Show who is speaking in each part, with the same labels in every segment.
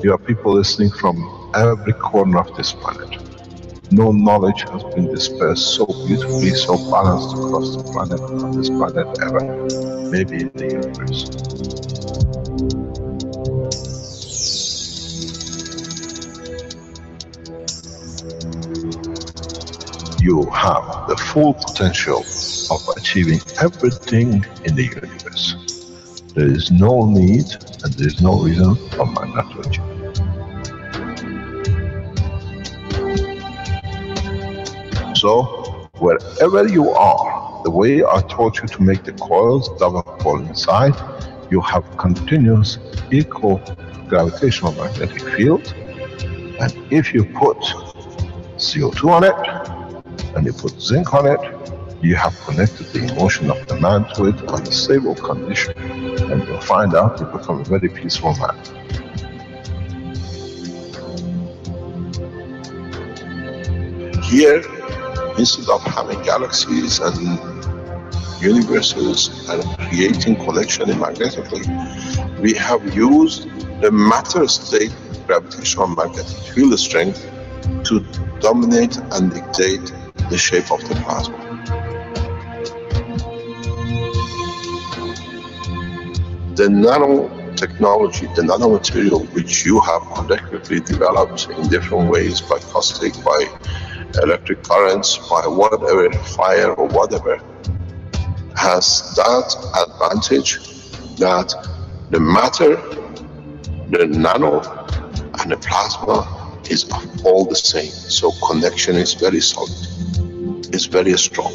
Speaker 1: You have people listening from every corner of this planet. No knowledge has been dispersed so beautifully, so balanced across the planet, on this planet ever. Maybe in the universe. You have the full potential of achieving everything in the universe. There is no need and there is no reason for man not to achieve. So, wherever you are, the way I taught you to make the coils double inside, you have continuous equal gravitational magnetic field, and if you put CO2 on it, and you put zinc on it, you have connected the emotion of the man to it on a stable condition, and you'll find out you become a very peaceful man. Here, instead of having galaxies and universes and creating connection magnetically, we have used the matter state gravitational magnetic field strength to dominate and dictate the shape of the plasma. The nano-technology, the nano-material which you have collectively developed in different ways, by caustic, by electric currents, by whatever, fire or whatever, has that advantage that the matter, the nano and the plasma is all the same. So connection is very solid, it's very strong.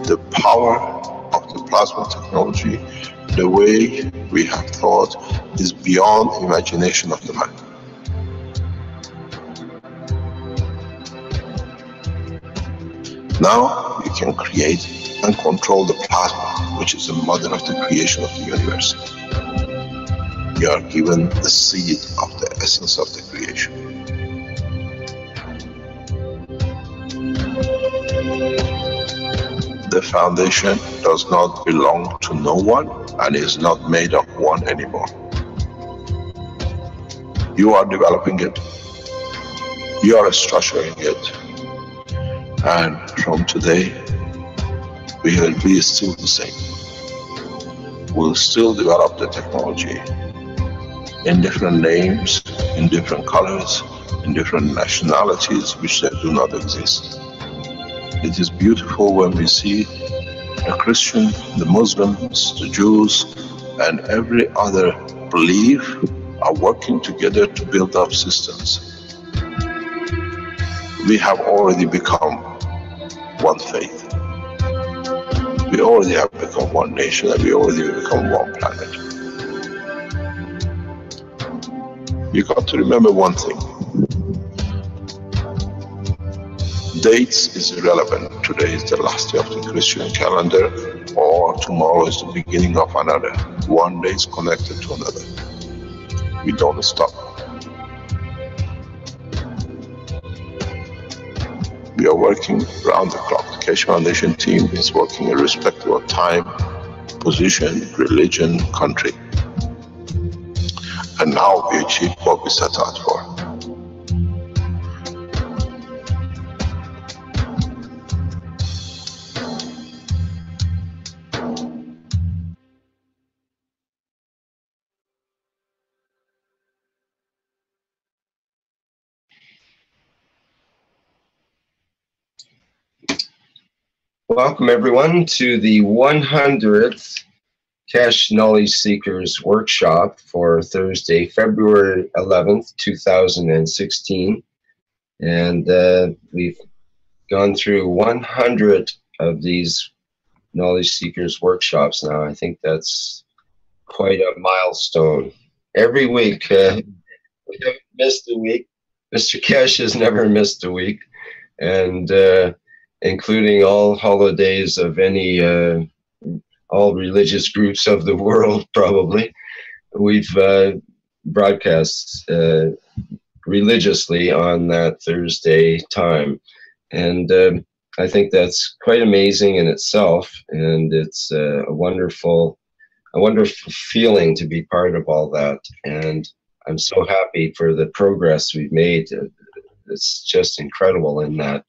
Speaker 1: The power of the plasma technology, the way we have thought, is beyond imagination of the man. Now you can create and control the plasma, which is the mother of the creation of the universe. You are given the seed of the essence of the creation. The foundation does not belong to no one and is not made of one anymore. You are developing it, you are structuring it, and from today we will be still the same. We'll still develop the technology in different names, in different colors, in different nationalities which they do not exist. It is beautiful when we see the Christian, the Muslims, the Jews, and every other belief are working together to build up systems. We have already become one faith. We already have become one nation, and we already become one planet. You got to remember one thing. Dates is irrelevant. Today is the last day of the Christian calendar, or tomorrow is the beginning of another. One day is connected to another. We don't stop. We are working around the clock. The Keshe Foundation team is working irrespective of time, position, religion, country. And now we achieve what we set out for.
Speaker 2: Welcome everyone to the 100th Keshe Knowledge Seekers Workshop for Thursday, February 11th, 2016. And we've gone through 100 of these Knowledge Seekers Workshops now. I think that's quite a milestone. Every week, we haven't missed a week. Mr. Keshe has never missed a week. And including all holidays of any, all religious groups of the world, probably. We've broadcast religiously on that Thursday time. And I think that's quite amazing in itself, and it's a wonderful feeling to be part of all that. And I'm so happy for the progress we've made. It's just incredible in that.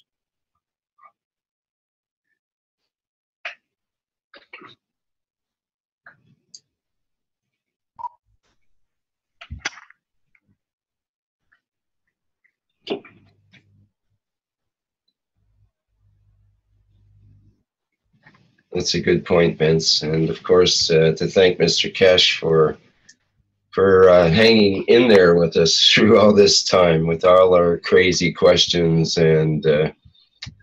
Speaker 2: That's a good point, Vince. And of course, to thank Mr. Kesh for hanging in there with us through all this time with all our crazy questions and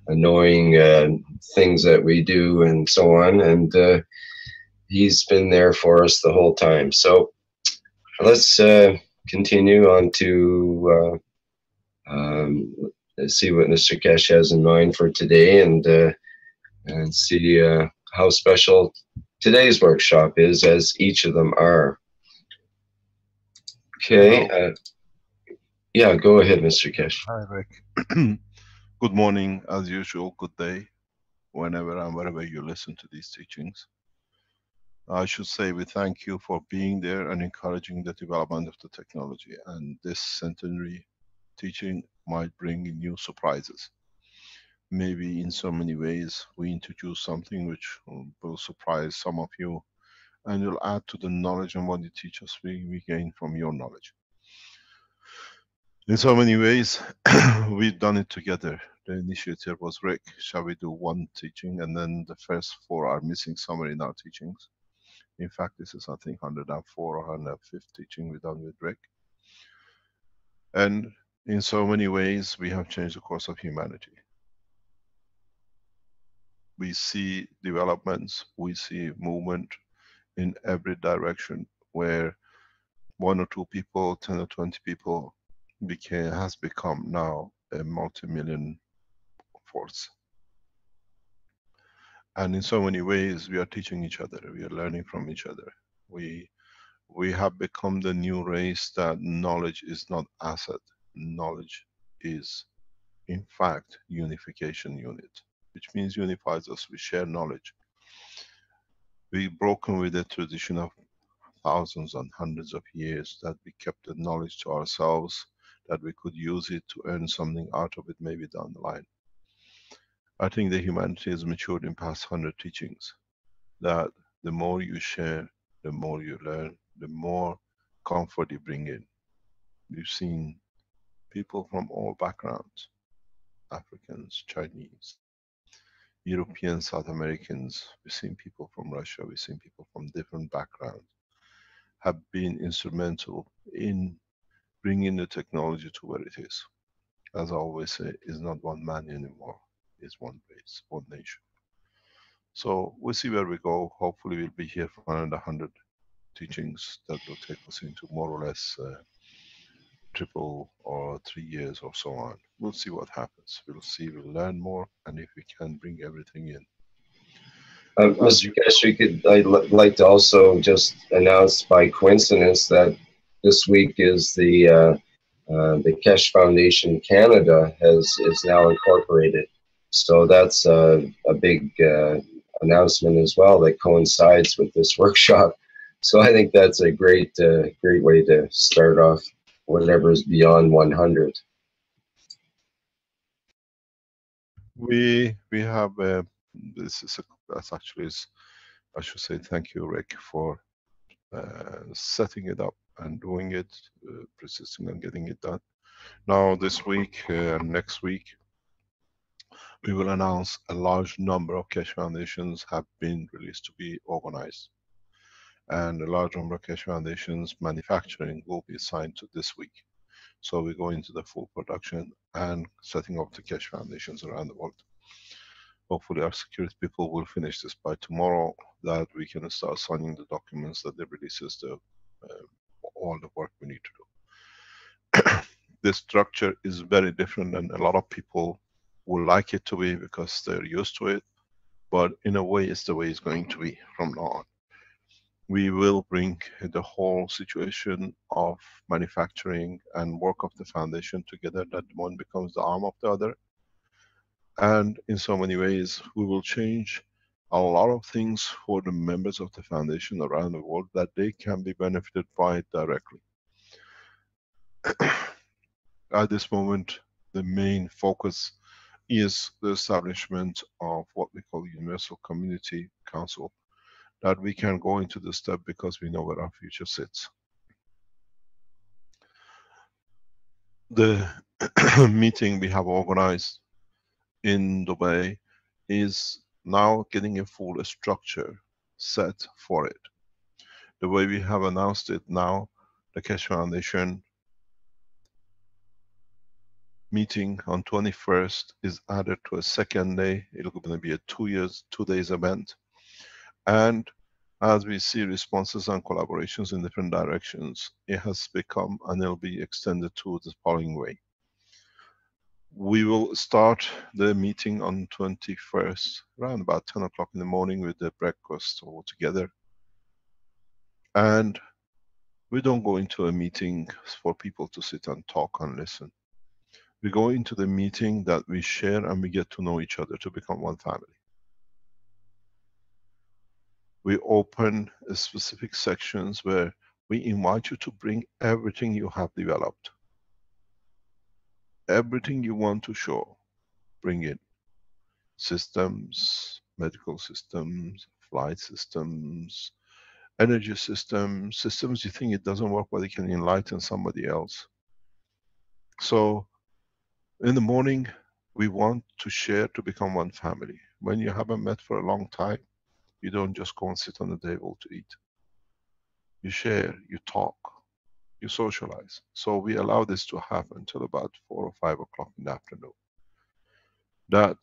Speaker 2: annoying things that we do and so on. And he's been there for us the whole time. So let's continue on to see what Mr. Kesh has in mind for today, and see how special today's workshop is, as each of them are. Okay. Yeah, go ahead, Mr. Kesh.
Speaker 3: Hi, Rick. Good morning, as usual. Good day, whenever and wherever you listen to these teachings. I should say we thank you for being there and encouraging the development of the technology. And this centenary teaching might bring in new surprises. Maybe in so many ways we introduce something which will surprise some of you and will add to the knowledge, and what you teach us, we gain from your knowledge. In so many ways, we've done it together. The initiative was Rick, shall we do one teaching, and then the first 4 are missing somewhere in our teachings. In fact, this is I think 104 or 105th teaching we've done with Rick. And in so many ways, we have changed the course of humanity. We see developments, we see movement in every direction, where 1 or 2 people, 10 or 20 people has become now a multi-million force. And in so many ways, we are teaching each other, we are learning from each other. We have become the new race that knowledge is not asset. Knowledge is, in fact, unification unit, which means unifies us. We share knowledge. We've broken with the tradition of thousands and hundreds of years that we kept the knowledge to ourselves, that we could use it to earn something out of it maybe down the line. I think the humanity has matured in past 100 teachings, that the more you share, the more you learn, the more comfort you bring in. We've seen people from all backgrounds, Africans, Chinese, Europeans, South Americans, we've seen people from Russia, we've seen people from different backgrounds, have been instrumental in bringing the technology to where it is. As I always say, it's not one man anymore, it's one race, one nation. So we'll see where we go. Hopefully we'll be here for another 100 teachings that will take us into more or less triple or 3 years or so on. We'll see what happens. We'll see, we'll learn more, and if we can bring everything in.
Speaker 2: Mr. Kesh, I'd like to also just announce by coincidence that this week is the Kesh Foundation Canada is now incorporated. So that's a big announcement as well that coincides with this workshop. So I think that's a great way to start off whatever is beyond 100.
Speaker 3: We have that's actually I should say thank you, Rick, for setting it up and doing it, persisting on getting it done. Now this week and next week, we will announce a large number of Keshe Foundations have been released to be organized. And a large number of Keshe Foundations manufacturing will be assigned to this week. So we go into the full production and setting up the Keshe Foundations around the world. Hopefully our security people will finish this by tomorrow, that we can start signing the documents that they releases all the work we need to do. This structure is very different, and a lot of people would like it to be because they're used to it, but in a way it's the way it's going to be from now on. We will bring the whole situation of manufacturing and work of the foundation together, that one becomes the arm of the other. And in so many ways, we will change a lot of things for the members of the foundation around the world that they can be benefited by it directly. At this moment, the main focus is the establishment of what we call Universal Community Council, that we can go into the step because we know where our future sits. The meeting we have organized in Dubai is now getting a full structure set for it. The way we have announced it now, the Keshe Foundation meeting on 21st is added to a second day. It's going to be a 2 days event. And as we see responses and collaborations in different directions, it has become and it'll be extended to the following way. We will start the meeting on 21st, around about 10 o'clock in the morning with the breakfast all together. And we don't go into a meeting for people to sit and talk and listen. We go into the meeting that we share and we get to know each other to become one family. We open specific sections where we invite you to bring everything you have developed. Everything you want to show, bring it. Systems, medical systems, flight systems, energy systems, systems you think it doesn't work but it can enlighten somebody else. So in the morning, we want to share to become one family. When you haven't met for a long time, you don't just go and sit on the table to eat. You share, you talk, you socialize. So we allow this to happen until about 4 or 5 o'clock in the afternoon. That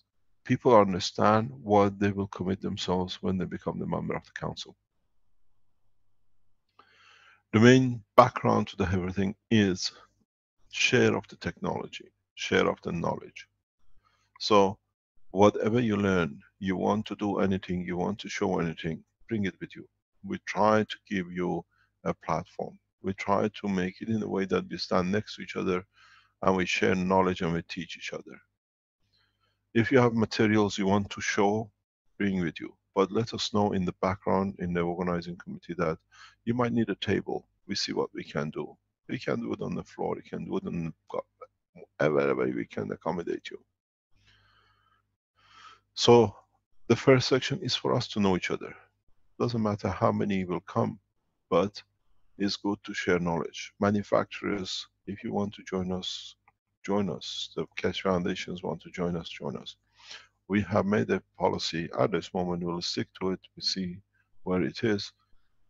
Speaker 3: people understand what they will commit themselves when they become the member of the council. The main background to the everything is share of the technology, share of the knowledge. So whatever you learn, you want to do anything, you want to show anything, bring it with you. We try to give you a platform. We try to make it in a way that we stand next to each other and we share knowledge and we teach each other. If you have materials you want to show, bring with you. But let us know in the background, in the organizing committee, that you might need a table. We see what we can do. We can do it on the floor, we can do it on wherever way we can accommodate you. So the first section is for us to know each other. Doesn't matter how many will come, but it's good to share knowledge. Manufacturers, if you want to join us, join us. The Keshe Foundations want to join us, join us. We have made a policy at this moment, we'll stick to it, we see where it is.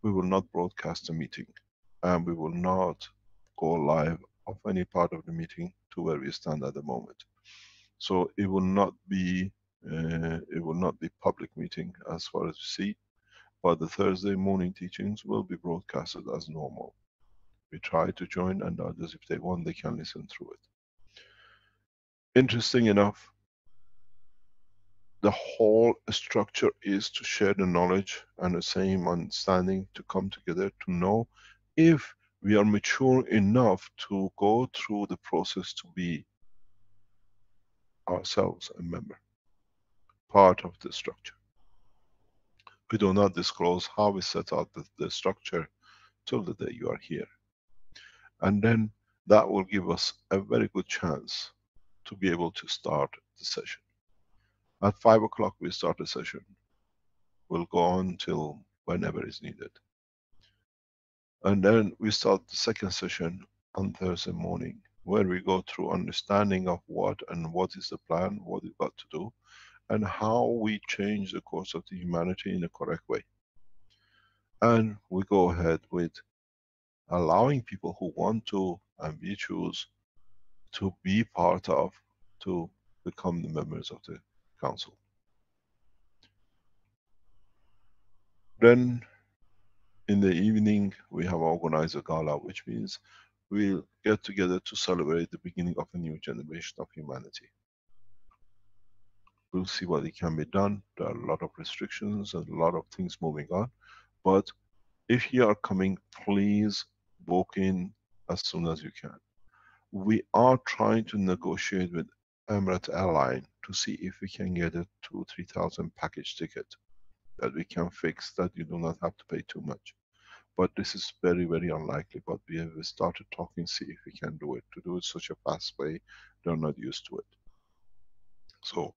Speaker 3: We will not broadcast the meeting and we will not go live of any part of the meeting to where we stand at the moment. So it will not be public meeting as far as we see, but the Thursday morning teachings will be broadcasted as normal. We try to join, and others, if they want, they can listen through it. Interesting enough, the whole structure is to share the knowledge and the same understanding, to come together to know if we are mature enough to go through the process to be ourselves a member, part of the structure. We do not disclose how we set out the structure till the day you are here. And then that will give us a very good chance to be able to start the session. At 5 o'clock we start the session. We'll go on till whenever is needed. And then we start the second session on Thursday morning, where we go through understanding of what and what is the plan, what we've got to do, and how we change the course of the humanity in a correct way. And we go ahead with allowing people who want to, and we choose to be part of, to become the members of the council. Then in the evening we have organized a gala, which means we'll get together to celebrate the beginning of a new generation of humanity. We'll see what it can be done. There are a lot of restrictions and a lot of things moving on, but if you are coming, please book in as soon as you can. We are trying to negotiate with Emirates airline to see if we can get a 2,000-3,000 package ticket that we can fix, that you do not have to pay too much. But this is very, very unlikely. But we have started talking, see if we can do it. To do it such a fast way, they're not used to it. So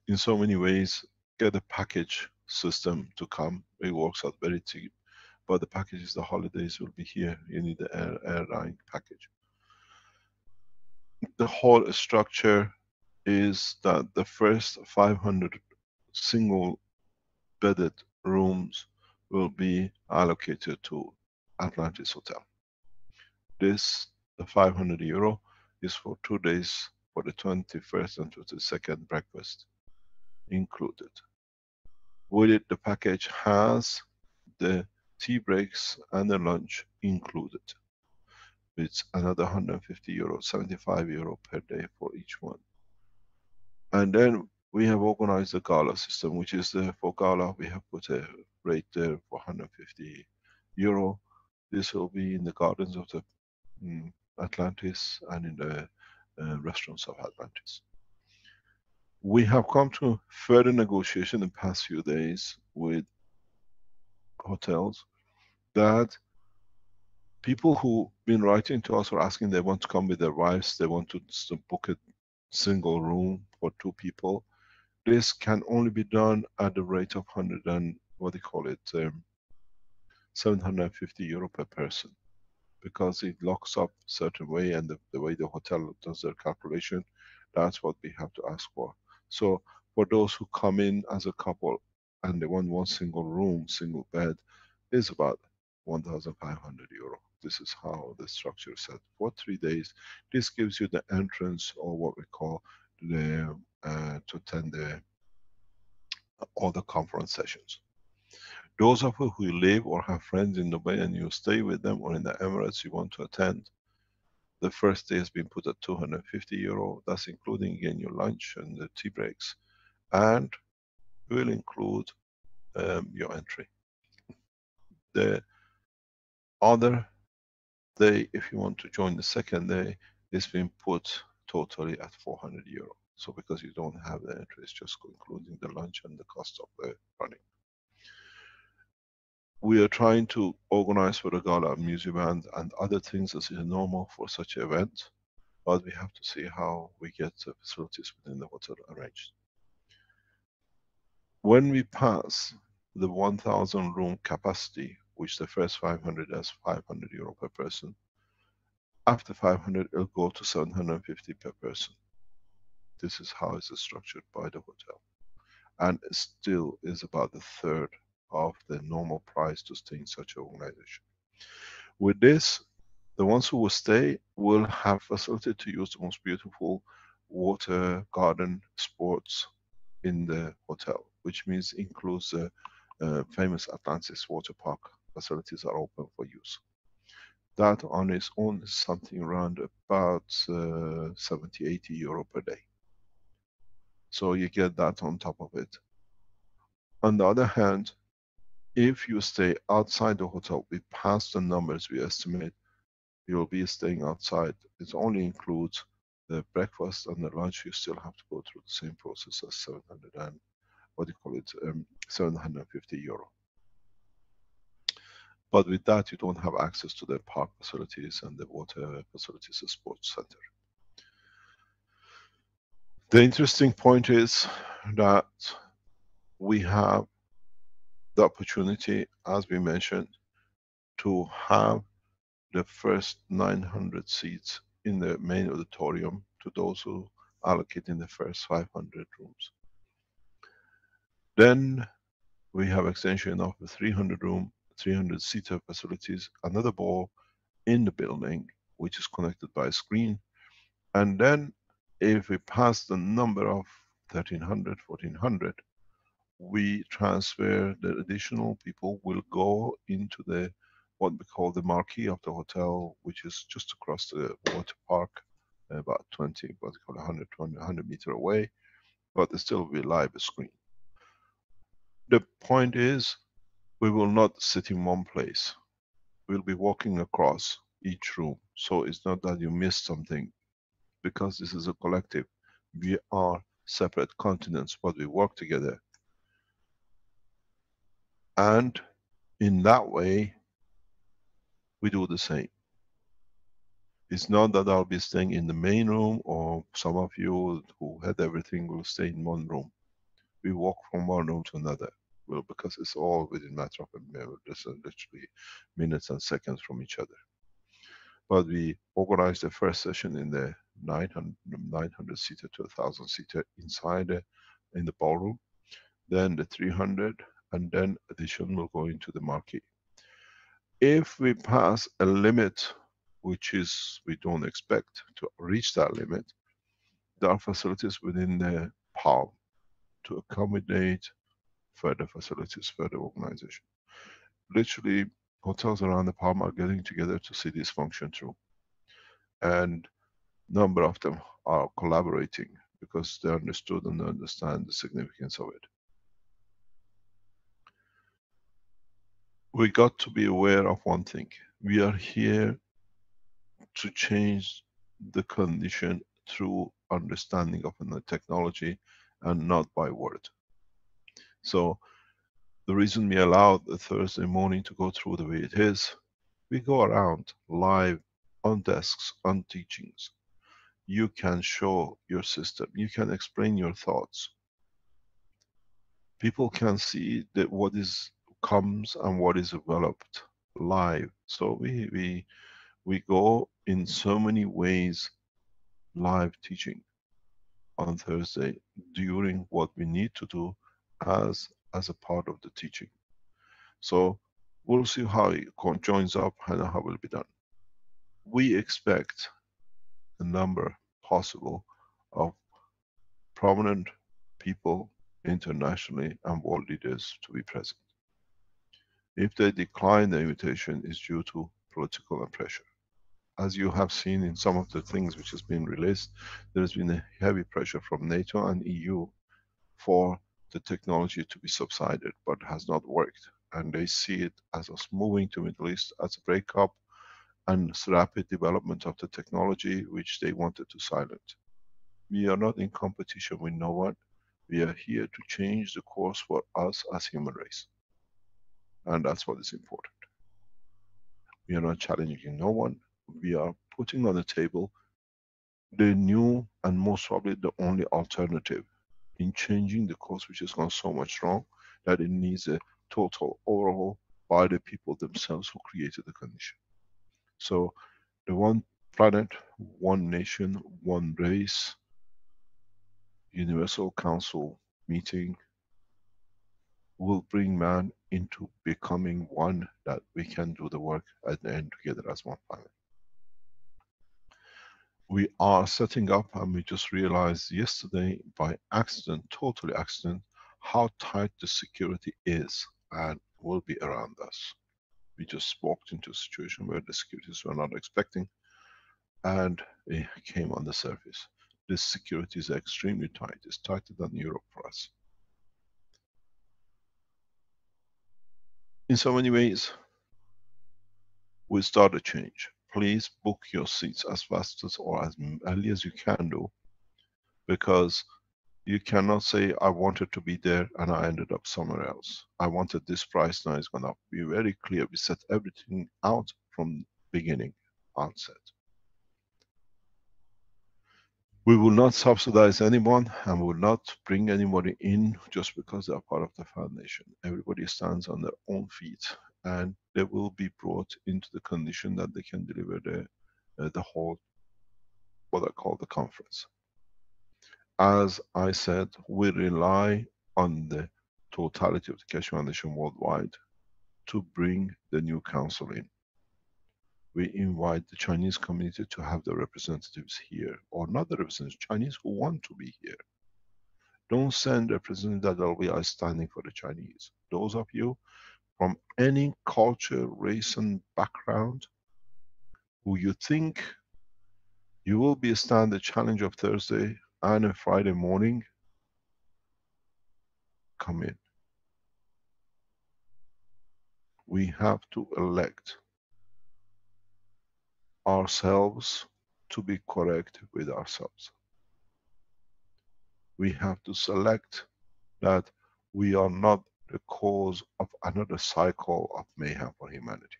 Speaker 3: in so many ways, get a package system to come. It works out very cheap. But the packages, the holidays will be here. You need the airline package. The whole structure is that the first 500 single bedded rooms will be allocated to Atlantis Hotel. This, the 500 euro, is for 2 days, for the 21st and 22nd breakfast included. With it, the package has the tea breaks and the lunch included. It's another 150 euro, 75 euro per day for each one. And then we have organized the gala system, which is for gala, we have put a rate there for 150 euro. This will be in the gardens of the Atlantis and in the restaurants of Atlantis. We have come to further negotiation in the past few days with hotels that people who've been writing to us or asking they want to come with their wives, they want to book a single room for 2 people. This can only be done at the rate of 100 and, what do you call it, 750 euro per person. Because it locks up certain way, and the way the hotel does their calculation, that's what we have to ask for. So for those who come in as a couple and they want one single room, single bed, is about 1,500 euro. This is how the structure is set for 3 days. This gives you the entrance, or what we call the to attend all the conference sessions. Those of you who live or have friends in Dubai and you stay with them, or in the Emirates you want to attend, the first day has been put at 250 euro. That's including again your lunch and the tea breaks, and will include your entry. The other day, if you want to join the second day, it's been put totally at 400 euro. So because you don't have the entry, it's just including the lunch and the cost of the running. We are trying to organize for the gala, music band and other things as is normal for such an event, but we have to see how we get the facilities within the hotel arranged. When we pass the 1,000 room capacity, which the first 500 is 500 euro per person, after 500 it'll go to 750 per person. This is how it's structured by the hotel, and it still is about the third of the normal price to stay in such an organization. With this, the ones who will stay will have facility to use the most beautiful water, garden, sports in the hotel, which means includes the famous Atlantis water park facilities are open for use. That on its own is something around about 70-80 euro per day. So you get that on top of it. On the other hand, if you stay outside the hotel, we pass the numbers we estimate, you will be staying outside. It only includes the breakfast and the lunch. You still have to go through the same process as 700 and, what do you call it, 750 euro. But with that, you don't have access to the park facilities and the water facilities, the sports center. The interesting point is that we have the opportunity, as we mentioned, to have the first 900 seats in the main auditorium to those who allocate in the first 500 rooms. Then we have extension of the 300 room, 300 seater facilities, another ball in the building, which is connected by a screen. And then if we pass the number of 1300, 1400, we transfer the additional people will go into the, what we call the marquee of the hotel, which is just across the water park, about 20, what we call 100 meter away, but there still will be live screen. The point is, we will not sit in one place. We'll be walking across each room. So it's not that you miss something, because this is a collective. We are separate continents, but we work together. And in that way, we do the same. It's not that I'll be staying in the main room, or some of you who had everything will stay in one room. We walk from one room to another. Well, because it's all within a matter of just literally minutes and seconds from each other. But we organized the first session in the 900 seater to 1,000 seater inside in the ballroom. Then the 300, and then addition will go into the marquee. If we pass a limit, which is we don't expect to reach that limit, there are facilities within the palm to accommodate further facilities, further organization. Literally, hotels around the palm are getting together to see this function through. And number of them are collaborating because they understood and understand the significance of it. We got to be aware of one thing. We are here to change the condition through understanding of the technology and not by word. So the reason we allowed the Thursday morning to go through the way it is, we go around live on desks, on teachings. You can show your system, you can explain your thoughts. People can see that what is comes and what is developed live. So we go in so many ways live teaching on Thursday during what we need to do as a part of the teaching. So we'll see how it joins up and how it will be done. We expect a number possible of prominent people internationally and world leaders to be present. If they decline the invitation, it's due to political and pressure. As you have seen in some of the things which has been released, there has been a heavy pressure from NATO and EU for the technology to be subsided, but has not worked. And they see it as us moving to Middle East as a breakup and rapid development of the technology which they wanted to silence. We are not in competition with no one. We are here to change the course for us as human race. And that's what is important. We are not challenging no one. We are putting on the table the new and most probably the only alternative in changing the course which has gone so much wrong that it needs a total overhaul by the people themselves who created the condition. So the one planet, one nation, one race, Universal Council meeting will bring man into becoming one, that we can do the work at the end together as one planet. We are setting up, and we just realized yesterday by accident, totally accident, how tight the security is and will be around us. We just walked into a situation where the securities were not expecting, and it came on the surface. This security is extremely tight. It's tighter than Europe for us. In so many ways, we start a change. Please book your seats as fast as or as early as you can do, because you cannot say, I wanted to be there and I ended up somewhere else. I wanted this price, now it's gone up. Be very clear. We set everything out from beginning, outset. We will not subsidize anyone, and we will not bring anybody in just because they are part of the foundation. Everybody stands on their own feet, and they will be brought into the condition that they can deliver the whole, what I call the conference. As I said, we rely on the totality of the Keshe Foundation worldwide to bring the new council in. We invite the Chinese community to have their representatives here, or not the representatives, Chinese who want to be here. Don't send representatives that will be standing for the Chinese. Those of you from any culture, race and background who you think you will be stand the challenge of Thursday and a Friday morning, come in. We have to elect ourselves to be correct with ourselves. We have to select that we are not the cause of another cycle of mayhem for humanity.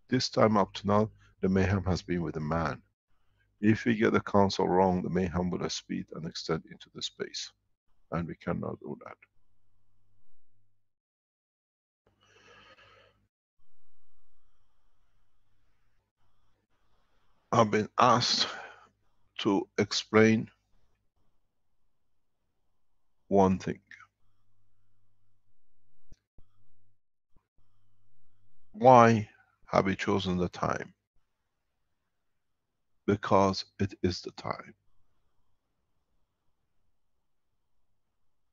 Speaker 3: This time up to now, the mayhem has been with the man. If we get the council wrong, the mayhem will speed and extend into the space. And we cannot do that. I've been asked to explain one thing. Why have we chosen the time? Because it is the time.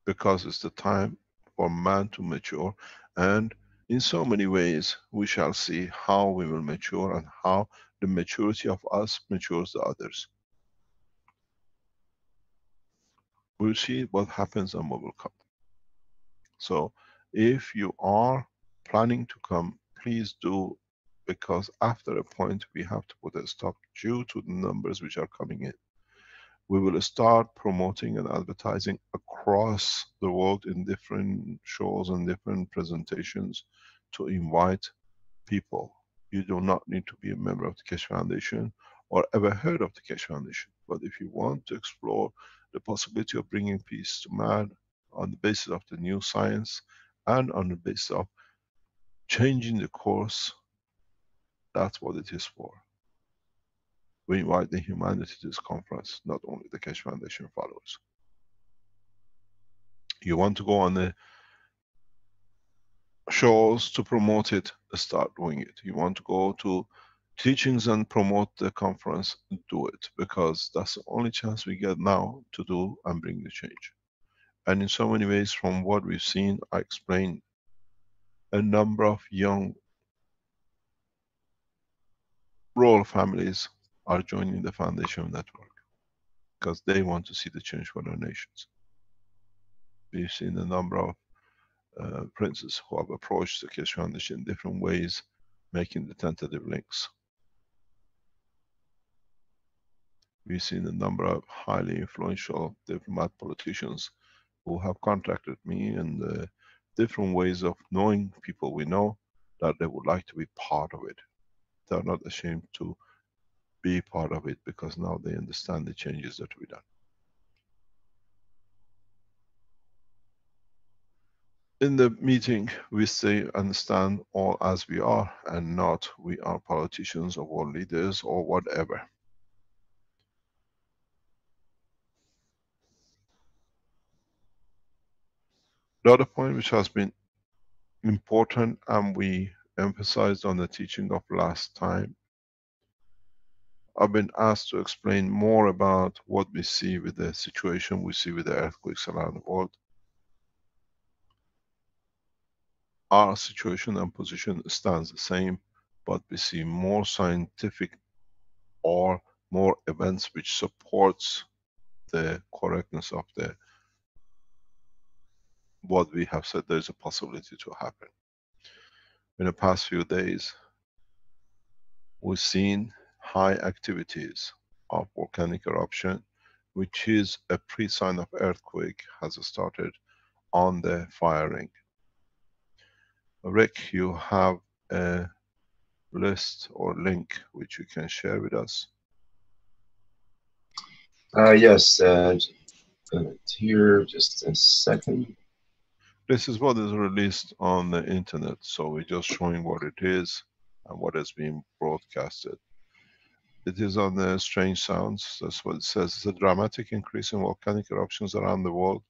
Speaker 3: Because it's the time for man to mature, and in so many ways we shall see how we will mature and how the maturity of us matures the others. We'll see what happens and what will come. So if you are planning to come, please do, because after a point we have to put a stop due to the numbers which are coming in. We will start promoting and advertising across the world in different shows and different presentations to invite people. You do not need to be a member of the Keshe Foundation or ever heard of the Keshe Foundation. But if you want to explore the possibility of bringing peace to man on the basis of the new science and on the basis of changing the course, that's what it is for. We invite the humanity to this conference, not only the Keshe Foundation followers. You want to go on the shows to promote it, start doing it. You want to go to teachings and promote the conference, do it, because that's the only chance we get now to do and bring the change. And in so many ways, from what we've seen, I explained, a number of young rural families are joining the foundation network because they want to see the change for their nations. We've seen a number of princes who have approached the Keshe Foundation in different ways, making the tentative links. We've seen a number of highly influential diplomat politicians who have contacted me in different ways of knowing people we know that they would like to be part of it. They're not ashamed to be part of it because now they understand the changes that we've done. In the meeting, we say understand all as we are and not we are politicians or world leaders or whatever. The other point which has been important and we emphasized on the teaching of last time, I've been asked to explain more about what we see with the situation we see with the earthquakes around the world. Our situation and position stands the same, but we see more scientific or more events which supports the correctness of the what we have said there is a possibility to happen. In the past few days, we've seen high activities of volcanic eruption, which is a pre-sign of earthquake has started on the firing. Rick, you have a list or link which you can share with us.
Speaker 2: Yes, here, just a second.
Speaker 3: This is what is released on the internet, so we're just showing what it is and what is being broadcasted. It is on the strange sounds, that's what it says. It's a dramatic increase in volcanic eruptions around the world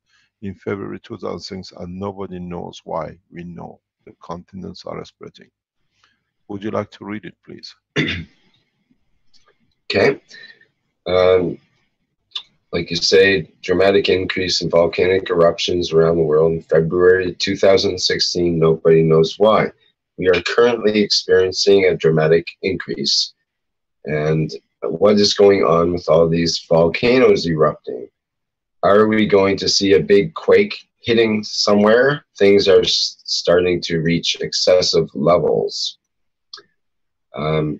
Speaker 3: in February 2006 and nobody knows why. We know the continents are spreading. Would you like to read it, please?
Speaker 2: Okay. Like you say, dramatic increase in volcanic eruptions around the world in February 2016. Nobody knows why. We are currently experiencing a dramatic increase. And what is going on with all these volcanoes erupting? Are we going to see a big quake hitting somewhere? Things are starting to reach excessive levels.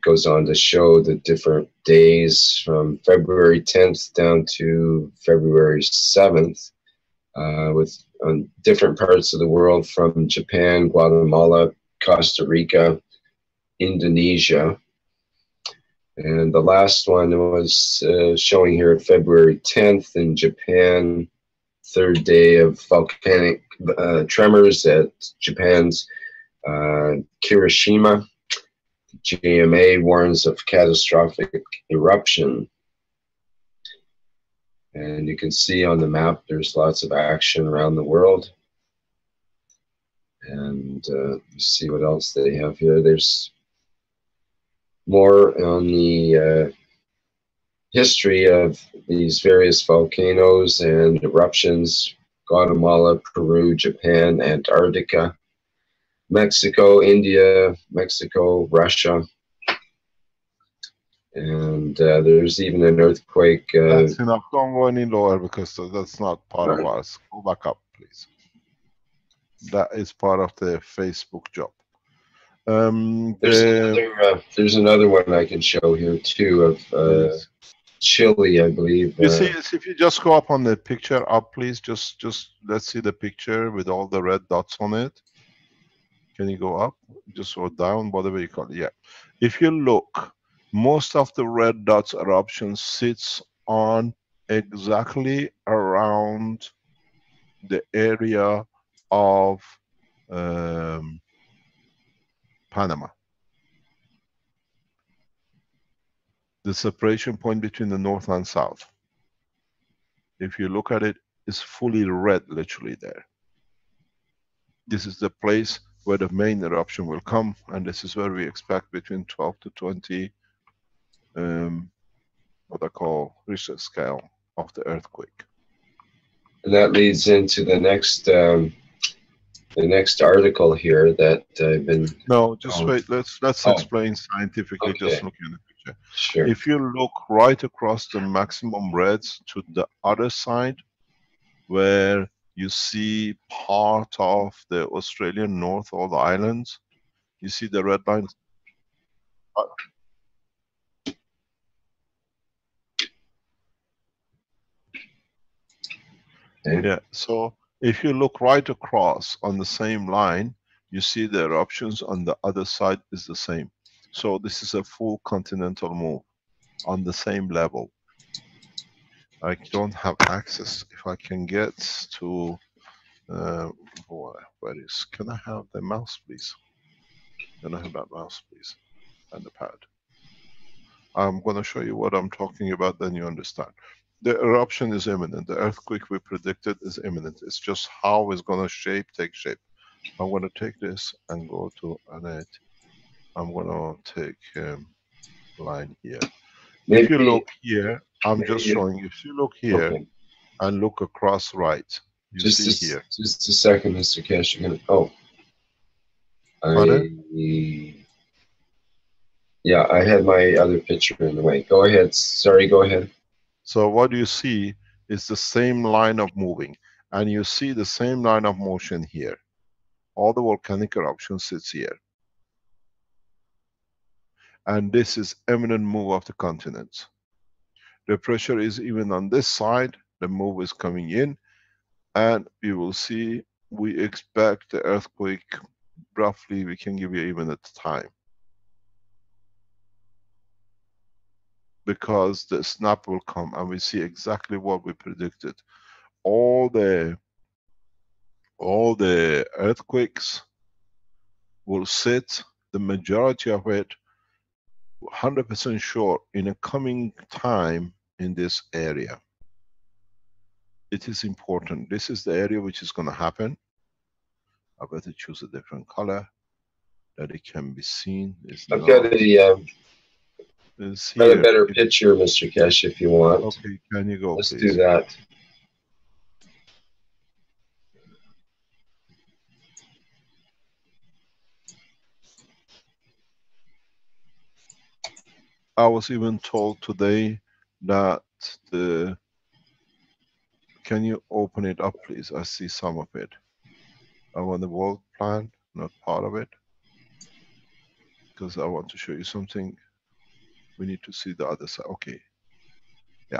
Speaker 2: Goes on to show the different days from February 10th down to February 7th, with on different parts of the world, from Japan, Guatemala, Costa Rica, Indonesia. And the last one was showing here February 10th in Japan, third day of volcanic tremors at Japan's Kirishima. JMA warns of catastrophic eruption. And you can see on the map there's lots of action around the world. And you see what else they have here. There's more on the history of these various volcanoes and eruptions: Guatemala, Peru, Japan, Antarctica, Mexico, India, Mexico, Russia. And there's even an earthquake.
Speaker 3: That's enough. Don't go any lower because that's not part of ours. Go back up, please. That is part of the Facebook job.
Speaker 2: There's another one I can show here too of Chile, I believe.
Speaker 3: You see, if you just go up on the picture up, please. Just let's see the picture with all the red dots on it. Can you go up? Just go down, whatever you call it. Yeah. If you look, most of the red dots eruption sits on exactly around the area of Panama. The separation point between the north and south. If you look at it, it's fully red, literally there. This is the place where the main eruption will come, and this is where we expect between 12 to 20 what I call Richter scale of the earthquake.
Speaker 2: And that leads into the next article here that I've been.
Speaker 3: No, just wait. Let's explain scientifically. Okay. Just looking at the picture.
Speaker 2: Sure.
Speaker 3: If you look right across the maximum reds to the other side, where you see part of the Australian North, all the islands, you see the red lines. Yeah, so if you look right across on the same line, you see the eruptions on the other side is the same. So this is a full continental move on the same level. I don't have access. If I can get to, where is, can I have the mouse please? Can I have that mouse please? And the pad. I'm going to show you what I'm talking about, then you understand. The eruption is imminent. The earthquake we predicted is imminent. It's just how it's going to take shape. I'm going to take this and go to Annette. I'm going to take line here. Maybe, if you look here, I'm just showing. If you look here and look across right, you see here.
Speaker 2: Just a second, Mr. Cash. You're going to. Yeah, I had my other picture in the way. Go ahead. Sorry, go ahead.
Speaker 3: So what you see is the same line of moving, and you see the same line of motion here. All the volcanic eruption sits here. And this is imminent move of the continents. The pressure is even on this side, the move is coming in, and you will see, we expect the earthquake, roughly, we can give you even at the time. Because the snap will come and we see exactly what we predicted. All the earthquakes will sit, the majority of it, 100% sure, in a coming time in this area. It is important. This is the area which is going to happen. I better choose a different color that it can be seen.
Speaker 2: I've got a better picture, Mr. Kesh, if you want.
Speaker 3: Okay, can you go,
Speaker 2: Let's
Speaker 3: please?
Speaker 2: do that.
Speaker 3: I was even told today that the... Can you open it up, please? I see some of it. I want the world plan, not part of it. because I want to show you something. We need to see the other side. Okay. Yeah.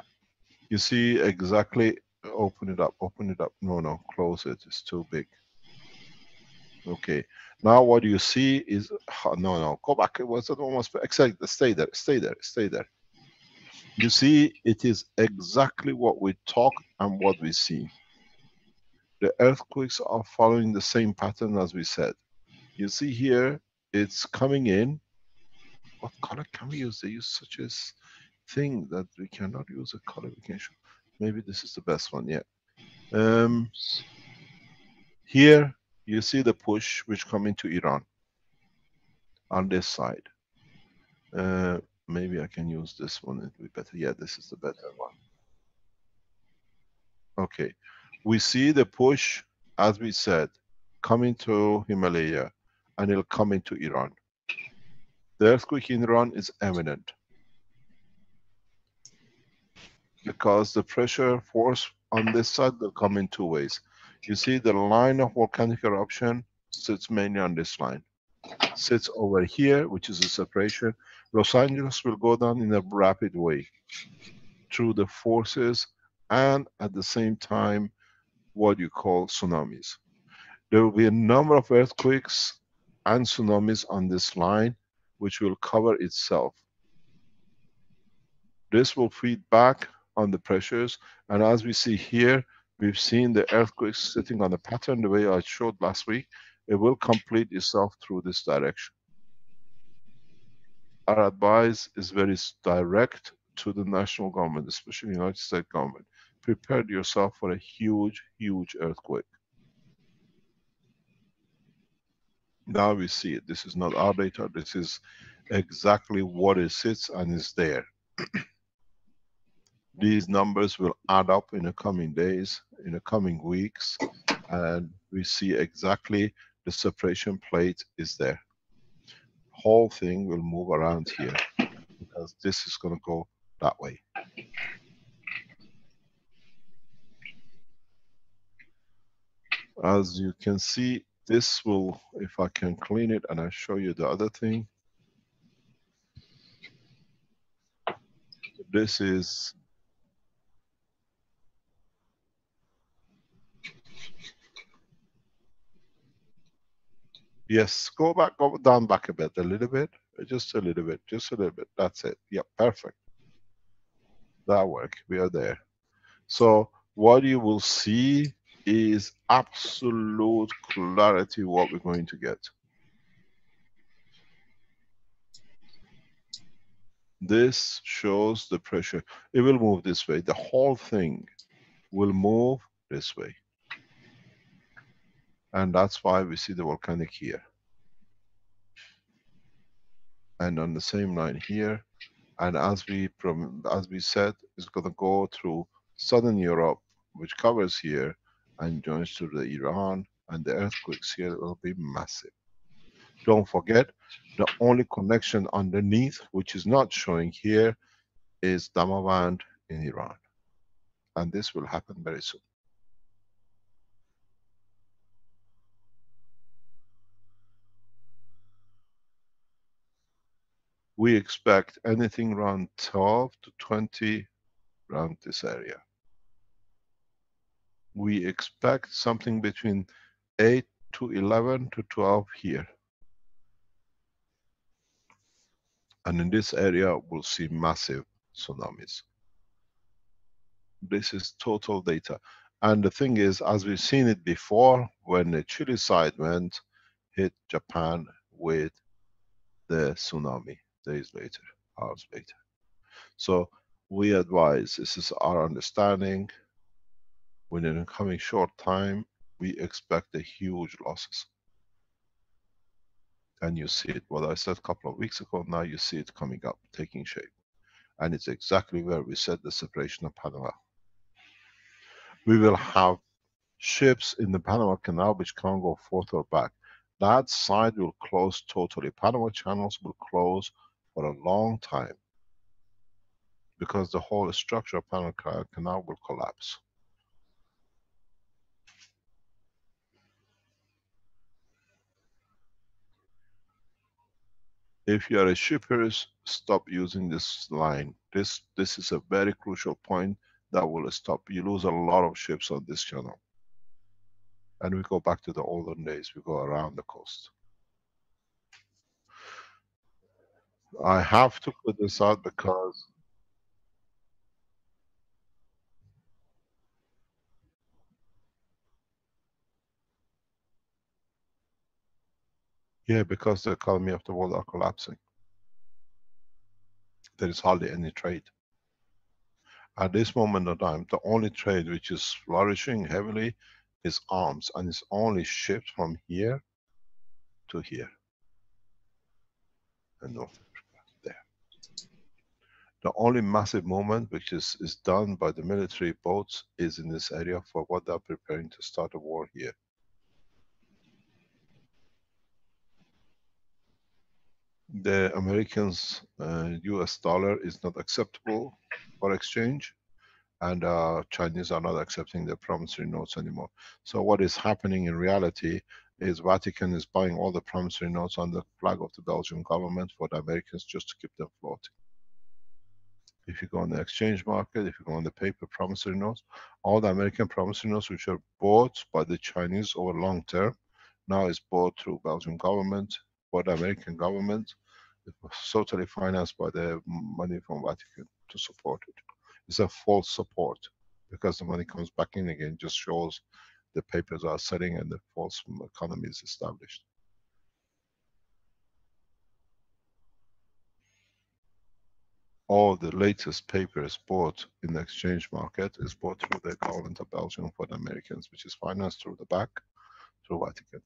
Speaker 3: You see exactly. Open it up. Open it up. No, no. Close it. It's too big. Okay. Now what you see is no, no. Go back. It was almost exactly. Stay there. Stay there. Stay there. You see, it is exactly what we talk and what we see. The earthquakes are following the same pattern as we said. You see here, it's coming in. What color can we use? They use such a thing that we cannot use a color. We can show. Maybe this is the best one. Yeah. Here you see the push which come into Iran on this side. Maybe I can use this one. It'll be better. Yeah, this is the better one. Okay. We see the push, as we said, coming to Himalaya, and it'll come into Iran. The earthquake in Iran is imminent because the pressure force on this side will come in two ways. You see the line of volcanic eruption sits mainly on this line. Sits over here, which is a separation. Los Angeles will go down in a rapid way through the forces and at the same time what you call tsunamis. There will be a number of earthquakes and tsunamis on this line which will cover itself. This will feed back on the pressures, and as we see here, we've seen the earthquakes sitting on a pattern the way I showed last week. It will complete itself through this direction. Our advice is very direct to the national government, especially the United States government. Prepare yourself for a huge, huge earthquake. Now we see it. This is not our data. This is exactly what it sits and is there. These numbers will add up in the coming days, in the coming weeks, and we see exactly the separation plate is there. Whole thing will move around here because this is going to go that way. As you can see, this will, if I can clean it and I show you the other thing. This is yes, go back, go down back a bit, a little bit, just a little bit, just a little bit. That's it. Yep, perfect. That work. We are there. So what you will see is absolute clarity what we're going to get. This shows the pressure. It will move this way. The whole thing will move this way. And that's why we see the volcanic here. And on the same line here. And as we said, it's going to go through southern Europe, which covers here and joins to the Iran, and the earthquakes here will be massive. Don't forget, the only connection underneath, which is not showing here, is Damavand in Iran. And this will happen very soon. We expect anything around 12 to 20 around this area. We expect something between 8 to 11 to 12 here. And in this area, we'll see massive tsunamis. This is total data. And the thing is, as we've seen it before, when the Chile side went, hit Japan with the tsunami days later, hours later. So we advise, this is our understanding, within a coming short time, we expect a huge losses. And you see it, what I said a couple of weeks ago, now you see it coming up, taking shape. And it's exactly where we said the separation of Panama. We will have ships in the Panama Canal which can't go forth or back. That side will close totally. Panama channels will close for a long time because the whole structure of Panama Canal will collapse. If you are a shippers, stop using this line. This is a very crucial point that will stop. You lose a lot of ships on this channel. And we go back to the olden days. We go around the coast. I have to put this out because, yeah, because the economy of the world are collapsing. There is hardly any trade. At this moment of time, the only trade which is flourishing heavily is arms, and it's only shipped from here to here in North Africa, there. The only massive movement which is done by the military boats is in this area for what they're preparing to start a war here. The Americans, US dollar is not acceptable for exchange, and Chinese are not accepting the promissory notes anymore. So what is happening in reality is Vatican is buying all the promissory notes on the flag of the Belgian government for the Americans just to keep them floating. If you go on the exchange market, if you go on the paper promissory notes, all the American promissory notes which are bought by the Chinese over long term, now is bought through Belgian government, for the American government. It was totally financed by the money from Vatican to support it. It's a false support, because the money comes back in again, just shows the papers are selling and the false economy is established. All the latest papers bought in the exchange market is bought through the government of Belgium for the Americans, which is financed through the back, through Vatican.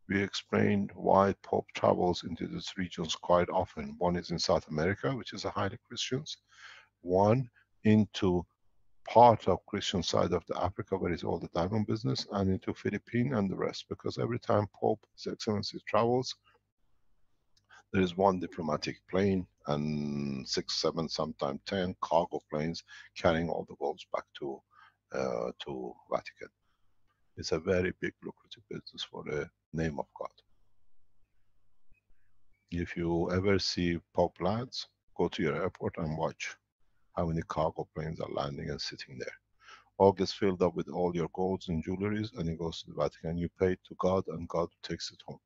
Speaker 3: We explained why Pope travels into these regions quite often. One is in South America, which is a highly Christians. One into part of Christian side of the Africa, where is all the diamond business, and into Philippines and the rest. Because every time Pope, His Excellency, travels, there is one diplomatic plane and 6, 7, sometimes 10 cargo planes carrying all the golds back to Vatican. It's a very big lucrative business for the name of God. If you ever see Pope lands, go to your airport and watch how many cargo planes are landing and sitting there. All gets filled up with all your golds and jewelries, and it goes to the Vatican. You pay to God, and God takes it home.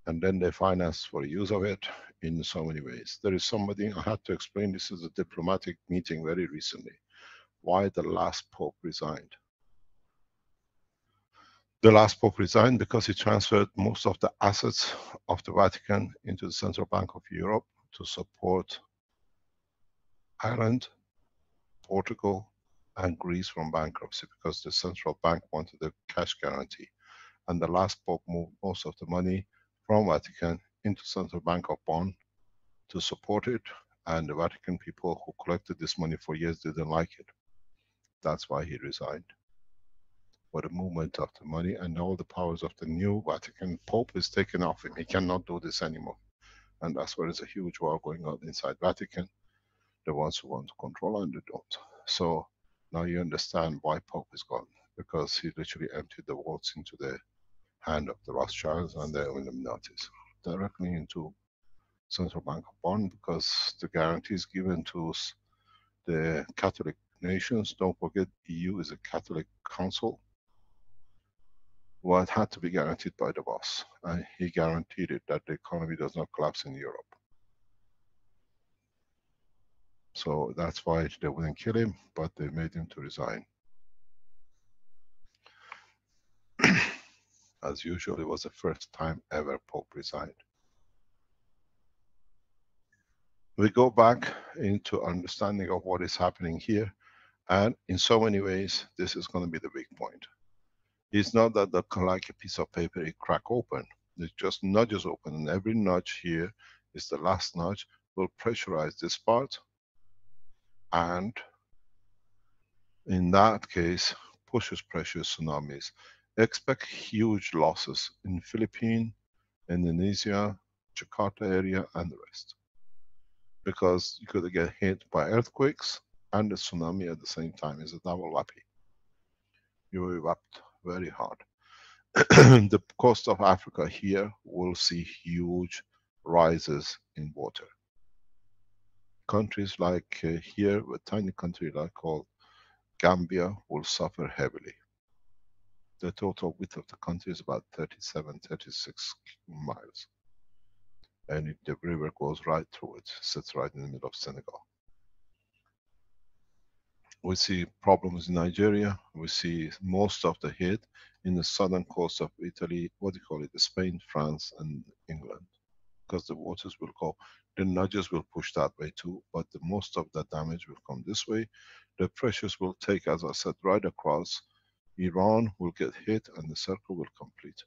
Speaker 3: And then they finance for use of it in so many ways. There is somebody, I had to explain, this is a diplomatic meeting very recently, why the last Pope resigned. The last Pope resigned because he transferred most of the assets of the Vatican into the Central Bank of Europe to support Ireland, Portugal, and Greece from bankruptcy, because the central bank wanted a cash guarantee. And the last Pope moved most of the money from Vatican into Central Bank of bond to support it, and the Vatican people who collected this money for years didn't like it. That's why he resigned. For the movement of the money, and all the powers of the new Vatican Pope is taken off him. He cannot do this anymore. And that's where there's a huge war going on inside Vatican. The ones who want to control and they don't. So now you understand why Pope is gone, because he literally emptied the votes into the hand of the Rothschilds and the Illuminatis, directly into Central Bank of bond, because the guarantees given to the Catholic nations, don't forget EU is a Catholic council, what had to be guaranteed by the boss. And he guaranteed it, that the economy does not collapse in Europe. So that's why they wouldn't kill him, but they made him to resign. As usual, it was the first time ever Pope resigned. We go back into understanding of what is happening here, and in so many ways, this is going to be the big point. It's not that like a piece of paper, it crack open. It just nudges open, and every nudge here is the last nudge, will pressurize this part, and in that case, pushes pressure tsunamis. Expect huge losses in Philippines, Indonesia, Jakarta area, and the rest. Because you could get hit by earthquakes and a tsunami at the same time. It's a double whammy. You will erupt very hard. the coast of Africa here will see huge rises in water. Countries like here, a tiny country like called Gambia will suffer heavily. The total width of the country is about 37, 36 miles. And the river goes right through it, sits right in the middle of Senegal. We see problems in Nigeria. We see most of the hit in the southern coast of Italy, what do you call it, Spain, France, and England. Because the waters will go, the nudges will push that way too, but the most of the damage will come this way. The pressures will take, as I said, right across. Iran will get hit and the circle will complete.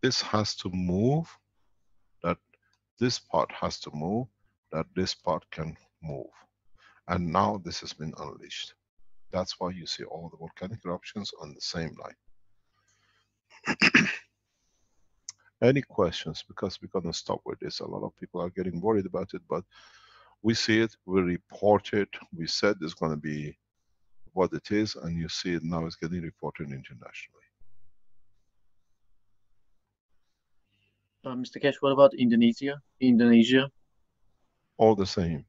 Speaker 3: This has to move, that this part has to move, that this part can move. And now this has been unleashed. That's why you see all the volcanic eruptions on the same line. Any questions? Because we're going to stop with this. A lot of people are getting worried about it, but we see it, we report it, we said it's going to be what it is, and you see it now, it's getting reported internationally.
Speaker 4: Mr. Cash, what about Indonesia?
Speaker 3: All the same.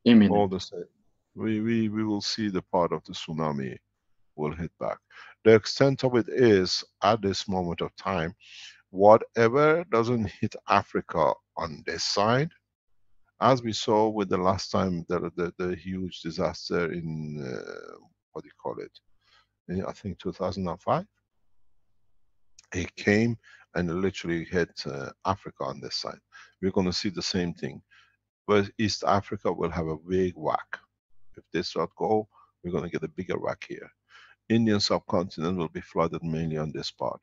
Speaker 4: Imminent.
Speaker 3: All the same. We will see the part of the tsunami will hit back. The extent of it is, at this moment of time, whatever doesn't hit Africa on this side, as we saw with the last time, the huge disaster in, what do you call it, in, I think 2005, it came and literally hit Africa on this side. We're going to see the same thing, but East Africa will have a big whack. If this not go, we're going to get a bigger whack here. Indian subcontinent will be flooded mainly on this part.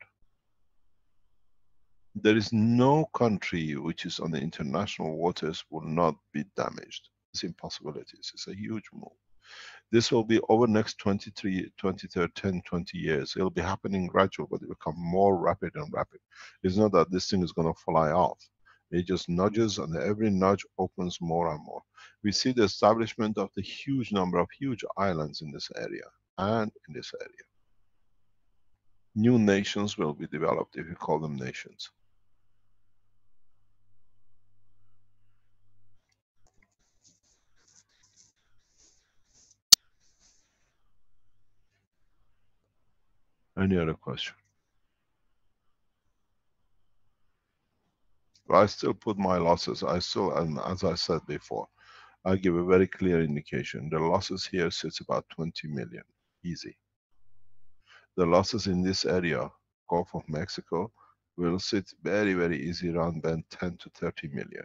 Speaker 3: There is no country which is on the international waters will not be damaged. It's impossibilities. It's a huge move. This will be over next 23, 10, 20 years. It'll be happening gradual, but it will become more rapid and rapid. It's not that this thing is going to fly off. It just nudges, and every nudge opens more and more. We see the establishment of the huge number of huge islands in this area and in this area. New nations will be developed, if you call them nations. Any other question? I still put my losses. I still, and as I said before, I give a very clear indication. The losses here sits about 20 million, easy. The losses in this area, Gulf of Mexico, will sit very, very easy around then 10 to 30 million.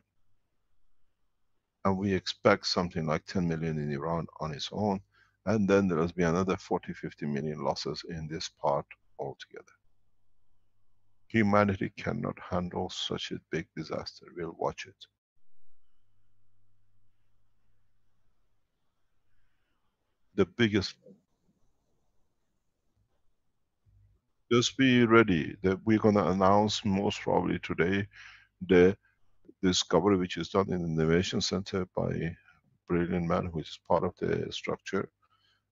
Speaker 3: And we expect something like 10 million in Iran on its own. And then there will be another 40, 50 million losses in this part altogether. Humanity cannot handle such a big disaster. We'll watch it. The biggest. Just be ready that we're going to announce most probably today the discovery which is done in the Innovation Center by a brilliant man who is part of the structure,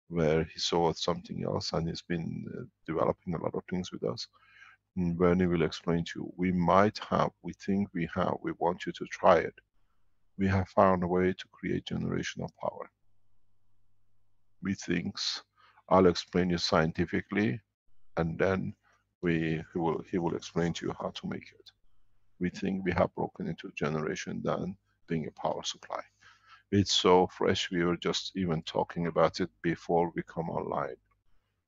Speaker 3: where he saw something else and he's been developing a lot of things with us. And Bernie will explain to you. We might have, we think we have, we want you to try it. We have found a way to create generational power. We think, I'll explain you scientifically, and then he will explain to you how to make it. We think we have broken into generation than being a power supply. It's so fresh, we were just even talking about it before we come online.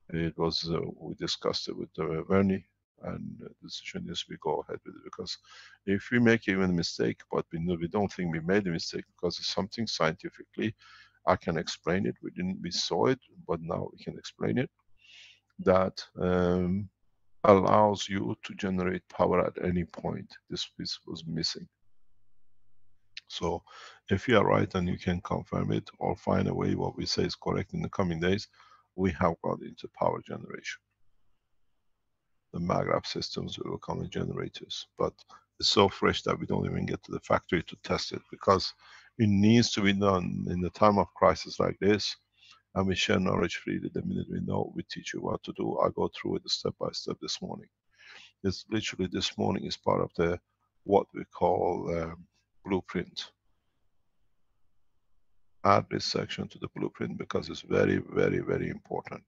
Speaker 3: It was, we discussed it with Bernie, and the decision is we go ahead with it, because if we make even a mistake, but we don't think we made a mistake because it's something scientifically, I can explain it. We saw it, but now we can explain it. That allows you to generate power at any point. This piece was missing. So if you are right and you can confirm it or find a way what we say is correct in the coming days, we have got into power generation. The magravs systems will come as generators, but it's so fresh that we don't even get to the factory to test it, because it needs to be done in the time of crisis like this. And we share knowledge freely. The minute we know, we teach you what to do. I go through it step by step this morning. It's literally this morning is part of the what we call blueprint. Add this section to the blueprint because it's very, very, very important.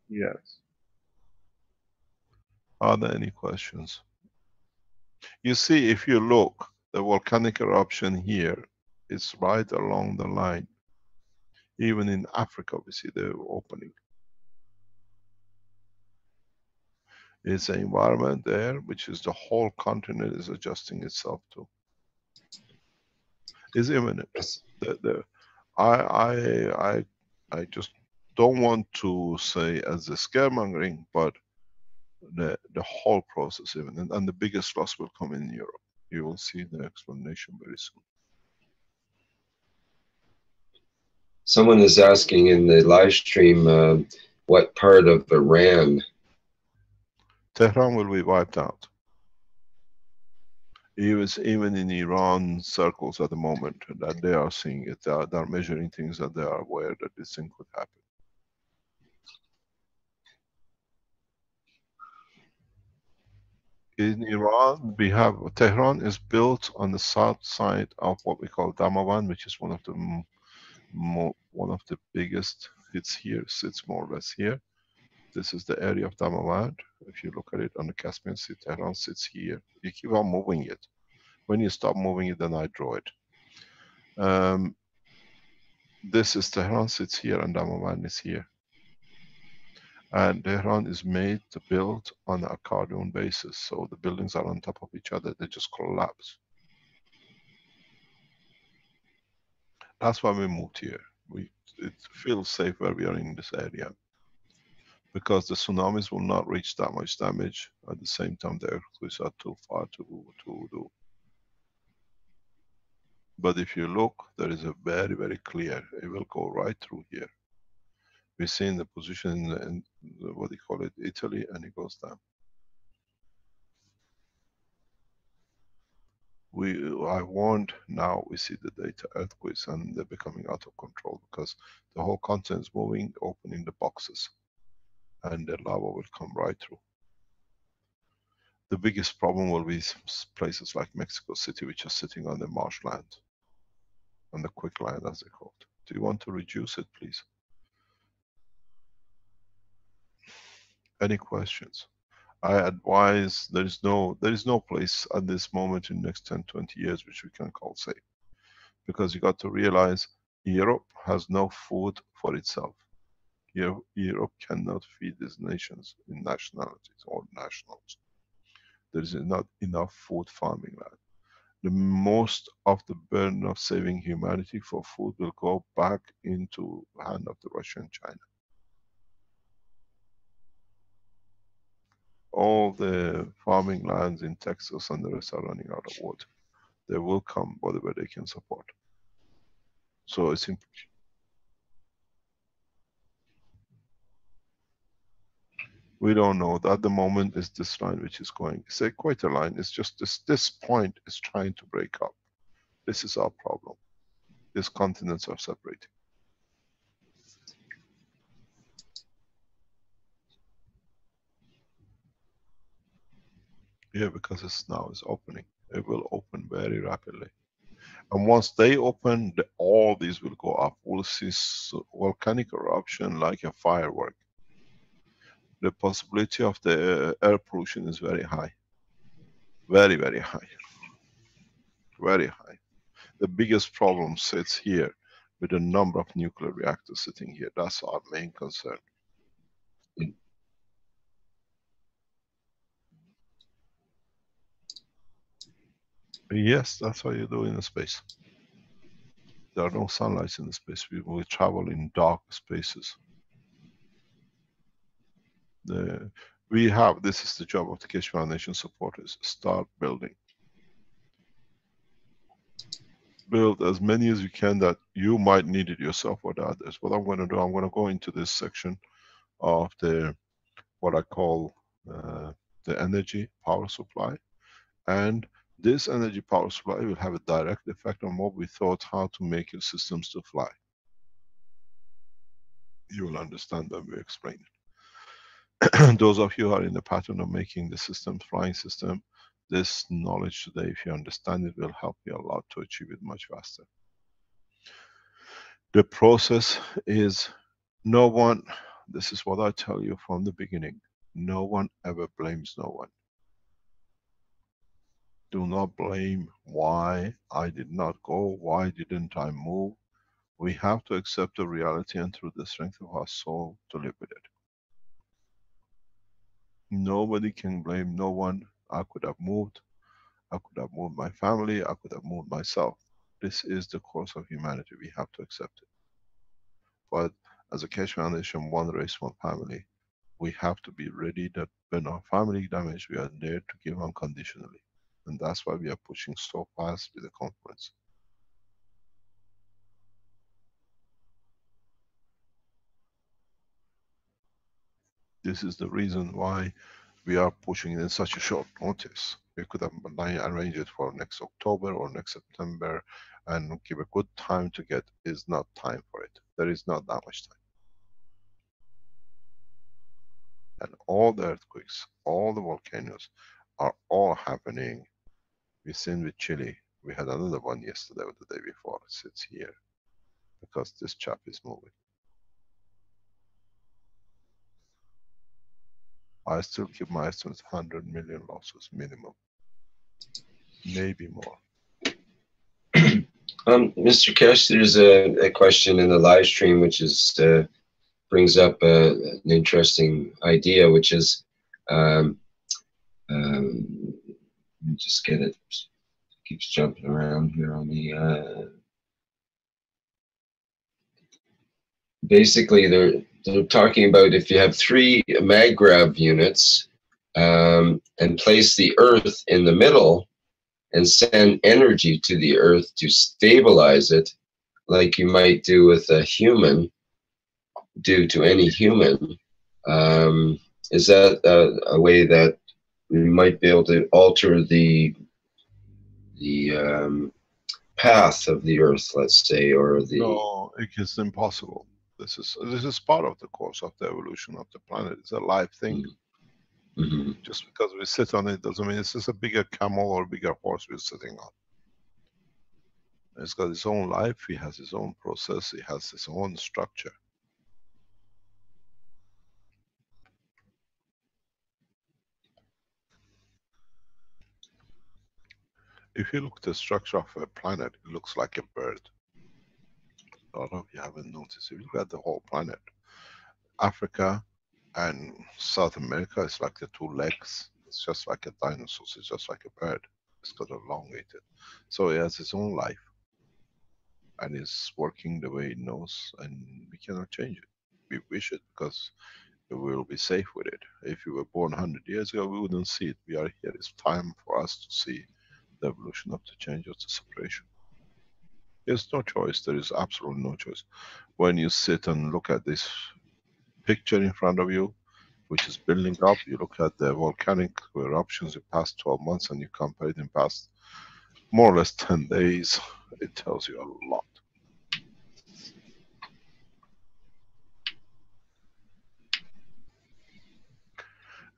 Speaker 3: Yes. Are there any questions? You see, if you look, the volcanic eruption here is right along the line. Even in Africa, we see the opening. It's an environment there, which is the whole continent is adjusting itself to. It's imminent. I just don't want to say as a scaremongering, but the whole process imminent, and the biggest loss will come in Europe. You will see the explanation very soon.
Speaker 2: Someone is asking in the live stream, what part of Iran?
Speaker 3: Tehran will be wiped out. Even in Iran circles at the moment that they are seeing it, they are measuring things that they are aware that this thing could happen. In Iran, we have Tehran is built on the south side of what we call Damavand, which is one of the biggest. It's here, sits more or less here. This is the area of Damavand. If you look at it on the Caspian Sea, Tehran sits here. You keep on moving it. When you stop moving it, then I draw it. This is Tehran sits here and Damavand is here. And Tehran is made to build on an accordion basis. So the buildings are on top of each other, they just collapse. That's why we moved here. It feels safe where we are in this area. Because the tsunamis will not reach that much damage. At the same time, the earthquakes are too far to do. But if you look, there is a very, very clear, it will go right through here. We see in the position in what do you call it, Italy, and it goes down. I warned, now we see the data, earthquakes, and they're becoming out of control because the whole continent is moving, opening the boxes, and the lava will come right through. The biggest problem will be places like Mexico City, which are sitting on the marshland, on the quickland as they call it. Do you want to reduce it, please? Any questions? I advise there is no place at this moment in the next 10-20 years which we can call safe. Because you got to realize Europe has no food for itself. Europe cannot feed these nations in nationalities or nationals. There is not enough food farming land. The most of the burden of saving humanity for food will go back into the hand of the Russia and China. All the farming lands in Texas and the rest are running out of water. They will come whatever they can support. So it's important. We don't know. At the moment is this line which is going. It's a equator line. It's just this point is trying to break up. This is our problem. These continents are separating. Yeah, because it's now is opening. It will open very rapidly. And once they open, all these will go up. We'll see volcanic eruption like a firework. The possibility of the air pollution is very high. Very, very high. Very high. The biggest problem sits here with the number of nuclear reactors sitting here. That's our main concern. Yes, that's what you do in space. There are no sunlights in the space. We will travel in dark spaces. This is the job of the Keshe Foundation supporters. Start building. Build as many as you can that you might need it yourself or the others. What I'm going to do, I'm going to go into this section of the, what I call the energy power supply. And this energy power supply will have a direct effect on what we thought how to make your systems to fly. You will understand when we explain it. Those of you who are in the pattern of making the system, flying system, this knowledge today, if you understand it, will help you a lot to achieve it much faster. The process is, no one, this is what I tell you from the beginning, no one ever blames no one. Do not blame why I did not go, why didn't I move. We have to accept the reality and through the strength of our soul to live with it. Nobody can blame no one. I could have moved. I could have moved my family. I could have moved myself. This is the course of humanity. We have to accept it. But as a Keshe Foundation, one race, one family, we have to be ready that when our family damage, we are there to give unconditionally. And that's why we are pushing so fast with the conference. This is the reason why we are pushing it in such a short notice. We could have arranged it for next October or next September and give a good time to get, is not time for it. There is not that much time. And all the earthquakes, all the volcanoes are all happening. We've seen with Chile. We had another one yesterday or the day before. It sits here because this chap is moving. I still keep my estimates 100 million losses minimum. Maybe more.
Speaker 2: Mr. Keshe, there's a question in the live stream which is brings up an interesting idea, which is, let me just get it. Keeps jumping around here on the. Basically, they're talking about if you have 3 maggrav units and place the Earth in the middle and send energy to the Earth to stabilize it, like you might do with a human, do to any human. Is that a way that we might be able to alter the path of the Earth, let's say, or the?
Speaker 3: No, it is impossible. This is part of the course of the evolution of the planet. It's a live thing.
Speaker 2: Mm-hmm.
Speaker 3: Just because we sit on it doesn't mean it's just a bigger camel or bigger horse we're sitting on. It's got its own life, it has its own process, it has its own structure. If you look at the structure of a planet, it looks like a bird. A lot of you haven't noticed. If you look at the whole planet, Africa and South America is like the 2 legs. It's just like a dinosaur, it's just like a bird. It's got elongated. So it has its own life. And it's working the way it knows, and we cannot change it. We wish it because we will be safe with it. If you were born 100 years ago, we wouldn't see it. We are here. It's time for us to see the evolution of the change of the separation. There's no choice. There is absolutely no choice. When you sit and look at this picture in front of you, which is building up, you look at the volcanic eruptions in the past 12 months and you compare it in past more or less 10 days, it tells you a lot.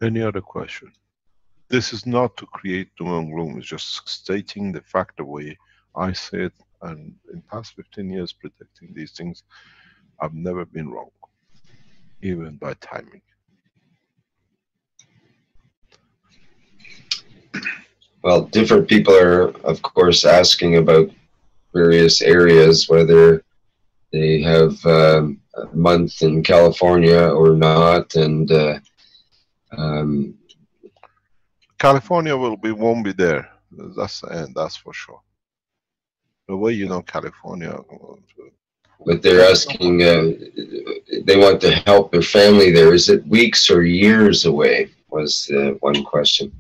Speaker 3: Any other question? This is not to create doom and gloom, it's just stating the fact the way I say it, and in past 15 years predicting these things, I've never been wrong, even by timing.
Speaker 2: Well, different people are, of course, asking about various areas, whether they have a month in California or not, and
Speaker 3: California won't be there. That's the end, that's for sure. The way you know California.
Speaker 2: But they're asking, they want to help their family there. Is it weeks or years away, was one question.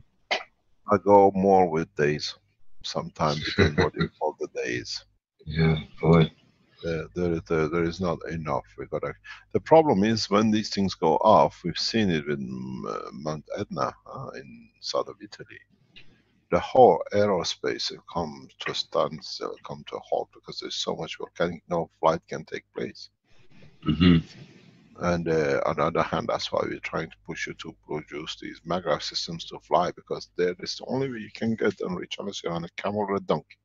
Speaker 3: I go more with days. Sometimes depends what you call the days.
Speaker 2: Yeah, boy.
Speaker 3: There is not enough. The problem is when these things go off. We've seen it with Mount Etna in south of Italy. The whole aerospace will come to a standstill, come to a halt because there's so much volcanic. No flight can take place.
Speaker 2: Mm-hmm.
Speaker 3: And on the other hand, that's why we're trying to push you to produce these mega systems to fly, because there is the only way you can get and reach unless you're on a camel or a donkey.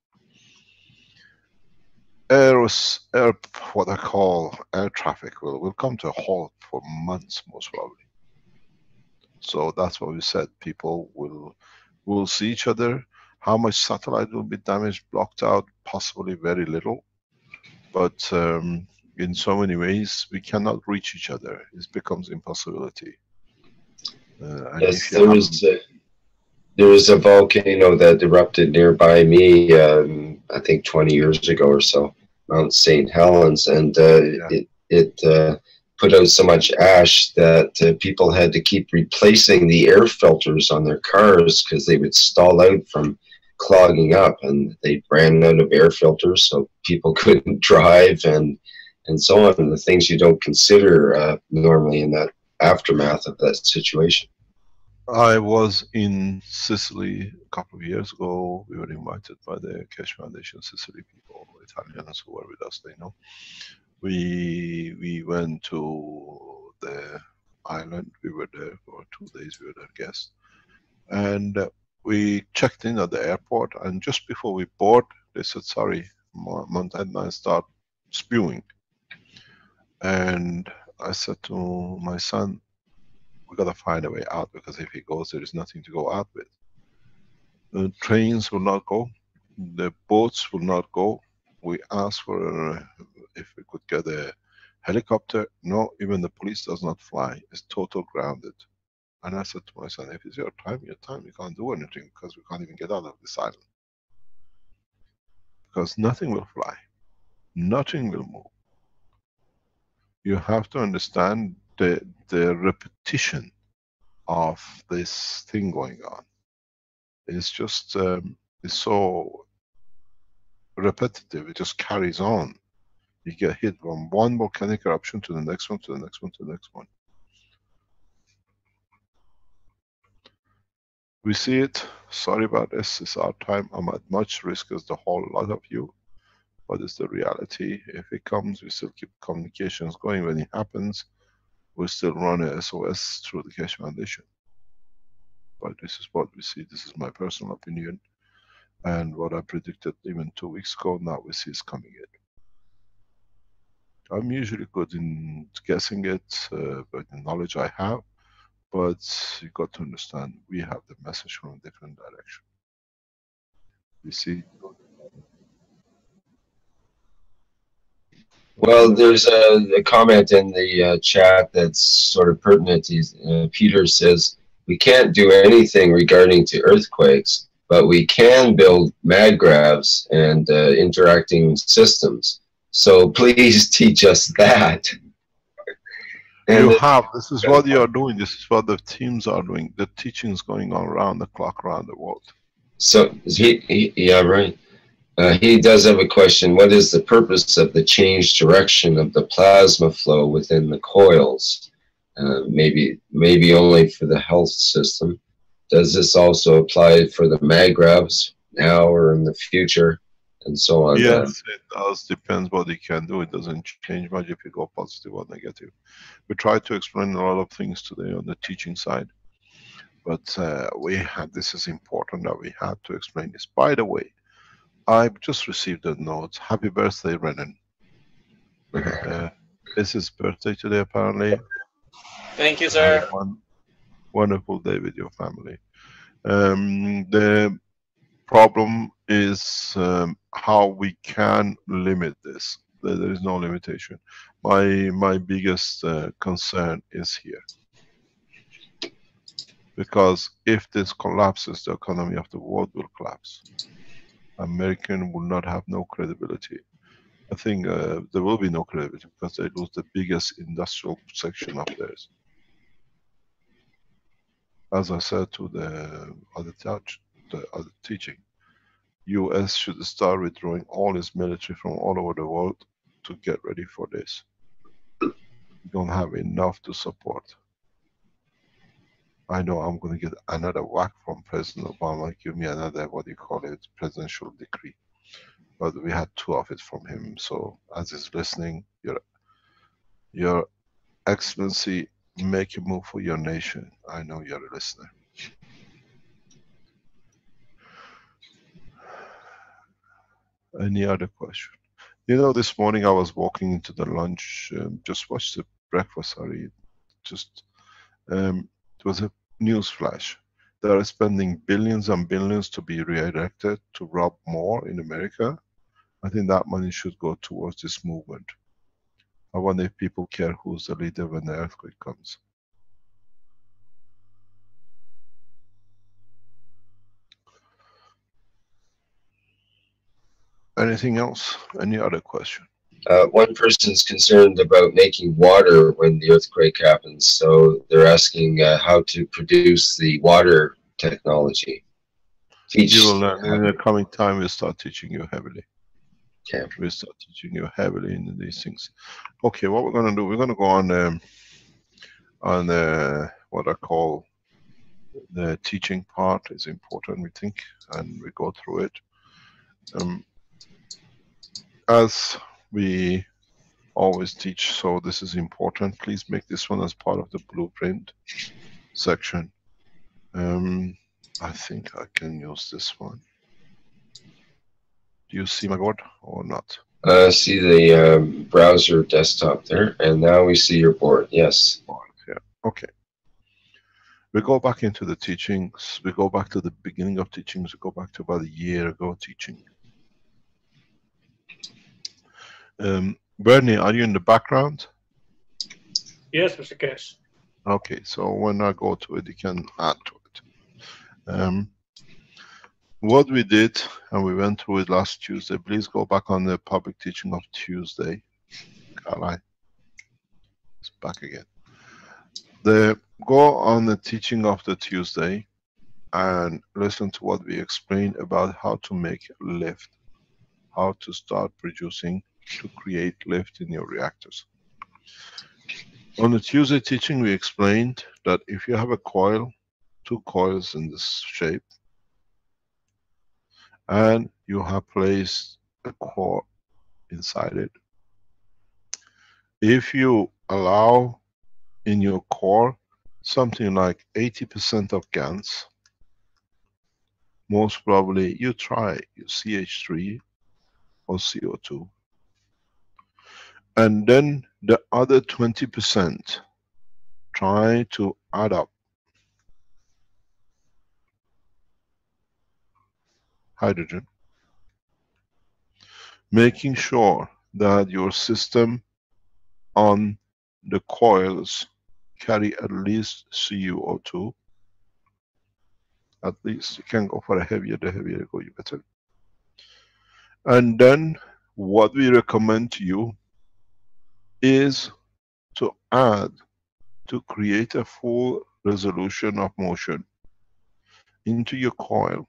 Speaker 3: What I call air traffic will come to a halt for months, most probably. So that's what we said. People will see each other. How much satellite will be damaged, blocked out? Possibly very little. But in so many ways, we cannot reach each other. It becomes impossibility. And
Speaker 2: Yes,
Speaker 3: if
Speaker 2: there was a volcano that erupted nearby me, I think 20 years ago or so, Mount St. Helens, and
Speaker 3: yeah.
Speaker 2: it put out so much ash that people had to keep replacing the air filters on their cars because they would stall out from clogging up, and they ran out of air filters, so people couldn't drive, and so on. The things you don't consider normally in that aftermath of that situation.
Speaker 3: I was in Sicily a couple of years ago. We were invited by the Keshe Foundation Sicily people, Italians who were with us, they know. We went to the island. We were there for 2 days. We were their guests, and we checked in at the airport. And just before we board, they said, "Sorry, Mount Etna start spewing." And I said to my son, "We gotta find a way out, because if he goes, there is nothing to go out with. The trains will not go, the boats will not go. We asked for if we could get a helicopter. No, even the police does not fly. It's total grounded." And I said to my son, "If it's your time, your time. You can't do anything because we can't even get out of this island. Because nothing will fly, nothing will move." You have to understand the repetition of this thing going on. It's just it's so repetitive. It just carries on. You get hit from one volcanic eruption to the next one, to the next one, to the next one. We see it. Sorry about this. It's our time. I'm at much risk as the whole lot of you, but it's the reality. If it comes, we still keep communications going. When it happens, we still run a SOS through the Keshe Foundation. But this is what we see. This is my personal opinion. And what I predicted even 2 weeks ago, now we see is coming in. I'm usually good in guessing it, but the knowledge I have. But you got to understand, we have the message from a different direction. You see?
Speaker 2: Well, there's a comment in the chat that's sort of pertinent. Peter says, "We can't do anything regarding to earthquakes, but we can build magravs and interacting systems. So please teach us that." And
Speaker 3: You have, this is what you are doing, this is what the teams are doing. The teaching is going on around the clock, around the world.
Speaker 2: So, yeah, right. He does have a question. What is the purpose of the changed direction of the plasma flow within the coils? Maybe only for the health system. Does this also apply for the magravs now or in the future, and so on?
Speaker 3: Yes, it does. Depends what you can do. It doesn't change much if you go positive or negative. We try to explain a lot of things today on the teaching side, but this is important that we had to explain this. By the way, I've just received a note. Happy birthday, Renan. It's his birthday today, apparently.
Speaker 4: Thank you, sir.
Speaker 3: Have one wonderful day with your family. The problem is how we can limit this. There is no limitation. My biggest concern is here. Because if this collapses, the economy of the world will collapse. American will not have no credibility. I think there will be no credibility because they lose the biggest industrial section of theirs. As I said to the other teaching, US should start withdrawing all its military from all over the world to get ready for this. We don't have enough to support. I know I'm going to get another whack from President Obama, give me another, what do you call it, presidential decree. But we had 2 of it from him. So as he's listening, your Excellency, make a move for your nation. I know you're a listener. Any other question? You know, this morning I was walking into the lunch, just watched the breakfast, sorry, just, it was a news flash. They are spending billions and billions to be redirected to rob more in America. I think that money should go towards this movement. I wonder if people care who's the leader when the earthquake comes. Anything else? Any other question?
Speaker 2: One person's concerned about making water when the earthquake happens, so they're asking how to produce the water technology.
Speaker 3: You will learn in the coming time. We'll start teaching you heavily.
Speaker 2: Okay.
Speaker 3: We'll start teaching you heavily in these things. Okay, what we're going to do? We're going to go on what I call the teaching part. Is important, we think, and we go through it. As we always teach, so this is important. Please make this one as part of the blueprint section. I think I can use this one. Do you see my board or not?
Speaker 2: See the browser desktop there, and now we see your board. Yes.
Speaker 3: Yeah. Okay. We go back into the teachings. We go back to the beginning of teachings. We go back to about a year ago teaching. Bernie, are you in the background?
Speaker 5: Yes, Mr. Cash.
Speaker 3: Okay, so when I go to it, you can add to it. What we did, and we went through it last Tuesday, please go back on the public teaching of Tuesday. Caroline, it's back again. Go on the teaching of the Tuesday and listen to what we explained about how to make lift, how to start producing, to create lift in your reactors. On the Tuesday teaching, we explained that if you have a coil, 2 coils in this shape, and you have placed a core inside it, if you allow in your core something like 80% of GaNs, most probably you try your CH3 or CO2, and then the other 20% try to add up hydrogen, making sure that your system on the coils carry at least CuO2. At least you can go for a heavier, the heavier you go, you better. And then what we recommend to you is to add, to create a full resolution of motion into your coil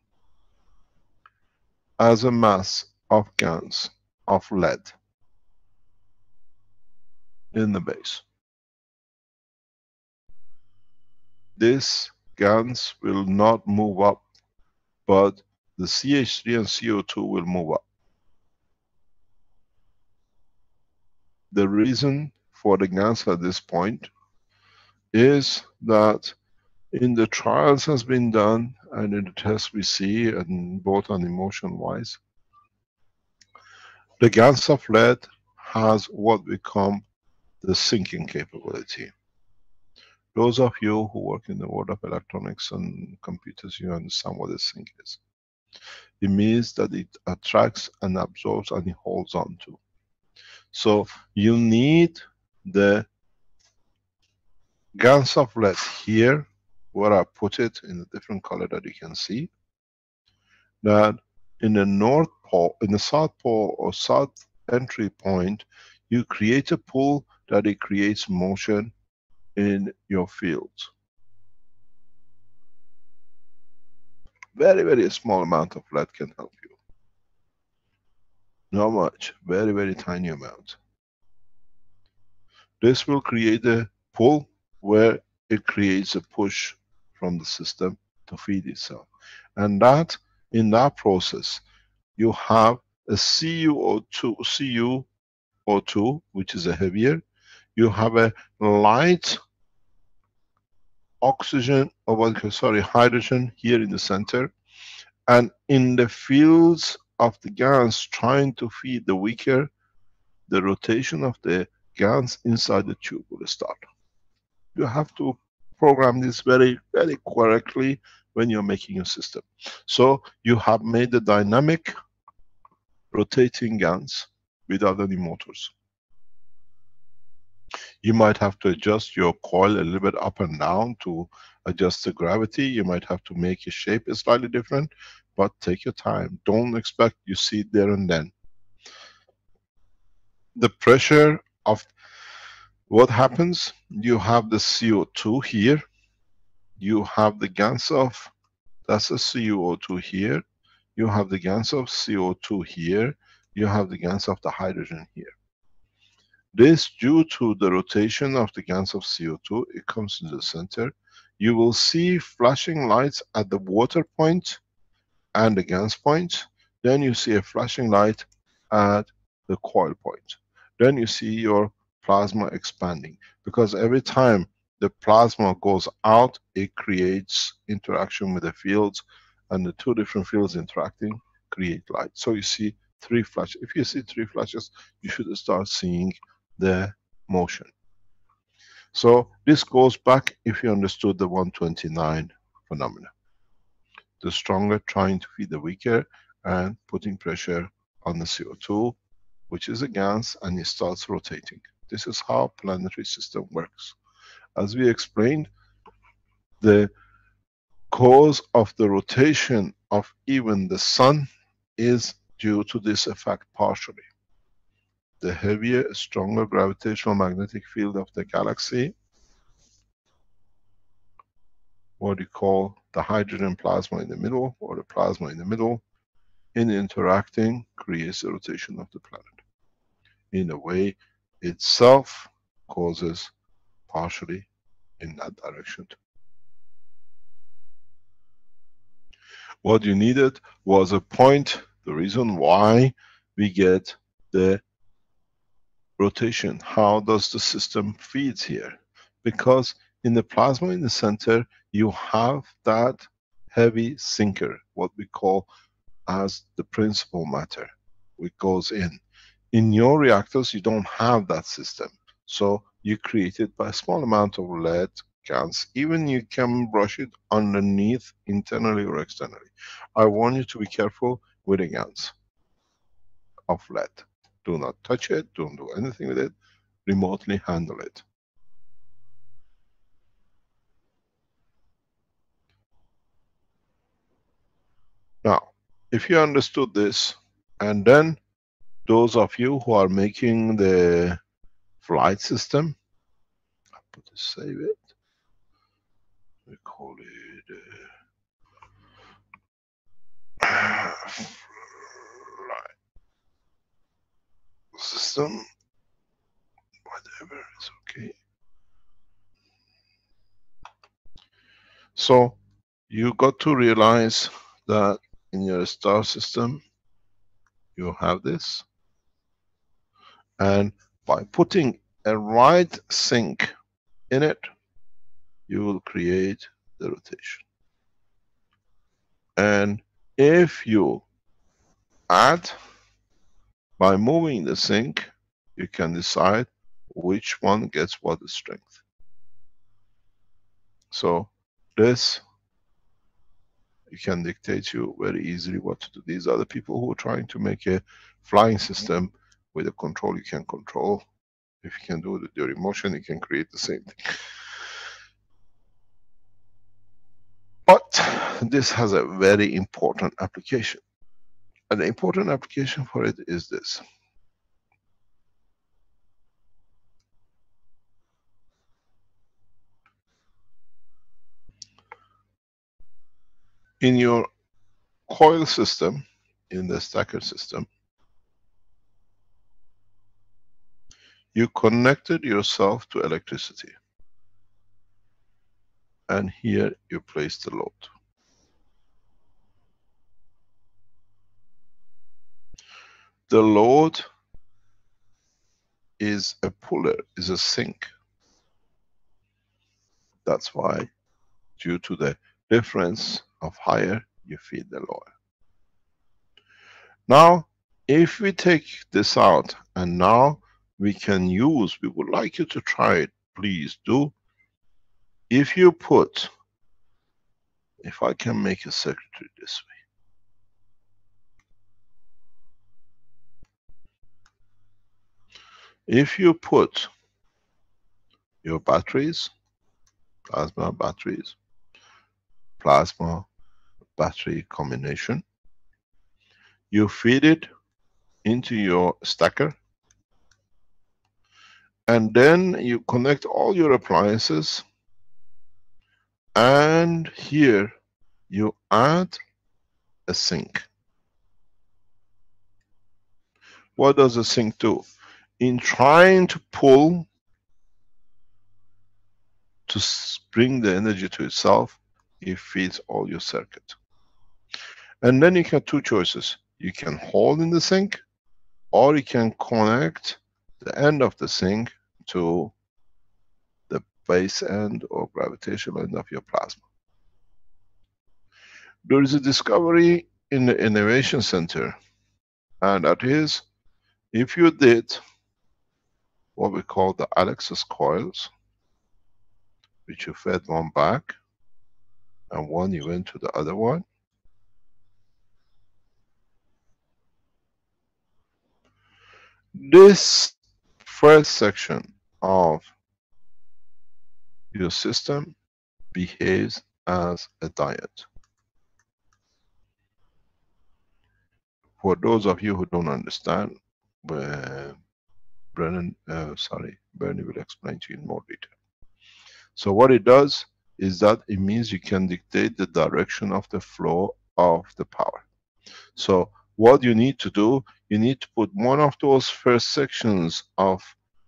Speaker 3: as a mass of GaNs of lead in the base. This GaNs will not move up, but the CH3 and CO2 will move up. The reason for the GaNs at this point is that in the trials has been done and in the tests we see, and both on emotion wise, the GaNs of lead has what we call the sinking capability. Those of you who work in the world of electronics and computers, you understand what a sink is. It means that it attracts and absorbs and it holds on to. So you need the GaNs of lead here, where I put it in a different color that you can see, that in the north pole, in the south pole or south entry point, you create a pull that it creates motion in your field. Very, very small amount of lead can help you. Not much, very, very tiny amount. This will create a pull where it creates a push from the system to feed itself. And that, in that process, you have a CuO2, which is a heavier. You have a light oxygen, hydrogen here in the center. And in the fields of the GANs trying to feed the weaker, the rotation of the GANs inside the tube will start. You have to program this very, very correctly when you're making a system. So you have made the dynamic rotating GANs without any motors. You might have to adjust your coil a little bit up and down to adjust the gravity. You might have to make your shape slightly different, but take your time. Don't expect you see it there and then. The pressure of what happens, you have the CO2 here, you have the GANs of, that's the CO2 here, you have the GANs of CO2 here, you have the GANs of the hydrogen here. This, due to the rotation of the GANs of CO2, it comes in the center. You will see flashing lights at the water point and the GANs point. Then you see a flashing light at the coil point. Then you see your plasma expanding, because every time the plasma goes out, it creates interaction with the fields, and the two different fields interacting create light. So you see 3 flashes. If you see 3 flashes, you should start seeing the motion. So this goes back, if you understood the 129 phenomena. The stronger trying to feed the weaker and putting pressure on the CO2, which is a gas, and it starts rotating. This is how planetary system works. As we explained, the cause of the rotation of even the sun is due to this effect partially. The heavier, stronger gravitational magnetic field of the galaxy, what you call the hydrogen plasma in the middle, or the plasma in the middle, in interacting creates the rotation of the planet. In a way, itself causes partially in that direction. What you needed was a point, the reason why we get the rotation. How does the system feeds here? Because in the plasma in the center, you have that heavy sinker, what we call as the principal matter, which goes in. In your reactors, you don't have that system. So you create it by a small amount of lead GANs. Even you can brush it underneath, internally or externally. I want you to be careful with the GANs of lead. Do not touch it, don't do anything with it, remotely handle it. Now, if you understood this, and then those of you who are making the flight system, I'll put to save it. We call it flight system, whatever, it's okay. So you got to realize that in your star system you have this, and by putting a right sink in it, you will create the rotation. And if you add, by moving the sink, you can decide which one gets what strength. So this, you can dictate you very easily what to do. These are the people who are trying to make a flying system with a control you can control. If you can do it with your emotion, you can create the same thing. But this has a very important application. And the important application for it is this. In your coil system, in the stacker system, You connected yourself to electricity. And here you place the load. The load is a puller, is a sink. That's why, due to the difference of higher, you feed the lower. Now, if we take this out, and now we can use, we would like you to try it, please do. If you put, if I can make a circuitry this way. If you put your batteries, plasma battery combination, you feed it into your stacker, and then you connect all your appliances, and here you add a sink. What does a sink do? In trying to pull, to bring the energy to itself, it feeds all your circuit. And then you can have two choices. You can hold in the sink, or you can connect the end of the sink to the base end or gravitational end of your plasma. There is a discovery in the Innovation Center, and that is, if you did what we call the Alexis coils, which you fed one back, and one you went to the other one, this first section of your system behaves as a diode. For those of you who don't understand, Bernie will explain to you in more detail. So what it does is that it means you can dictate the direction of the flow of the power. So what you need to do, you need to put one of those first sections of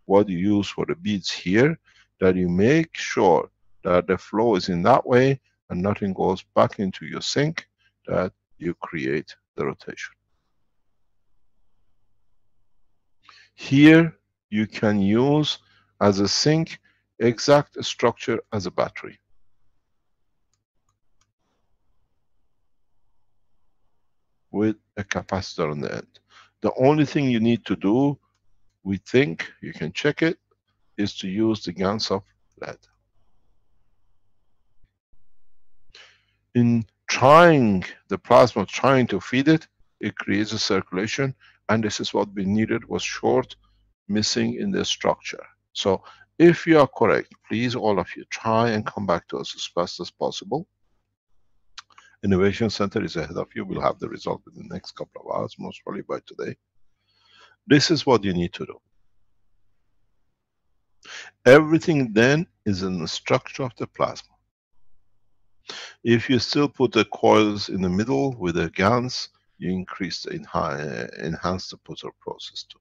Speaker 3: what you use for the beads here, that you make sure that the flow is in that way and nothing goes back into your sink, that you create the rotation. Here you can use as a sink exact structure as a battery. With a capacitor on the end. The only thing you need to do, we think, you can check it, is to use the GaNs of lead. In trying the plasma, trying to feed it, it creates a circulation, and this is what we needed, was short, missing in the structure. So if you are correct, please all of you try and come back to us as fast as possible. Innovation Center is ahead of you. We'll have the result within the next couple of hours, most probably by today. This is what you need to do. Everything then is in the structure of the plasma. If you still put the coils in the middle with the GaNs, you increase the enhance the Putter process too.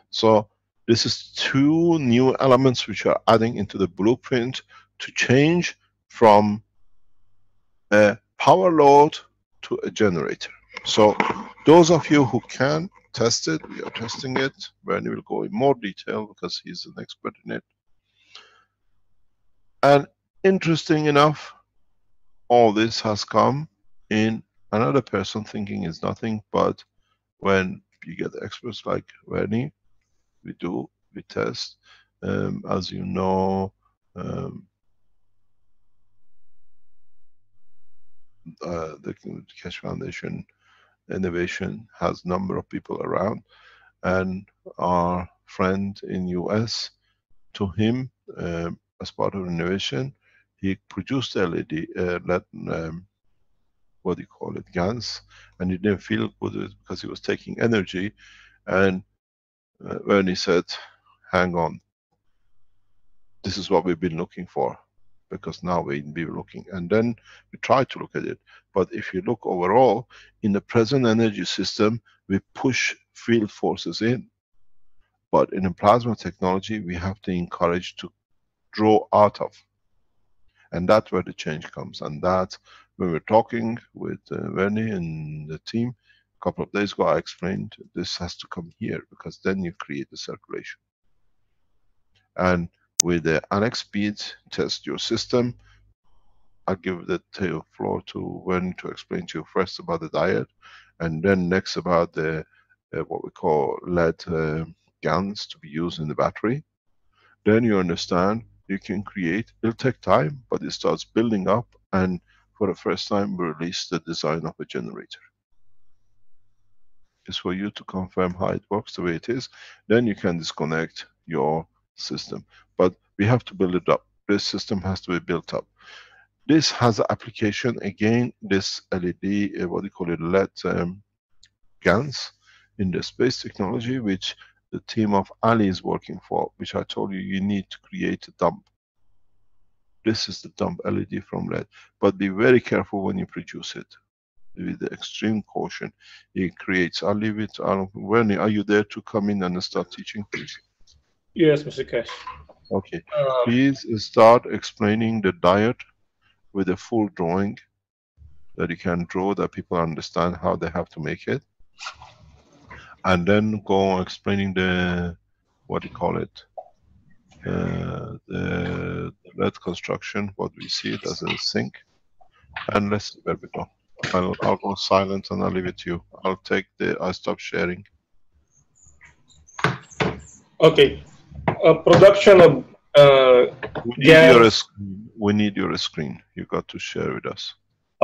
Speaker 3: So this is two new elements which are adding into the blueprint to change from a power load to a generator. So those of you who can test it, we are testing it. Bernie will go in more detail because he's an expert in it. And interesting enough, all this has come in another person thinking is nothing, but when you get experts like Bernie, we test. As you know, the Keshe Foundation Innovation has a number of people around, and our friend in US, to him, as part of innovation, he produced LED, what do you call it, GaNs, and he didn't feel good because he was taking energy, and when he said, hang on, this is what we've been looking for, because now we'll be looking, and then we try to look at it. But if you look overall, in the present energy system, we push field forces in. But in a plasma technology, we have to encourage to draw out of. And that's where the change comes. And that's when we're talking with Vernie and the team a couple of days ago, I explained this has to come here, because then you create the circulation. And with the annex speeds, test your system. I'll give the floor to Vernie to explain to you first about the diet, and then next about the what we call lead GaNs to be used in the battery. Then you understand you can create, it'll take time, but it starts building up, and for the first time we release the design of a generator. It's for you to confirm how it works the way it is, then you can disconnect your system. But we have to build it up. This system has to be built up. This has an application, again, this LED, what do you call it, LED GaNs in the space technology, which the team of Ali is working for, which I told you, you need to create a dump. This is the dump LED from LED. But be very careful when you produce it, with the extreme caution. It creates, I'll leave it, Vernie, are you there to come in and start teaching, please?
Speaker 5: Yes, Mr. Cash.
Speaker 3: Okay, please start explaining the diet with a full drawing that you can draw, that people understand how they have to make it. And then go on explaining the, what do you call it, the LED construction, what we see it as a sink. And let's see where we go. I'll go silent and I'll leave it to you. I'll stop sharing.
Speaker 5: Okay. Production of
Speaker 3: we need your screen. You got to share with us.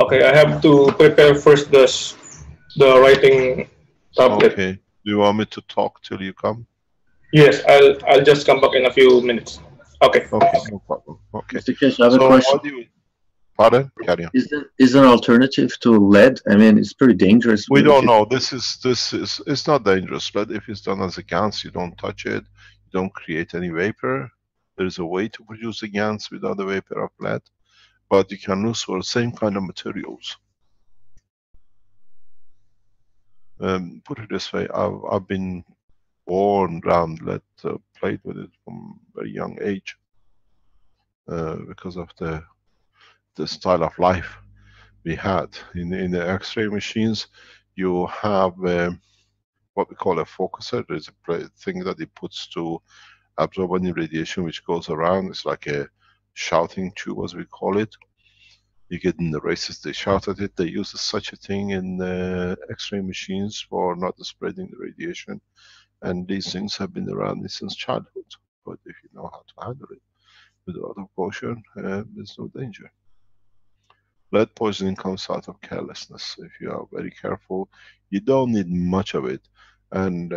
Speaker 5: Okay, I have to prepare first the writing tablet.
Speaker 3: Okay. Do you want me to talk till you come?
Speaker 5: Yes, I'll just come back in a few minutes. Okay.
Speaker 3: Okay, no problem. Okay.
Speaker 6: Mr. Keshe, I have a question.
Speaker 3: Pardon? Carry on.
Speaker 6: Is there an alternative to lead? I mean, it's pretty dangerous.
Speaker 3: We don't know. This is it's not dangerous. Lead, if it's done as a GaNs, you don't touch it. You don't create any vapor. There is a way to produce a GaNs without the vapor of lead, but you can use for the same kind of materials. Put it this way, I've been born around lead, played with it from a very young age, because of the style of life we had. In the X-ray machines, you have what we call a focuser. There's a thing that it puts to absorb any radiation which goes around. It's like a shouting tube, as we call it. You get in the races, they shout at it. They use such a thing in X-ray machines for not spreading the radiation. And these things have been around since childhood. But if you know how to handle it with a lot of caution, there's no danger. Lead poisoning comes out of carelessness. If you are very careful, you don't need much of it. And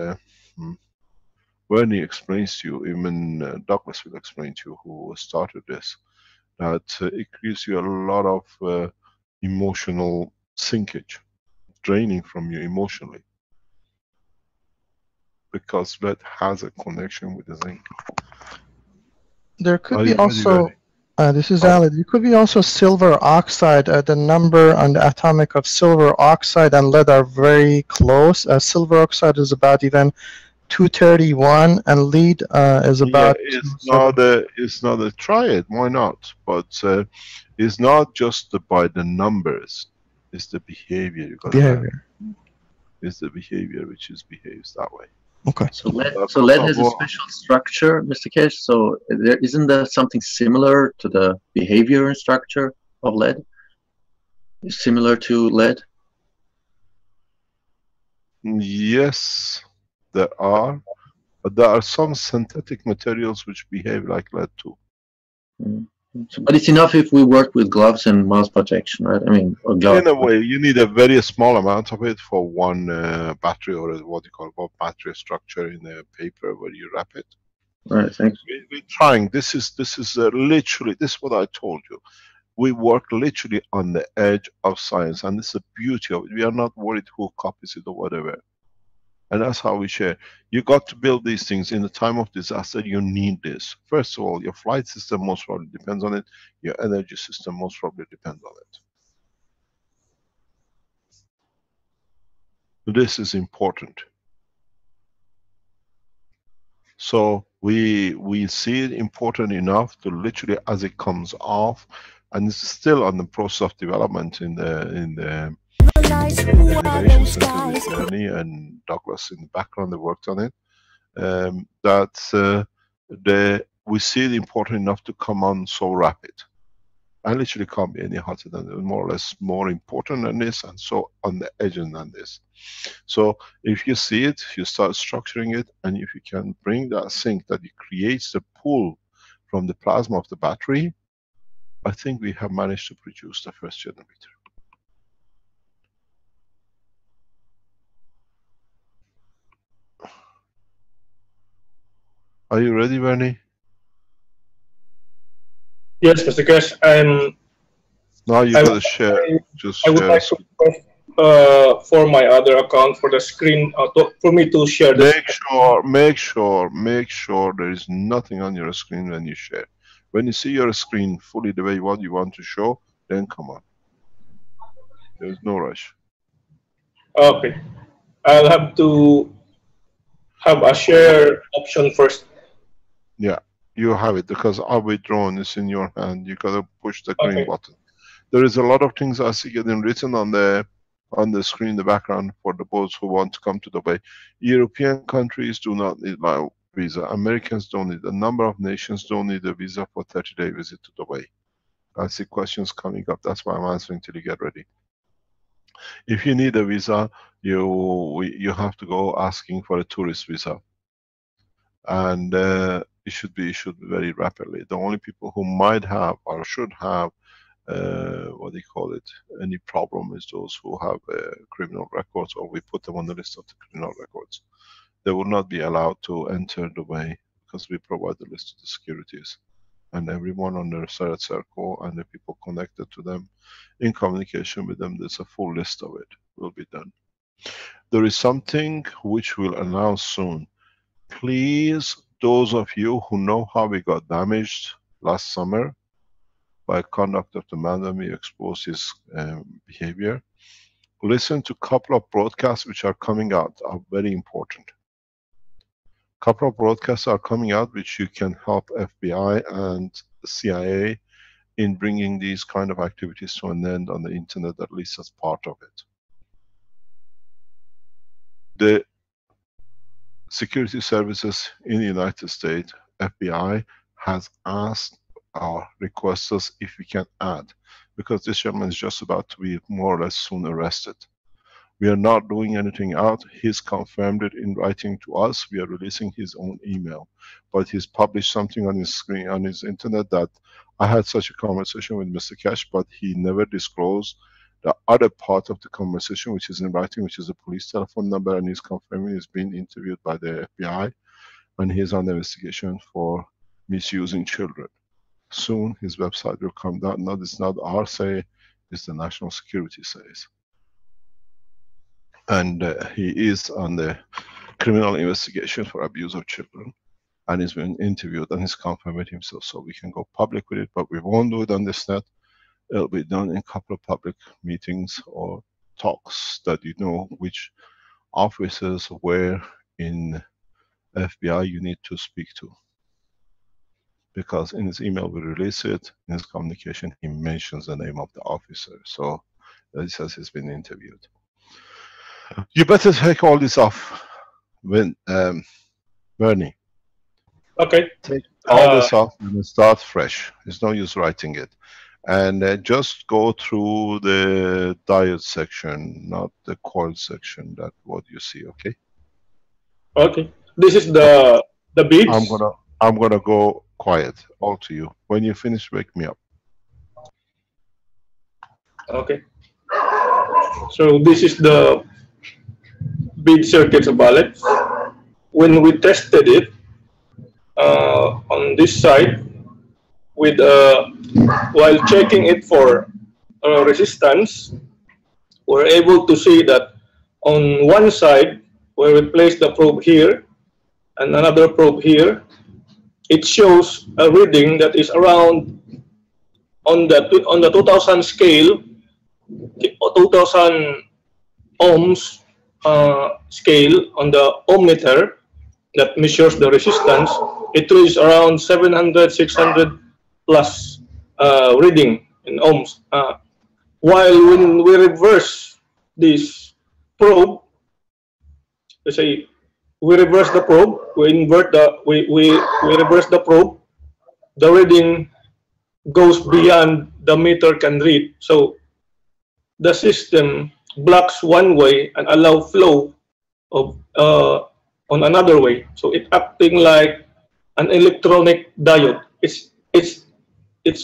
Speaker 3: when he explains to you, even Douglas will explain to you, who started this, that it gives you a lot of emotional sinkage, draining from you emotionally, because lead has a connection with the zinc.
Speaker 7: There could be also, this is Ali, there could be also silver oxide. The number on the atomic of silver oxide and lead are very close. Silver oxide is about even 231, and lead is about.
Speaker 3: Yeah, it's not a try it. Why not? But it's not just by the numbers. It's the behavior you got.
Speaker 7: Behavior.
Speaker 3: It's the behavior which behaves that way.
Speaker 7: Okay.
Speaker 6: So lead has a special structure, Mr. Keshe. So isn't there something similar to the behavior and structure of lead? Similar to lead?
Speaker 3: Yes, there are. But there are some synthetic materials which behave like lead too.
Speaker 6: But it's enough if we work with gloves and mouth protection, right? I mean, or gloves.
Speaker 3: In a way, you need a very small amount of it for one battery, or what you call battery structure in a paper where you wrap it.
Speaker 6: Right. Thanks.
Speaker 3: We're trying. This is literally, this is what I told you. We work literally on the edge of science, and this is the beauty of it. We are not worried who copies it or whatever. And that's how we share. You got to build these things in the time of disaster. You need this. First of all, your flight system most probably depends on it. Your energy system most probably depends on it. This is important. So we see it important enough to literally, as it comes off, and it's still on the process of development in the Innovation Center with Bernie and Douglas in the background. They worked on it. We see it important enough to come on so rapid. And literally can't be any hotter than it, more or less more important than this, and so on the edge than this. So if you see it, you start structuring it, and if you can bring that sink that it creates the pull from the plasma of the battery, I think we have managed to produce the first generator. Are you ready, Bernie?
Speaker 5: Yes, Mr. Cash, and
Speaker 3: now you gotta share.
Speaker 5: I would like to request for my other account for the screen for me to share this.
Speaker 3: Make sure there is nothing on your screen when you share. When you see your screen fully the way what you want to show, then come on. There's no rush.
Speaker 5: Okay, I'll have to have a share option first.
Speaker 3: Yeah, you have it because our withdrawn is in your hand. You gotta push the green button. There is a lot of things I see getting written on the screen in the background for the boats who want to come to Dubai. European countries do not need a visa. Americans don't need. A number of nations don't need a visa for 30-day visit to Dubai. I see questions coming up. That's why I'm answering till you get ready. If you need a visa, you have to go asking for a tourist visa, and it should be issued very rapidly. The only people who might have or should have what do you call it, any problem is those who have criminal records, or we put them on the list of the criminal records. They will not be allowed to enter Dubai because we provide the list of the securities, and everyone on their third circle and the people connected to them in communication with them, there's a full list of it will be done. There is something which we'll announce soon. Please, those of you who know how we got damaged last summer by conduct of the man when we exposed his behavior, listen to a couple of broadcasts which are coming out, are very important. Couple of broadcasts are coming out which you can help FBI and CIA in bringing these kind of activities to an end on the internet, at least as part of it. The security services in the United States, FBI, has asked or requested us if we can add, because this gentleman is just about to be more or less soon arrested. We are not doing anything out. He's confirmed it in writing to us. We are releasing his own email, but he's published something on his screen, on his internet, that I had such a conversation with Mr. Cash, but he never disclosed the other part of the conversation, which is in writing, which is a police telephone number, and he's confirming he's being interviewed by the FBI, and he's under investigation for misusing children. Soon his website will come down. No, it's not our say, it's the national security says. And he is on the criminal investigation for abuse of children, and he's been interviewed and he's confirmed it himself, so we can go public with it, but we won't do it on this net. It'll be done in a couple of public meetings or talks that you know which officers where in FBI you need to speak to. Because in his email we release it, in his communication he mentions the name of the officer, so he says he's been interviewed. You better take all this off, when Bernie.
Speaker 5: Okay.
Speaker 3: Take all this off and start fresh. There's no use writing it. And just go through the diode section, not the coil section, that what you see, okay?
Speaker 5: Okay. This is the beads.
Speaker 3: I'm gonna go quiet, all to you. When you finish, wake me up.
Speaker 5: Okay. So this is the bead circuits of ballet. When we tested it on this side, with while checking it for resistance, we're able to see that on one side, where we place the probe here and another probe here, it shows a reading that is around on the 2000 scale, 2000 ohms scale on the ohm meter. that measures the resistance, it reaches around 700, 600 plus reading in ohms. While when we reverse this probe, let's say we reverse the probe, we reverse the probe, the reading goes beyond the meter can read. So the system blocks one way and allow flow of on another way. So it's acting like an electronic diode. It's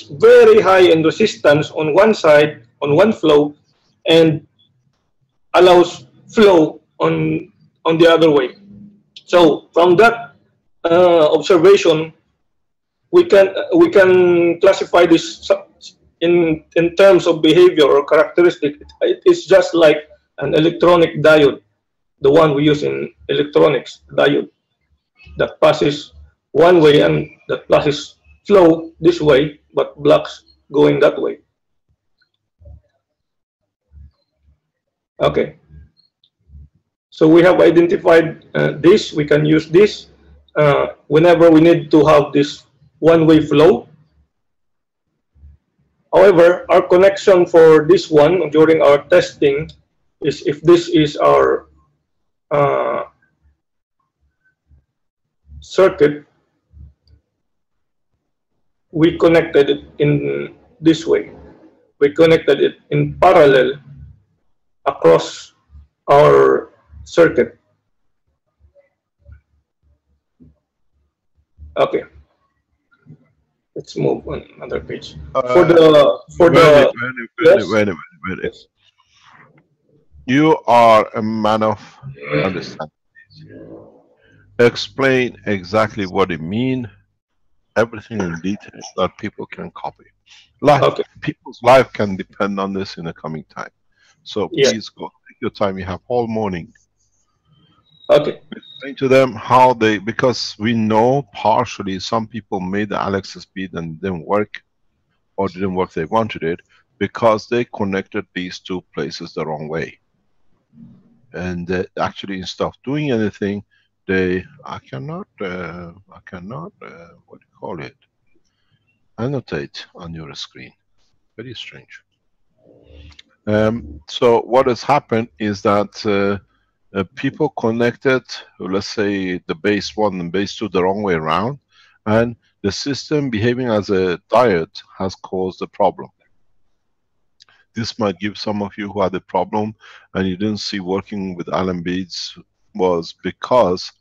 Speaker 5: very high in resistance on one side, on one flow, and allows flow on the other way. So from that observation, we can classify this in terms of behavior or characteristic. It's just like an electronic diode, the one we use in electronics, diode that passes one way and that passes flow this way, but blocks going that way. Okay. So we have identified this. We can use this whenever we need to have this one-way flow. However, our connection for this one during our testing is if this is our circuit, we connected it in this way. We connected it in parallel across our circuit. Okay. Let's move on another page. Wait a minute.
Speaker 3: You are a man of understanding. Explain exactly what it means, everything in detail that people can copy. People's life can depend on this in the coming time. So please go, take your time. You have all morning.
Speaker 5: Okay.
Speaker 3: Explain to them how they, because we know partially some people made the Alexa speed and didn't work, or didn't work they wanted it, because they connected these two places the wrong way. And actually, instead of doing anything, I cannot, what do you call it? Annotate on your screen. Very strange. So what has happened is that people connected, let's say, the base 1 and base 2 the wrong way around, and the system behaving as a diode has caused the problem. This might give some of you who had a problem and you didn't see working with Allen beads was because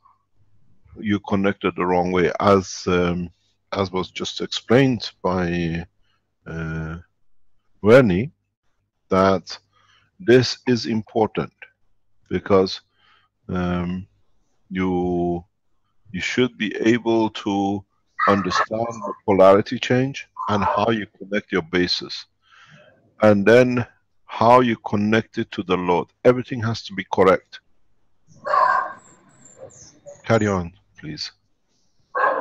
Speaker 3: you connected the wrong way, as was just explained by Wernie, that this is important because you should be able to understand the polarity change and how you connect your bases, and then how you connect it to the load. Everything has to be correct. Carry on, please.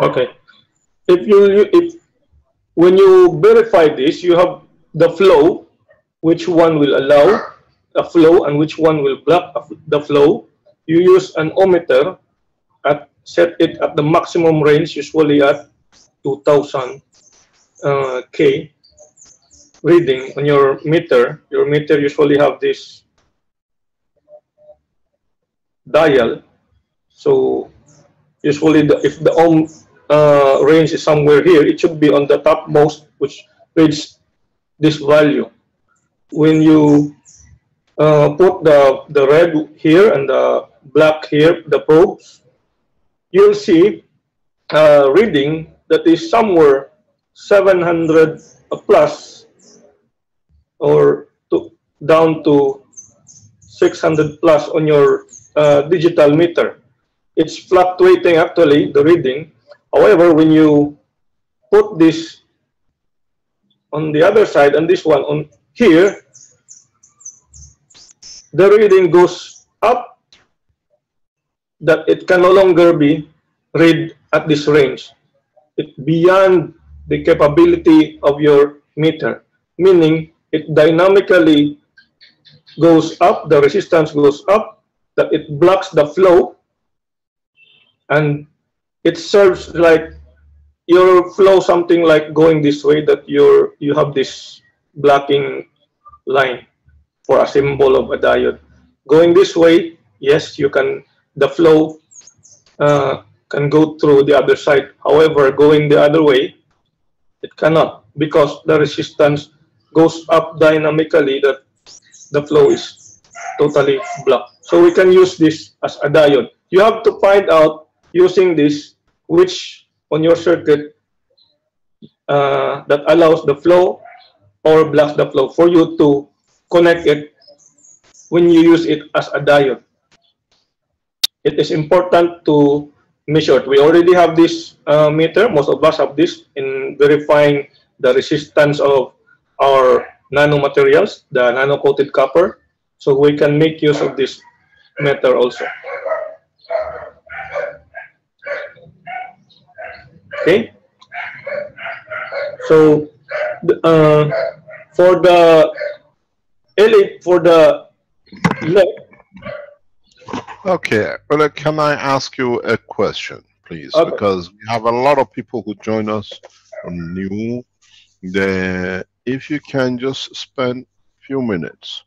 Speaker 5: Okay. When you verify this, you have the flow, which one will allow a flow and which one will block the flow. You use an ohmmeter, set it at the maximum range, usually at 2000 K reading on your meter. Your meter usually have this dial. So usually if the ohm range is somewhere here, it should be on the topmost, which reads this value. When you put the red here and the black here, the probes, you'll see a reading that is somewhere 700 plus or down to 600 plus on your digital meter. It's fluctuating actually, the reading. However, when you put this on the other side and this one on here, the reading goes up, that it can no longer be read at this range. It's beyond the capability of your meter, meaning it dynamically goes up, the resistance goes up, that it blocks the flow, and it serves like your flow, something like going this way, that you have this blocking line for a symbol of a diode. Going this way, yes, you can, the flow can go through the other side. However, going the other way, it cannot, because the resistance goes up dynamically, that the flow is totally blocked. So we can use this as a diode. You have to find out using this which on your circuit that allows the flow or blocks the flow for you to connect it when you use it as a diode. It is important to measure it. We already have this meter. Most of us have this in verifying the resistance of our nanomaterials, the nano-coated copper. So we can make use of this meter also. Okay. So for the LED,
Speaker 3: Okay, well, can I ask you a question, please?
Speaker 5: okay.
Speaker 3: Because we have a lot of people who join us from new. If you can just spend a few minutes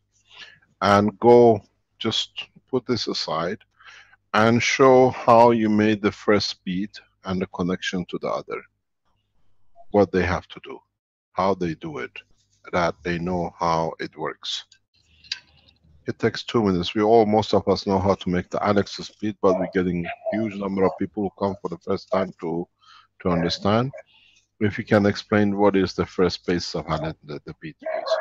Speaker 3: and go, just put this aside and show how you made the first bead and the connection to the other. What they have to do, how they do it, that they know how it works. It takes 2 minutes. Most of us know how to make the annexes bead, but we're getting huge number of people who come for the first time to understand. If you can explain what is the first base of the bead, please.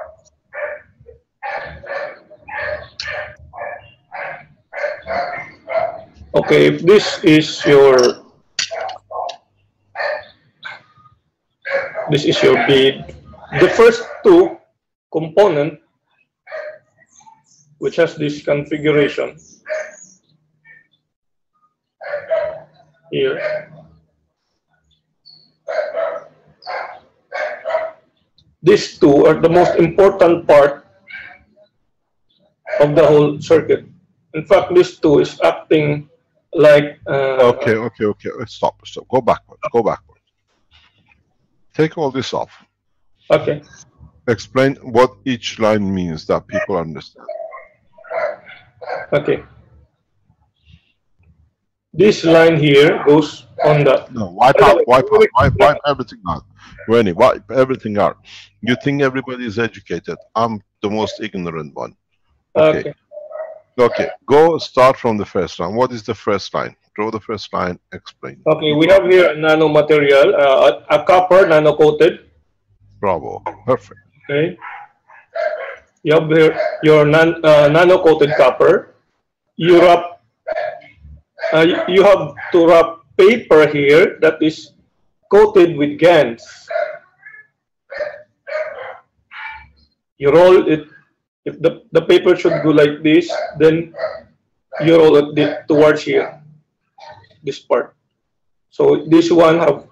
Speaker 5: Okay, if this is your bead, the first two component which has this configuration here, these two are the most important part of the whole circuit. In fact, this two is acting like
Speaker 3: Okay. Stop. Go backwards. Take all this off.
Speaker 5: Okay.
Speaker 3: Explain what each line means that people understand.
Speaker 5: Okay. This line here goes on the...
Speaker 3: No, wipe everything out. Rennie, wipe everything out. You think everybody is educated. I'm the most ignorant one. Okay. Okay, go start from the first line. What is the first line? Draw the first line, explain.
Speaker 5: Okay, we have here a nanomaterial, a copper nano-coated.
Speaker 3: Bravo, perfect.
Speaker 5: Okay. You have here your nano-coated copper. You wrap, you have to wrap paper here that is coated with GaNs. You roll it. If the paper should go like this, then you roll it towards here, this part. So this one have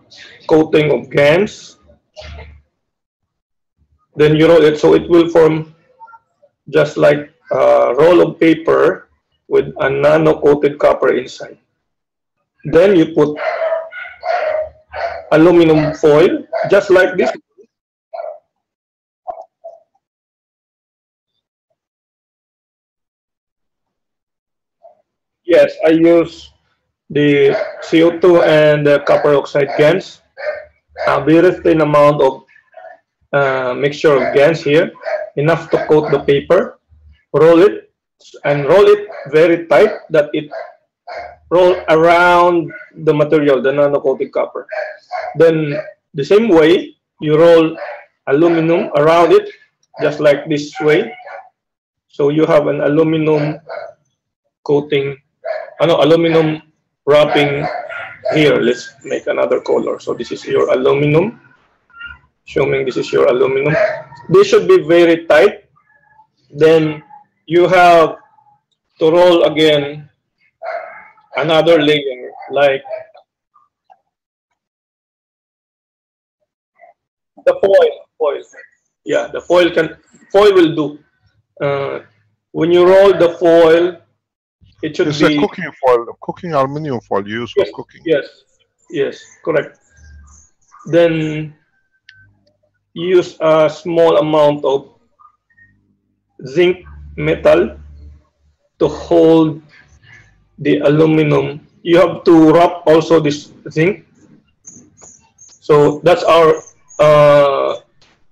Speaker 5: coating of GaNs. Then you roll it, so it will form just like a roll of paper with a nano-coated copper inside. Then you put aluminum foil, just like this. Yes, I use the CO2 and the copper oxide GaNs. A very thin amount of mixture of GaNs here, enough to coat the paper. Roll it, and roll it very tight that it roll around the material, the nano-coated copper. Then the same way, you roll aluminum around it, just like this way. So you have an aluminum coating, aluminum wrapping here. Let's make another color. So this is your aluminum. Assuming this is your aluminum. This should be very tight. Then you have to roll again another layer, like the foil. Yeah, the foil will do. When you roll the foil it should
Speaker 3: It's
Speaker 5: be...
Speaker 3: a cooking foil, cooking aluminum foil used for
Speaker 5: Yes,
Speaker 3: cooking.
Speaker 5: yes, correct. Then use a small amount of zinc metal to hold the aluminum. You have to wrap also this zinc. So that's our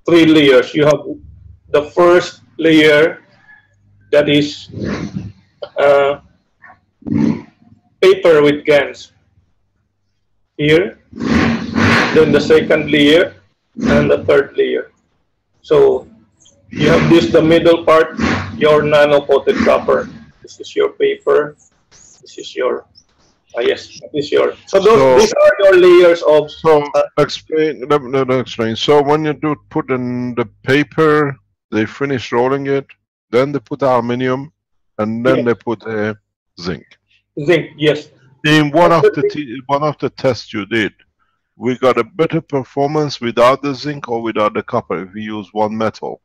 Speaker 5: 3 layers. You have the first layer, that is uh, paper with GANs here, then the second layer, and the third layer. So you have this, the middle part, your nano-coated copper. This is your paper. This is your yes, that is your. So these are your layers of.
Speaker 3: So explain. Let me explain. So when you do put in the paper, they finish rolling it, then they put aluminium, and then they put zinc.
Speaker 5: Zinc, yes.
Speaker 3: In one of the tests you did, we got a better performance without the zinc or without the copper if we use one metal.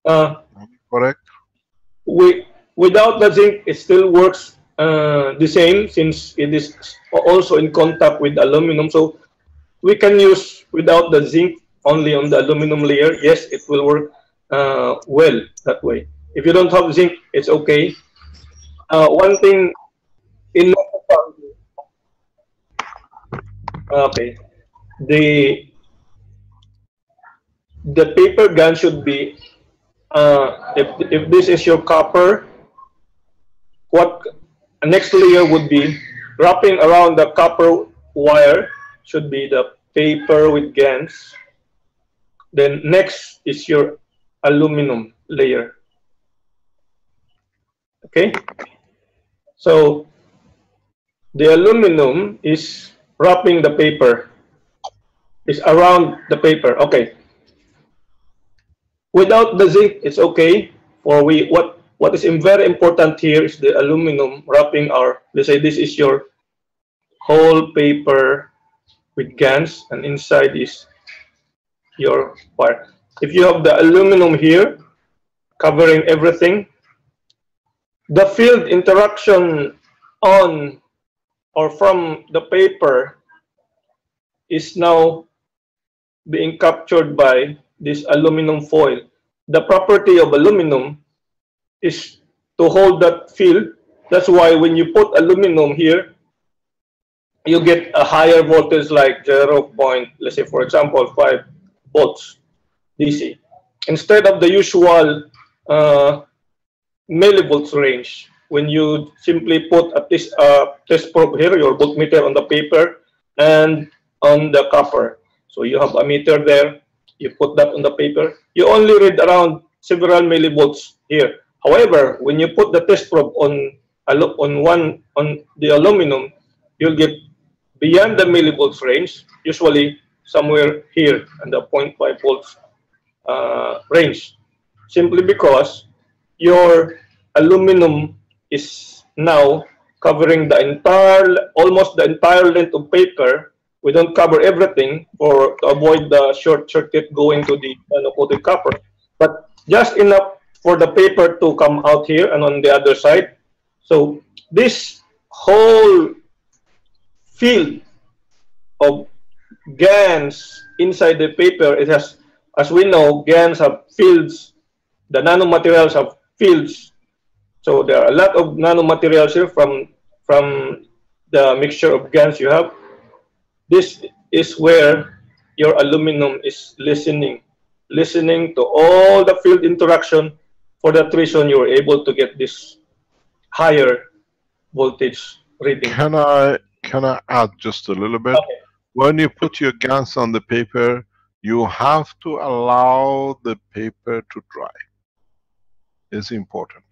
Speaker 3: Correct?
Speaker 5: Without the zinc, it still works the same, since it is also in contact with aluminum. So we can use without the zinc only on the aluminum layer. Yes, it will work well that way. If you don't have zinc, it's okay. One thing in okay, the paper gun should be if this is your copper, what next layer would be wrapping around the copper wire should be the paper with GANs. Then next is your aluminum layer. Okay, so the aluminum is wrapping the paper, is around the paper. Okay, without the zinc, it's okay. For what is very important here is the aluminum wrapping our, let's say this is your whole paper with GANs, and inside is your wire. If you have the aluminum here covering everything, the field interaction on or from the paper is now being captured by this aluminum foil. The property of aluminum is to hold that field. That's why when you put aluminum here, you get a higher voltage, like 0. Let's say for example 5 volts DC, instead of the usual millivolts range. When you simply put a test probe here, your voltmeter on the paper and on the copper. So you have a meter there, you put that on the paper, you only read around several millivolts here. However, when you put the test probe on the aluminum, you'll get beyond the millivolts range, usually somewhere here in the 0.5 volts range, simply because your aluminum is now covering the almost the entire length of paper. We don't cover everything to avoid the short circuit going to the nano-coated copper, but just enough for the paper to come out here and on the other side. So this whole field of GANs inside the paper, it has, as we know, GANs have fields, the nanomaterials have fields. So there are a lot of nanomaterials here from the mixture of GANs you have. This is where your aluminum is listening to all the field interaction. For that reason, you were able to get this higher voltage reading.
Speaker 3: Can I add just a little bit?
Speaker 5: Okay.
Speaker 3: When you put your GANs on the paper, you have to allow the paper to dry. It's important,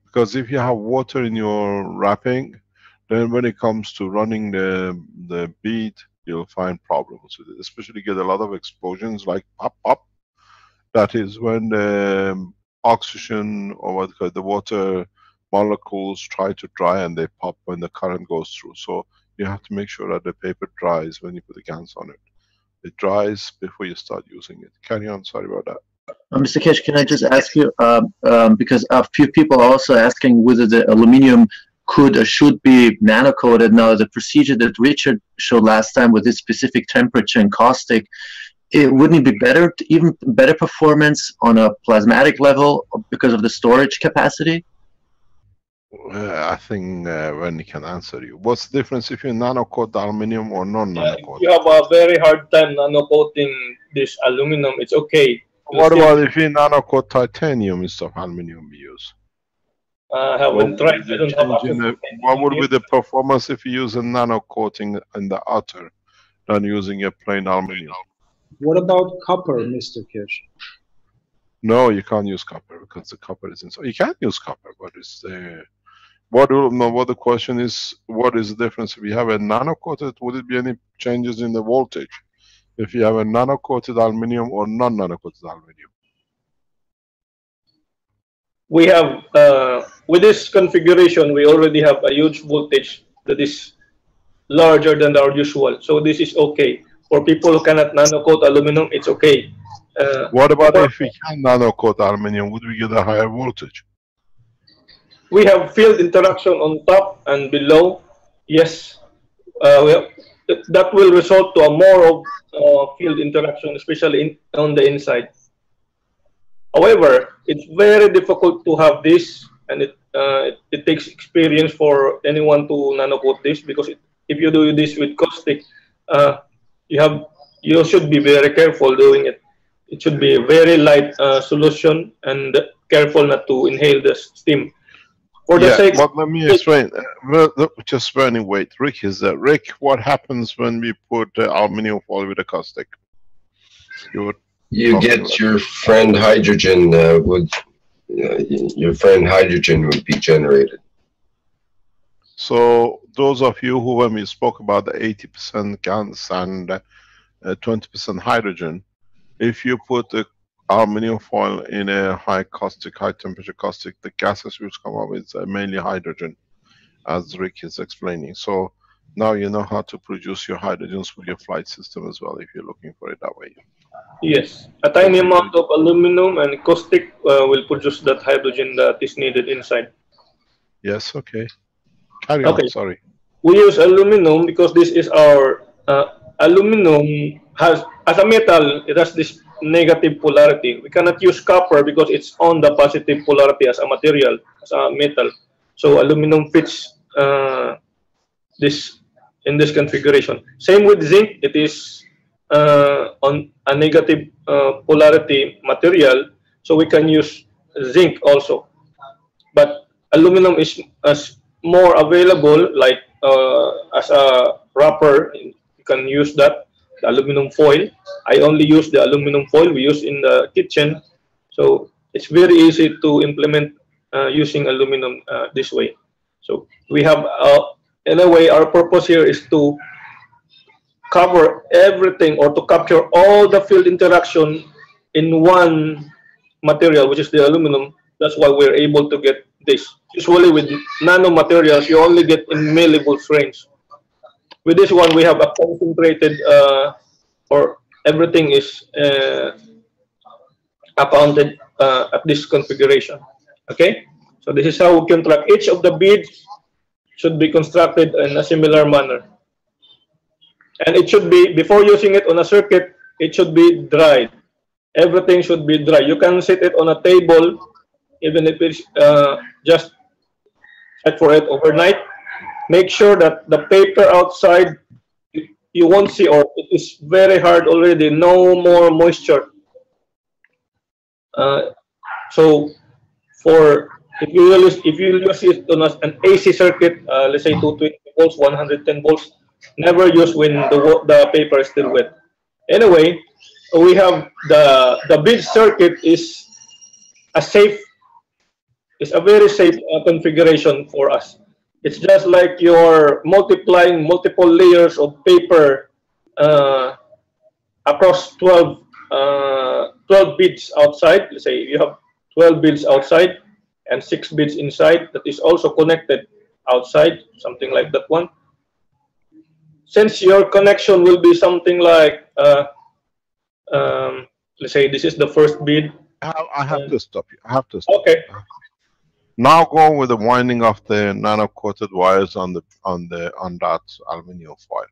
Speaker 3: because if you have water in your wrapping, then when it comes to running the bead, you'll find problems with it. Especially get a lot of explosions like pop pop. That is when the oxygen or the water molecules try to dry and they pop when the current goes through. So you have to make sure that the paper dries when you put the GANs on it. It dries before you start using it. Carry on, sorry about that.
Speaker 6: Mr. Kesh, can I just ask you, because a few people are also asking whether the aluminum could or should be nano-coated. Now, the procedure that Richard showed last time with this specific temperature and caustic, wouldn't it be better, even better performance on a plasmatic level because of the storage capacity?
Speaker 3: I think Wendy can answer you. What's the difference if you nano-coat the aluminum or non-nano-coat?
Speaker 5: You have a very hard time nano-coating this aluminum. It's okay.
Speaker 3: What about if you nano-coat titanium instead of aluminum we use?
Speaker 5: I haven't tried. I don't have access.
Speaker 3: What would be the performance if you use a nano-coating in the outer than using a plain aluminum?
Speaker 8: What about copper, Mr. Kesh?
Speaker 3: No, you can't use copper because the copper is inside. You can use copper, but it's there. What the question is, what is the difference if you have a nano-coated? Would it be any changes in the voltage if you have a nano-coated aluminum or non-nano-coated aluminum?
Speaker 5: We have, with this configuration, we already have a huge voltage that is larger than our usual. So this is okay. For people who cannot nano-coat aluminum, it's okay.
Speaker 3: What about if we can nano-coat aluminum? Would we get a higher voltage?
Speaker 5: We have field interaction on top and below. Yes, that will result to a more of field interaction, especially on the inside. However, it's very difficult to have this, and it takes experience for anyone to nano-coat this, because if you do this with caustic, you should be very careful doing it. It should be a very light solution, and careful not to inhale the steam. For the sake,
Speaker 3: but let me explain. Just running. Wait, Rick is there. Rick, what happens when we put aluminum foil with a caustic?
Speaker 2: You get your friend hydrogen your friend hydrogen would be generated.
Speaker 3: So those of you who, when we spoke about the 80% gas and 20% hydrogen, if you put the aluminum foil in a high caustic, high temperature caustic, the gases which come up with mainly hydrogen, as Rick is explaining. So now you know how to produce your hydrogens with your flight system as well, if you're looking for it that way.
Speaker 5: Yes, a tiny amount of aluminum and caustic will produce that hydrogen that is needed inside.
Speaker 3: Yes, okay. Carry on, sorry.
Speaker 5: We use aluminum because this is our aluminum has, as a metal, it has this negative polarity. We cannot use copper because it's on the positive polarity as a material, as a metal. So aluminum fits in this configuration. Same with zinc. It is on a negative polarity material, so we can use zinc also. But aluminum is more available, like as a wrapper. You can use that, the aluminum foil. I only use the aluminum foil we use in the kitchen, so it's very easy to implement using aluminum this way. So we have, in a way, our purpose here is to cover everything, or to capture all the field interaction in one material, which is the aluminum. That's why we're able to get this. Usually with nanomaterials, you only get in millivolts range. With this one, we have a concentrated, or everything is accounted at this configuration. Okay, so this is how we can track. Each of the beads should be constructed in a similar manner. And it should be, before using it on a circuit, it should be dried. Everything should be dry. You can set it on a table, even if it's just set for it overnight. Make sure that the paper outside, you won't see, or it is very hard already, no more moisture. So if you use it on an AC circuit, let's say 220 volts, 110 volts, never use when the paper is still wet. Anyway, we have the bead circuit is a very safe configuration for us. It's just like you're multiplying multiple layers of paper across 12 beads outside. Let's say you have 12 beads outside and 6 beads inside that is also connected outside, something like that one. Since your connection will be something like, let's say this is the first bead.
Speaker 3: I have to stop you. I have to stop.
Speaker 5: Okay.
Speaker 3: Now go with the winding of the nano-coated wires on that aluminum foil.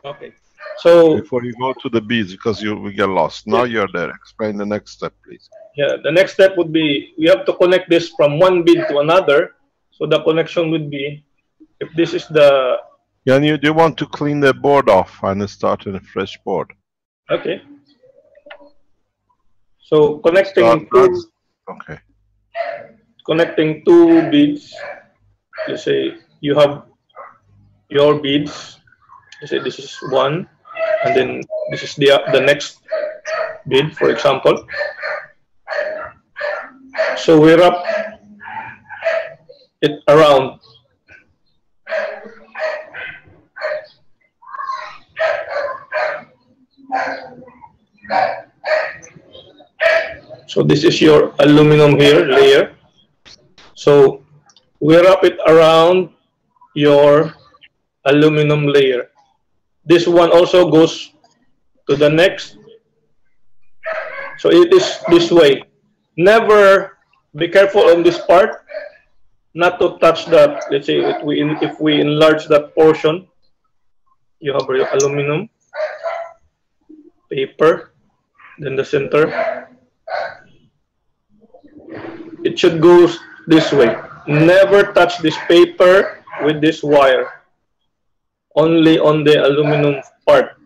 Speaker 5: Okay. So
Speaker 3: before you go to the beads, because we get lost. Now you're there. Explain the next step, please.
Speaker 5: Yeah, the next step would be we have to connect this from one bead to another. So the connection would be, if this is the...
Speaker 3: Yeah, and you want to clean the board off and start a fresh board.
Speaker 5: Okay. So connecting
Speaker 3: okay.
Speaker 5: Connecting two beads. Let's say you have your beads. Let's say this is one, and then this is the next bead, for example. So we wrap it around. So this is your aluminum here layer. So we wrap it around your aluminum layer. This one also goes to the next. So it is this way. Never be careful on this part, not to touch that. Let's say if we enlarge that portion, you have your aluminum, paper, then the center. It should go this way. Never touch this paper with this wire. Only on the aluminum part.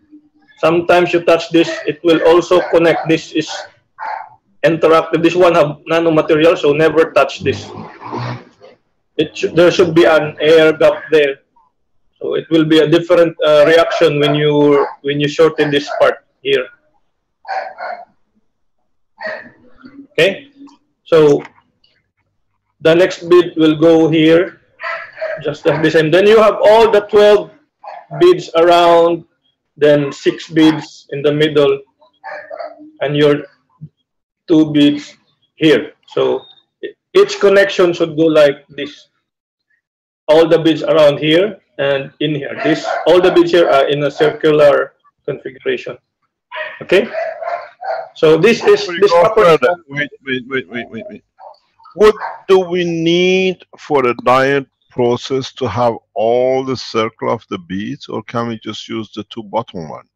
Speaker 5: Sometimes you touch this, it will also connect. This is interactive. This one have nanomaterial, so never touch this. There should be an air gap there, so it will be a different reaction when you shorten this part here. Okay, so the next bead will go here, just like the same. Then you have all the 12 beads around, then 6 beads in the middle, and your 2 beads here. So each connection should go like this. All the beads around here and in here. All the beads here are in a circular configuration. Okay. So this is this copper.
Speaker 3: Wait. What do we need for the diode process to have all the circle of the beads, or can we just use the 2 bottom one?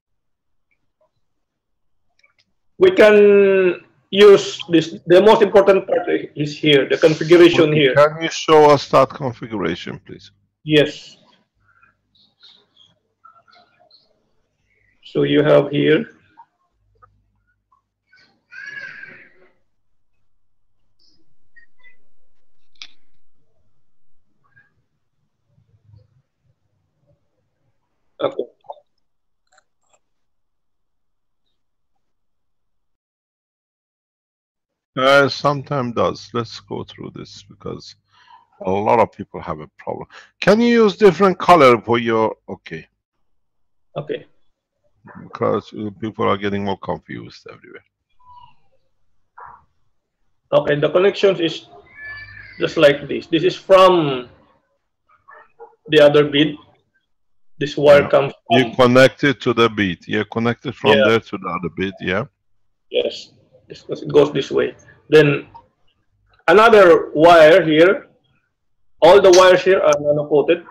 Speaker 5: We can use this. The most important part is here, the configuration here.
Speaker 3: Can you show us that configuration, please?
Speaker 5: Yes. So you have here. Okay.
Speaker 3: Sometimes does. Let's go through this because a lot of people have a problem. Can you use different color for your... Okay.
Speaker 5: Okay.
Speaker 3: Because people are getting more confused everywhere.
Speaker 5: Okay, the connections is just like this. This is from the other bead. This wire comes from...
Speaker 3: You connect it to the bead. You connect it from there to the other bead, yeah?
Speaker 5: Yes, it goes this way. Then another wire here. All the wires here are nano-coated.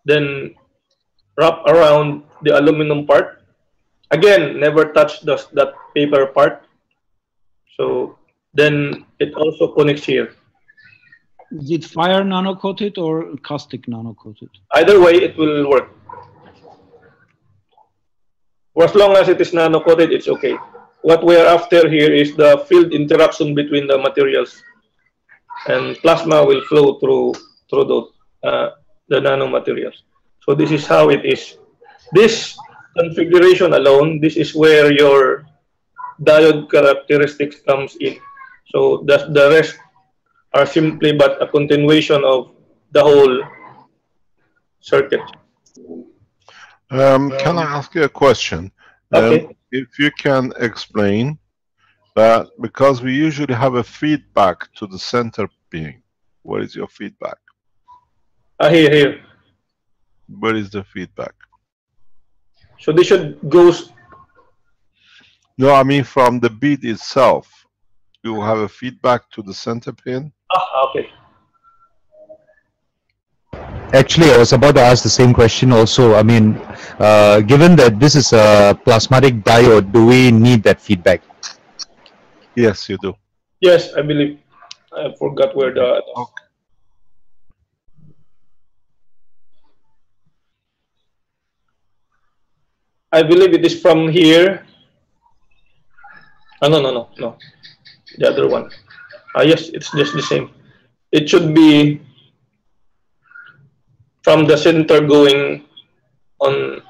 Speaker 5: Then wrap around the aluminum part. Again, never touch that paper part. So then it also connects here.
Speaker 8: Is it fire nano-coated or caustic nano-coated?
Speaker 5: Either way, it will work. For as long as it is nano-coated, it's okay. What we are after here is the field interaction between the materials, and plasma will flow through the nanomaterials. So this is how it is. This configuration alone, this is where your diode characteristics comes in. So the rest are simply but a continuation of the whole circuit.
Speaker 3: Can I ask you a question?
Speaker 5: Okay.
Speaker 3: If you can explain that, because we usually have a feedback to the center being. Where is your feedback?
Speaker 5: Here.
Speaker 3: Where is the feedback?
Speaker 5: So this should go
Speaker 3: No, I mean from the bead itself. You have a feedback to the center pin.
Speaker 5: Ah, okay.
Speaker 9: Actually, I was about to ask the same question also. I mean, given that this is a plasmatic diode, do we need that feedback?
Speaker 3: Yes, you do.
Speaker 5: Yes, I believe. I forgot where the.
Speaker 3: Okay.
Speaker 5: I believe it is from here. Oh, no. The other one. Yes, it's just the same. It should be from the center going on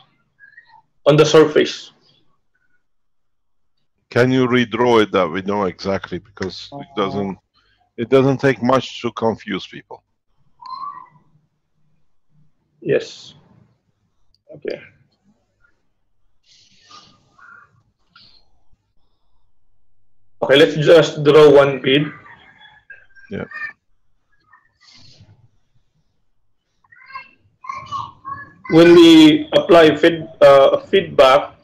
Speaker 5: the surface.
Speaker 3: Can you redraw it that we know exactly, because it doesn't take much to confuse people.
Speaker 5: Yes. Okay. Okay, let's just draw one bead.
Speaker 3: Yeah.
Speaker 5: When we apply feedback,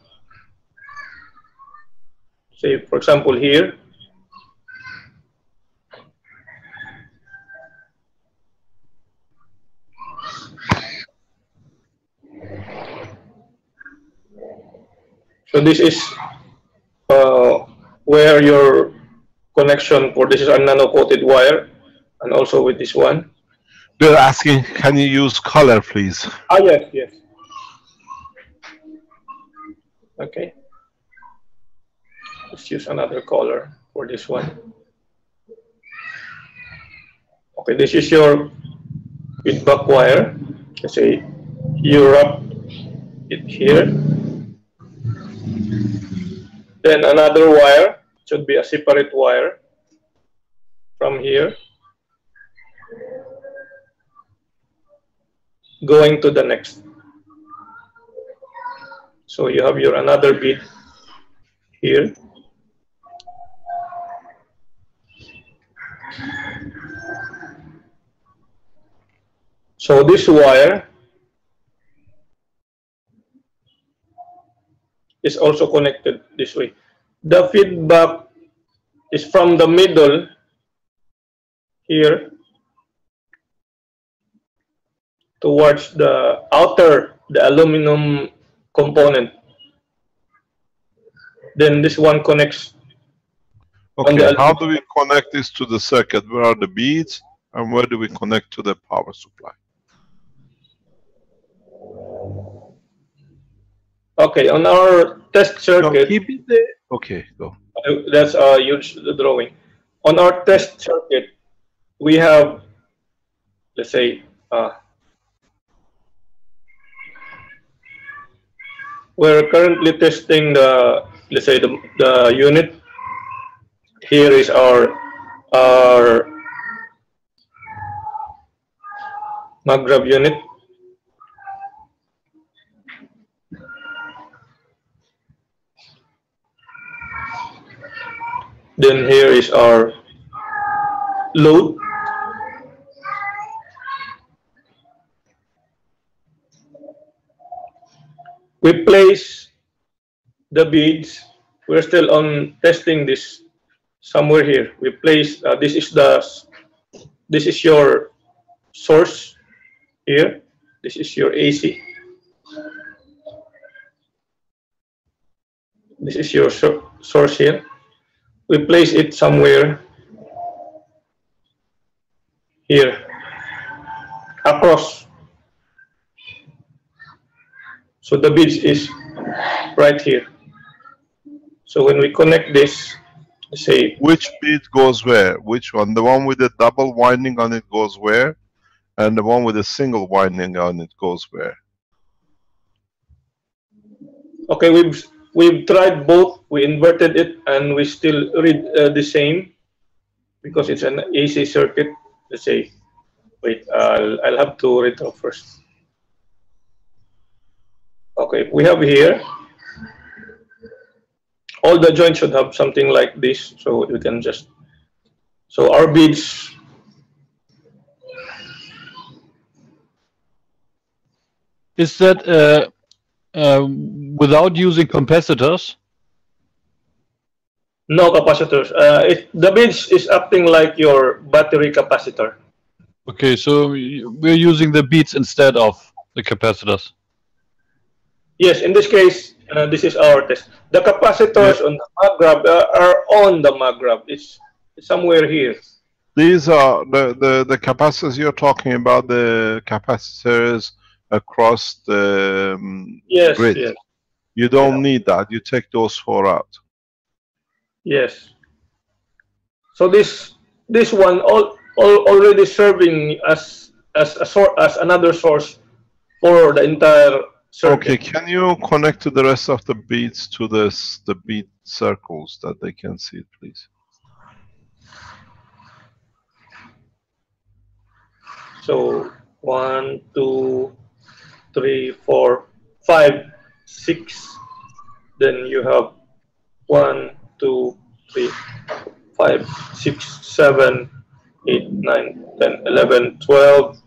Speaker 5: say for example here, so this is where your connection for this is a nano-coated wire, and also with this one.
Speaker 3: They're asking, can you use color, please?
Speaker 5: Ah, yes. Okay. Let's use another color for this one. Okay, this is your feedback wire. Let's say you wrap it here. Then another wire should be a separate wire from here going to the next. So you have your another bead here. So this wire is also connected this way. The feedback is from the middle here towards the outer, the aluminum component. Then this one connects.
Speaker 3: Okay, how do we connect this to the circuit? Where are the beads and where do we connect to the power supply?
Speaker 5: Okay, on our test circuit.
Speaker 3: No, keep it there. Okay, go.
Speaker 5: That's a huge drawing. On our test circuit, we have, let's say, we're currently testing the, let's say, the unit. Here is our mag-grab unit. Then here is our load. We place the beads. We're still on testing this somewhere here. We place this is your source here. This is your AC. This is your source here. We place it somewhere here across. So the beads is right here. So when we connect this, say
Speaker 3: which bead goes where? Which one? The one with the double winding on it goes where? And the one with a single winding on it goes where?
Speaker 5: Okay, we've tried both. We inverted it and we still read the same because it's an AC circuit. Let's say, wait, I'll have to read it first. Okay, we have here, all the joints should have something like this, so we can just, so our beads,
Speaker 10: is that without using capacitors?
Speaker 5: No capacitors. The beads is acting like your battery capacitor.
Speaker 10: Okay, so we're using the beads instead of the capacitors.
Speaker 5: Yes, in this case, this is our test. The capacitors on the mag grab are on the mag grab. It's somewhere here.
Speaker 3: These are the capacitors you're talking about, the capacitors across the grid.
Speaker 5: Yes.
Speaker 3: You don't need that. You take those 4 out.
Speaker 5: Yes. So this one already serving as another source for the entire circuit.
Speaker 3: Okay, can you connect to the rest of the beads to the bead circles that they can see it, please?
Speaker 5: So 1, 2, 3, 4, 5, 6. Then you have 1, 2, 3, 5, 6, 7, 8, 9, 10, 11, 12.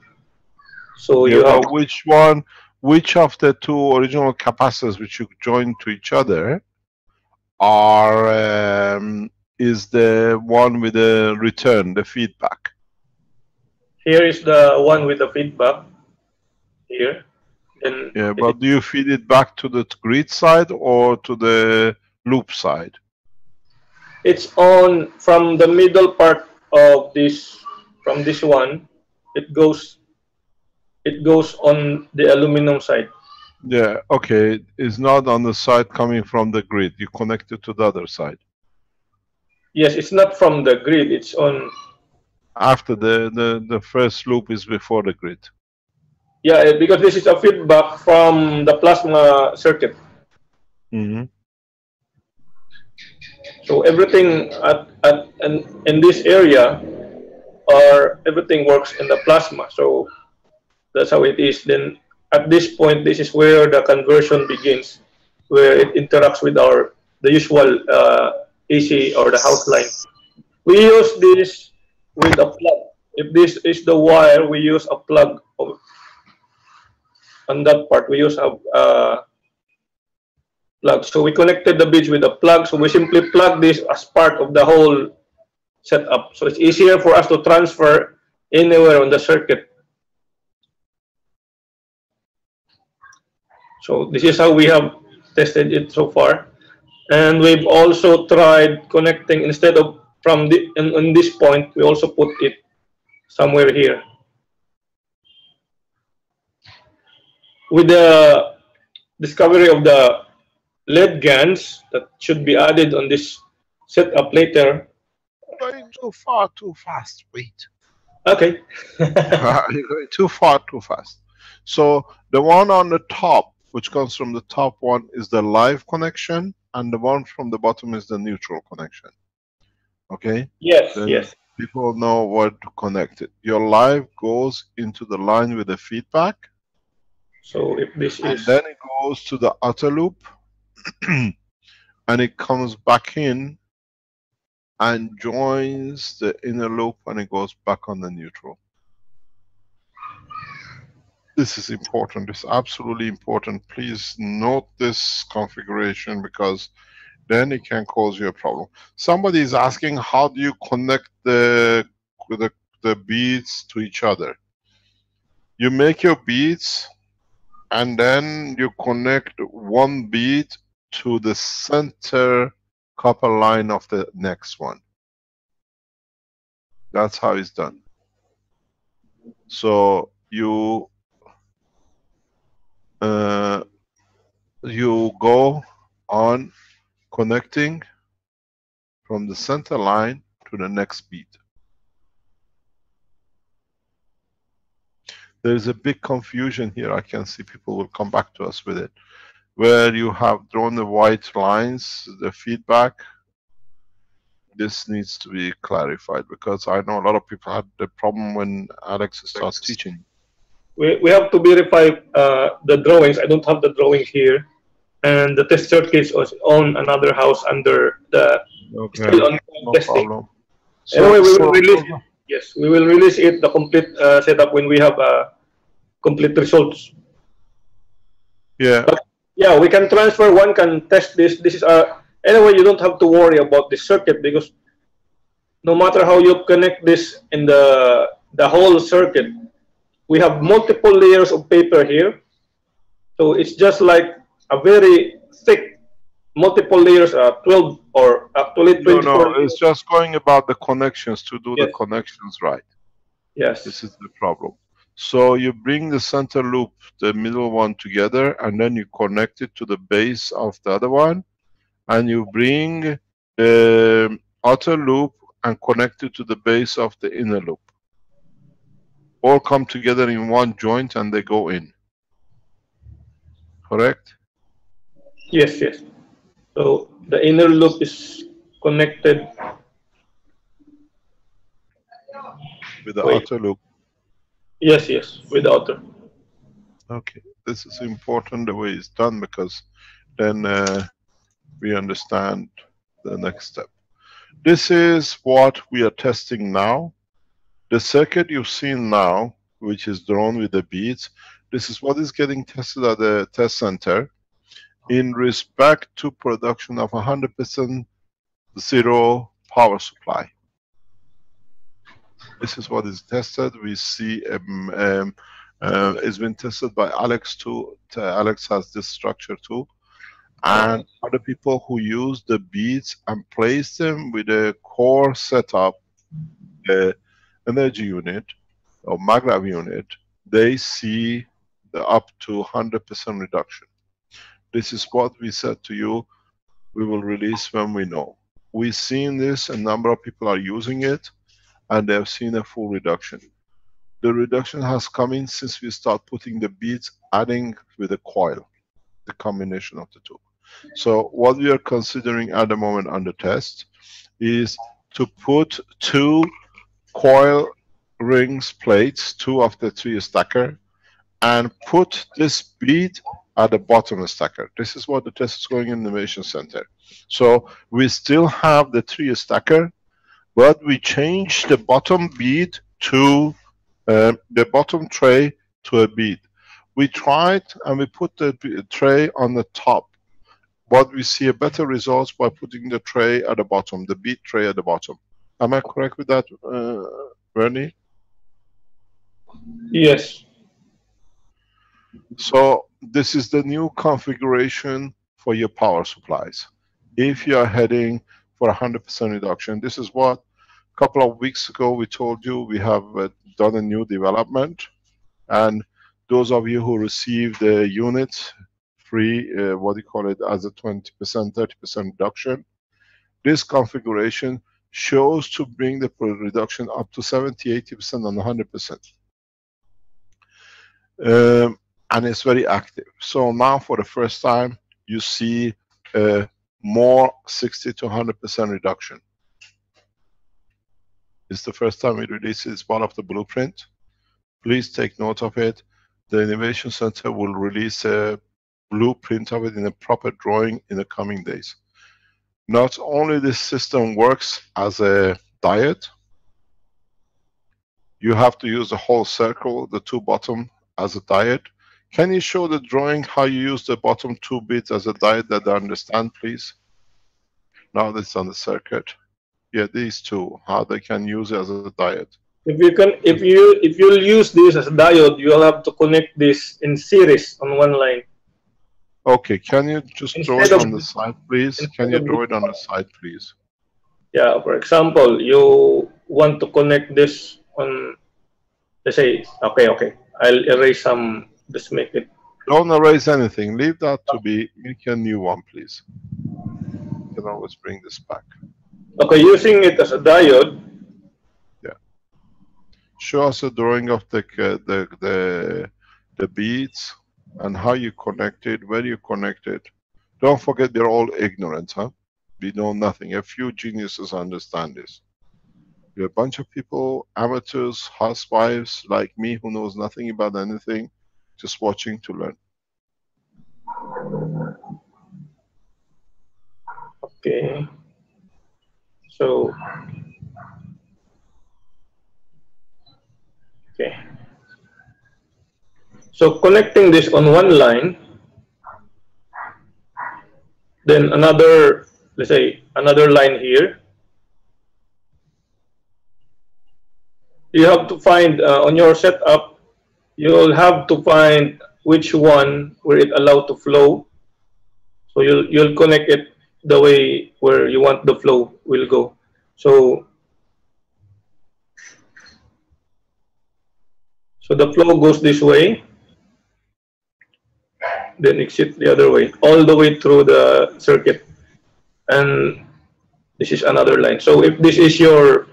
Speaker 5: So you have
Speaker 3: which of the 2 original capacitors which you joined to each other are is the one with the return, the feedback?
Speaker 5: Here is the one with the feedback. Here. Then
Speaker 3: yeah, but do you feed it back to the grid side or to the loop side?
Speaker 5: It's on from the middle part of this. From this one, it goes on the aluminum side.
Speaker 3: Yeah, okay. It's not on the side coming from the grid. You connect it to the other side.
Speaker 5: Yes, it's not from the grid. It's on.
Speaker 3: After the first loop is before the grid.
Speaker 5: Yeah, because this is a feedback from the plasma circuit.
Speaker 3: Mm-hmm.
Speaker 5: So everything in this area, everything works in the plasma. So that's how it is. Then at this point, this is where the conversion begins, where it interacts with the usual AC or the house line. We use this with a plug. If this is the wire, we use a plug. On that part, we use a plug. So we connected the beads with a plug. So we simply plug this as part of the whole setup. So it's easier for us to transfer anywhere on the circuit. So this is how we have tested it so far. And we've also tried connecting, instead of from in this point, we also put it somewhere here. With the discovery of the LED GANs that should be added on this setup later.
Speaker 3: Going too far, too fast. Wait.
Speaker 5: Okay.
Speaker 3: You're going too far, too fast. So the one on the top, which comes from the top one, is the live connection, and the one from the bottom is the neutral connection. Okay?
Speaker 5: Yes,
Speaker 3: then
Speaker 5: yes.
Speaker 3: People know where to connect it. Your live goes into the line with the feedback.
Speaker 5: So if this is...
Speaker 3: And then it goes to the outer loop, and it comes back in and joins the inner loop, and it goes back on the neutral. This is important. It's absolutely important. Please note this configuration, because then it can cause you a problem. Somebody is asking, how do you connect the beads to each other? You make your beads, and then you connect one bead to the center copper line of the next one. That's how it's done. So you go on connecting from the center line to the next bead. There is a big confusion here. I can see people will come back to us with it, where you have drawn the white lines, the feedback. This needs to be clarified, because I know a lot of people had the problem when Alex starts teaching.
Speaker 5: We have to verify the drawings. I don't have the drawing here, and the test circuits is on another house under the still on testing. Problem. So, anyway, we will release it. Yes, we will release it, the complete setup, when we have complete results.
Speaker 3: Yeah.
Speaker 5: But yeah, we can transfer. One can test this. This is anyway, you don't have to worry about the circuit, because no matter how you connect this in the whole circuit, we have multiple layers of paper here. So it's just like a very thick, multiple layers, 12 or actually 24.
Speaker 3: No, it's just going about the connections to do
Speaker 5: Yes.
Speaker 3: the connections right.
Speaker 5: Yes.
Speaker 3: This is the problem. So you bring the center loop, the middle one together, and then you connect it to the base of the other one, and you bring the outer loop and connect it to the base of the inner loop. All come together in one joint and they go in. Correct?
Speaker 5: Yes, yes. So the inner loop is connected
Speaker 3: With the outer loop.
Speaker 5: Yes, yes, with the outer.
Speaker 3: Okay, this is important the way it's done, because then we understand the next step. This is what we are testing now. The circuit you've seen now, which is drawn with the beads, this is what is getting tested at the test center in respect to production of 100% zero power supply. This is what is tested. We see it's been tested by Alex too. Alex has this structure too. And other people who use the beads and place them with a core setup, the energy unit or maglev unit, they see the up to 100% reduction. This is what we said to you, we will release when we know. We've seen this, a number of people are using it, and they've seen a full reduction. The reduction has come in since we start putting the beads, adding with the coil, the combination of the two. So what we are considering at the moment on the test is to put 2 coil rings plates, 2 of the 3 stacker, and put this bead at the bottom stacker. This is what the test is going in the innovation center. So we still have the 3 stacker, but we change the bottom bead to the bottom tray to a bead. We tried and we put the tray on the top, but we see a better results by putting the tray at the bottom, the bead tray at the bottom. Am I correct with that, Bernie?
Speaker 5: Yes.
Speaker 3: So this is the new configuration for your power supplies. If you are heading for 100% reduction, this is what a couple of weeks ago we told you we have done a new development. And those of you who received the unit free, what do you call it, as a 20%, 30% reduction, this configuration shows to bring the reduction up to 70, 80% and 100%. And it's very active. So now for the first time, you see more 60 to 100% reduction. It's the first time we release it. It's part of the blueprint. Please take note of it. The Innovation Center will release a blueprint of it in a proper drawing in the coming days. Not only this system works as a diode, you have to use the whole circle, the 2 bottom as a diode. Can you show the drawing how you use the bottom 2 bits as a diode that I understand, please? Now that's on the circuit. Yeah, these 2, how they can use it as a diode.
Speaker 5: If you'll use this as a diode, you'll have to connect this in series on one line.
Speaker 3: Okay, can you just draw it on the side, please? Can you draw it on the side, please?
Speaker 5: Yeah, for example, you want to connect this on, let's say, okay, I'll erase some, just make it.
Speaker 3: Don't erase anything, leave that to be, make a new one, please. You can always bring this back.
Speaker 5: Okay, using it as a diode.
Speaker 3: Yeah. Show us a drawing of the beads and how you connect it, where you connect it. Don't forget they're all ignorant, huh? We know nothing. A few geniuses understand this. You're a bunch of people, amateurs, housewives like me who knows nothing about anything, just watching to learn.
Speaker 5: Okay. So, okay. So connecting this on one line, then another let's say another line here. You have to find on your setup, you'll have to find which one where it allowed to flow. So you'll connect it the way where you want the flow will go. So the flow goes this way, then exit the other way, all the way through the circuit. And this is another line. So if this is your,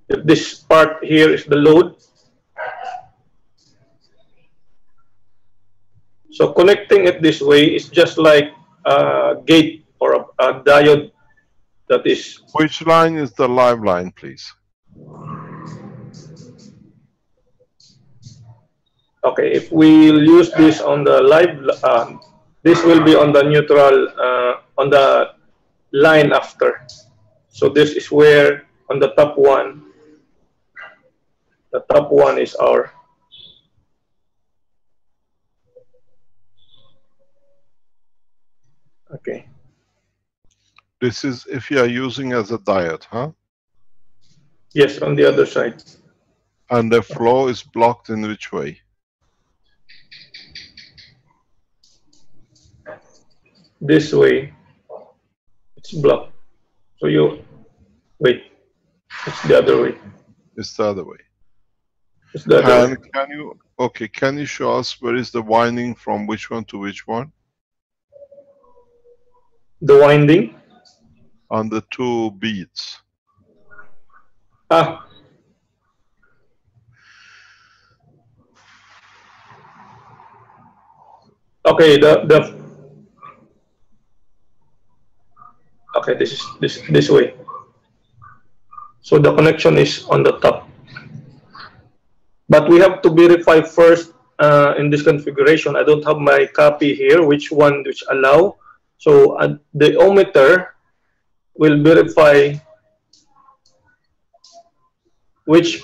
Speaker 5: if this part here is the load, so connecting it this way is just like a gate or a diode that is.
Speaker 3: Which line is the live line, please?
Speaker 5: Okay, if we'll use this on the live, this will be on the neutral, on the line after. So this is where on the top one, the top one is our. Okay.
Speaker 3: This is if you are using as a diode, huh?
Speaker 5: Yes, on the other side.
Speaker 3: And the flow is blocked in which way?
Speaker 5: This way, it's blocked. So you, wait, it's the other way.
Speaker 3: It's the other way.
Speaker 5: It's the other way.
Speaker 3: Can you, okay, can you show us where is the winding from which one to which one?
Speaker 5: The winding?
Speaker 3: On the two beads.
Speaker 5: Ah. Okay, okay, this is this way. So the connection is on the top. But we have to verify first in this configuration. I don't have my copy here, which one which allow. So the ohmmeter will verify which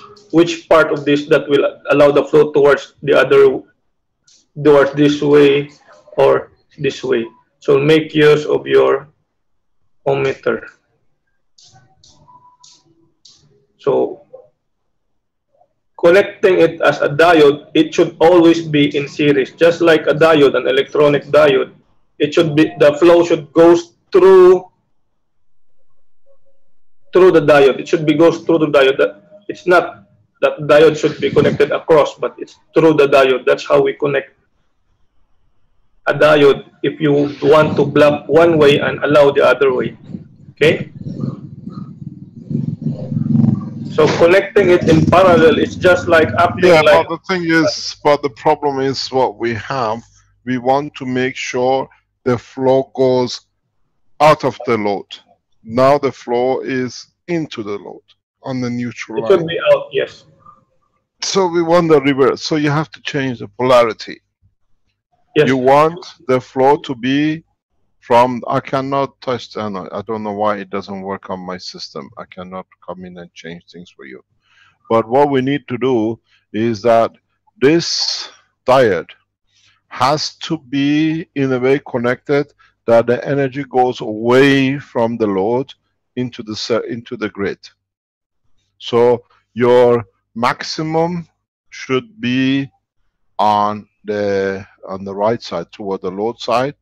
Speaker 5: part of this that will allow the flow towards the other, towards this way or this way. So make use of your ohmmeter. So connecting it as a diode, it should always be in series, just like a diode, an electronic diode. It should be, the flow should go through the diode. It should be goes through the diode. It's not that diode should be connected across, but it's through the diode. That's how we connect a diode if you want to block one way and allow the other way. Okay? So connecting it in parallel is just like acting like.
Speaker 3: But the thing is, but the problem is what we have. We want to make sure the flow goes out of the load. Now the flow is into the load on the neutral line.
Speaker 5: It should be out, yes.
Speaker 3: So we want the reverse. So you have to change the polarity.
Speaker 5: Yes.
Speaker 3: You want the flow to be from, I cannot touch the anode. I don't know why it doesn't work on my system. I cannot come in and change things for you. But what we need to do is that this diode has to be in a way connected that the energy goes away from the load into the grid. So your maximum should be on the right side toward the load side,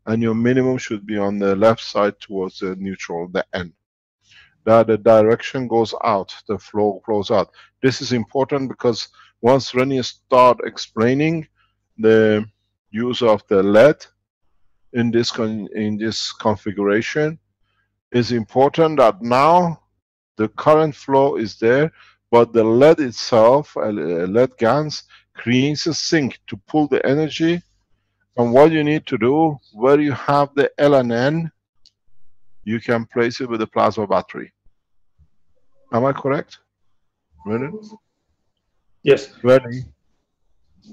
Speaker 3: and your minimum should be on the left side towards the neutral, the end. That the direction goes out, the flow flows out. This is important because once Rene start explaining the use of the LED in this configuration, is important that now the current flow is there, but the LED itself, LED GANs, creates a sink to pull the energy. And what you need to do, where you have the L and N, you can place it with a plasma battery. Am I correct? Ready?
Speaker 5: Yes.
Speaker 3: Ready?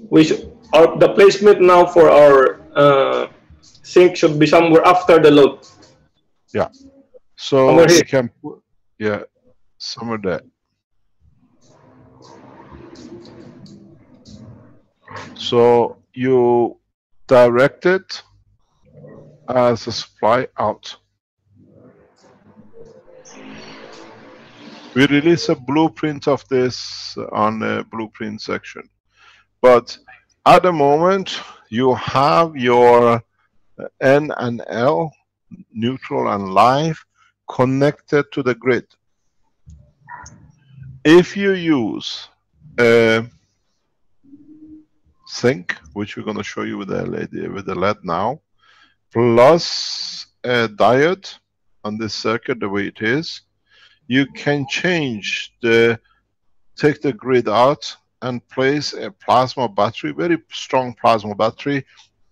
Speaker 5: We should, the placement now for our sink should be somewhere after the load.
Speaker 3: Yeah. So you can put, yeah, somewhere there. So you direct it as a supply out. We release a blueprint of this on the blueprint section. But at the moment, you have your N and L, neutral and live, connected to the grid. If you use a sink, which we're going to show you with the LED now, plus a diode on this circuit the way it is, you can change take the grid out and place a plasma battery, very strong plasma battery,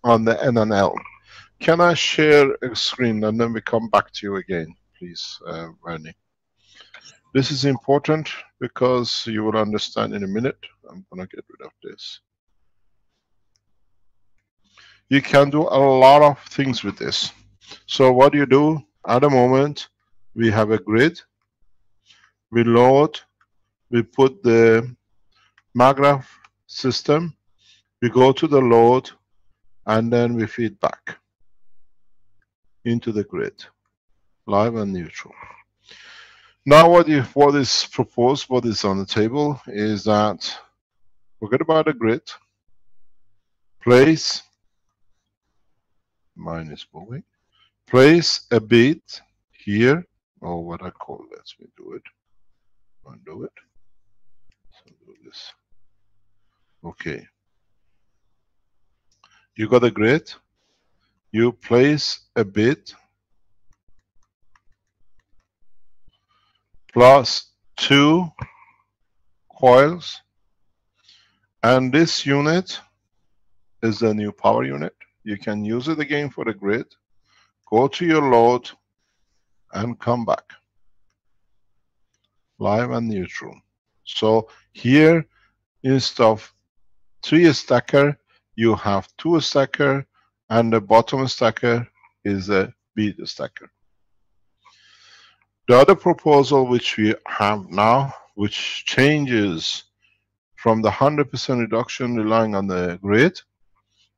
Speaker 3: on the N and L. Can I share a screen and then we come back to you again, please, Bernie? This is important because you will understand in a minute. I'm gonna get rid of this. You can do a lot of things with this. So what you do, at the moment, we have a grid, we load, we put the maggraph system, we go to the load, and then we feed back into the grid, live and neutral. Now what is proposed, what is on the table, is that forget about the grid, place, mine is moving, place a bit here, or what I call, let me do it, undo it, so do this. Okay. You got a grid, you place a bit plus 2 coils, and this unit is the new power unit. You can use it again for the grid, go to your load and come back, live and neutral. So here, instead of 3 stacker, you have 2 stacker, and the bottom stacker is a bead stacker. The other proposal which we have now, which changes from the 100% reduction relying on the grid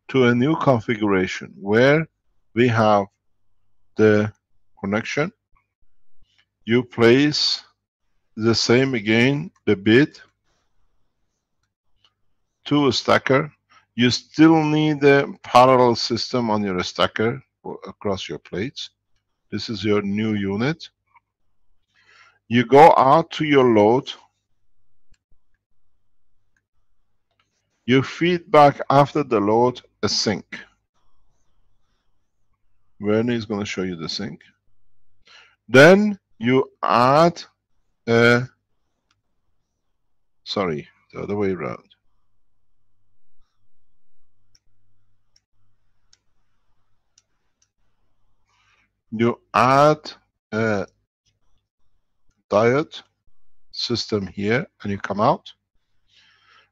Speaker 3: to a new configuration where we have the connection. You place the same again, the bit, to a stacker. You still need a parallel system on your stacker across your plates. This is your new unit. You go out to your load. You feed back after the load a sink. Werner is going to show you the sink. Then you add a, sorry, the other way around. You add a diode system here and you come out,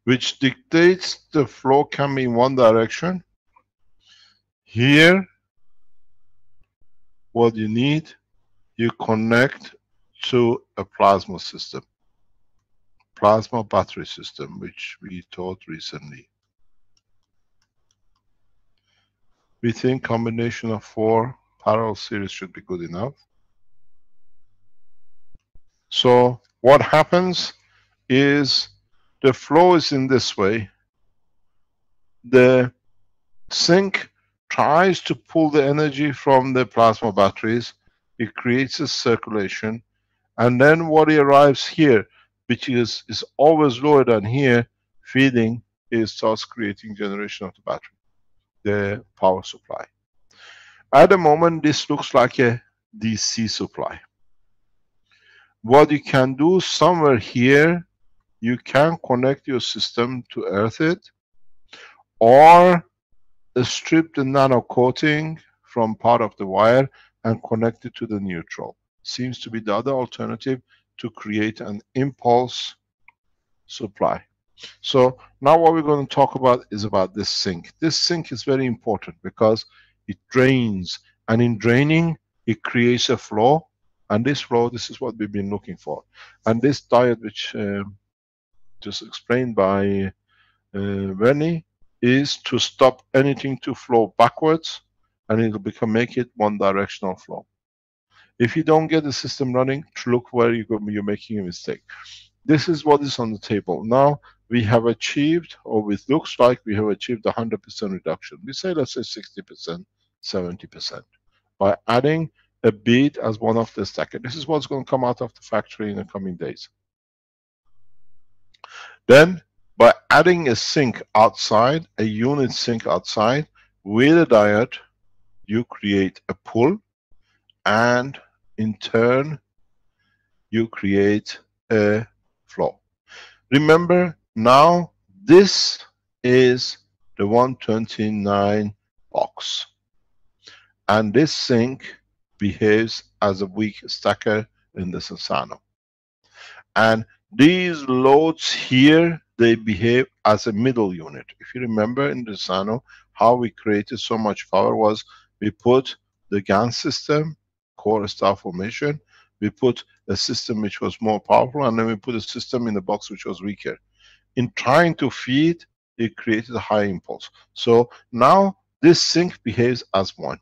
Speaker 3: which dictates the flow can be in one direction. Here, what you need, you connect to a plasma system, plasma battery system, which we taught recently. We think combination of 4 parallel series should be good enough. So what happens is the flow is in this way. The sink tries to pull the energy from the plasma batteries. It creates a circulation, and then what arrives here, which is always lower than here, feeding, it starts creating generation of the battery, the power supply. At the moment, this looks like a DC supply. What you can do somewhere here, you can connect your system to earth it, or strip the nano coating from part of the wire and connect it to the neutral. Seems to be the other alternative to create an impulse supply. So now what we're going to talk about is about this sink. This sink is very important because it drains, and in draining it creates a flow, and this flow, this is what we've been looking for. And this diode, which just explained by Werner, is to stop anything to flow backwards, and it will make it one directional flow. If you don't get the system running, look where you're making a mistake. This is what is on the table. Now we have achieved, or it looks like we have achieved 100% reduction. We say, let's say 60%, 70%, by adding a bead as one of the stacker. This is what's going to come out of the factory in the coming days. Then, by adding a sink outside, a unit sink outside, with a diode, you create a pull, and in turn, you create a flow. Remember, now this is the 129 box, and this sink behaves as a weak stacker in the Sasano. And these loads here, they behave as a middle unit. If you remember in the Sasano, how we created so much power was we put the GAN system, core star formation, we put a system which was more powerful, and then we put a system in the box which was weaker. In trying to feed, it created a high impulse. So now this sink behaves as one,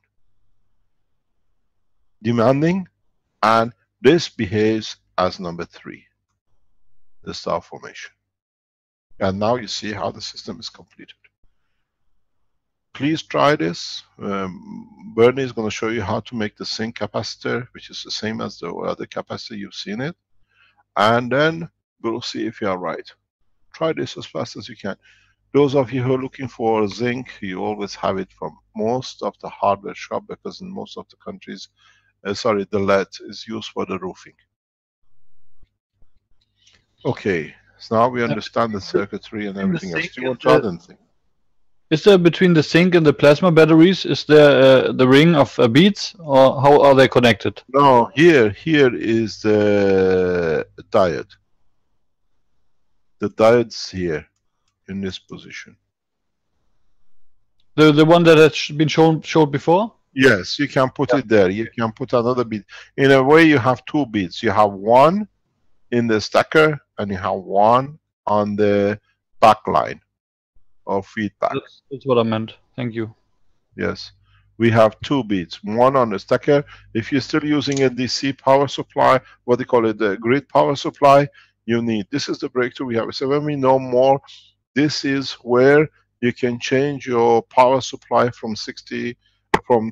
Speaker 3: demanding, and this behaves as number 3, the star formation. And now you see how the system is completed. Please try this. Bernie is going to show you how to make the sink capacitor, which is the same as the other capacitor, you've seen it. And then we'll see if you are right. Try this as fast as you can. Those of you who are looking for zinc, you always have it from most of the hardware shop, because in most of the countries, the lead is used for the roofing. Okay, so now we understand the circuitry and everything else. Do you want to add anything?
Speaker 10: Is there between the sink and the plasma batteries, is there the ring of beads, or how are they connected?
Speaker 3: No, here is the diode. The diode's here, in this position.
Speaker 10: The one that has been showed before?
Speaker 3: Yes, you can put it there. You can put another bead. In a way, you have 2 beads. You have one in the stacker, and you have one on the back line or feedback.
Speaker 10: That's what I meant. Thank you.
Speaker 3: Yes, we have 2 beads. One on the stacker. If you're still using a DC power supply, what they call it, the grid power supply, you need. This is the breakthrough we have. So when we know more, this is where you can change your power supply from 30%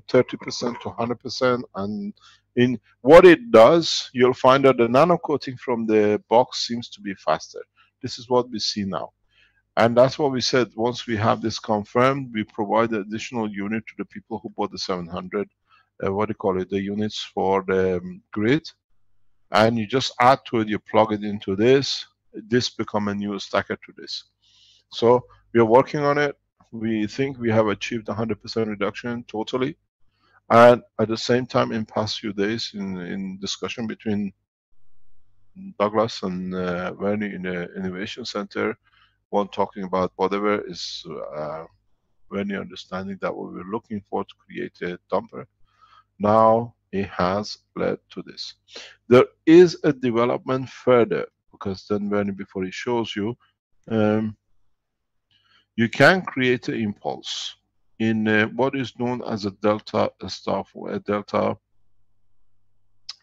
Speaker 3: to 100%. And in what it does, you'll find that the nano coating from the box seems to be faster. This is what we see now. And that's what we said. Once we have this confirmed, we provide the additional unit to the people who bought the 700, the units for the grid. And you just add to it, you plug it into this become a new stacker to this. So we are working on it. We think we have achieved 100% reduction totally. And at the same time, in past few days, in discussion between Douglas and Werner in the Innovation Center, one talking about whatever is Werner understanding that what we're looking for to create a dumper. Now it has led to this. There is a development further, because then Werner, before he shows you, you can create an impulse in what is known as a delta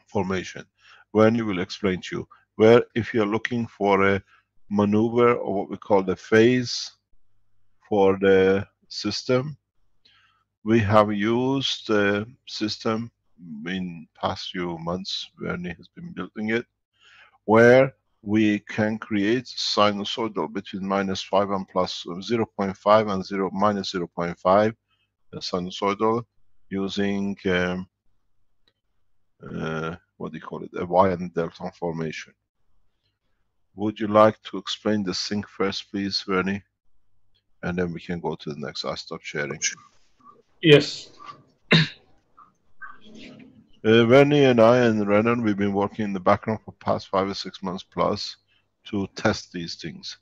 Speaker 3: formation. Werner will explain to you, where if you're looking for a maneuver, or what we call the phase for the system, we have used the system in past few months. Werner has been building it, where we can create sinusoidal between -5 and plus 0.5 and -0.5 sinusoidal using what do you call it, a Y and delta formation. Would you like to explain the sink first, please, Werner? And then we can go to the next. I'll stop sharing.
Speaker 5: Yes.
Speaker 3: Werner and I and Renan, we've been working in the background for past 5 or 6 months plus to test these things.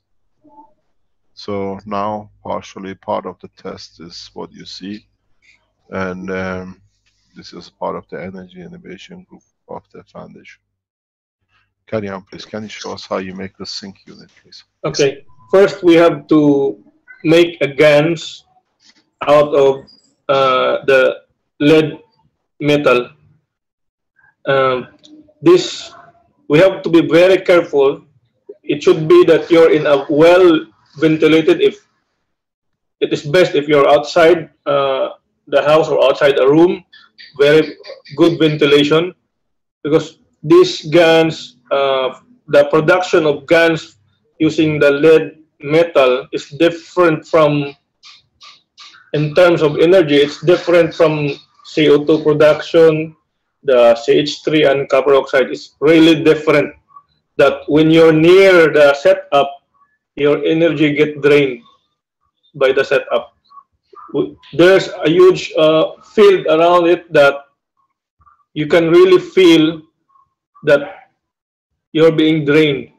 Speaker 3: So now, partially part of the test is what you see. And this is part of the Energy Innovation Group of the Foundation. Carry on, please. Can you show us how you make the sink unit, please?
Speaker 5: Okay. First, we have to make a GANs out of the lead metal. This, we have to be very careful. It should be that you're in a well ventilated. If it is best if you're outside the house or outside a room, very good ventilation, because these guns, the production of guns using the lead metal is different from, in terms of energy, it's different from CO2 production. The CH3 and copper oxide is really different. That when you're near the setup, your energy get drained by the setup. There's a huge field around it that you can really feel that you're being drained.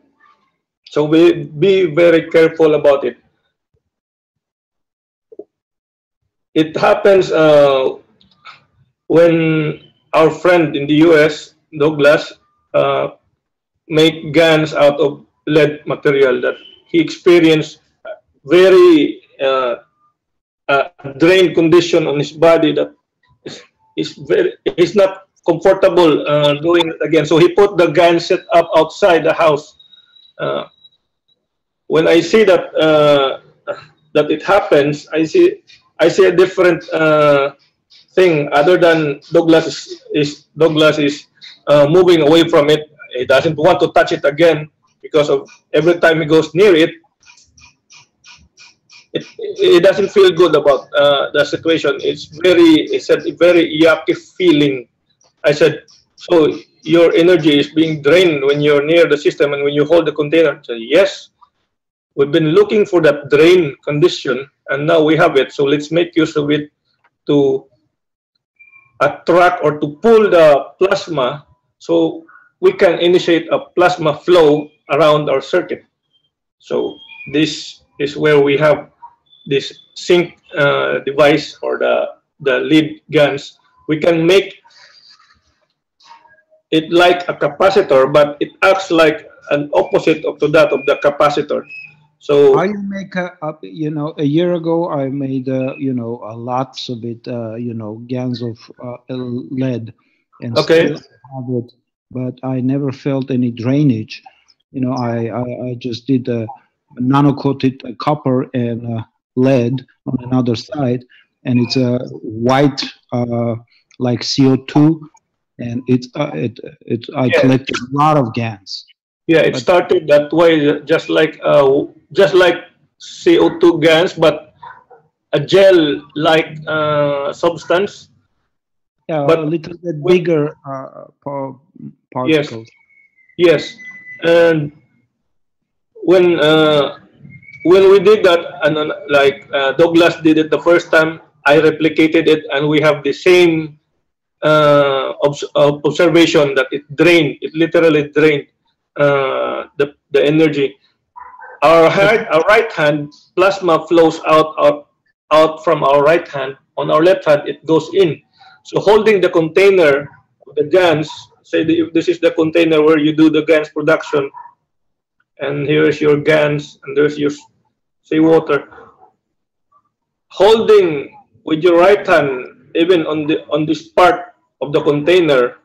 Speaker 5: So be very careful about it. It happens when our friend in the US, Douglas, make guns out of lead material, that he experienced very drained condition on his body, that he's not comfortable doing it again. So he put the gun set up outside the house. When I see that that it happens, I see a different thing other than Douglas is moving away from it. He doesn't want to touch it again because of every time he goes near it, it doesn't feel good about the situation. It's a very yucky feeling. I said, so your energy is being drained when you're near the system and when you hold the container. I said, yes, we've been looking for that drain condition and now we have it. So let's make use of it to attract or to pull the plasma so we can initiate a plasma flow around our circuit. So this is where we have this sync device or the lead guns. We can make it like a capacitor, but it acts like an opposite of that of the capacitor. So
Speaker 8: I make a year ago I made a lots of it, gans of lead, and still have it, but I never felt any drainage. I just did a nano-coated copper and lead on another side, and it's a white like CO2, and I collected a lot of gans.
Speaker 5: Yeah, it started that way, just like CO2 gans, but a gel-like substance.
Speaker 8: Yeah, but a little bit bigger particles.
Speaker 5: Yes, and when we did that, and like Douglas did it the first time, I replicated it, and we have the same observation that it drained. It literally drained the energy. Our right hand, plasma flows out from our right hand. On our left hand, it goes in. So holding the container of the GANs, say if this is the container where you do the GANs production, and here's your GANs, and there's your seawater. Holding with your right hand, even on this part of the container,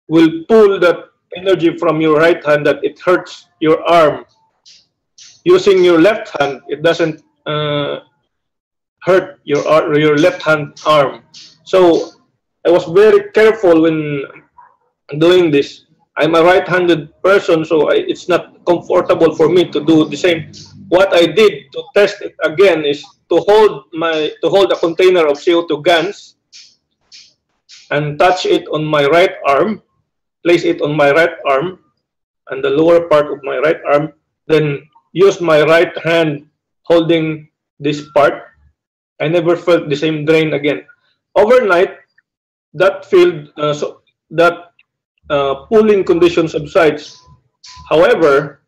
Speaker 5: will pull that energy from your right hand that it hurts your arm. Using your left hand, it doesn't hurt your left hand arm. So I was very careful when doing this. I'm a right-handed person, so it's not comfortable for me to do the same. What I did to test it again is to hold a container of CO2 GANs and touch it on my right arm, place it on my right arm and the lower part of my right arm, then use my right hand holding this part. I never felt the same drain again. Overnight, that field, pulling condition subsides. However,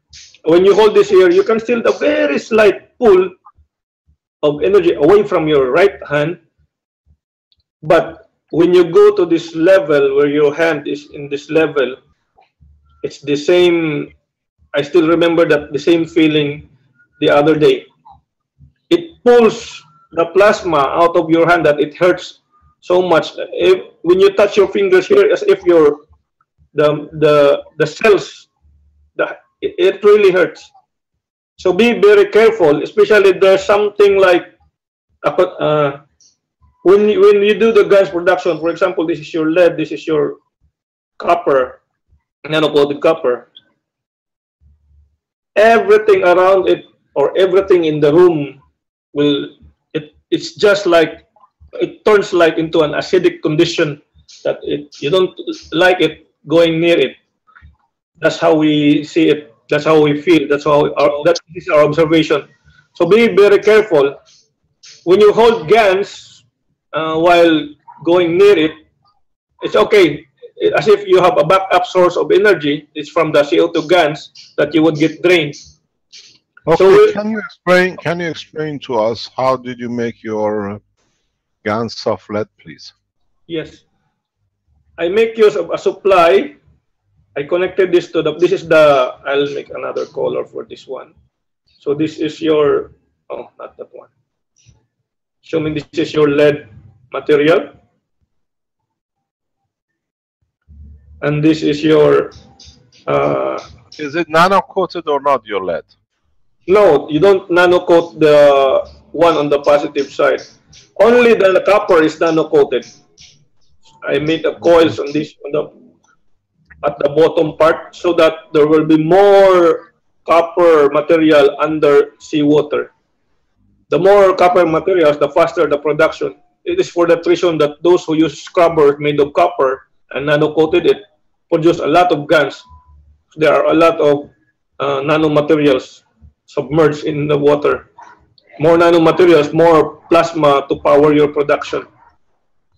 Speaker 5: when you hold this here, you can feel the very slight pull of energy away from your right hand. But when you go to this level where your hand is in this level, it's the same. I still remember that the same feeling the other day. It pulls the plasma out of your hand that it hurts so much. When you touch your fingers here, as if you're the cells, it really hurts. So be very careful, especially there's something like when you do the gas production. For example, this is your lead, this is your copper, nano-coated copper. Everything around it or everything in the room it's just like it turns like into an acidic condition that you don't like it going near it. That's how we see it. That's how we feel. That's how that is our observation. So be very careful when you hold GANs while going near it. It's okay, as if you have a backup source of energy. It's from the CO2 GANs that you would get drained.
Speaker 3: Okay,
Speaker 5: so
Speaker 3: can you explain to us how did you make your GANs of lead, please?
Speaker 5: Yes, I make use of a supply. I connected this to this is the, I'll make another color for this one. So this is your, oh, not that one. Assuming this is your lead material. And this is your...
Speaker 3: is it nano-coated or not, your lead?
Speaker 5: No, you don't nano-coat the one on the positive side. Only the copper is nano-coated. I made the coils on this, at the bottom part, so that there will be more copper material under seawater. The more copper materials, the faster the production. It is for that reason that those who use scrubbers made of copper and nano-coated it produce a lot of GANs. There are a lot of nanomaterials submerged in the water. More nanomaterials, more plasma to power your production.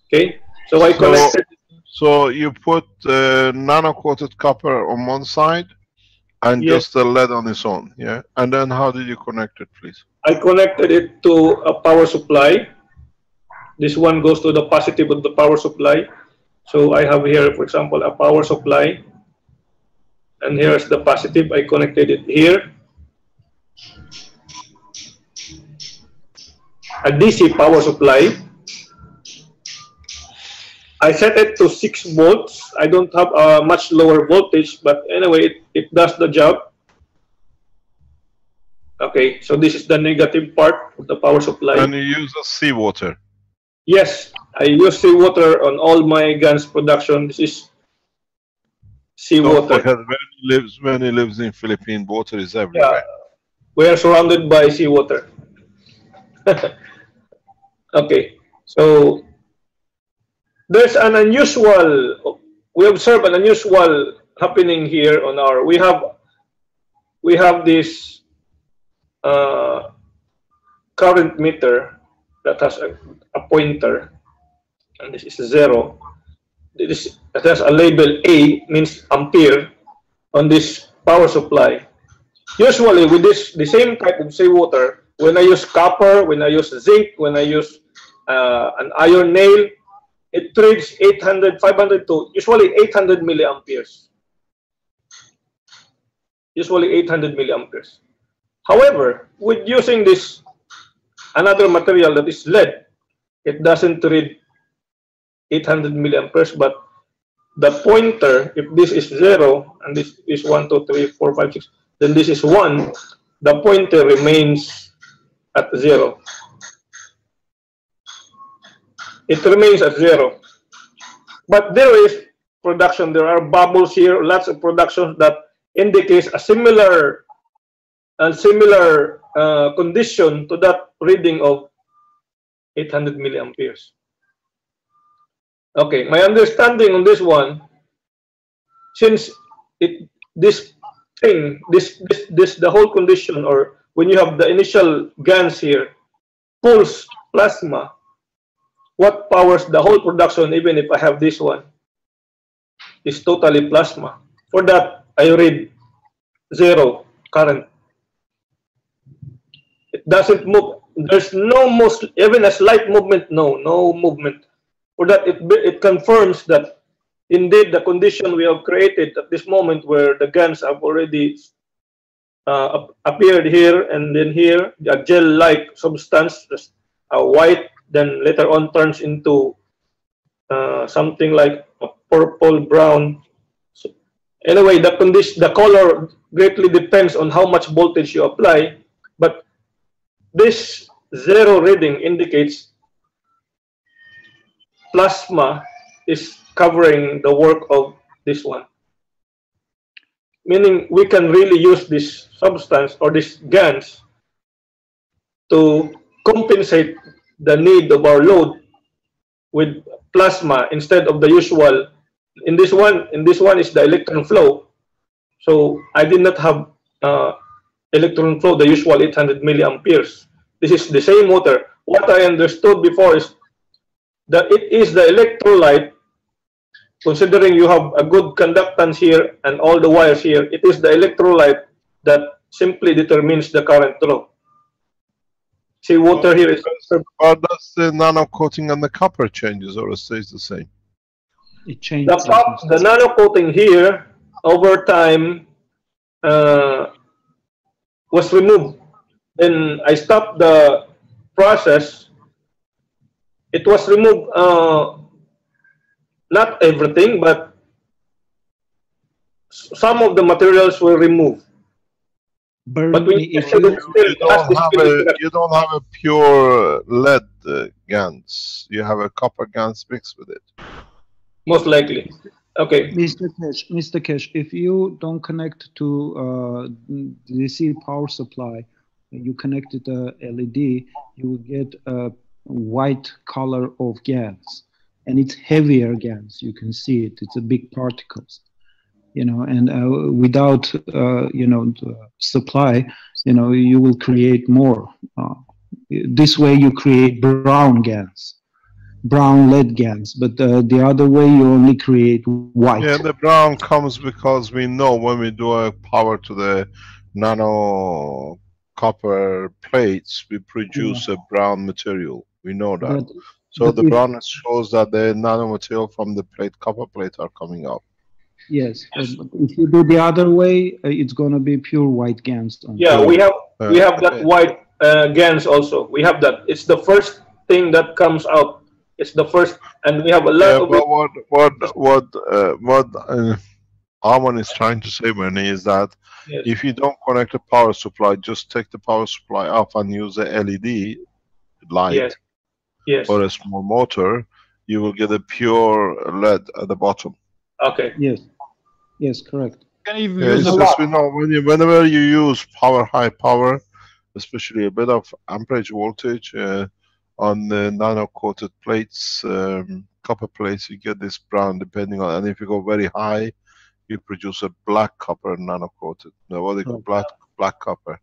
Speaker 5: Okay, so I connected.
Speaker 3: So you put nano-coated copper on one side and just the lead on its own, yeah? And then how did you connect it, please?
Speaker 5: I connected it to a power supply. This one goes to the positive of the power supply. So I have here, for example, a power supply. And here's the positive. I connected it here. A DC power supply. I set it to 6 volts. I don't have a much lower voltage, but anyway, it does the job. Okay, so this is the negative part of the power supply.
Speaker 3: And you use the seawater?
Speaker 5: Yes, I use seawater on all my GANs production. This is seawater.
Speaker 3: Because when he lives in Philippines, water is everywhere.
Speaker 5: Yeah, we are surrounded by seawater. Okay, so there's an unusual, we observe an unusual happening here on our, we have this current meter that has a pointer, and this is 0. It has a label A, means ampere, on this power supply. Usually with the same type of seawater, when I use copper, when I use zinc, when I use an iron nail, it trades 800, 500 to usually 800 milliamperes. Usually 800 milliamperes. However, with using this another material that is lead, it doesn't read 800 milliamperes, but the pointer, if this is 0 and this is 1, 2, 3, 4, 5, 6, then this is 1, the pointer remains at 0. It remains at 0. But there is production, there are bubbles here, lots of productions that indicates a similar condition to that reading of 800 milliamperes. Okay, my understanding on this one, since the whole condition, or when you have the initial GANs here, pulse plasma, what powers the whole production, even if I have this one, is totally plasma. For that, I read 0 current. It doesn't move. There's no even a slight movement. No movement. For that, it confirms that indeed the condition we have created at this moment, where the GANs have already appeared here and then here, a gel-like substance, white, then later on turns into something like a purple brown Anyway, the color greatly depends on how much voltage you apply, but this zero reading indicates plasma is covering the work of this one. Meaning we can really use this substance or this GaNs to compensate the need of our load with plasma instead of the usual. In this one is the electron flow. So I did not have electron flow, the usual 800 milliamperes. This is the same motor. What I understood before is that it is the electrolyte, considering you have a good conductance here and all the wires here, it is the electrolyte that simply determines the current flow. See, water here is...
Speaker 3: But does the nano coating on the copper changes or it stays the same?
Speaker 8: It changes.
Speaker 5: The nano coating here, over time, was removed. Then I stopped the process. It was removed, not everything, but some of the materials were removed. But when you
Speaker 3: don't have a pure lead GaNs. You have a copper GaNs mixed with it.
Speaker 5: Most likely. Okay.
Speaker 8: Mr. Kesh, if you don't connect to DC power supply, you connect it to LED, you will get a white color of GaNs, and it's heavier GaNs. You can see it. It's a big particles, you know. And without supply, you will create more. This way, you create brown GaNs. Brown lead GaNs, but the other way you only create white.
Speaker 3: Yeah, the brown comes because we know when we do a power to the nano copper plates, we produce a brown material. We know that. So the brown shows that the nano material from the plate, copper plate, are coming up.
Speaker 8: Yes, but if you do the other way, it's going to be pure white GaNs.
Speaker 5: Yeah, we have that white GaNs also. We have that. It's the first thing that comes out. It's the first, and we have a lot of.
Speaker 3: What Arman is trying to say, Bernie, is that if you don't connect a power supply, just take the power supply off and use the LED light or a small motor, you will get a pure LED at the bottom.
Speaker 5: Okay.
Speaker 8: Yes, correct.
Speaker 10: Can even
Speaker 3: use we know whenever you use high power, especially a bit of amperage voltage. On the nano-coated plates, copper plates, you get this brown depending on, and if you go very high, you produce a black copper nano-coated. What they call black copper.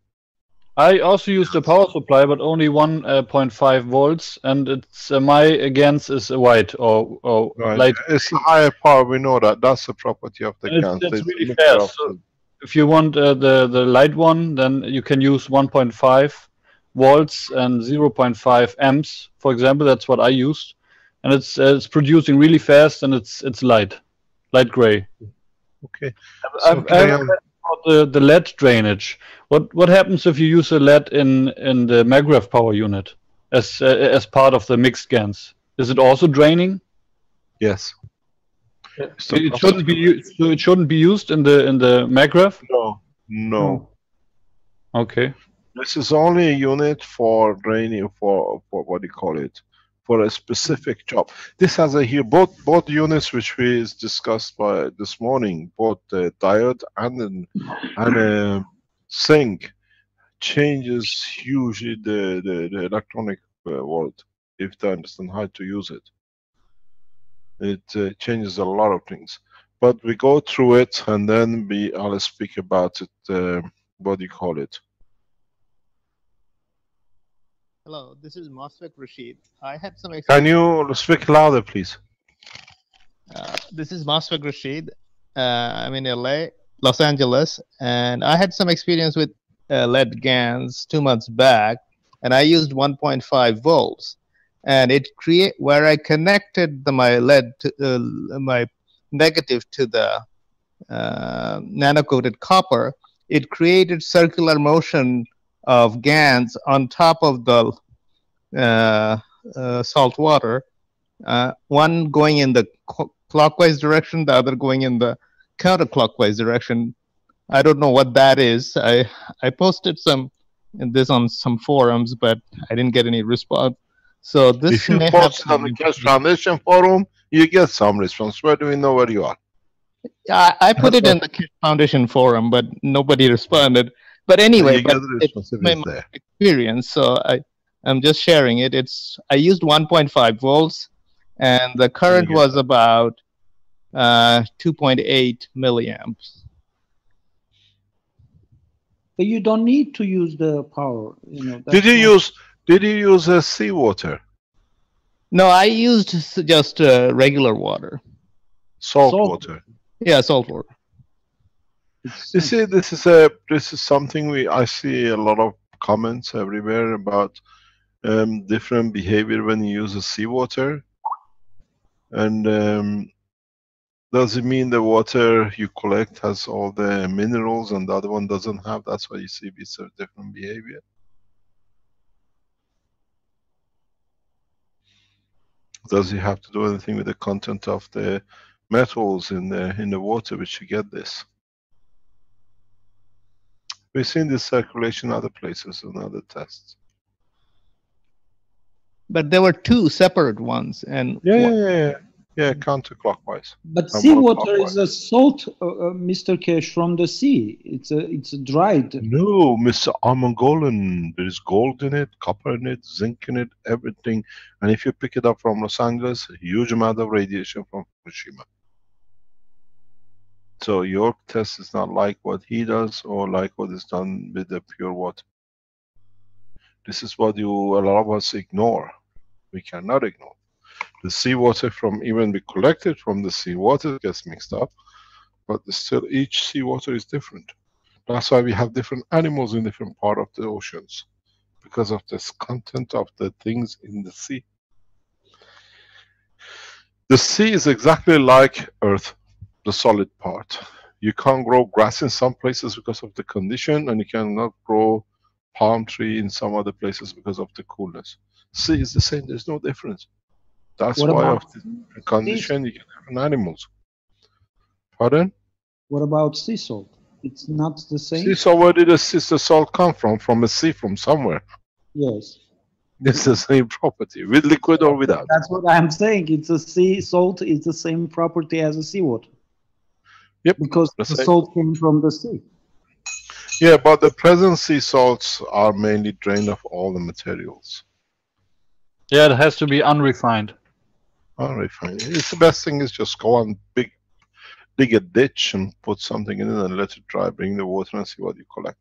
Speaker 10: I also use the power supply, but only 1.5 volts, and it's my GaNs is white or light.
Speaker 3: It's a higher power. We know that. That's the property of the GaNs.
Speaker 10: It's really fast. So if you want the light one, then you can use 1.5. volts and 0.5 amps, for example. That's what I used, and it's producing really fast, and it's light gray.
Speaker 3: Okay.
Speaker 10: I've heard about the LED drainage. What happens if you use a LED in the MAGREF power unit as part of the mixed GaNs? Is it also draining?
Speaker 3: Yes.
Speaker 10: It shouldn't be. So it shouldn't be used in the MAGREF?
Speaker 3: No.
Speaker 10: Okay.
Speaker 3: This is only a unit for draining, for what do you call it, for a specific job. This has a here both units which we discussed by this morning, both the diode and a sink changes hugely the electronic world if they understand how to use it. It changes a lot of things, but we go through it and then I'll speak about it. What do you call it?
Speaker 11: Hello, this is Masvek Rashid. I had some experience.
Speaker 3: Can you speak louder, please?
Speaker 11: This is Masvek Rashid. I'm in LA, Los Angeles, and I had some experience with LED GaNs 2 months back, and I used 1.5 volts, and where I connected my LED to my negative to the nano-coated copper, it created circular motion of GaNs on top of the salt water, one going in the clockwise direction, the other going in the counterclockwise direction. I don't know what that is. I posted this on some forums, but I didn't get any response. So this
Speaker 3: if you
Speaker 11: may
Speaker 3: post
Speaker 11: have
Speaker 3: it on the Cash Foundation forum, you get some response. Where do we know where you are?
Speaker 11: Yeah, I put it in the Cash Foundation forum, but nobody responded. But anyway, but it's my experience, so I'm just sharing it. I used 1.5 volts, and the current was about 2.8 milliamps.
Speaker 8: But you don't need to use the power.
Speaker 3: Did you use seawater?
Speaker 11: No, I used just regular water.
Speaker 3: Salt water.
Speaker 11: Yeah, salt water.
Speaker 3: You see, this is something I see a lot of comments everywhere about different behavior when you use seawater. And does it mean the water you collect has all the minerals and the other one doesn't have? That's why you see bits of different behavior. Does it have to do anything with the content of the metals in the water which you get this? We've seen this circulation other places and other tests.
Speaker 11: But there were two separate ones, and
Speaker 3: yeah, counterclockwise.
Speaker 8: But seawater is a salt, Mr. Kesh, from the sea. It's dried.
Speaker 3: No, Mr. Armagolan, there is gold in it, copper in it, zinc in it, everything. And if you pick it up from Los Angeles, a huge amount of radiation from Fukushima. So your test is not like what he does or like what is done with the pure water. This is what a lot of us ignore. We cannot ignore. The seawater even we collect it from the seawater gets mixed up, but still each seawater is different. That's why we have different animals in different part of the oceans, because of this content of the things in the sea. The sea is exactly like Earth, the solid part. You can't grow grass in some places because of the condition, and you cannot grow palm tree in some other places because of the coolness. Sea is the same, there's no difference. That's why of the condition you get different animals. Pardon?
Speaker 8: What about sea salt? It's not the same?
Speaker 3: Sea salt, where did the salt come from? From a sea, from somewhere.
Speaker 8: Yes.
Speaker 3: It's the same property, with liquid or without.
Speaker 8: That's what I'm saying. It's a sea salt is the same property as a seawater.
Speaker 3: Yep.
Speaker 8: Because the salt came from the sea.
Speaker 3: Yeah, but the present sea salts are mainly drained of all the materials.
Speaker 10: Yeah, it has to be unrefined.
Speaker 3: Unrefined. It's the best thing is just go and dig a ditch and put something in it and let it dry, bring the water and see what you collect.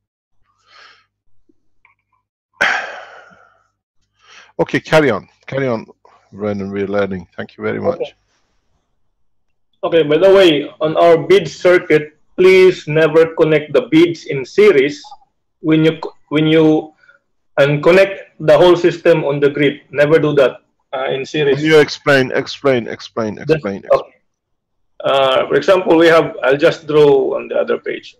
Speaker 3: Okay, carry on, Brendan, we're learning. Thank you very much.
Speaker 5: Okay, by the way, on our bead circuit, please never connect the beads in series when you connect the whole system on the grid. Never do that in series.
Speaker 3: Can you explain.
Speaker 5: For example, I'll just draw on the other page,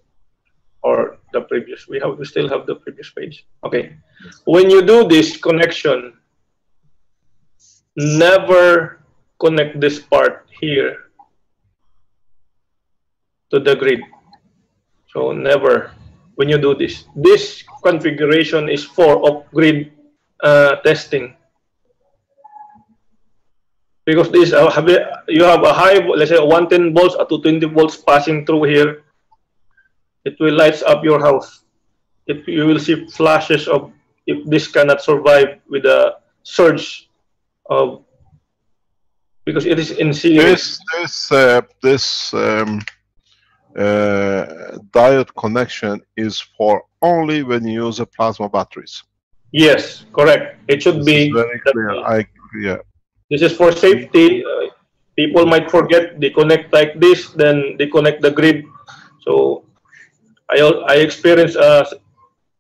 Speaker 5: or the previous. We still have the previous page. Okay, when you do this connection, never connect this part here to the grid. So never, when you do this configuration is for off-grid testing. Because this you have a high, let's say 110 volts up to 20 volts passing through here, it will light up your house. You will see flashes of, if this cannot survive with a surge of, because it is in series.
Speaker 3: This diode connection is for only when you use plasma batteries.
Speaker 5: Yes, correct. It should be
Speaker 3: very clear. Yeah.
Speaker 5: This is for safety. People might forget, they connect like this, then they connect the grid. So I experienced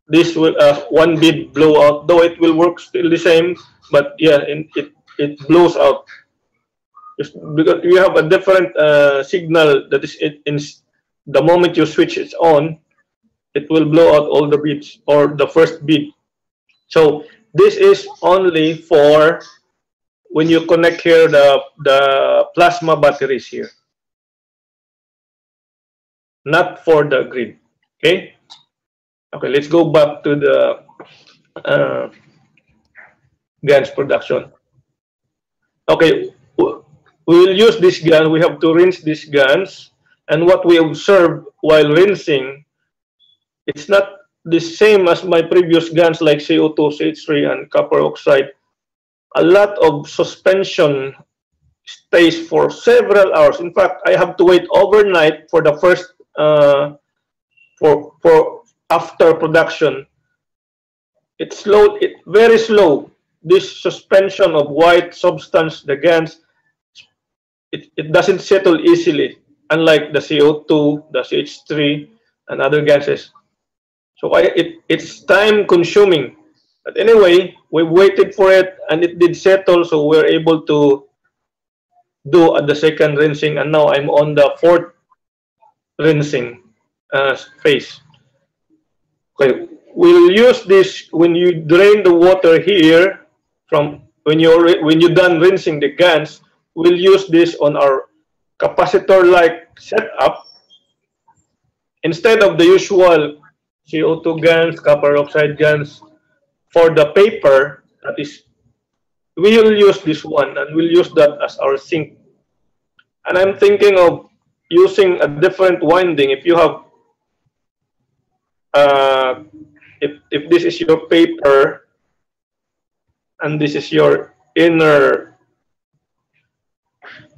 Speaker 5: this will one bead blow out, though it will work still the same, but yeah, it blows out. Just because you have a different signal that is in the moment you switch it on, it will blow out all the beads or the first bead. So this is only for when you connect here the plasma batteries here. not for the grid. Okay. Okay, let's go back to the GANs production. Okay, we will use this GAN. We have to rinse these GANs, and what we observe while rinsing, it's not the same as my previous GANs like CO2, CH3, and copper oxide. A lot of suspension stays for several hours. In fact, I have to wait overnight for the first for after production. It's slow, very slow. This suspension of white substance, the GANs, it doesn't settle easily, unlike the CO2, the CH3, and other gases. So it's time consuming. But anyway, we waited for it, and it did settle, so we're able to do the second rinsing, and now I'm on the fourth rinsing phase. Okay, we'll use this when you drain the water here from when you're done rinsing the GANs. We'll use this on our capacitor-like setup instead of the usual CO2 GANs, copper oxide GANs. For the paper, that is, we will use this one, and we'll use that as our sink. And I'm thinking of using a different winding. If you have, if this is your paper, and this is your inner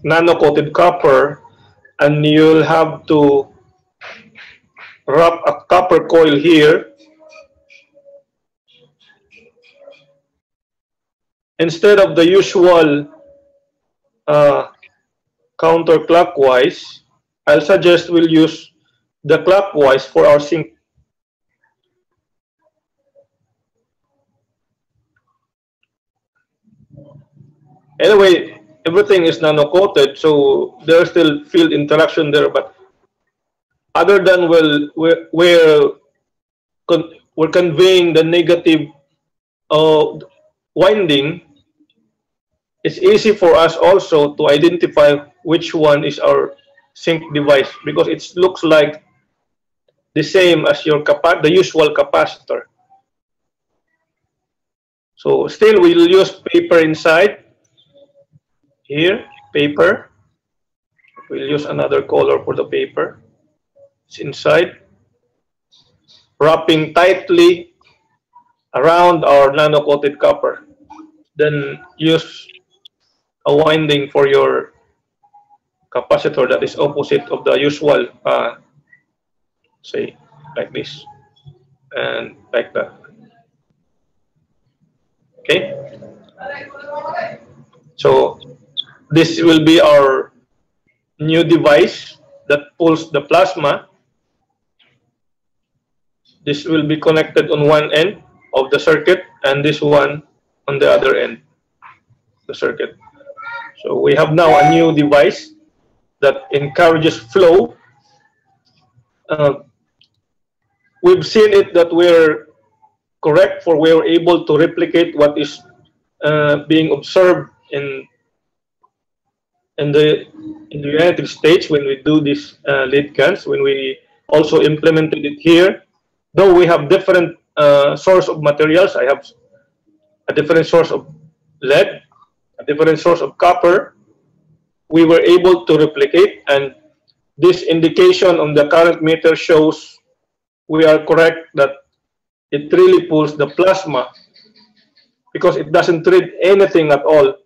Speaker 5: nano-coated copper, and you'll have to wrap a copper coil here. Instead of the usual counterclockwise, I'll suggest we'll use the clockwise for our sink. Anyway, everything is nano-coated, so there's still field interaction there, but other than we're conveying the negative winding, it's easy for us also to identify which one is our sink device, because it looks like the same as your the usual capacitor. So still we'll use paper inside. Here, paper. We'll use another color for the paper. It's inside. Wrapping tightly around our nano-coated copper. Then use a winding for your capacitor that is opposite of the usual, say, like this, and like that. Okay? So this will be our new device that pulls the plasma. This will be connected on one end of the circuit, and this one on the other end of the circuit. So we have now a new device that encourages flow. We've seen it that we're correct, for we're able to replicate what is being observed in the United States when we do these lead GANs, when we also implemented it here. Though we have different source of materials, I have a different source of lead, a different source of copper, we were able to replicate, and this indication on the current meter shows we are correct that it really pulls the plasma, because it doesn't read anything at all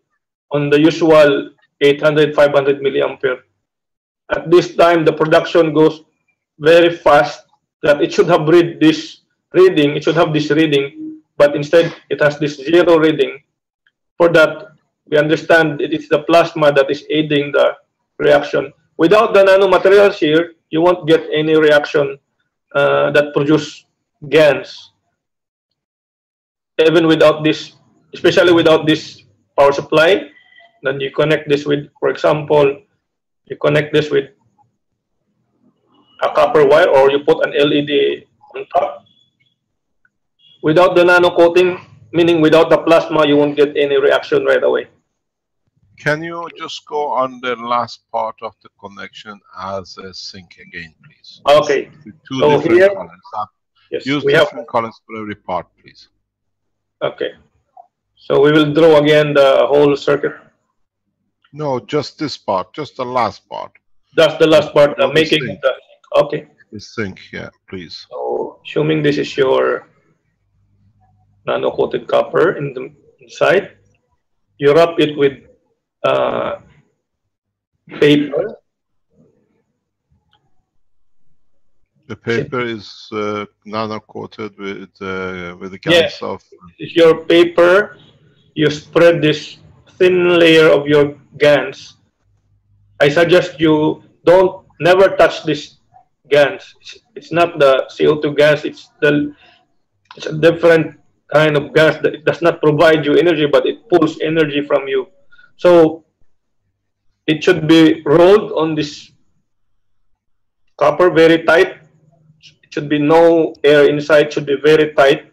Speaker 5: on the usual 800, 500 milliampere. At this time, the production goes very fast, that it should have read this reading, it should have this reading, but instead it has this zero reading. For that, we understand it is the plasma that is aiding the reaction. Without the nanomaterials here, you won't get any reaction that produce GANs. Even without this, especially without this power supply, then you connect this with, for example, you connect this with a copper wire, or you put an LED on top. Without the nano coating, meaning without the plasma, you won't get any reaction right away.
Speaker 3: Can you just go on the last part of the connection as a sync again, please?
Speaker 5: Okay.
Speaker 3: With two
Speaker 5: So
Speaker 3: different
Speaker 5: here,
Speaker 3: colors.
Speaker 5: yes,
Speaker 3: Use
Speaker 5: we have.
Speaker 3: different colors for every part, please.
Speaker 5: Okay. So we will draw again the whole circuit.
Speaker 3: No, just this part, just the last part.
Speaker 5: That's the last part,
Speaker 3: Draw the
Speaker 5: making
Speaker 3: sync.
Speaker 5: the. Okay.
Speaker 3: The sync, yeah, please.
Speaker 5: So assuming this is your nano-coated copper in the inside, you wrap it with paper.
Speaker 3: The paper is nano-coated with the
Speaker 5: Yes,
Speaker 3: gans of.
Speaker 5: it's your paper. You spread this thin layer of your GANs. I suggest you don't never touch this GANs. It's not the CO2 gas. It's a different kind of gas that it does not provide you energy, but it pulls energy from you. So it should be rolled on this copper very tight. It should be no air inside. Should be very tight.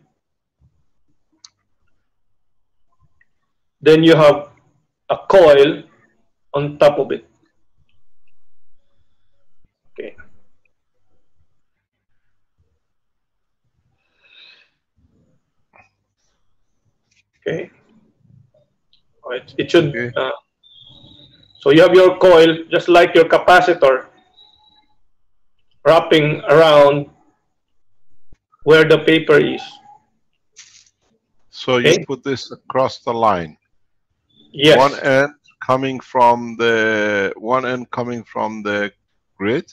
Speaker 5: Then you have a coil on top of it. Okay. Okay. It should.
Speaker 3: Okay.
Speaker 5: So you have your coil, just like your capacitor, wrapping around where the paper is.
Speaker 3: So you put this across the line.
Speaker 5: Yes.
Speaker 3: One end coming from the grid.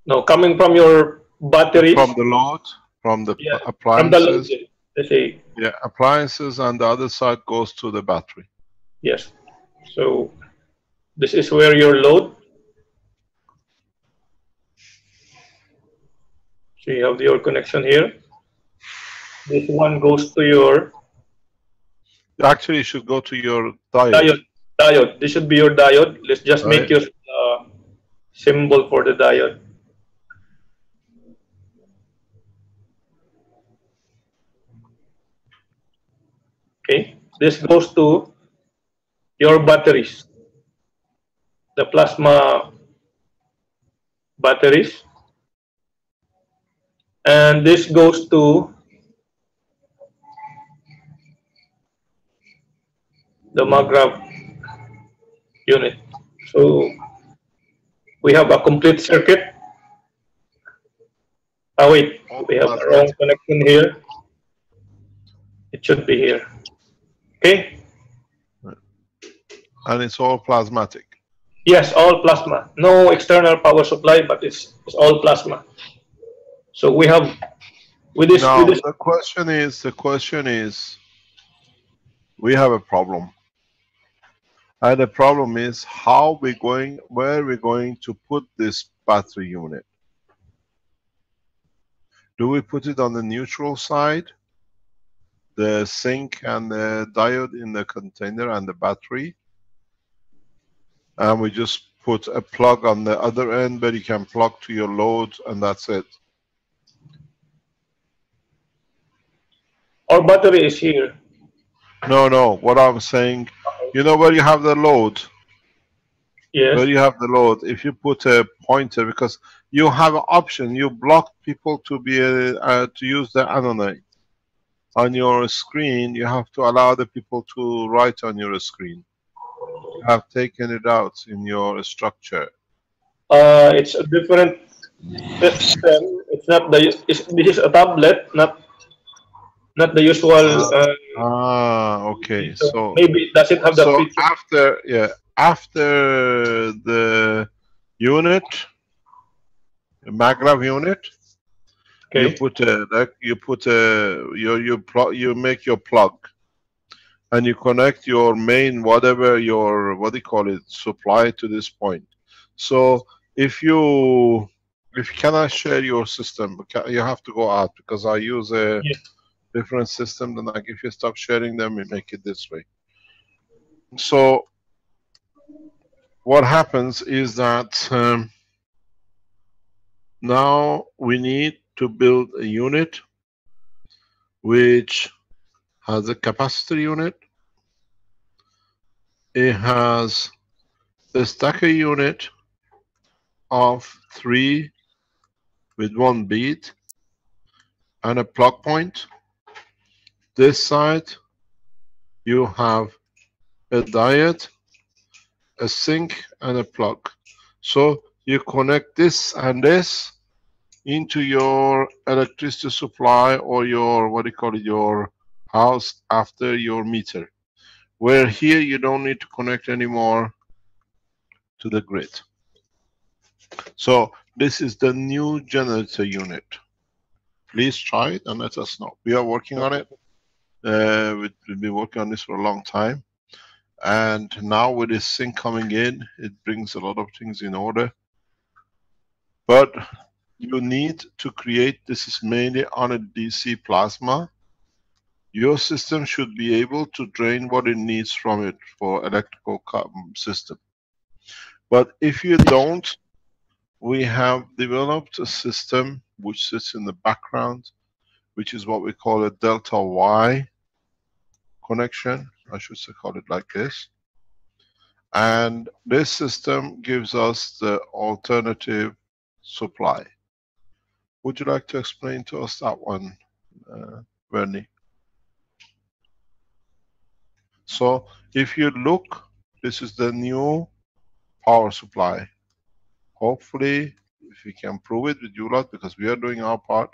Speaker 5: No, coming from your batteries.
Speaker 3: From the load, from the appliances.
Speaker 5: From the load, let's say.
Speaker 3: Yeah, appliances, and the other side goes to the battery.
Speaker 5: Yes. So this is where your load. So you have your connection here. This one goes to your.
Speaker 3: Actually, it should go to your diode.
Speaker 5: Diode. This should be your diode. Let's just make your symbol for the diode. Okay. This goes to your batteries, the plasma batteries, and this goes to the MAGRAV unit. So we have a complete circuit. Oh wait, we have the wrong connection here. It should be here. Okay.
Speaker 3: And it's all plasmatic.
Speaker 5: Yes, all plasma. No external power supply, but it's all plasma. So we have with this.
Speaker 3: Now the question is, we have a problem, and the problem is where we're going to put this battery unit. Do we put it on the neutral side, the sink and the diode in the container and the battery, and we just put a plug on the other end where you can plug to your load, and that's it?
Speaker 5: Our battery is here.
Speaker 3: No. What I'm saying, you know where you have the load?
Speaker 5: Yes.
Speaker 3: Where you have the load, if you put a pointer, because you have an option, you block people to be to use the anomaly. On your screen, you have to allow the people to write on your screen. You have taken it out in your structure.
Speaker 5: It's a different system. It's not this is a tablet, not the usual.
Speaker 3: Okay. So
Speaker 5: maybe does it have the feature?
Speaker 3: after the unit, the MAGRAV unit,
Speaker 5: okay.
Speaker 3: you make your plug, and you connect your main whatever your supply to this point. So if you cannot share your system, you have to go out, because I use a different system. Then if you stop sharing them, we make it this way. So what happens is that now we need to build a unit which has a capacitor unit, it has a stacker unit of 3 with 1 bead and a plug point. This side you have a diode, a sink and a plug. So you connect this and this into your electricity supply or your, what do you call it, your house after your meter. Where here you don't need to connect anymore to the grid. So this is the new generator unit. Please try it and let us know. We are working on it. We've been working on this for a long time. And now with this sync coming in, it brings a lot of things in order. But you need to create, this is mainly on a DC plasma. Your system should be able to drain what it needs from it for electrical system. But if you don't, we have developed a system which sits in the background, which is what we call a delta Y connection. I should say call it like this. And this system gives us the alternative supply. Would you like to explain to us that one, Bernie? So if you look, this is the new power supply. Hopefully, if we can prove it with you lot, because we are doing our part,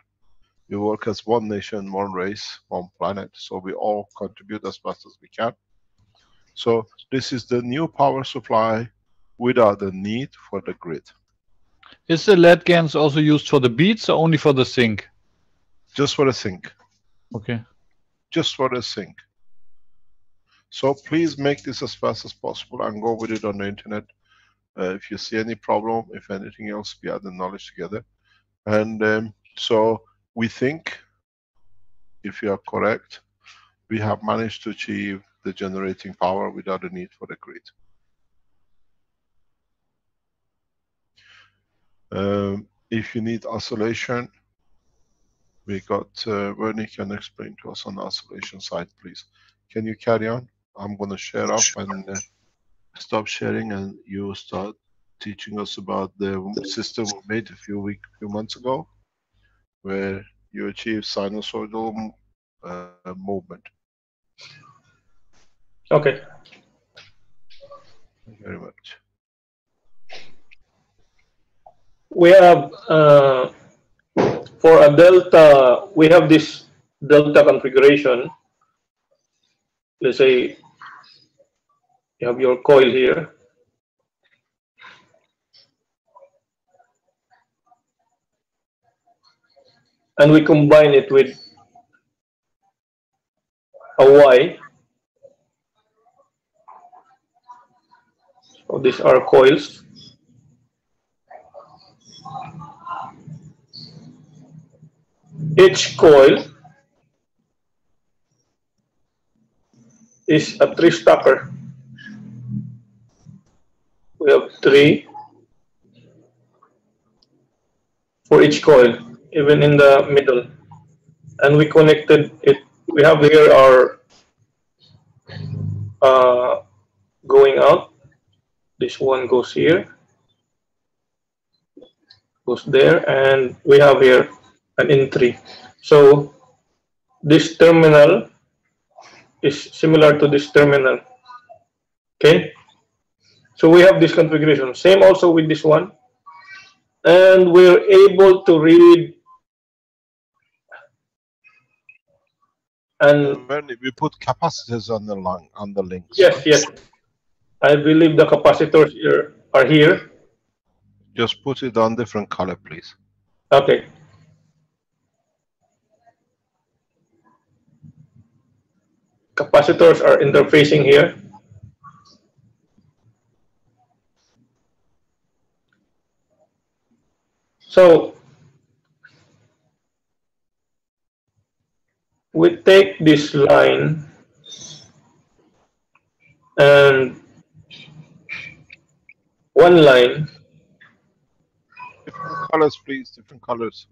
Speaker 3: we work as one nation, one race, one planet, so we all contribute as fast as we can. So this is the new power supply without the need for the grid.
Speaker 10: Is the LED GaNs also used for the beads or only for the sink?
Speaker 3: Just for the sink.
Speaker 10: Okay.
Speaker 3: Just for the sink. So please make this as fast as possible and go with it on the internet. If you see any problem, if anything else, we add the knowledge together. And so we think, if you are correct, we have managed to achieve the generating power without the need for the grid. If you need oscillation, we got, Werner can explain to us on the oscillation side, please. Can you carry on? I'm going to share up and stop sharing, and you start teaching us about the system we made a few months ago, where you achieve sinusoidal movement.
Speaker 5: Okay.
Speaker 3: Thank you very much.
Speaker 5: We have for a delta, we have this delta configuration. Let's say you have your coil here. And we combine it with a Y. So these are coils. Each coil is a 3 stacker. We have 3 for each coil, even in the middle. And we connected it. We have here our going out. This one goes here, goes there, and we have here an entry. So this terminal is similar to this terminal. Okay, so we have this configuration. Same also with this one, and we're able to read. And
Speaker 3: we put capacitors on the line, on the links.
Speaker 5: Yes, yes. I believe the capacitors here are here.
Speaker 3: Just put it on different color, please.
Speaker 5: Okay. Capacitors are interfacing here. So we take this line and one line.
Speaker 3: Different colors, please, different colors.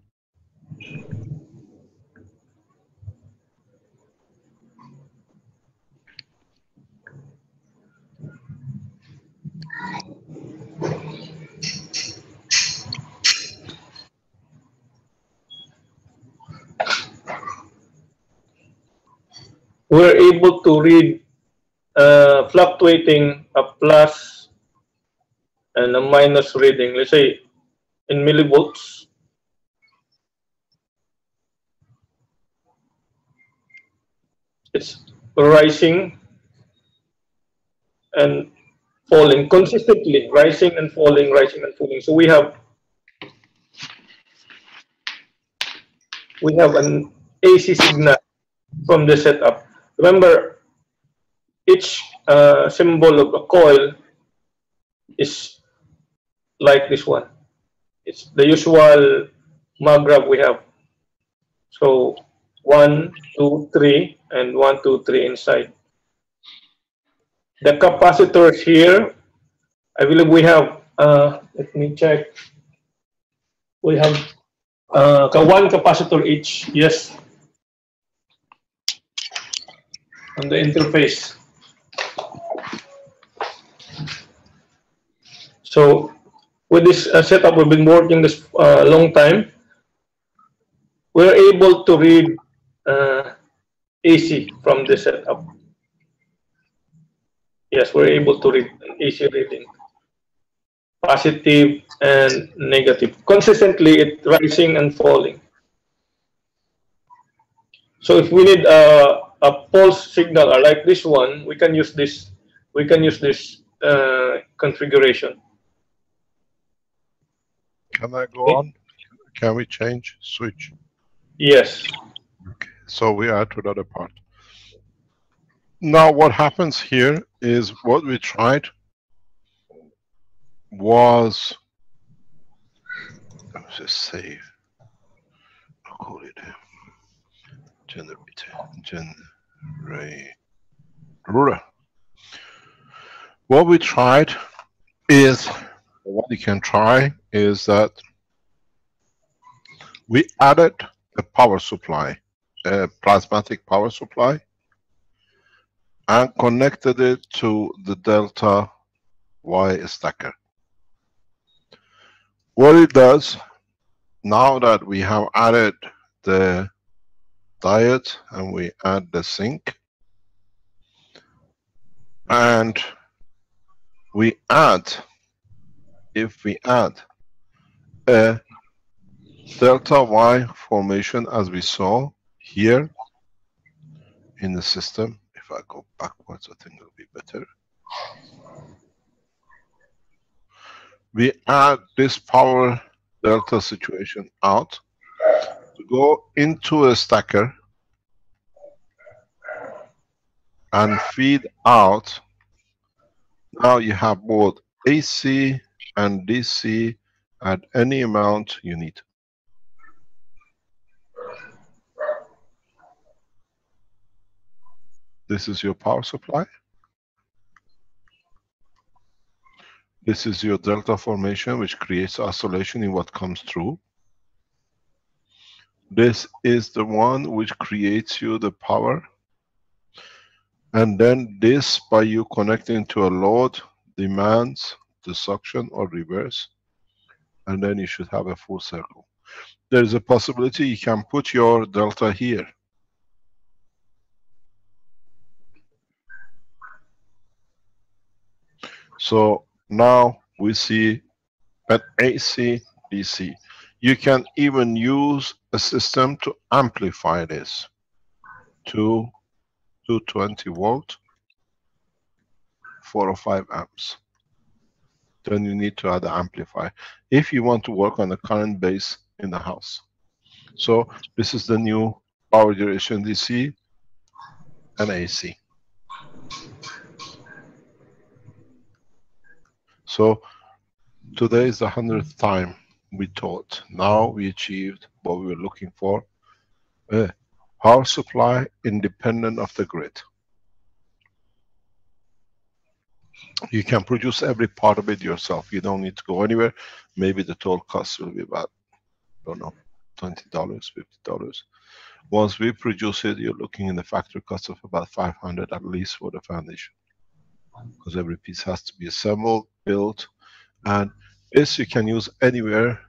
Speaker 5: we're able to read fluctuating a plus and a minus reading, let's say in millivolts. It's rising and falling consistently, rising and falling, rising and falling. So we have an AC signal from the setup. Remember, each symbol of a coil is like this one. It's the usual mag we have. So 1, 2, 3, and 1, 2, 3 inside. The capacitors here, I believe we have, let me check. We have one capacitor each, yes, on the interface. So with this setup, we've been working this long time. We're able to read AC from this setup. Yes, we're able to read AC reading, positive and negative. Consistently, it's rising and falling. So if we need a pulse signal like this one, we can use this. We can use this configuration.
Speaker 3: Can I go on? Can we change switch?
Speaker 5: Yes.
Speaker 3: Okay. So we are to the other part. Now what happens here is what we tried was, let's just save. I'll call it generator. What we tried is, what you can try is that we added a power supply, a plasmatic power supply, and connected it to the delta Y stacker. What it does, now that we have added the diode and we add the sink, and we add, if we add a delta Y formation as we saw here in the system. If I go backwards, I think it'll be better. We add this power delta situation out to go into a stacker and feed out. Now you have both AC and DC at any amount you need. This is your power supply. This is your delta formation, which creates oscillation in what comes through. This is the one which creates you the power. And then this, by you connecting to a load, demands the suction or reverse. And then you should have a full circle. There is a possibility you can put your delta here. So now we see an AC, DC. You can even use a system to amplify this to 220 volt, 4 or 5 amps. Then you need to add an amplifier if you want to work on the current base in the house. So this is the new power generation DC and AC. So today is the 100th time we taught. Now we achieved what we were looking for, a power supply independent of the grid. You can produce every part of it yourself. You don't need to go anywhere. Maybe the total cost will be about, I don't know, $20, $50. Once we produce it, you're looking in the factory cost of about $500 at least for the foundation. Because every piece has to be assembled, built, and this you can use anywhere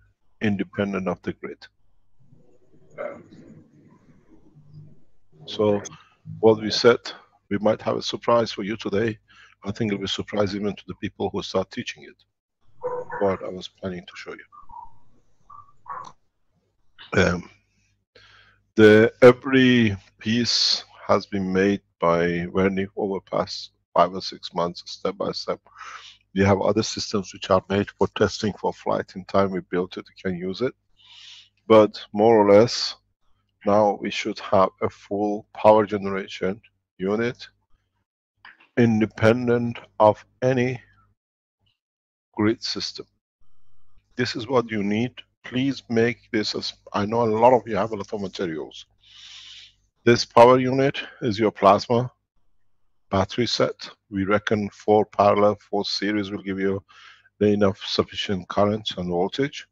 Speaker 3: independent of the grid. So what we said, we might have a surprise for you today. I think it'll be a surprise even to the people who start teaching it, what I was planning to show you. Every piece has been made by Werner over past 5 or 6 months, step by step. We have other systems which are made for testing for flight. In time we built it, we can use it. But more or less, now we should have a full power generation unit independent of any grid system. This is what you need. Please make this as, I know a lot of you have a lot of materials. This power unit is your plasma battery set. We reckon 4 parallel, 4 series will give you enough sufficient current and voltage.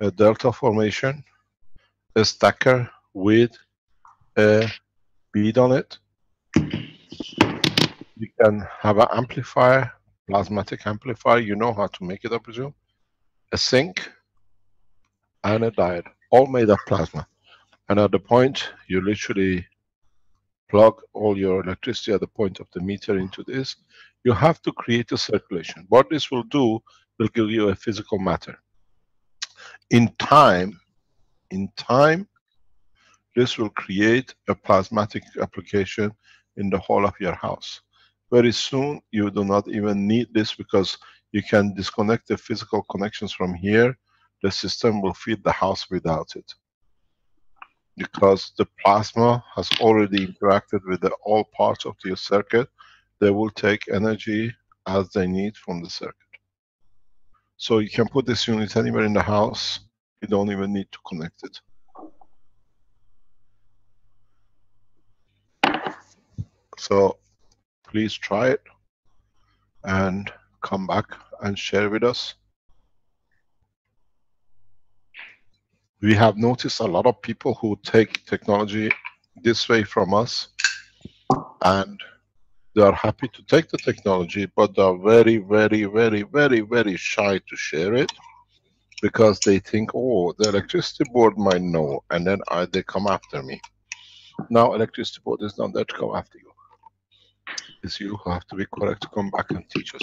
Speaker 3: A delta formation, a stacker with a bead on it. You can have an amplifier, plasmatic amplifier, you know how to make it, I presume. A sink and a diode, all made of plasma. And at the point, you literally plug all your electricity at the point of the meter into this. You have to create a circulation. What this will do, will give you a physical matter. In time, this will create a plasmatic application in the whole of your house. Very soon, you do not even need this because you can disconnect the physical connections from here. The system will feed the house without it. Because the plasma has already interacted with all parts of your circuit, they will take energy as they need from the circuit. So you can put this unit anywhere in the house, you don't even need to connect it. So please try it and come back and share with us. We have noticed a lot of people who take technology this way from us, and they are happy to take the technology, but they are very, very, very, very, very shy to share it because they think, oh, the electricity board might know, and then they come after me. Now, electricity board is not there to come after you. It's you who have to be correct to come back and teach us.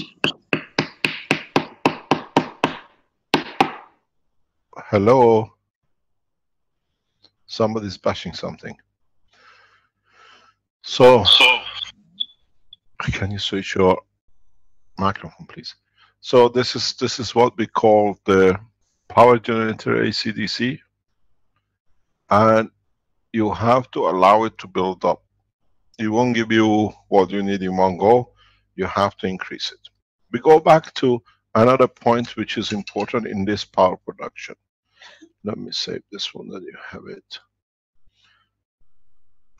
Speaker 3: Hello? Somebody's bashing something. So, can you switch your microphone, please? So this is what we call the power generator AC/DC, and you have to allow it to build up. It won't give you what you need in one go. You have to increase it. We go back to another point which is important in this power production. Let me save this one that you have it.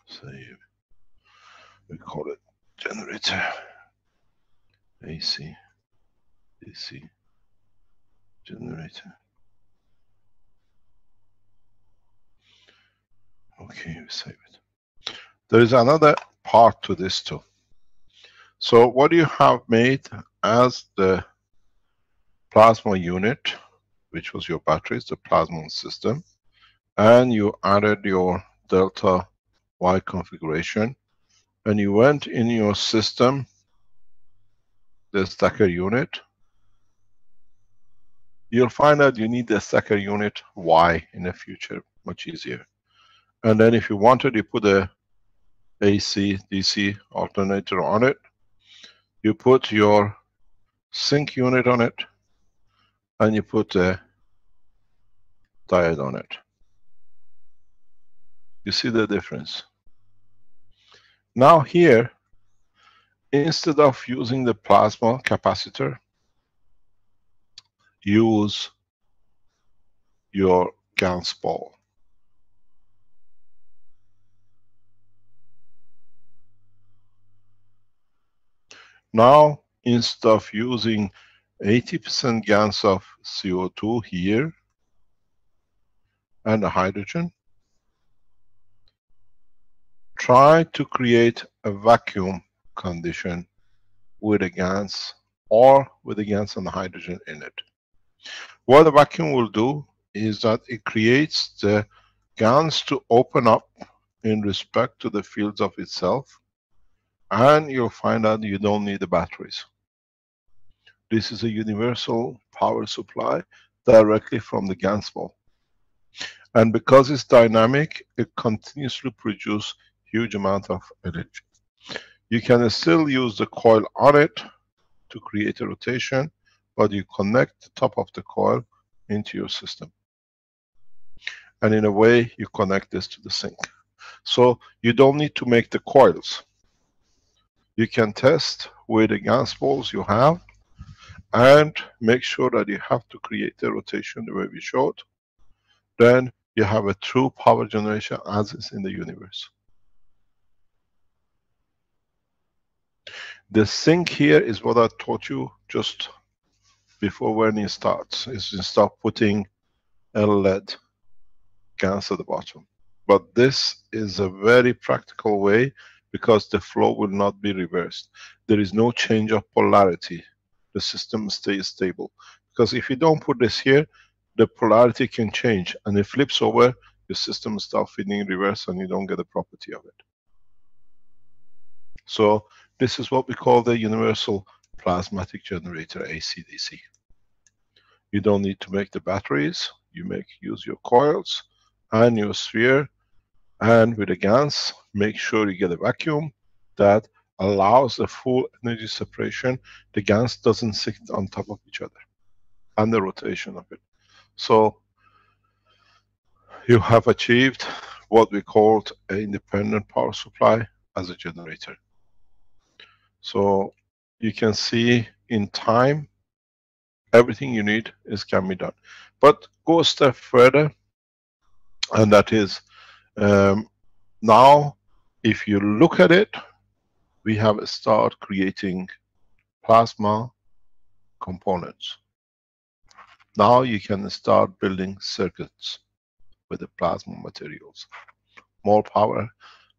Speaker 3: Save. We call it generator AC DC generator. Okay, we save it. There is another part to this too. So what you have made as the plasma unit, which was your batteries, the plasma system, and you added your delta Y configuration, and you went in your system, the stacker unit, you'll find that you need the stacker unit Y in the future, much easier. And then if you wanted, you put a AC, DC alternator on it, you put your sink unit on it, and you put a diode on it. You see the difference? Now here, instead of using the plasma capacitor, use your GaNs ball. Now, instead of using 80% GaNs of CO2 here and a hydrogen, try to create a vacuum condition with the GaNs or with the GaNs and the hydrogen in it. What the vacuum will do is that it creates the GaNs to open up in respect to the fields of itself, and you'll find out you don't need the batteries. This is a universal power supply directly from the GANS ball. And because it's dynamic, it continuously produces huge amount of energy. You can still use the coil on it to create a rotation, but you connect the top of the coil into your system. And in a way, you connect this to the sink. So you don't need to make the coils. You can test with the GANS balls you have and make sure that you have to create the rotation the way we showed. Then you have a true power generation as is in the universe. The sink here is what I taught you just before when it starts, is you start putting a LED GANS at the bottom. But this is a very practical way because the flow will not be reversed. There is no change of polarity. The system stays stable. Because if you don't put this here, the polarity can change and it flips over, your system starts feeding in reverse and you don't get the property of it. So this is what we call the universal plasmatic generator, AC/DC. You don't need to make the batteries, you use your coils and your sphere, and with the GANS, make sure you get a vacuum that allows the full energy separation. The GANS doesn't sit on top of each other and the rotation of it. So you have achieved what we called an independent power supply as a generator. So you can see in time, everything you need can be done. But go a step further, and that is, now if you look at it, we have started creating plasma components. Now you can start building circuits with the plasma materials. More power,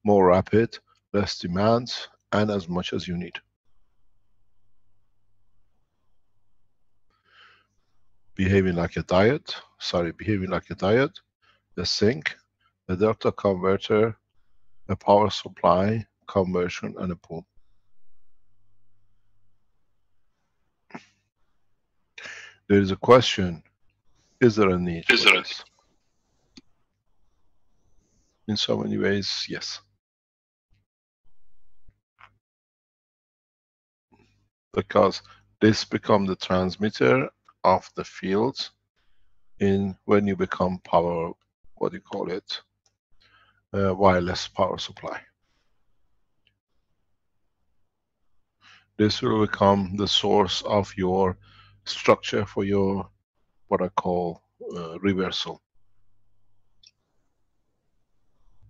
Speaker 3: more rapid, less demands, and as much as you need. Behaving like a diode, the sink, the delta converter, a power supply, conversion, and a pool. There is a question, is there a need for this? In so many ways, yes. Because this becomes the transmitter of the fields in when you become power, what do you call it, wireless power supply. This will become the source of your structure for your, what I call, reversal.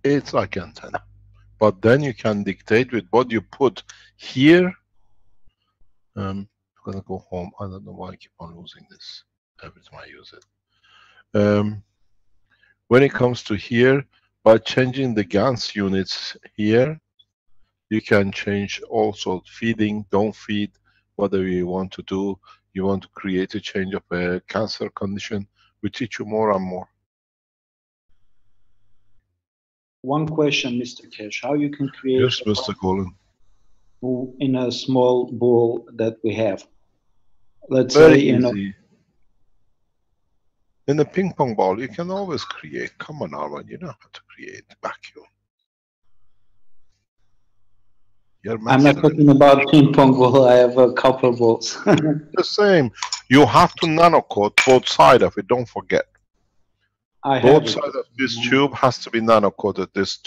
Speaker 3: It's like antenna. But then you can dictate with what you put here. I'm gonna go home. I don't know why I keep on losing this every time I use it. When it comes to here, by changing the GANS units here, you can change also feeding, don't feed, whatever you want to do. You want to create a change of a cancer condition, we teach you more and more.
Speaker 8: One question, Mr. Kesh, how you can create
Speaker 3: yes, Mr. Golden,
Speaker 8: in a small ball that we have? Let's
Speaker 3: very
Speaker 8: say,
Speaker 3: easy. In a ping pong ball, you can always create. Come on, Arman, you know how to create vacuum.
Speaker 8: I'm not talking about ping pong ball. I have a couple balls.
Speaker 3: The same. You have to nano-coat both sides of it. Don't forget. Both sides of this tube has to be nano-coated. This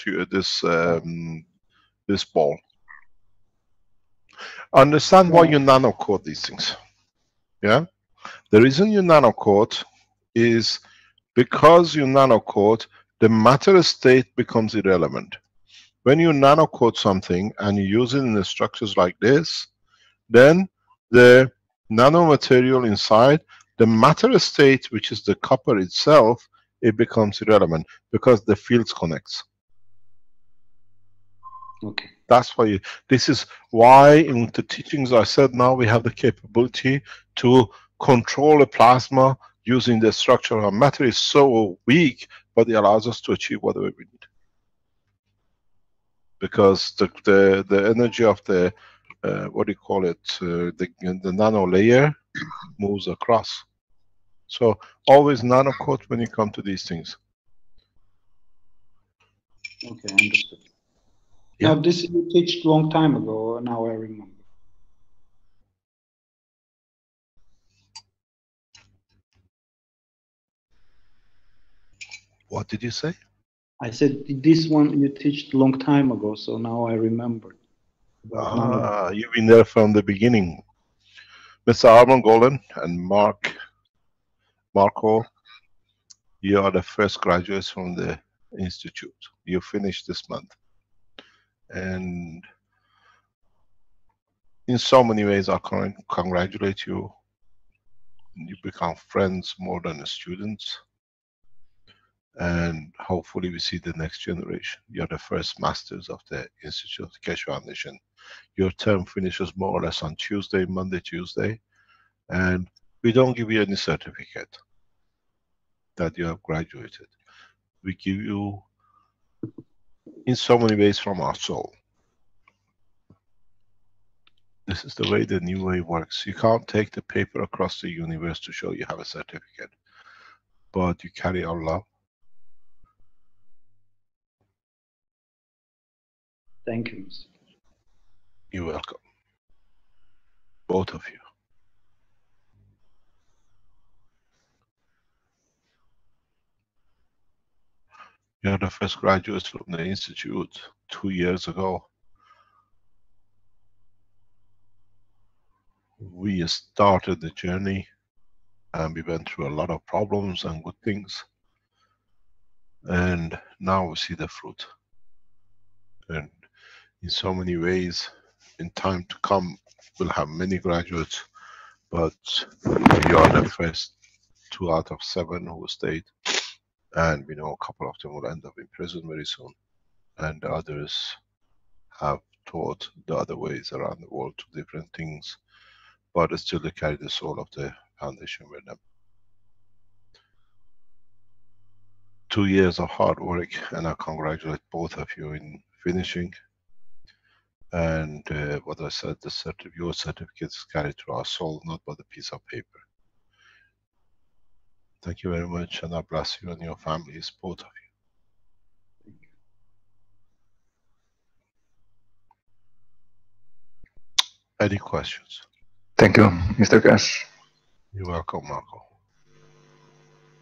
Speaker 3: ball. Understand why you nano-coat these things. Yeah. The reason you nano-coat is because you nano-coat, the matter state becomes irrelevant. When you nano-coat something and you use it in the structures like this, then the nanomaterial inside, the matter state, which is the copper itself, it becomes irrelevant because the fields connects.
Speaker 8: Okay.
Speaker 3: That's why this is why in the teachings I said now we have the capability to control a plasma using the structure of matter is so weak, but it allows us to achieve whatever we need. because the energy of the what do you call it, the nano layer moves across. So always nano coat when you come to these things.
Speaker 8: Okay, understood.
Speaker 3: Yeah.
Speaker 8: Now, this you teach long time ago. Now I remember.
Speaker 3: What did you say?
Speaker 8: I said this one you teach long time ago, so now I remember.
Speaker 3: You've been there from the beginning. Mr. Armand Golan and Marco, you are the first graduates from the institute. You finished this month. And in so many ways, I congratulate you. You become friends more than students. And hopefully we see the next generation. You're the first masters of the Institute of the Keshe Foundation. Your term finishes more or less on Tuesday, Monday, Tuesday. And we don't give you any certificate that you have graduated. We give you, in so many ways, from our soul. This is the way the new way works. You can't take the paper across the universe to show you have a certificate, but you carry our love.
Speaker 8: Thank you, Mr.
Speaker 3: You're welcome. Both of you. You're the first graduates from the Institute 2 years ago. We started the journey and we went through a lot of problems and good things. And now we see the fruit. And in so many ways, in time to come, we'll have many graduates, but you are the first 2 out of 7 who stayed. And we know a couple of them will end up in prison very soon. And the others have taught the other ways around the world to different things, but still they carry the soul of the foundation with them. 2 years of hard work, and I congratulate both of you in finishing. And what I said, your certificates carried through our soul, not by the piece of paper. Thank you very much, and I bless you and your families, both of you. Any questions?
Speaker 12: Thank you, Mr. Keshe.
Speaker 3: You're welcome, Marco.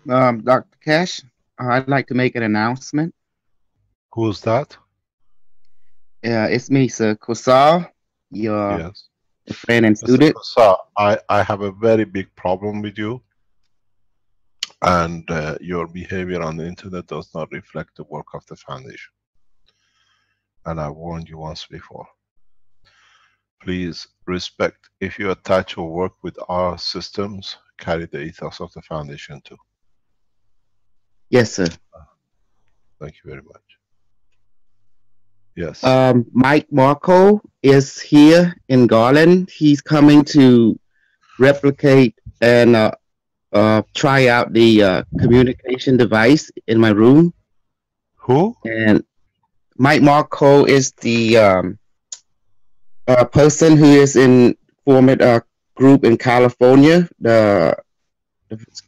Speaker 13: Dr. Keshe, I'd like to make an announcement.
Speaker 3: Who's that?
Speaker 13: It's me, Sir Kosal, your friend and student.
Speaker 3: Mr. Kosal, I have a very big problem with you. And your behavior on the internet does not reflect the work of the foundation. And I warned you once before. Please respect. If you attach or work with our systems, carry the ethos of the foundation too.
Speaker 13: Yes, sir.
Speaker 3: Thank you very much. Yes.
Speaker 13: Mike Marco is here in Garland. He's coming to replicate and try out the communication device in my room.
Speaker 3: Who?
Speaker 13: And Mike Marco is the person who is forming a group in California, the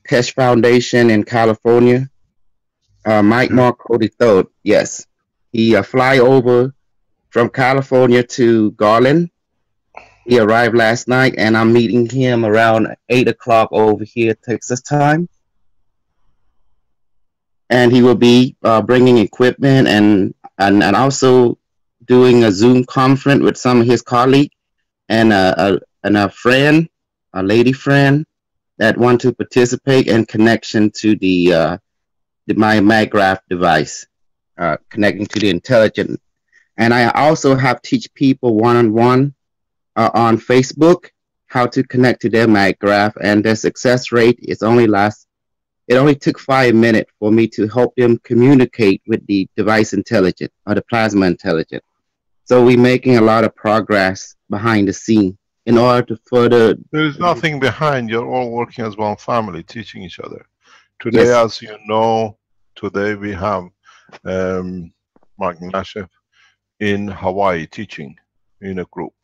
Speaker 13: Keshe Foundation in California. Mike Marco III, yes. He fly over from California to Garland. He arrived last night, and I'm meeting him around 8 o'clock over here, Texas time. And he will be bringing equipment and also doing a Zoom conference with some of his colleagues and a friend, a lady friend that want to participate in connection to my MagGraph device, connecting to the intelligent. And I also have teach people one-on-one on Facebook how to connect to their MagGraph, and their success rate is it only took 5 minutes for me to help them communicate with the device intelligent or the plasma intelligent. So we're making a lot of progress behind the scene in order to further.
Speaker 3: There is nothing behind. You're all working as one family, teaching each other. Today, as you know, today we have Mark Nashev in Hawaii teaching in a group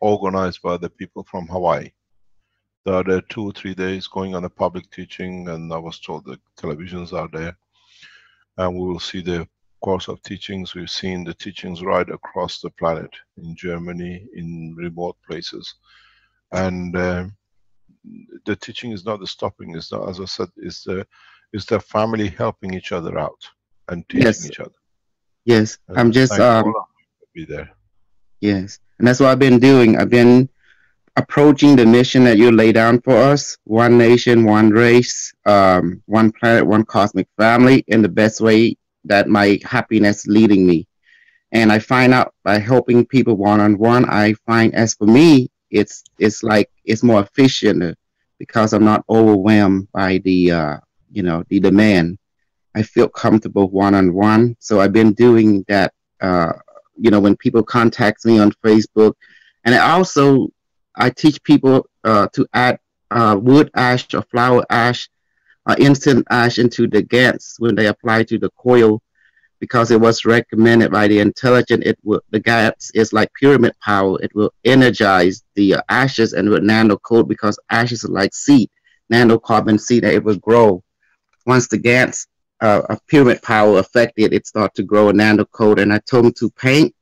Speaker 3: organized by the people from Hawaii. There are there 2 or 3 days going on a public teaching, and I was told the televisions are there, and we will see the course of teachings. We've seen the teachings right across the planet, in Germany, in remote places, and the teaching is not the stopping. It's not, as I said, it's the family helping each other out and teaching each other.
Speaker 13: Yes,
Speaker 3: And
Speaker 13: I'm just
Speaker 3: be there.
Speaker 13: Yes, and that's what I've been doing. I've been approaching the mission that you lay down for us: one nation, one race, one planet, one cosmic family, in the best way that my happiness is leading me. And I find out by helping people one-on-one, I find, as for me, it's like it's more efficient because I'm not overwhelmed by the the demand. I feel comfortable one-on-one, so I've been doing that. When people contact me on Facebook, and I teach people to add wood ash or flower ash, instant ash into the GANs when they apply to the coil, because it was recommended by the intelligent. The GANs is like pyramid power. It will energize the ashes and will nano coat, because ashes are like seed, nanocarbon seed, that it will grow. Once the GANs of pyramid power affected, it start to grow a nano coat. And I told them to paint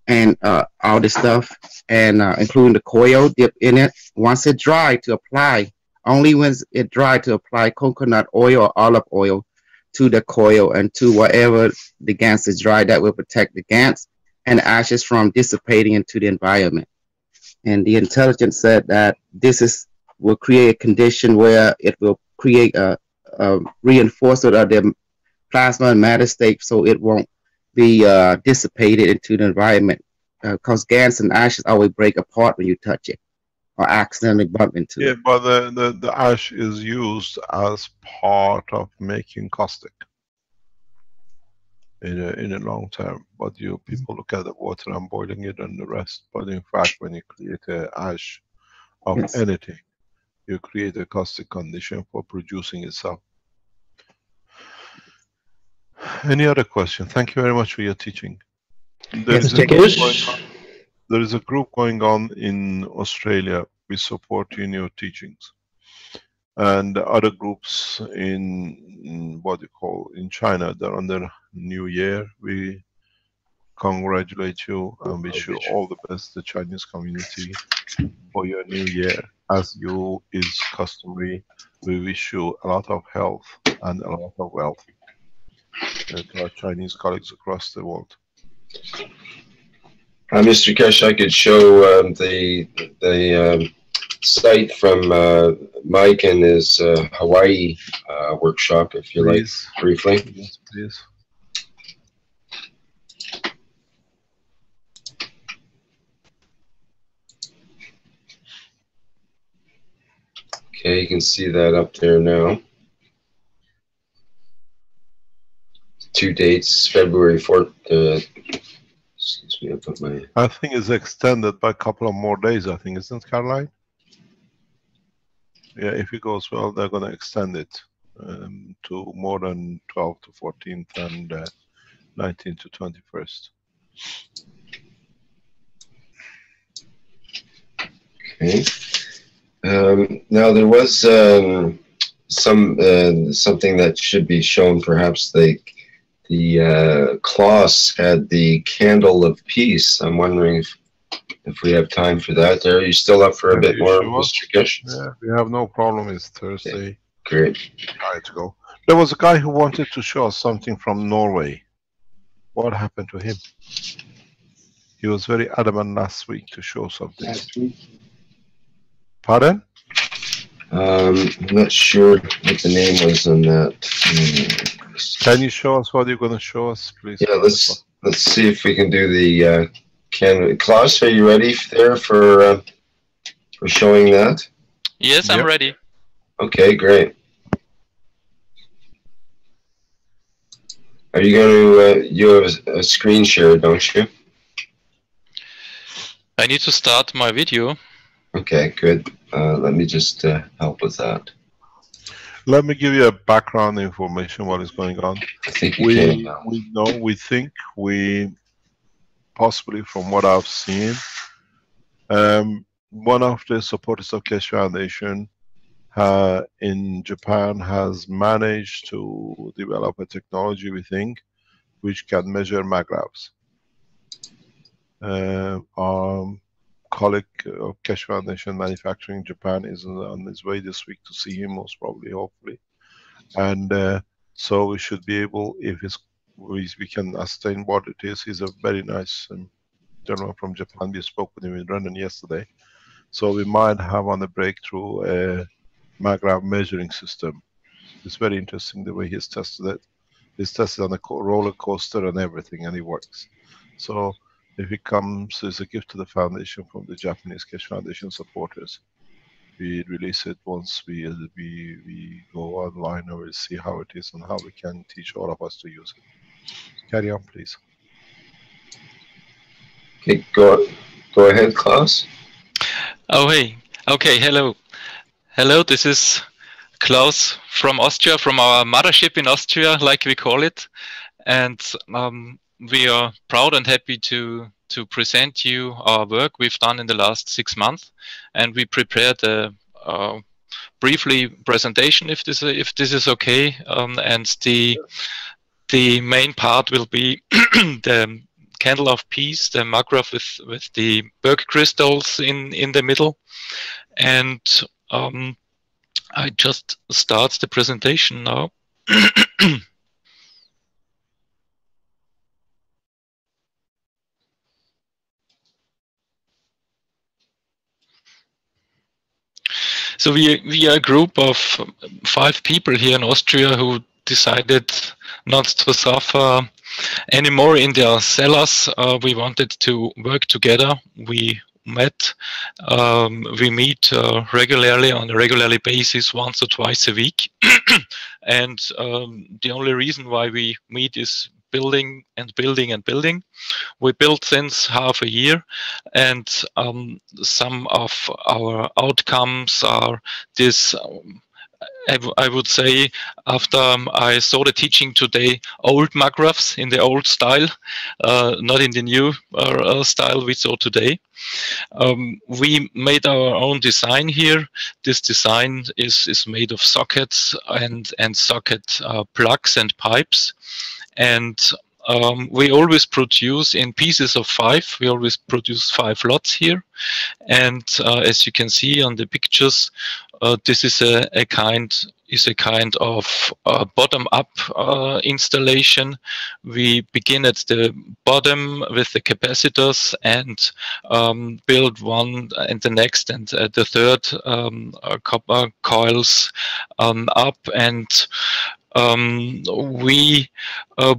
Speaker 13: and all this stuff, and including the coil, dip in it. Once it dry, to apply, only when it dry, to apply coconut oil or olive oil to the coil and to whatever the GANs is dry. That will protect the GANs and ashes from dissipating into the environment. And the intelligence said that will create a condition where it will create a reinforcement of the plasma and matter state, so it won't be dissipated into the environment, because GANs and ashes always break apart when you touch it or accidentally bump into it.
Speaker 3: Yeah, but the ash is used as part of making caustic in a long term. But people look at the water and boiling it and the rest. But in fact, when you create an ash of anything, you create a caustic condition for producing itself. Any other question? Thank you very much for your teaching. There is a group going on in Australia. We support you in your teachings. And other groups in in China, they're on their new year. We congratulate you and wish you all the best, the Chinese community, for your new year. As you is customary, we wish you a lot of health and a lot of wealth. To our Chinese colleagues across the world.
Speaker 2: Mr. Kesh, I could show the site from Mike and his Hawaii workshop, if you like, briefly.
Speaker 3: Yes, please.
Speaker 2: Okay, you can see that up there now. 2 dates, February 4th. Excuse me, I put my...
Speaker 3: I think it's extended by a couple of more days, I think, isn't it, Caroline? Yeah, if it goes well, they're going to extend it to more than 12th to 14th and 19th to 21st.
Speaker 2: Okay. Now there was something that should be shown, perhaps the Klaus had the candle of peace. I'm wondering if we have time for that. Are you still up for a bit more, Mr. Kish?
Speaker 3: Yeah, we have no problem. It's Thursday.
Speaker 2: Okay. Great.
Speaker 3: Try to go. There was a guy who wanted to show us something from Norway. What happened to him? He was very adamant last week to show something. Pardon?
Speaker 2: I'm not sure what the name was on that.
Speaker 3: Can you show us what you're going to show us, please?
Speaker 2: Yeah, let's see if we can do the camera. Klaus, are you ready there for showing that?
Speaker 4: Yes, I'm ready.
Speaker 2: Okay, great. Are you going to? You have a screen share, don't you?
Speaker 4: I need to start my video.
Speaker 2: Okay, good. Let me just help with that.
Speaker 3: Let me give you a background information what is going on.
Speaker 2: I think
Speaker 3: we think we possibly from what I've seen, one of the supporters of Keshe Foundation in Japan has managed to develop a technology, we think, which can measure magravs. Our colleague of Keshe Foundation Manufacturing in Japan is on his way this week to see him, most probably, hopefully. And so we should be able, if we can ascertain what it is. He's a very nice gentleman from Japan. We spoke with him in London yesterday. So we might have on the breakthrough a magrav measuring system. It's very interesting the way he's tested it. He's tested on a roller coaster and everything, and it works. So if it comes as a gift to the foundation from the Japanese Keshe Foundation supporters, we release it once we go online, and we'll see how it is and how we can teach all of us to use it. Carry on, please.
Speaker 2: Okay, go ahead, Klaus.
Speaker 4: Oh, hey. Okay, hello. Hello, this is Klaus from Austria, from our mothership in Austria, like we call it. And we are proud and happy to present you our work we've done in the last 6 months. And we prepared a briefly presentation, if this is okay. And the main part will be the candle of peace, the magrav with the berg crystals in the middle. And I just start the presentation now. So we are a group of 5 people here in Austria who decided not to suffer anymore in their cellars. We wanted to work together. We met. We meet regularly, on a regular basis, once or twice a week. And the only reason why we meet is building and building and building. We built since half a year, and some of our outcomes are this. I would say, after I saw the teaching today, old magravs in the old style, not in the new style we saw today. We made our own design here. This design is made of sockets and socket plugs and pipes. And we always produce in pieces of 5. We always produce 5 lots here. And as you can see on the pictures, this is a kind of bottom-up installation. We begin at the bottom with the capacitors and build one and the next and the third copper coils up, and we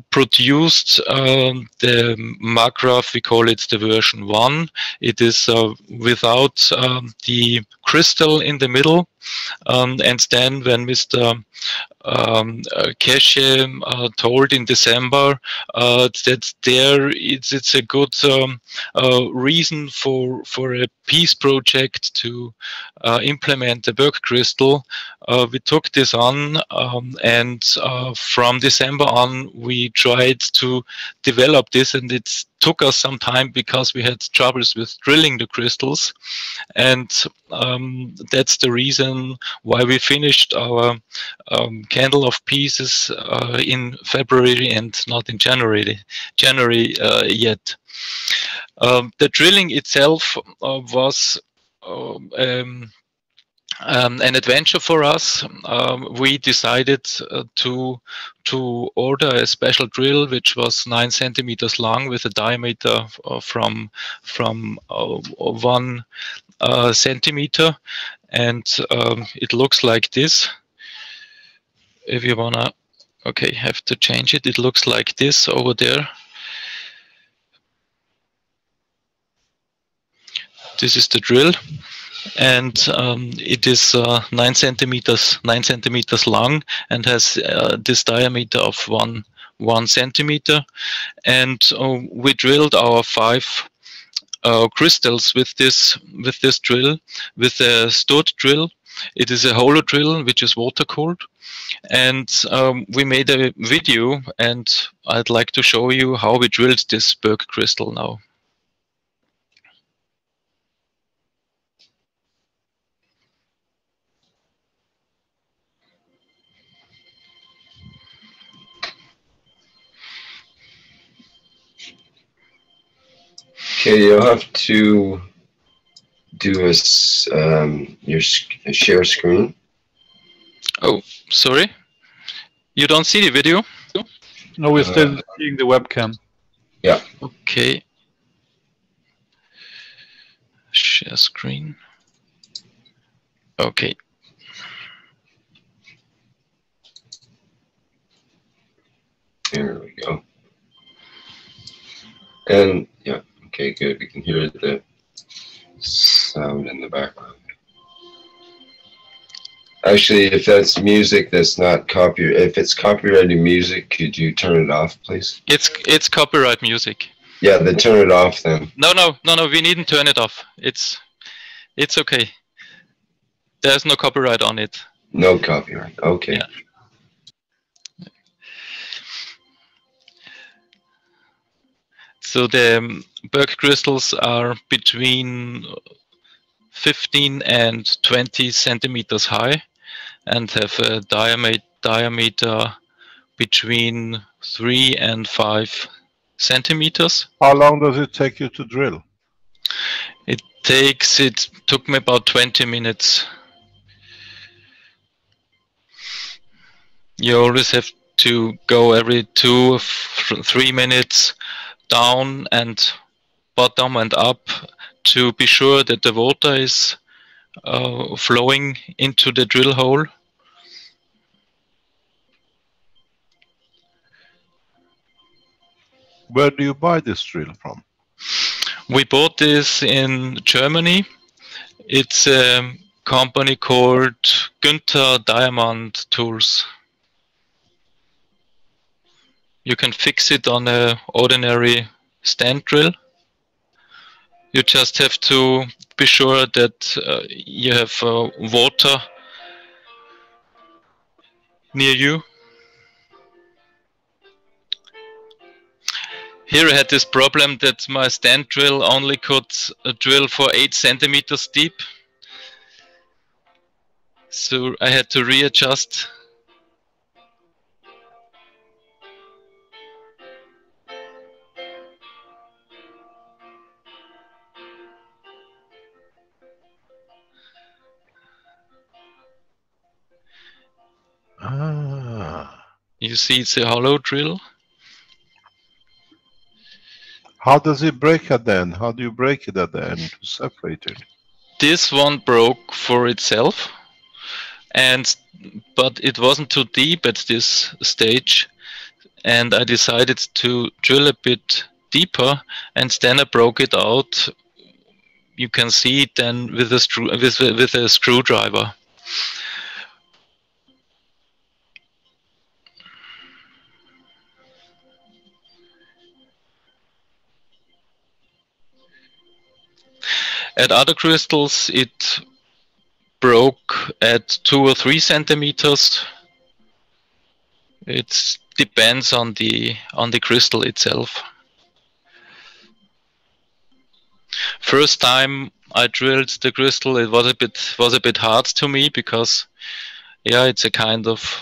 Speaker 4: produced the magrav. We call it the version 1. It is without the crystal in the middle. And then when Mr. Keshe told in December that it's a good reason for a peace project to implement the berg crystal, we took this on, and from December on we tried to develop this, and it took us some time because we had troubles with drilling the crystals, and that's the reason why we finished our candle of pieces in February and not in January yet. The drilling itself was an adventure for us. We decided to order a special drill which was 9 centimeters long with a diameter from 1 centimeter, and it looks like this. If you wanna, okay, have to change it. It looks like this over there. This is the drill, and it is 9 centimeters long and has this diameter of 1 centimeter. And we drilled our 5 crystals with this drill, with a stud drill. It is a hollow drill which is water cooled, and we made a video, and I'd like to show you how we drilled this berg crystal now.
Speaker 2: Okay, you'll have to do a share screen.
Speaker 4: Oh, sorry. You don't see the video?
Speaker 10: No, we're still seeing the webcam.
Speaker 2: Yeah.
Speaker 4: Okay. Share screen. Okay.
Speaker 2: There we go. And yeah, okay, good. We can hear the sound in the background. Actually, if that's music that's not if it's copyrighted music, could you turn it off, please?
Speaker 4: It's copyright music.
Speaker 2: Yeah, then turn it off then.
Speaker 4: No, we needn't turn it off. It's okay. There's no copyright on it.
Speaker 2: No copyright. Okay.
Speaker 4: Yeah. So the berg crystals are between 15 and 20 centimeters high and have a diameter between 3 and 5 centimeters.
Speaker 3: How long does it take you to drill?
Speaker 4: It took me about 20 minutes. You always have to go every 2 or 3 minutes down and bottom and up to be sure that the water is flowing into the drill hole.
Speaker 3: Where do you buy this drill from?
Speaker 4: We bought this in Germany. It's a company called Günther Diamond Tools. You can fix it on an ordinary stand drill. You just have to be sure that you have water near you. Here I had this problem that my stand drill only could drill for 8 centimeters deep. So I had to readjust. You see it's a hollow drill.
Speaker 3: How does it break at the end? How do you break it at the end to separate it?
Speaker 4: This one broke for itself, but it wasn't too deep at this stage, and I decided to drill a bit deeper, and then I broke it out. You can see it then with a screwdriver. At other crystals, it broke at 2 or 3 centimeters. It depends on the crystal itself. First time I drilled the crystal, it was a bit hard to me because, yeah, it's a kind of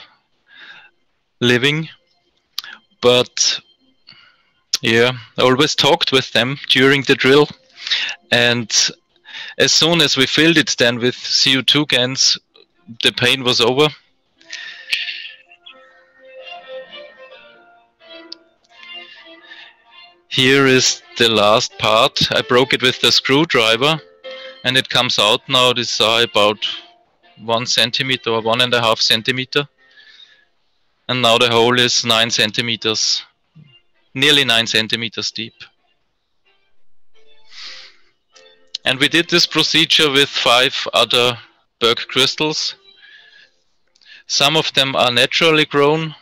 Speaker 4: living. But yeah, I always talked with them during the drill, and as soon as we filled it then with CO2 cans, the pain was over. Here is the last part. I broke it with the screwdriver and it comes out now. These are about 1 centimeter or 1.5 centimeter. And now the hole is 9 centimeters, nearly 9 centimeters deep. And we did this procedure with 5 other berg crystals. Some of them are naturally grown.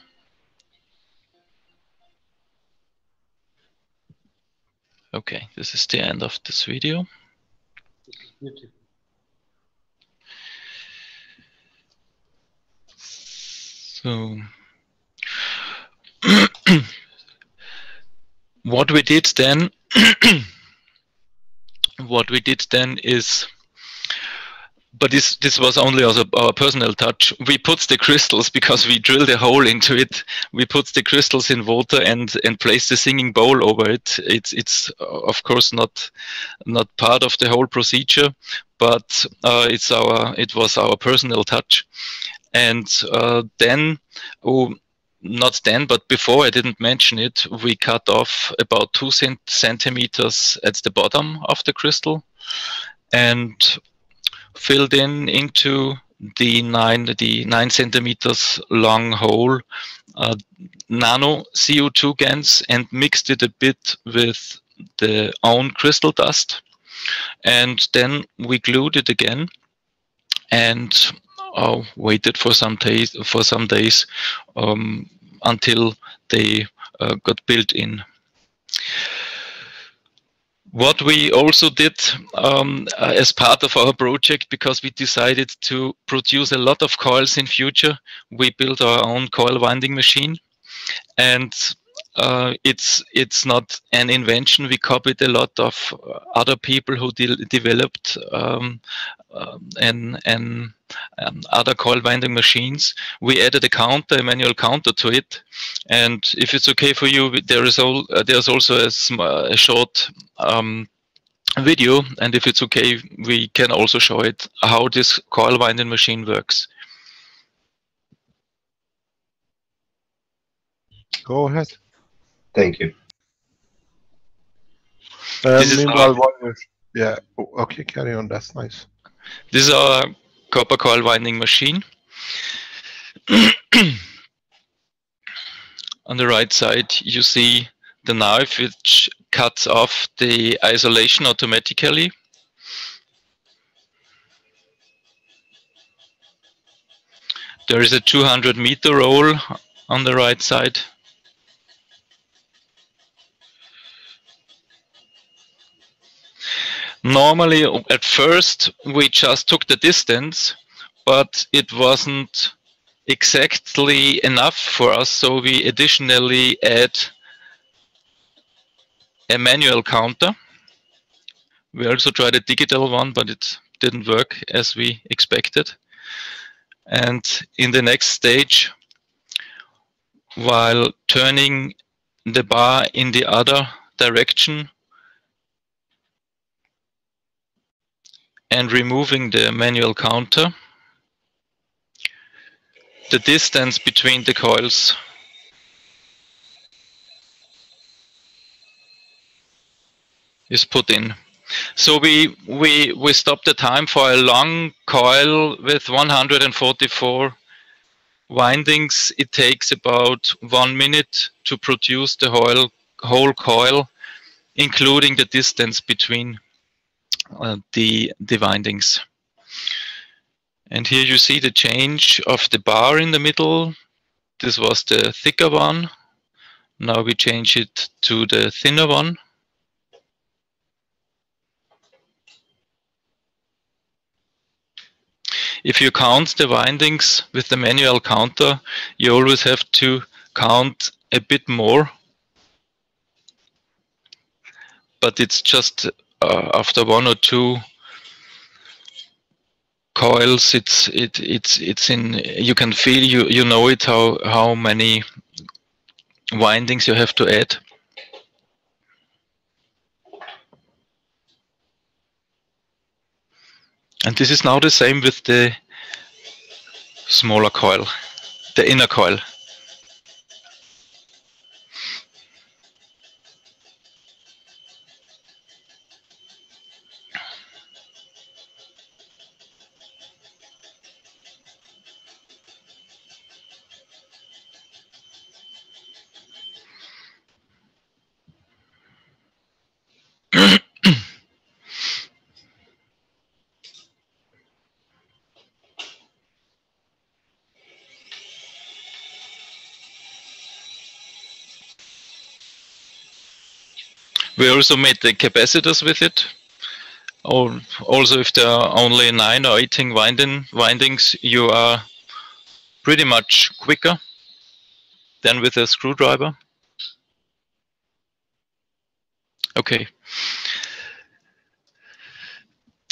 Speaker 4: Okay, this is the end of this video. So, what we did then is but this was only also our personal touch. We put the crystals, because we drilled a hole into it. We put the crystals in water and placed the singing bowl over it. It's of course not part of the whole procedure, but it was our personal touch. And then, not then, but before, I didn't mention it, we cut off about 2 centimeters at the bottom of the crystal and filled into the 9 centimeters long hole nano CO2 GaNs and mixed it a bit with the own crystal dust. And then we glued it again and waited for some days until they got built in. What we also did as part of our project, because we decided to produce a lot of coils in future, we built our own coil winding machine. And it's not an invention. We copied a lot of other people who developed other coil winding machines. We added a manual counter to it, and if it's okay for you, there's also a short video, and if it's okay, we can also show it how this coil winding machine works.
Speaker 3: Go ahead.
Speaker 2: Thank you.
Speaker 3: Meanwhile, yeah, okay, carry on. That's nice.
Speaker 4: This is our copper coil winding machine. On the right side, you see the knife which cuts off the isolation automatically. There is a 200-meter roll on the right side. Normally, at first, we just took the distance, but it wasn't exactly enough for us, so we additionally add a manual counter. We also tried a digital one, but it didn't work as we expected. And in the next stage, while turning the bar in the other direction and removing the manual counter, the distance between the coils is put in. So we stopped the time for a long coil with 144 windings. It takes about 1 minute to produce the whole coil, including the distance between the windings. And here you see the change of the bar in the middle. This was the thicker one. Now we change it to the thinner one. If you count the windings with the manual counter, you always have to count a bit more. But it's just after 1 or 2 coils, it's in. You can feel, you know it, how many windings you have to add. And this is now the same with the smaller coil, the inner coil. We also made the capacitors with it. Also, if there are only 9 or 18 windings, you are pretty much quicker than with a screwdriver. Okay.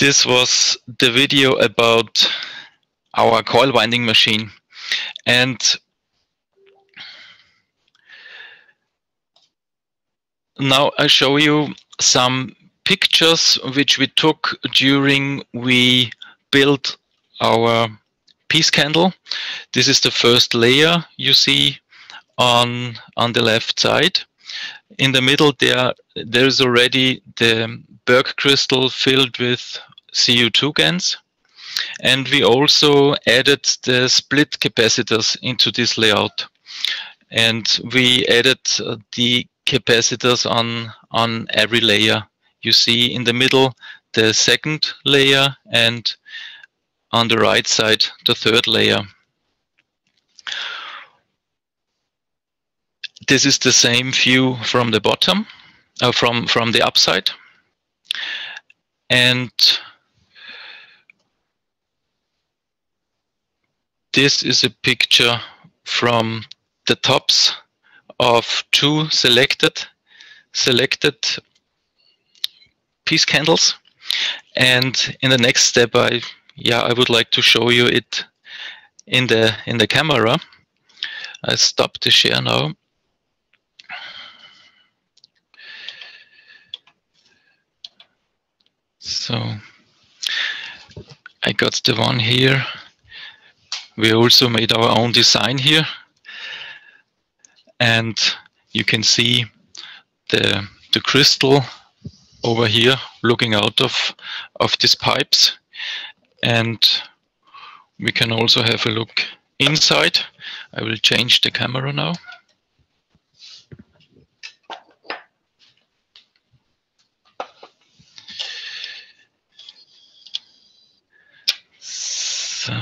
Speaker 4: This was the video about our coil winding machine. And now I show you some pictures which we took during we built our piece candle. This is the first layer you see on the left side. In the middle there is already the Berg crystal filled with CO2 GaNs. And we also added the split capacitors into this layout. And we added the capacitors on every layer. You see in the middle the second layer, and on the right side the third layer. This is the same view from the bottom, from the upside. And this is a picture from the tops of two selected piece candles. And in the next step, I would like to show you it in the camera. I stop the share now. So I got the one here. We also made our own design here, and you can see the crystal over here looking out of these pipes, and we can also have a look inside. I will change the camera now. So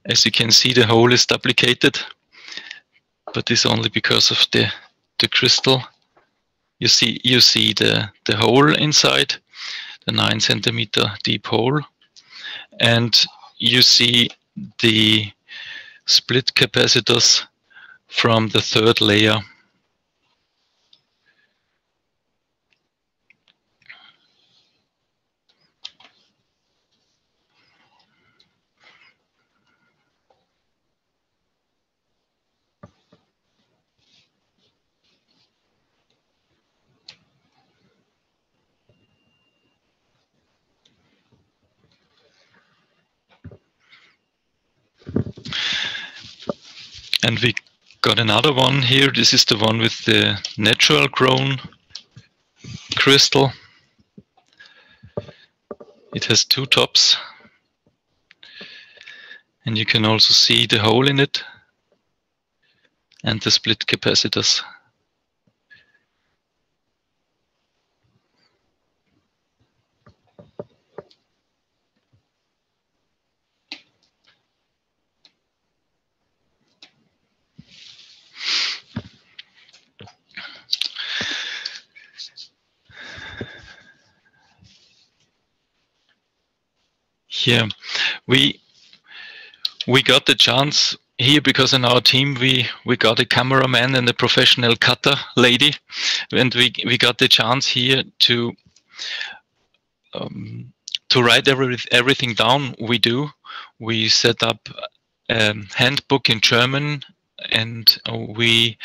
Speaker 4: as you can see, the hole is duplicated, but it's only because of the crystal. You see the hole inside, the 9 centimeter deep hole, and you see the split capacitors from the third layer. And we got another one here. This is the one with the natural grown crystal. It has two tops, and you can also see the hole in it and the split capacitors. Yeah, we got the chance here because in our team we got a cameraman and a professional cutter lady, and we got the chance here to write everything down we do. We set up a handbook in German, and we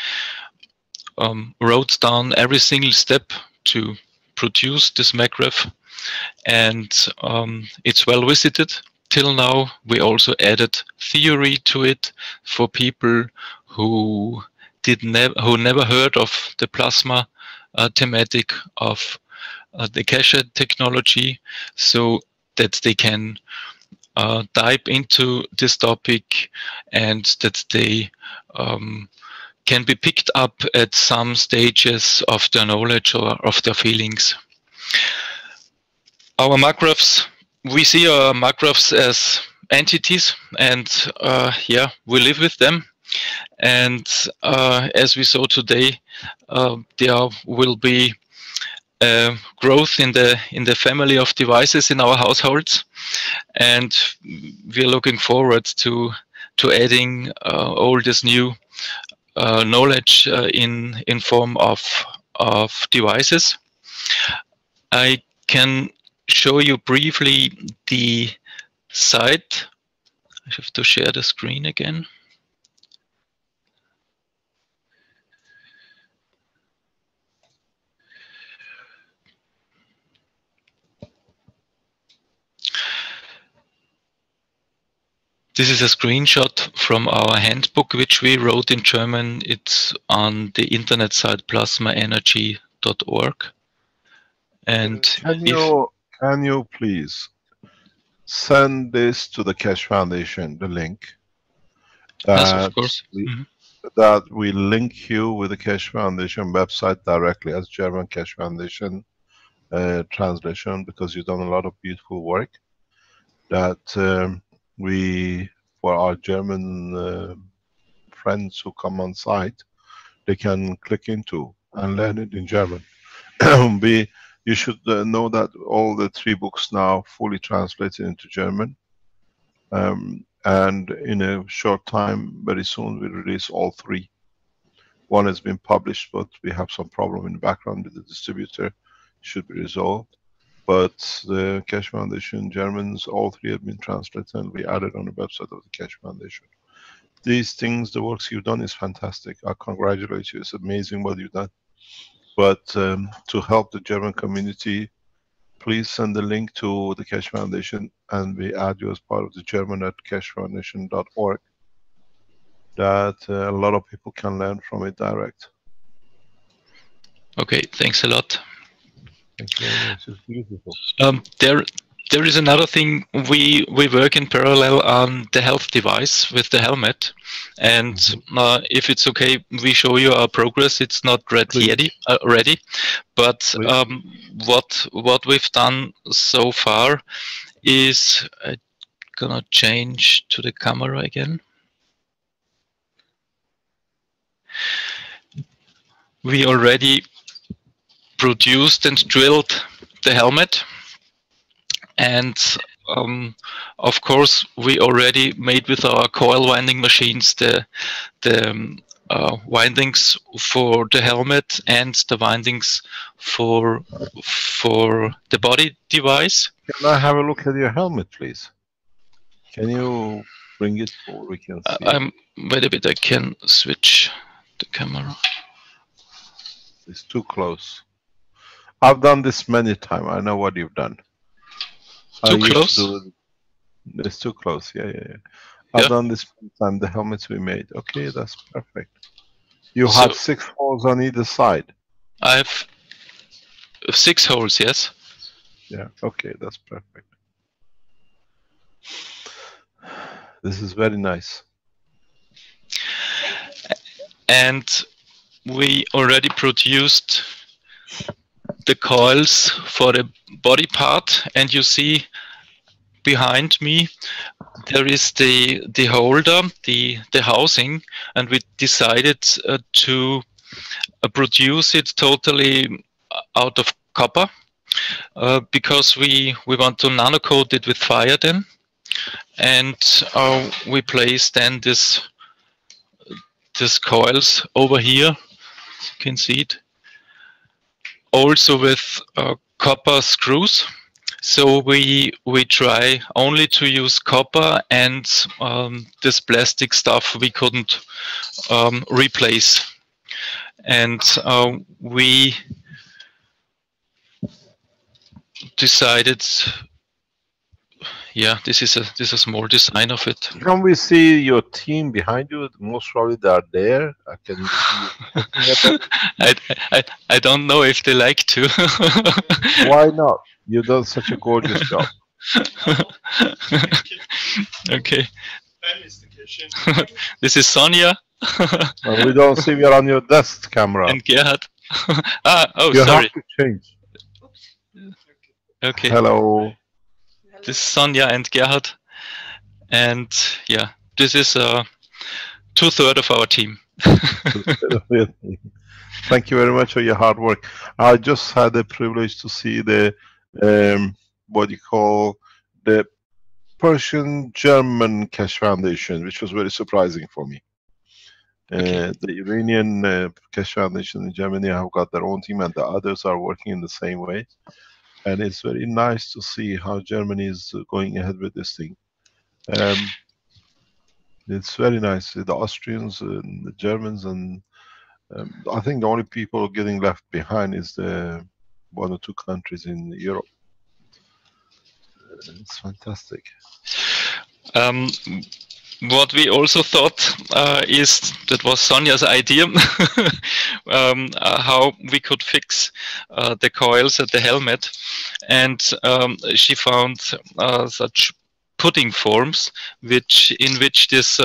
Speaker 4: wrote down every single step to produce this MacRef. And it's well visited till now. We also added theory to it for people who never heard of the plasma thematic of the cache technology, so that they can dive into this topic, and that they can be picked up at some stages of their knowledge or of their feelings. Our MacRefs, we see our MacRefs as entities, and we live with them. And as we saw today, there will be growth in the family of devices in our households, and we are looking forward to adding all this new knowledge in form of devices. I can show you briefly the site. I have to share the screen again. This is a screenshot from our handbook, which we wrote in German. It's on the internet site plasmaenergy.org. And
Speaker 3: can you please send this to the Keshe Foundation, the link?
Speaker 4: Yes, of course.
Speaker 3: That we link you with the Keshe Foundation website directly as German Keshe Foundation translation, because you've done a lot of beautiful work that for our German friends who come on site, they can click into and learn it in German. You should know that all the 3 books now fully translated into German. And in a short time, very soon, we'll release all 3. One has been published, but we have some problem in the background with the distributor. Should be resolved. But the Keshe Foundation Germans, all 3 have been translated and we added on the website of the Keshe Foundation. These things, the works you've done is fantastic. I congratulate you. It's amazing what you've done. But to help the German community, please send the link to the Keshe Foundation and we add you as part of the German at keshefoundation.org, that a lot of people can learn from it direct.
Speaker 4: Okay, thanks a lot.
Speaker 3: Thank you very much. It's beautiful.
Speaker 4: There is another thing. We work in parallel on the health device with the helmet, and if it's okay, we show you our progress. It's not ready, but what we've done so far is gonna change to the camera again. We already produced and drilled the helmet. And of course, we already made with our coil winding machines the windings for the helmet and the windings for the body device.
Speaker 3: Can I have a look at your helmet, please? Can you bring it forward? We can see.
Speaker 4: Wait a bit. I can switch the camera.
Speaker 3: It's too close. I've done this many times. I know what you've done.
Speaker 4: Too close?
Speaker 3: It's too close, yeah. I've done this one time, the helmets we made. Okay, that's perfect. You have 6 holes on either side.
Speaker 4: I have 6 holes, yes.
Speaker 3: Yeah, okay, that's perfect. This is very nice.
Speaker 4: And we already produced the coils for the body part, and you see behind me there is the holder, the housing, and we decided to produce it totally out of copper because we want to nano coat it with fire then, and we place then this coils over here. You can see it. Also with copper screws, so we try only to use copper, and this plastic stuff we couldn't replace. And we decided, yeah, this is a small design of it.
Speaker 3: Can we see your team behind you? Most probably they are there. Can you see you?
Speaker 4: I don't know if they like to.
Speaker 3: Why not? You've done such a gorgeous job.
Speaker 4: Okay. This is Sonia.
Speaker 3: We don't see you on your desk camera.
Speaker 4: And Gerhard.
Speaker 3: You
Speaker 4: sorry.
Speaker 3: have to change.
Speaker 4: Okay.
Speaker 3: Hello.
Speaker 4: This is Sonia and Gerhard. And yeah, this is 2/3 of our team.
Speaker 3: Thank you very much for your hard work. I just had the privilege to see the what you call the Persian German Keshe Foundation, which was very surprising for me. The Iranian Keshe Foundation in Germany have got their own team, and the others are working in the same way. And it's very nice to see how Germany is going ahead with this thing. It's very nice. The Austrians and the Germans, and I think the only people getting left behind is the 1 or 2 countries in Europe. It's fantastic.
Speaker 4: What we also thought is, that was Sonja's idea, how we could fix the coils at the helmet, and she found such pudding forms in which this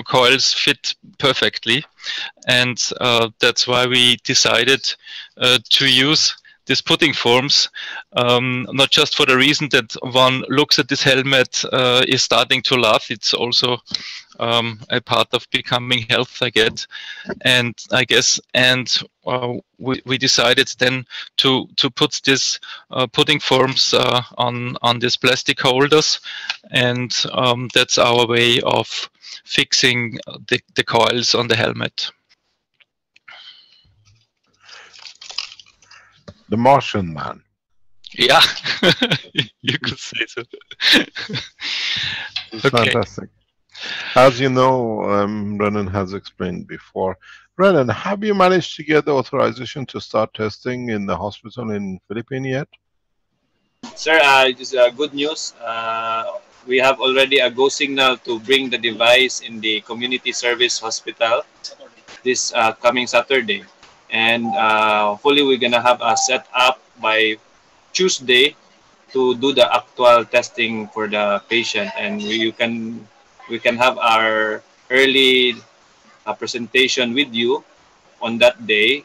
Speaker 4: coils fit perfectly, and that's why we decided to use these pudding forms, not just for the reason that one looks at this helmet is starting to laugh. It's also a part of becoming health, I guess. And we decided then to put this pudding forms on these plastic holders, and that's our way of fixing the coils on the helmet.
Speaker 3: The Martian Man.
Speaker 4: Yeah, you could say so.
Speaker 3: It's fantastic. As you know, Renan has explained before. Renan, have you managed to get the authorization to start testing in the hospital in Philippines yet?
Speaker 14: Sir, just good news. We have already a go signal to bring the device in the community service hospital this coming Saturday. And hopefully we're gonna have a set up by Tuesday to do the actual testing for the patient, and we can have our early presentation with you on that day,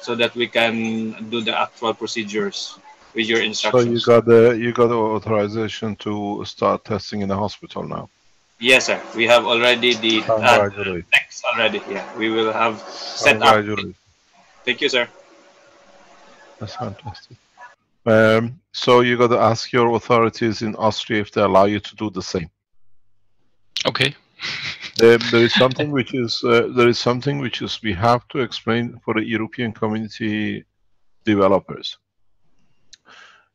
Speaker 14: so that we can do the actual procedures with your instructions.
Speaker 3: So you got the authorization to start testing in the hospital now?
Speaker 14: Yes, sir. We have already the text already. Yeah, we will have set up. Thank you, sir.
Speaker 3: That's fantastic. So you got to ask your authorities in Austria if they allow you to do the same.
Speaker 4: Okay.
Speaker 3: There is something which is we have to explain for the European community developers.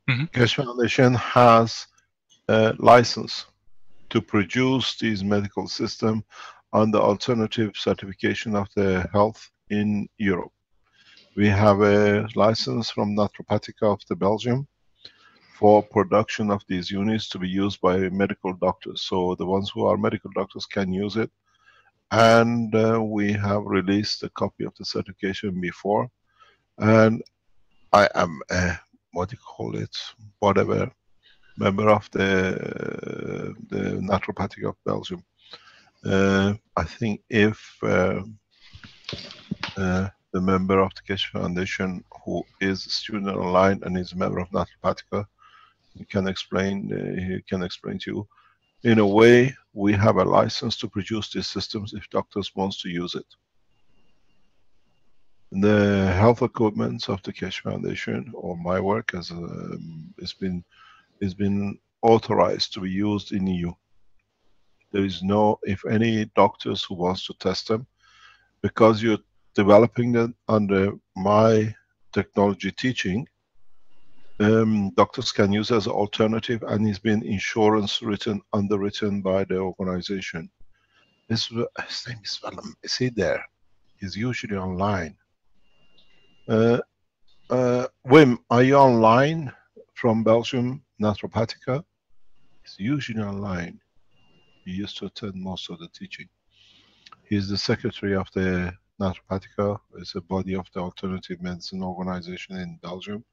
Speaker 3: Keshe Foundation has a license to produce these medical systems on the alternative certification of the health in Europe. We have a license from Naturopathica of the Belgium for production of these units to be used by medical doctors. So the ones who are medical doctors can use it. And we have released a copy of the certification before. And I am a, what do you call it, whatever, member of the Naturopathic of Belgium. I think if the member of the Keshe Foundation who is a student online and is a member of Naturopathica, he can explain to you. In a way, we have a license to produce these systems if doctors want to use it. The health equipment of the Keshe Foundation, or my work, has been authorized to be used in EU. There is no, if any doctors who wants to test them, because you're developing them under my technology teaching, doctors can use as an alternative, and it's been insurance underwritten by the organization. His name is Willem. Is he there? He's usually online. Wim, are you online from Belgium, Naturopathica? He's usually online. He used to attend most of the teaching. He's the secretary of the Naturopathica. It's a body of the alternative medicine organization in Belgium.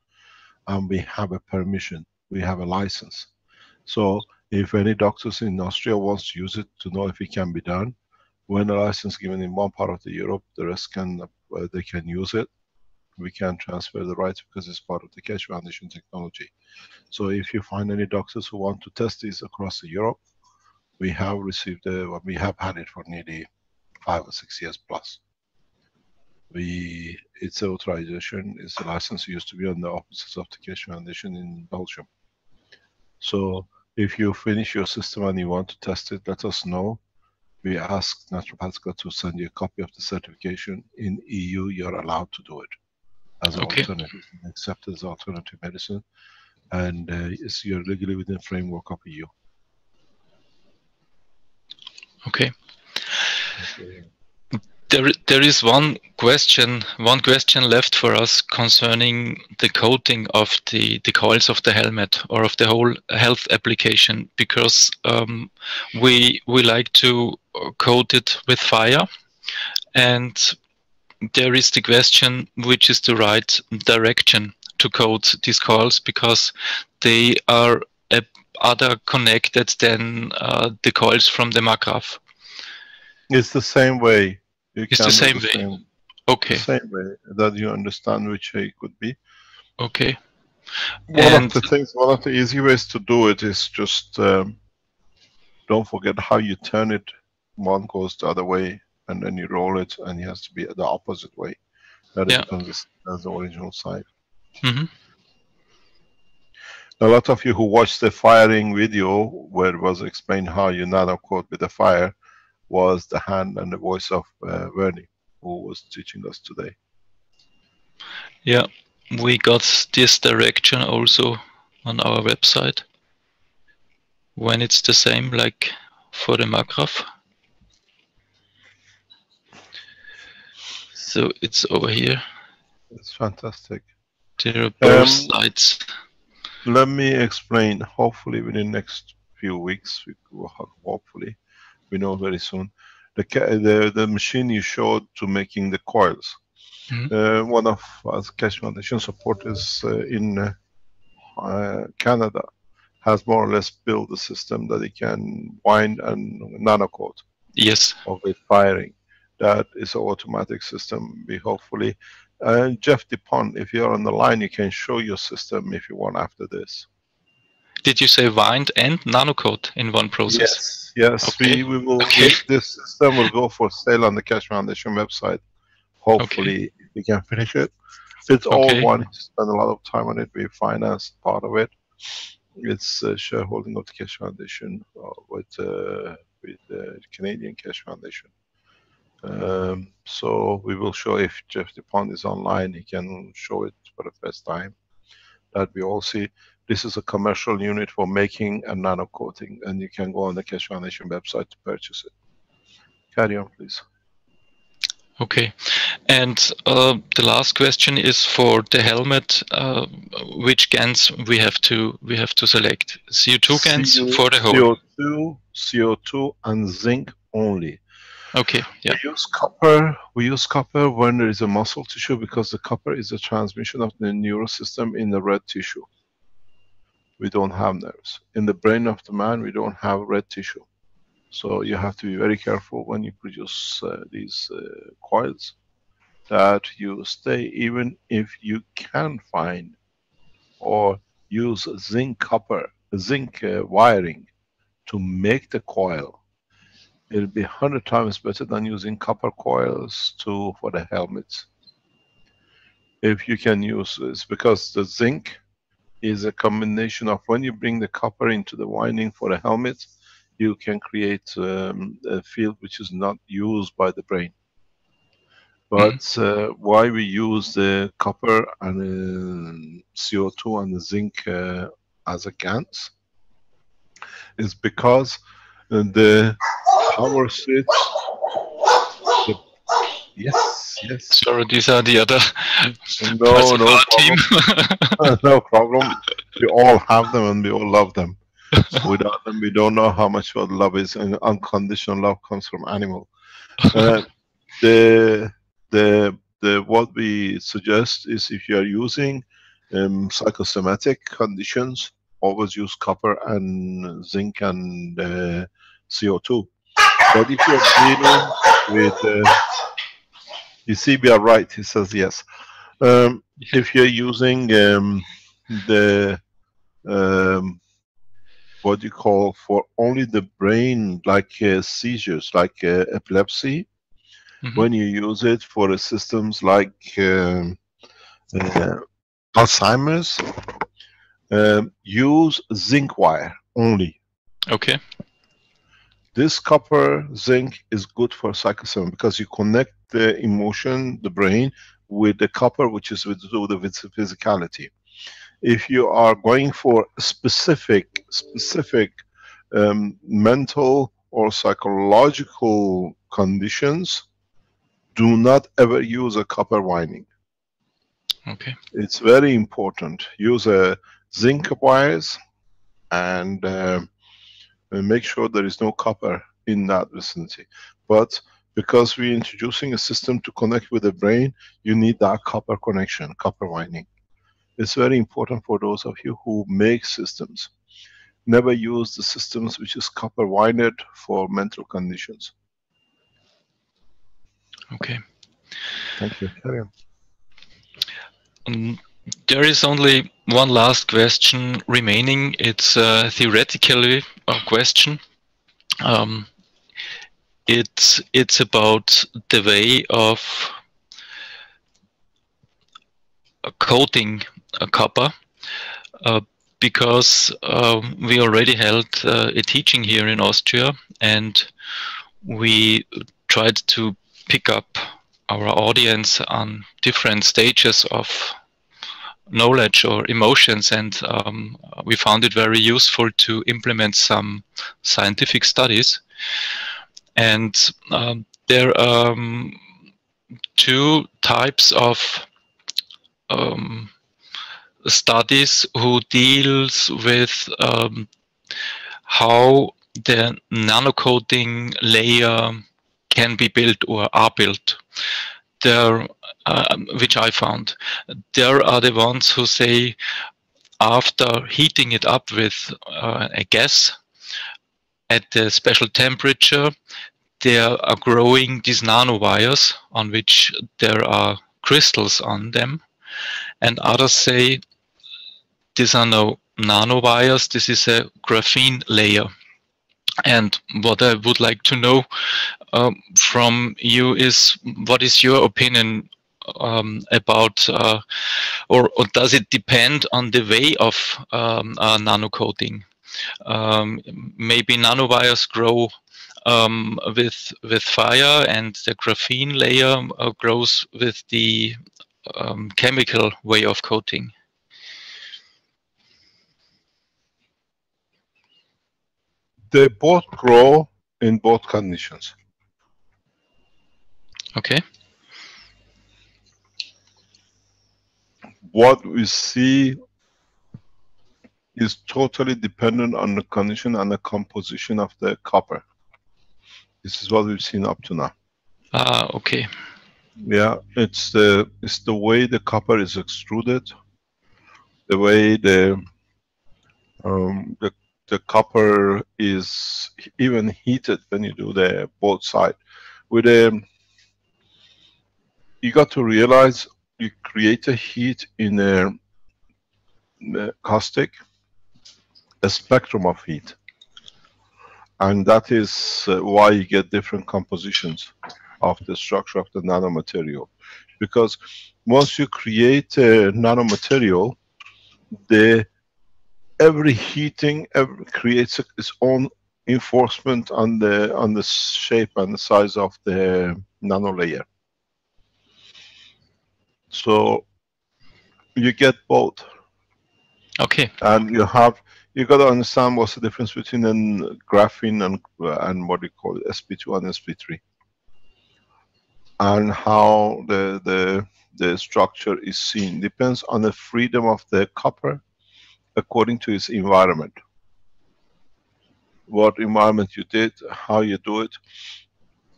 Speaker 3: And we have a permission, we have a license. So if any doctors in Austria wants to use it to know if it can be done, when a license given in one part of the Europe, the rest can, they can use it. We can transfer the rights because it's part of the Keshe Foundation technology. So if you find any doctors who want to test this across Europe, we have received, we have had it for nearly 5 or 6 years plus. It's an authorization, it's a license used to be on the offices of the Keshe Foundation in Belgium. So if you finish your system and you want to test it, let us know. we ask naturopathica to send you a copy of the certification. In EU, you're allowed to do it as an alternative, accepted as alternative medicine, and you're legally within the framework of EU.
Speaker 4: Okay. There is one question left for us concerning the coating of the coils of the helmet or of the whole health application, because we like to coat it with fire, and there is the question which is the right direction to coat these coils, because they are other connected than the coils from the MAGRAF.
Speaker 3: It's the same way.
Speaker 4: It's the same way. Okay.
Speaker 3: The same way that you understand which way it could be.
Speaker 4: Okay.
Speaker 3: One of the easy ways to do it is just don't forget how you turn it. One goes the other way, and then you roll it, and it has to be the opposite way. That it becomes the original side.
Speaker 4: Mm-hmm.
Speaker 3: A lot of you who watched the firing video where it was explained how you nano coat with the fire was the hand and the voice of Vernie, who was teaching us today.
Speaker 4: Yeah, we got this direction also on our website when it's the same like for the MAGRAF. So it's over here.
Speaker 3: It's fantastic.
Speaker 4: There are both sides.
Speaker 3: Let me explain. Hopefully within the next few weeks, hopefully, we know very soon. The machine you showed to making the coils.
Speaker 4: Mm-hmm.
Speaker 3: One of us Keshe Foundation supporters in Canada has more or less built a system that it can wind and nano coat.
Speaker 4: Yes.
Speaker 3: Of it firing. That is an automatic system. We hopefully. Jeff DuPont, if you're on the line, you can show your system if you want after this.
Speaker 4: Did you say wind and nano coat in one process?
Speaker 3: Yes.
Speaker 4: Okay.
Speaker 3: We will. This system will go for sale on the Keshe Foundation website. Hopefully, we can finish it. It's all one. We spend a lot of time on it. We finance part of it. It's shareholding of the Keshe Foundation with the Canadian Keshe Foundation. So we will show, if Jeff DuPont is online, he can show it for the first time. That we all see. This is a commercial unit for making a nano coating, and you can go on the Keshe Foundation website to purchase it. Carry on, please.
Speaker 4: Okay, and the last question is for the helmet. Which GaNs we have to select? CO2 GaNs for the whole.
Speaker 3: CO2, and zinc only.
Speaker 4: Okay. Yeah.
Speaker 3: We use copper when there is a muscle tissue, because the copper is the transmission of the neural system in the red tissue. We don't have nerves. In the brain of the man, we don't have red tissue. So you have to be very careful when you produce these coils, that you stay, even if you can find or use zinc wiring to make the coil. It'll be 100 times better than using copper coils for the helmets. If you can use this, because the zinc is a combination of, when you bring the copper into the winding for the helmet, you can create a field which is not used by the brain. But why we use the copper and CO2 and the zinc as a GaNs is because the power switch. Yes.
Speaker 4: Sorry, these are the other.
Speaker 3: No problem. No problem. We all have them and we all love them. Without them, we don't know how much what love is, and unconditional love comes from animal. What we suggest is, if you are using psychosomatic conditions, always use copper and zinc and CO2. But if you're dealing with, you see, we are right. He says yes. If you're using the what you call for only the brain, like seizures, like epilepsy, when you use it for systems like Alzheimer's, use zinc wire only.
Speaker 4: Okay.
Speaker 3: This copper zinc is good for cycle 7 because you connect the emotion, the brain, with the copper, which is with the physicality. If you are going for specific mental or psychological conditions, do not ever use a copper winding.
Speaker 4: Okay.
Speaker 3: It's very important. Use a zinc wires and make sure there is no copper in that vicinity. But because we're introducing a system to connect with the brain, you need that copper connection, copper winding. It's very important for those of you who make systems. Never use the systems which is copper winded for mental conditions.
Speaker 4: Okay.
Speaker 3: Thank you. Carry on.
Speaker 4: There is only one last question remaining. It's theoretically a question. It's about the way of coating a copper, because we already held a teaching here in Austria, and we tried to pick up our audience on different stages of knowledge or emotions, and we found it very useful to implement some scientific studies. And there are two types of studies who deals with how the nanocoating layer can be built or are built. There, which I found, there are the ones who say after heating it up with a gas at a special temperature, there are growing these nanowires on which there are crystals on them, and others say these are no nanowires, this is a graphene layer. And what I would like to know from you is, what is your opinion about, or does it depend on the way of nanocoating? Maybe nanowires grow with fire, and the graphene layer grows with the chemical way of coating.
Speaker 3: They both grow in both conditions.
Speaker 4: Okay.
Speaker 3: What we see is totally dependent on the condition and the composition of the copper. This is what we've seen up to now.
Speaker 4: Okay.
Speaker 3: Yeah, it's the way the copper is extruded, the way the copper is even heated when you do the both side. With you got to realize you create a heat in a caustic, a spectrum of heat, and that is why you get different compositions of the structure of the nanomaterial. Because once you create a nanomaterial, every heating creates its own enforcement on the shape and the size of the nano layer. So you get both.
Speaker 4: Okay.
Speaker 3: And you got to understand what's the difference between a graphene and what we call sp2 and sp3, and how the structure is seen. Depends on the freedom of the copper according to its environment. What environment you did, how you do it.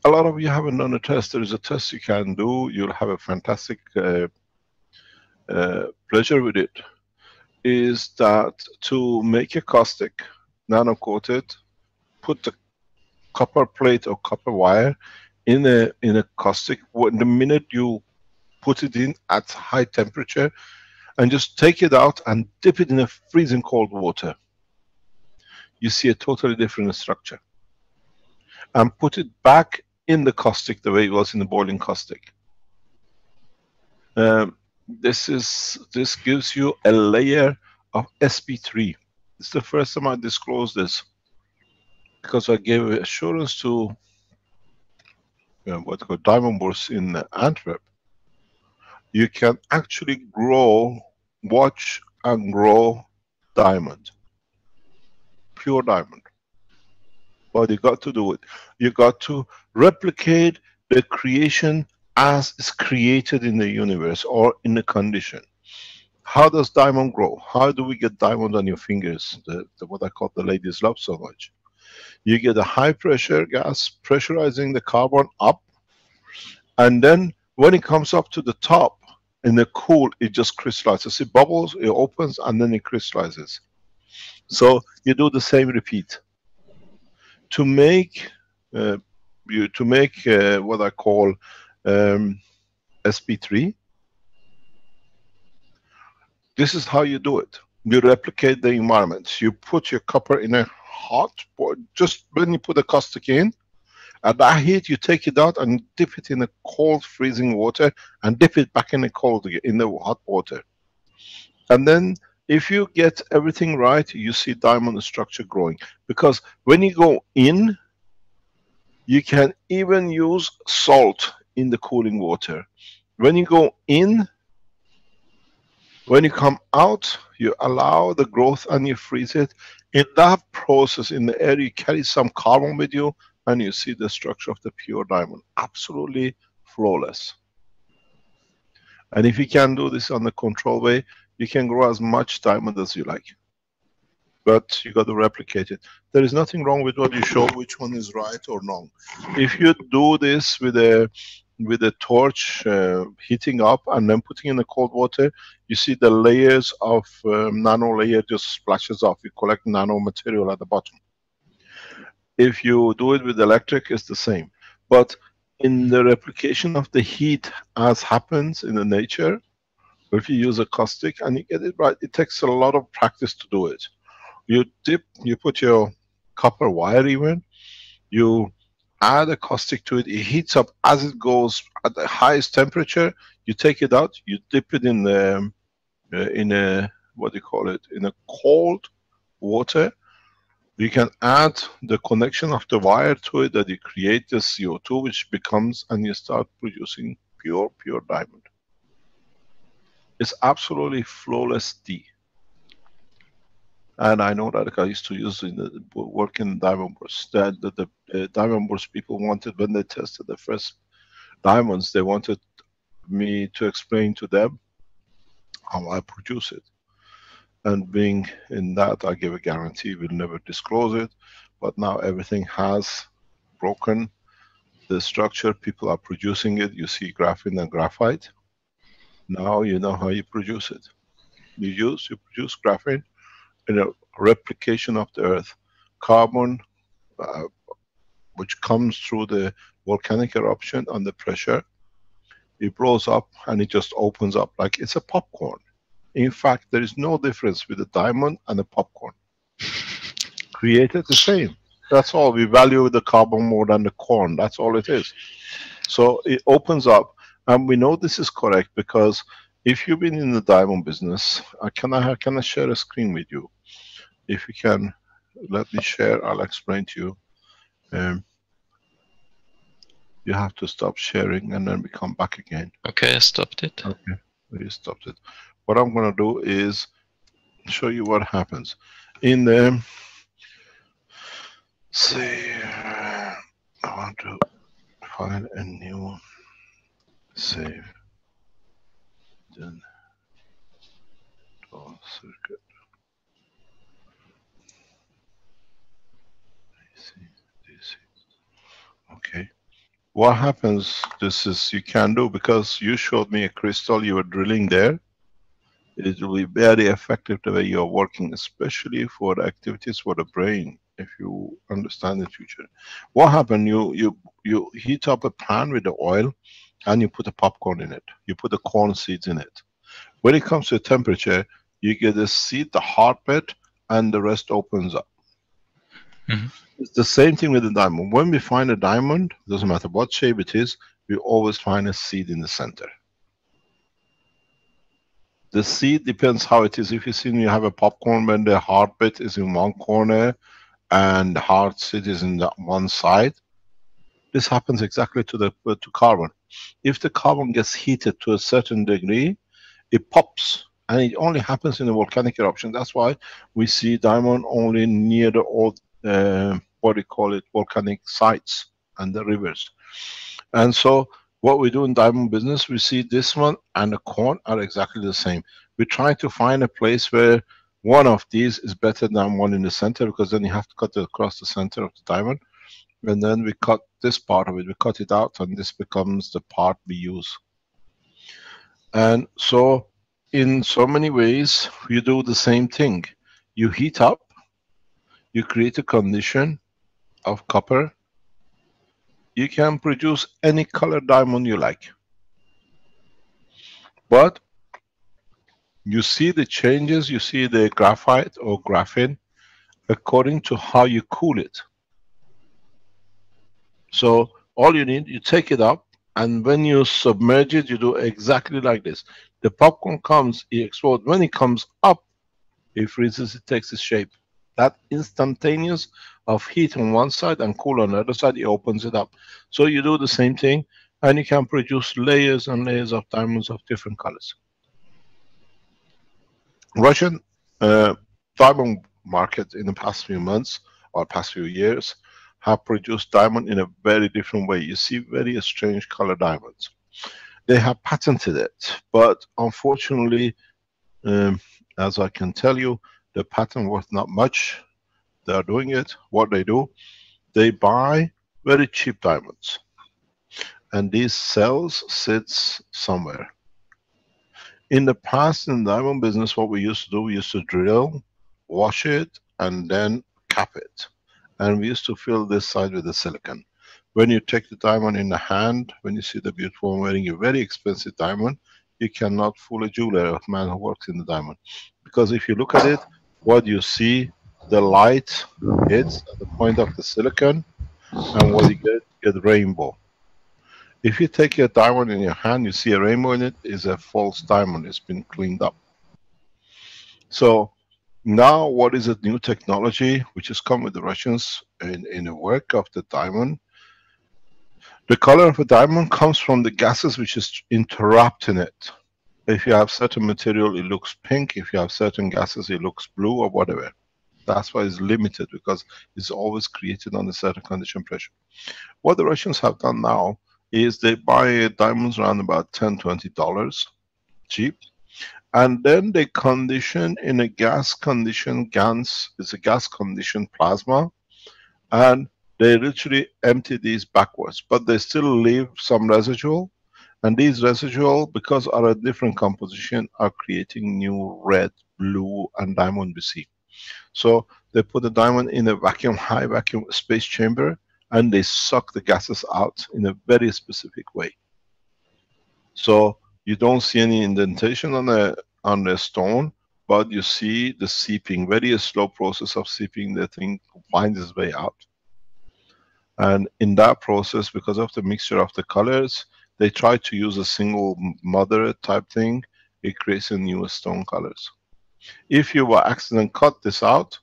Speaker 3: A lot of you haven't done a test. There is a test you can do. You'll have a fantastic pleasure with it. Is that to make a caustic, nano coated, put the copper plate or copper wire in a caustic. The minute you put it in at high temperature, and just take it out and dip it in a freezing cold water, you see a totally different structure. And put it back in the caustic the way it was in the boiling caustic. This gives you a layer of sp3. It's the first time I disclose this. because I gave assurance to what's called diamond bourse in Antwerp. You can actually grow, watch and grow diamond, pure diamond. But you got to do it. You got to replicate the creation as is created in the universe or in the condition. How does diamond grow? How do we get diamond on your fingers? What I call the ladies love so much. You get a high pressure gas pressurizing the carbon up, and then when it comes up to the top in the cool, it just crystallizes. It bubbles, it opens, and then it crystallizes. So you do the same repeat to make what I call sp3. This is how you do it. You replicate the environment. You put your copper in a hot, just when you put the caustic in, at that heat you take it out and dip it in a cold freezing water and dip it back in the hot water. And then if you get everything right, you see diamond structure growing. Because when you go in, you can even use salt in the cooling water. When you go in, when you come out, you allow the growth and you freeze it. In that process, in the air, you carry some carbon with you and you see the structure of the pure diamond. Absolutely flawless. And if you can do this on the control way, you can grow as much diamond as you like. But you got to replicate it. There is nothing wrong with what you show, which one is right or wrong. If you do this with a torch heating up and then putting in the cold water, you see the layers of nano layer just splashes off. You collect nano material at the bottom. If you do it with electric, it's the same. But in the replication of the heat as happens in the nature, if you use a caustic and you get it right, it takes a lot of practice to do it. You dip, you put your copper wire even, you add a caustic to it, it heats up as it goes at the highest temperature, you take it out, you dip it in the, in a cold water. You can add the connection of the wire to it that you create the CO2 which becomes, and you start producing pure diamond. It's absolutely flawless D. And I know that I used to use in the work in diamond bourse. That the diamond bourse people wanted, when they tested the first diamonds, they wanted me to explain to them how I produce it. And being in that, I give a guarantee we'll never disclose it. But now everything has broken the structure. People are producing it. You see graphene and graphite. Now you know how you produce it. You produce graphene in a replication of the Earth. Carbon, which comes through the volcanic eruption under pressure, it blows up and it just opens up like it's a popcorn. In fact, there is no difference with a diamond and a popcorn. Created the same. That's all. We value the carbon more than the corn. That's all it is. So it opens up, and we know this is correct because if you've been in the diamond business, can I share a screen with you? If you can, let me share. I'll explain to you. You have to stop sharing, and then we come back again.
Speaker 4: Okay, I stopped it.
Speaker 3: Okay, we stopped it. What I'm going to do is show you what happens. In the, say, I want to find a new save. Then circuit. Okay. What happens, this is you can do, because you showed me a crystal, you were drilling there. It will be very effective the way you are working, especially for the activities for the brain, if you understand the future. What happened, you heat up a pan with the oil and you put a popcorn in it. You put the corn seeds in it. When it comes to temperature, you get the seed, the hard bit, and the rest opens up. Mm-hmm. It's the same thing with the diamond. When we find a diamond, doesn't matter what shape it is, we always find a seed in the center. The seed depends how it is. If you see you have a popcorn, when the hard bit is in one corner and hard cities in that one side. This happens exactly to carbon. If the carbon gets heated to a certain degree, it pops, and it only happens in a volcanic eruption. That's why we see diamond only near the old, what do you call it, volcanic sites and the rivers. And so what we do in diamond business, we see this one and the corn are exactly the same. We try to find a place where one of these is better than one in the center, because then you have to cut across the center of the diamond. And then we cut this part of it, we cut it out, and this becomes the part we use. And so in so many ways, you do the same thing. You heat up, you create a condition of copper, you can produce any color diamond you like. But you see the changes, you see the graphite or graphene according to how you cool it. So all you need, you take it up, and when you submerge it, you do exactly like this. The popcorn comes, it explodes. When it comes up, it freezes, it takes its shape. That instantaneous of heat on one side and cool on the other side, it opens it up. So you do the same thing, and you can produce layers and layers of diamonds of different colors. Russian diamond market in the past few months or past few years have produced diamond in a very different way. You see very strange color diamonds. They have patented it, but unfortunately, as I can tell you, the patent worth not much. They are doing it. What they do, they buy very cheap diamonds, and these cells sits somewhere. In the past, in the diamond business, what we used to do, we used to drill, wash it, and then cap it. And we used to fill this side with the silicon. When you take the diamond in the hand, when you see the beautiful one wearing a very expensive diamond, you cannot fool a jeweler, a man who works in the diamond. Because if you look at it, what you see, the light hits at the point of the silicon, and what you get rainbow. If you take a diamond in your hand, you see a rainbow in it, is a false diamond. It's been cleaned up. So now what is a new technology which has come with the Russians in the work of the diamond? The color of a diamond comes from the gases which is interrupting it. If you have certain material, it looks pink. If you have certain gases, it looks blue or whatever. That's why it's limited, because it's always created under certain condition pressure. What the Russians have done now is they buy diamonds around about $10–20 cheap, and then they condition in a gas condition, GANS is a gas conditioned plasma, and they literally empty these backwards, but they still leave some residual, and these residual, because are a different composition, are creating new red, blue and diamond we see. So they put the diamond in a vacuum, high vacuum space chamber, and they suck the gases out in a very specific way. So you don't see any indentation on the stone, but you see the seeping, very slow process of seeping. The thing finds its way out. And in that process, because of the mixture of the colors, they try to use a single mother type thing. It creates a new stone colors. If you by accident cut this out,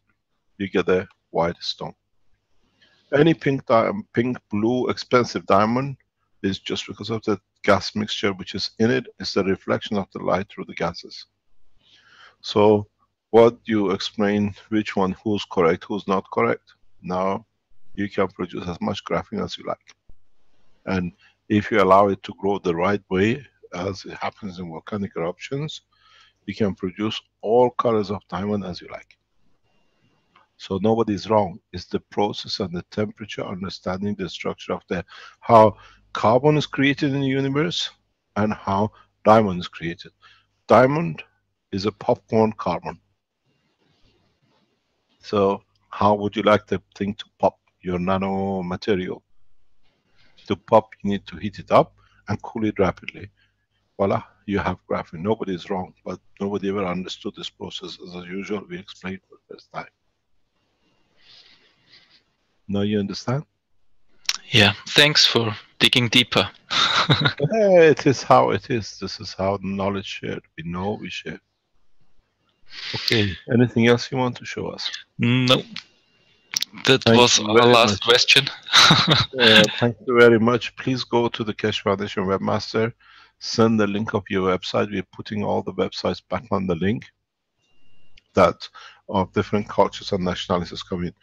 Speaker 3: you get a white stone. Any pink, blue, expensive diamond is just because of the gas mixture which is in it. It's the reflection of the light through the gases. So what you explain, which one, who's correct, who's not correct, now you can produce as much graphene as you like. And if you allow it to grow the right way, as it happens in volcanic eruptions, you can produce all colors of diamond as you like. So nobody is wrong. It's the process and the temperature, understanding the structure of how carbon is created in the universe and how diamond is created. Diamond is a popcorn carbon. So how would you like the thing to pop, your nano material? To pop, you need to heat it up and cool it rapidly. Voila, you have graphene. Nobody is wrong, but nobody ever understood this process. As usual, we explained for the first time. Now you understand?
Speaker 4: Yeah, thanks for digging deeper.
Speaker 3: Yeah, it is how it is. This is how knowledge shared. We know, we share. Okay, anything else you want to show us?
Speaker 4: No. That was our last question.
Speaker 3: Thank you very much. Please go to the Keshe Foundation webmaster, send the link of your website. We're putting all the websites back on the link that of different cultures and nationalities come in.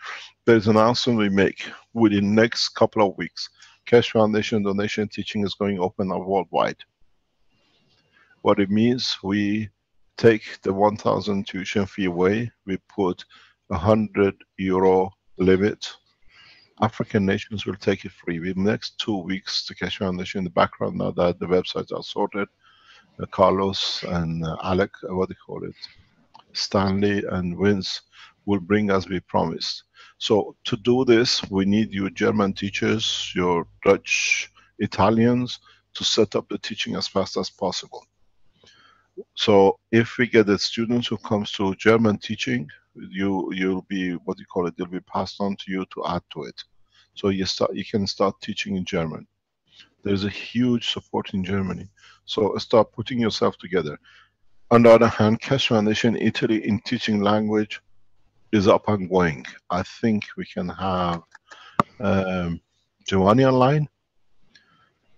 Speaker 3: There's an announcement we make within next couple of weeks. Keshe Foundation donation teaching is going open worldwide. What it means, we take the 1,000 tuition fee away. We put €100 limit. African nations will take it free. Within the next 2 weeks, the Keshe Foundation in the background, now that the websites are sorted, Carlos and Alec, what do you call it? Stanley and Vince will bring as we promised. So to do this, we need you German teachers, your Dutch, Italians, to set up the teaching as fast as possible. So if we get the students who comes to German teaching, you'll be, what do you call it, they'll be passed on to you to add to it. So you can start teaching in German. There's a huge support in Germany. So start putting yourself together. On the other hand, Keshe Foundation Italy in teaching language is up and going. I think we can have Giovanni online.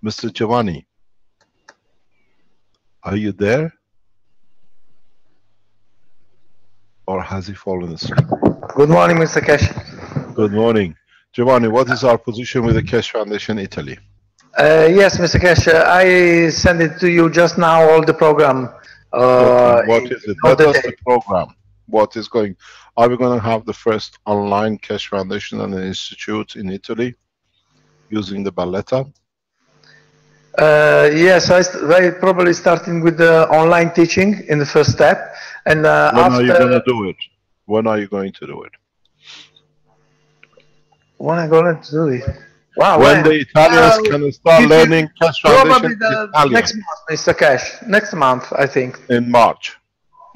Speaker 3: Mr. Giovanni, are you there? Or has he fallen asleep?
Speaker 15: Good morning, Mr. Keshe.
Speaker 3: Good morning. Giovanni, what is our position with the Keshe Foundation Italy?
Speaker 15: Yes, Mr. Keshe, I sent it to you just now, all the program.
Speaker 3: Okay, what is it? What is the program? What is going? Are we going to have the first online Keshe Foundation and an institute in Italy using the Balletta?
Speaker 15: Yes, I probably starting with the online teaching in the first step, and
Speaker 3: when
Speaker 15: after.
Speaker 3: Are you going to do it? When are you going to do it?
Speaker 15: When am I going to do it? Wow.
Speaker 3: When the Italians can start learning Keshe Foundation Italian.
Speaker 15: Next month, Mr. Keshe. Next month, I think.
Speaker 3: In March.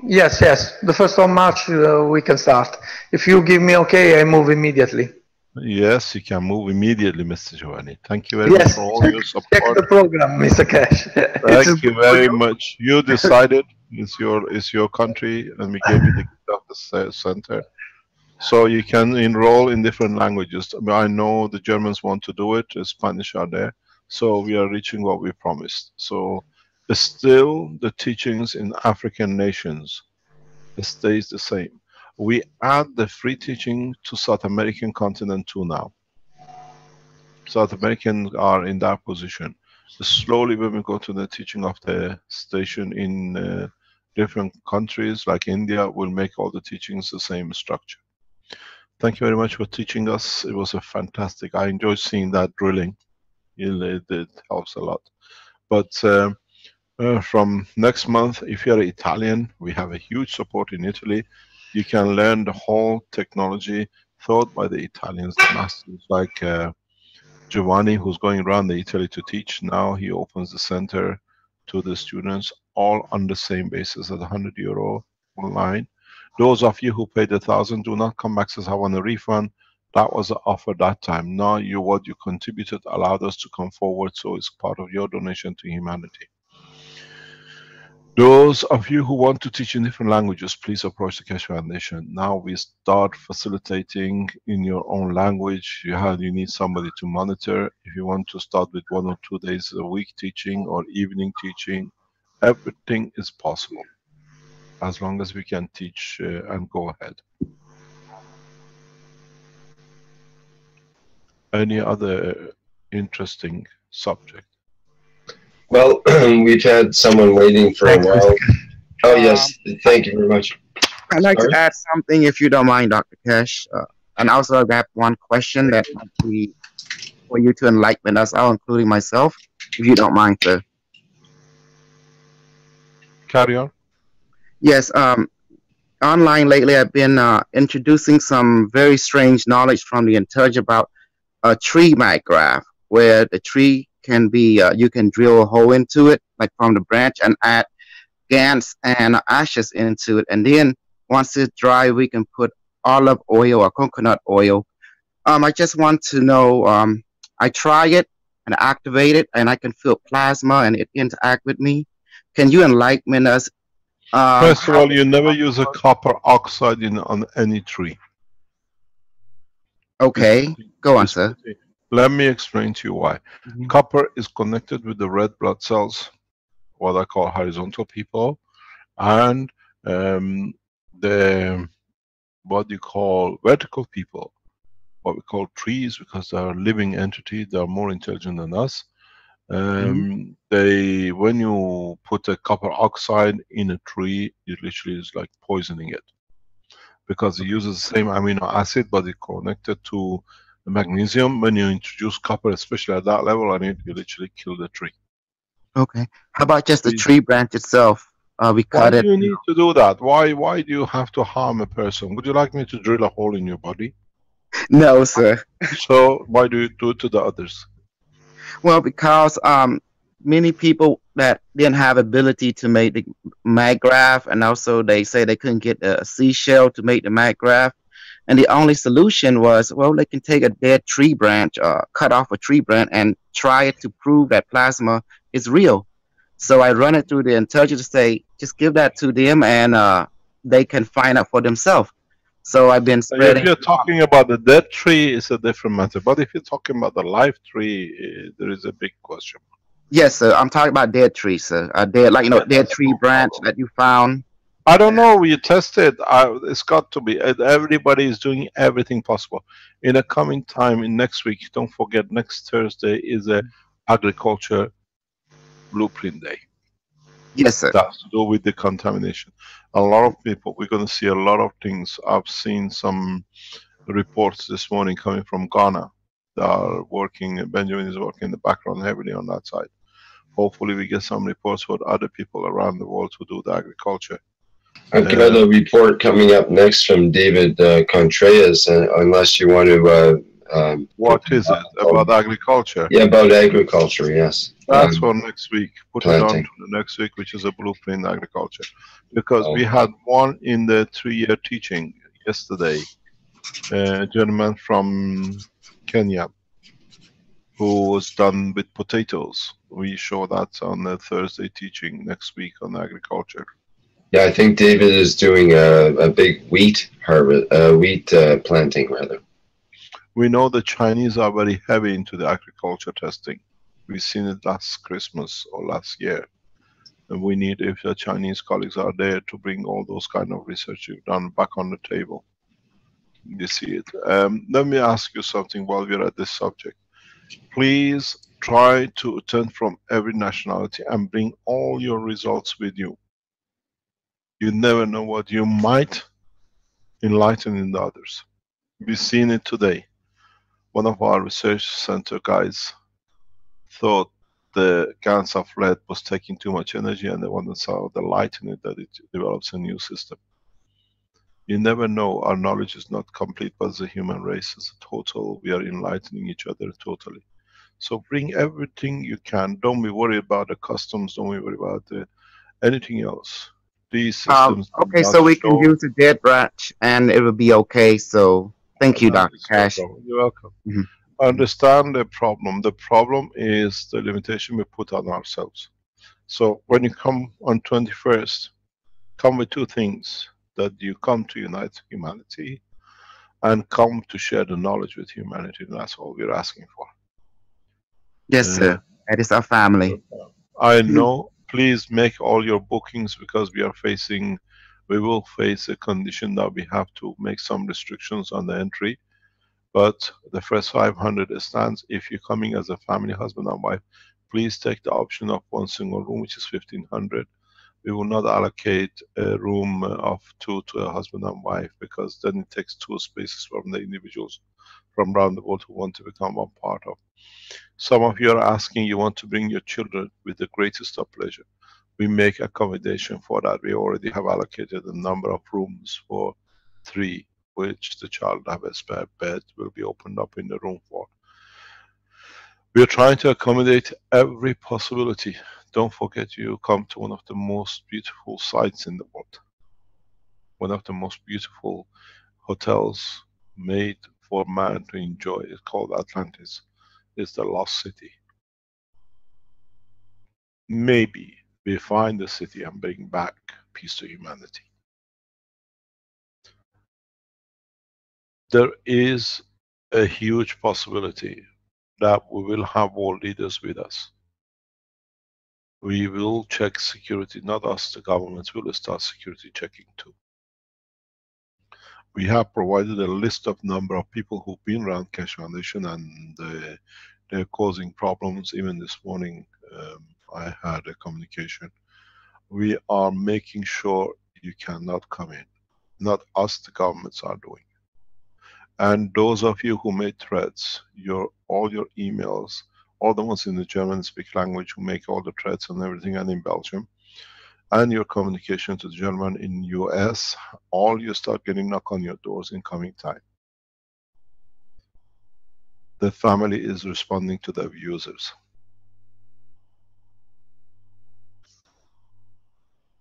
Speaker 15: Yes, yes. The 1st of March we can start. If you give me okay, I move immediately.
Speaker 3: Yes, you can move immediately, Mr. Giovanni. Thank you very much for all your support.
Speaker 15: Check the program, Mr. Keshe.
Speaker 3: Thank you very much. You decided. It's your country, and we gave you the gift of the center. So you can enroll in different languages. I know the Germans want to do it. The Spanish are there. So we are reaching what we promised. So still the teachings in African nations, it stays the same. We add the free teaching to South American continent too now. South Americans are in that position. Slowly when we go to the teaching of the station in different countries like India, we'll make all the teachings the same structure. Thank you very much for teaching us. It was a fantastic. I enjoyed seeing that drilling. It helps a lot. But from next month, if you're Italian, we have a huge support in Italy. You can learn the whole technology taught by the Italians, the masters like Giovanni, who's going around Italy to teach. Now he opens the center to the students, all on the same basis at €100 online. Those of you who paid 1,000, do not come back and say I want a refund. That was the offer that time. Now what you contributed allowed us to come forward, so it's part of your donation to humanity. Those of you who want to teach in different languages, please approach the Keshe Foundation. Now we start facilitating in your own language. You need somebody to monitor. If you want to start with 1 or 2 days a week teaching or evening teaching, everything is possible, as long as we can teach and go ahead. Any other interesting subject?
Speaker 2: Well, we've had someone waiting for a while. Oh, yes. Thank you very much.
Speaker 13: I'd like to add something, if you don't mind, Dr. Keshe. And also, I've got one question that might be for you to enlighten us all, including myself, if you don't mind, sir.
Speaker 3: Carry on.
Speaker 13: Yes. Online lately, I've been introducing some very strange knowledge from the intelligence about a tree mat graph, where the tree can be, you can drill a hole into it, like from the branch, and add GANs and ashes into it. And then once it's dry, we can put olive oil or coconut oil. I just want to know, I try it and activate it, and I can feel plasma and it interact with me. Can you enlighten us?
Speaker 3: First of all, you never use a copper oxide on any tree.
Speaker 13: Okay, go on, sir.
Speaker 3: Let me explain to you why. Copper is connected with the red blood cells, what I call horizontal people, and the what you call vertical people, what we call trees, because they are living entity, they are more intelligent than us. They, when you put a copper oxide in a tree, it literally is like poisoning it, because it uses the same amino acid, but it connected to the magnesium. When you introduce copper, especially at that level, and it, you literally kill the tree.
Speaker 13: Okay. How about just the tree branch itself? We
Speaker 3: Why
Speaker 13: cut it.
Speaker 3: do you need to do that? Why do you have to harm a person? Would you like me to drill a hole in your body?
Speaker 13: No, sir.
Speaker 3: So why do you do it to the others?
Speaker 13: Well, because many people that didn't have ability to make the maggraph, and also they say they couldn't get a seashell to make the maggraph, and the only solution was, well, they can take a dead tree branch, cut off a tree branch, and try it to prove that plasma is real. So I run it through the intelligence to say, just give that to them, and they can find out for themselves. So I've been
Speaker 3: If
Speaker 13: spreading.
Speaker 3: you're talking about the dead tree, it's a different matter. But if you're talking about the live tree, there is a big question.
Speaker 13: Yes, sir. I'm talking about dead trees, sir. A dead, like, dead tree branch that you found.
Speaker 3: I don't know. You tested. It's got to be. Everybody is doing everything possible. In a coming time, in next week, don't forget, next Thursday is a agriculture blueprint day.
Speaker 13: Yes, sir.
Speaker 3: That's to do with the contamination. A lot of people, we're going to see a lot of things. I've seen some reports this morning coming from Ghana. They are working, Benjamin is working in the background heavily on that side. Hopefully we get some reports for other people around the world who do the agriculture.
Speaker 2: I've got a report coming up next from David Contreras, unless you want to...
Speaker 3: what is it? About agriculture?
Speaker 2: Yeah, about agriculture, yes.
Speaker 3: That's for next week. Put it on
Speaker 2: planting.
Speaker 3: to the next week, which is a blueprint agriculture. Because we had one in the 3-year teaching yesterday, a gentleman from Kenya who was done with potatoes. We show that on the Thursday teaching next week on agriculture.
Speaker 2: Yeah, I think David is doing a big wheat harvest, wheat planting rather.
Speaker 3: We know the Chinese are very heavy into the agriculture testing. We've seen it last Christmas or last year. And we need, if the Chinese colleagues are there, to bring all those kind of research you've done back on the table. You see it. Let me ask you something while we're at this subject. Please try to attend from every nationality and bring all your results with you. You never know what you might enlighten in the others. We've seen it today. One of our research center guys thought the GANs of lead was taking too much energy, and they wanted to saw the light in it, that it develops a new system. You never know. Our knowledge is not complete, but as a human race, as a total, we are enlightening each other totally. So bring everything you can. Don't be worried about the customs. Don't be worried about anything else. These systems.
Speaker 13: Okay, so we can use a dead branch and it will be okay. So thank you, Dr. Cash.
Speaker 3: You're welcome. Understand the problem. The problem is the limitation we put on ourselves. So when you come on 21st, come with two things: that you come to unite humanity and come to share the knowledge with humanity. And that's all we're asking for.
Speaker 13: Yes, sir. That is our family.
Speaker 3: I know. Please make all your bookings, because we will face a condition that we have to make some restrictions on the entry. But the first 500 stands. If you're coming as a family, husband and wife, please take the option of one single room, which is 1500. We will not allocate a room of 2 to a husband and wife, because then it takes 2 spaces from the individuals from around the world who want to become one part of. Some of you are asking, you want to bring your children. With the greatest of pleasure. We make accommodation for that. We already have allocated a number of rooms for 3, which the child have a spare bed, will be opened up in the room for. We are trying to accommodate every possibility. Don't forget, you come to one of the most beautiful sites in the world. One of the most beautiful hotels made for man to enjoy. It's called Atlantis. It's the lost city. Maybe we find the city and bring back peace to humanity. There is a huge possibility that we will have world leaders with us. We will check security, not us, the governments will start security checking too. We have provided a list of number of people who've been around Keshe Foundation and they're causing problems. Even this morning I had a communication. We are making sure you cannot come in. Not us, the governments are doing. And those of you who made threats, all your emails, all the ones in the German speak language who make all the threats and everything, and in Belgium, and your communication to the German in US, all you start getting knock on your doors in coming time. The family is responding to the abusers.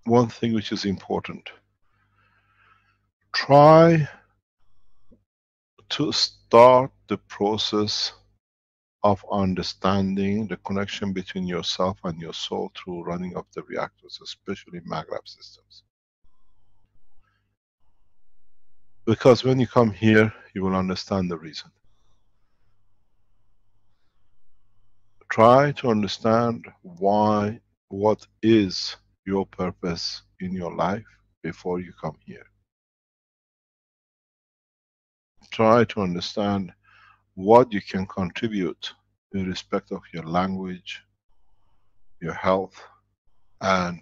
Speaker 3: One thing which is important, try to start the process of understanding the connection between yourself and your soul through running of the reactors, especially maglev systems. Because when you come here, you will understand the reason. Try to understand why, what is your purpose in your life before you come here. Try to understand what you can contribute in respect of your language, your health, and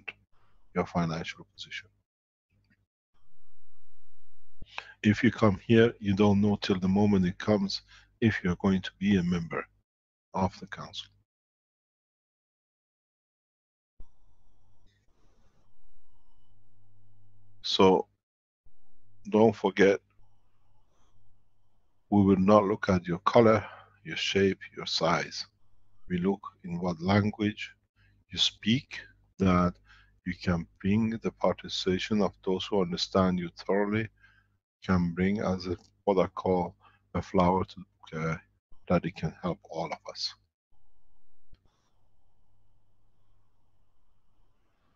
Speaker 3: your financial position. If you come here, you don't know till the moment it comes if you're going to be a member of the council. So don't forget, we will not look at your color, your shape, your size. We look in what language you speak, that you can bring the participation of those who understand you thoroughly, can bring as a, what I call a flower to the bouquet, that it can help all of us.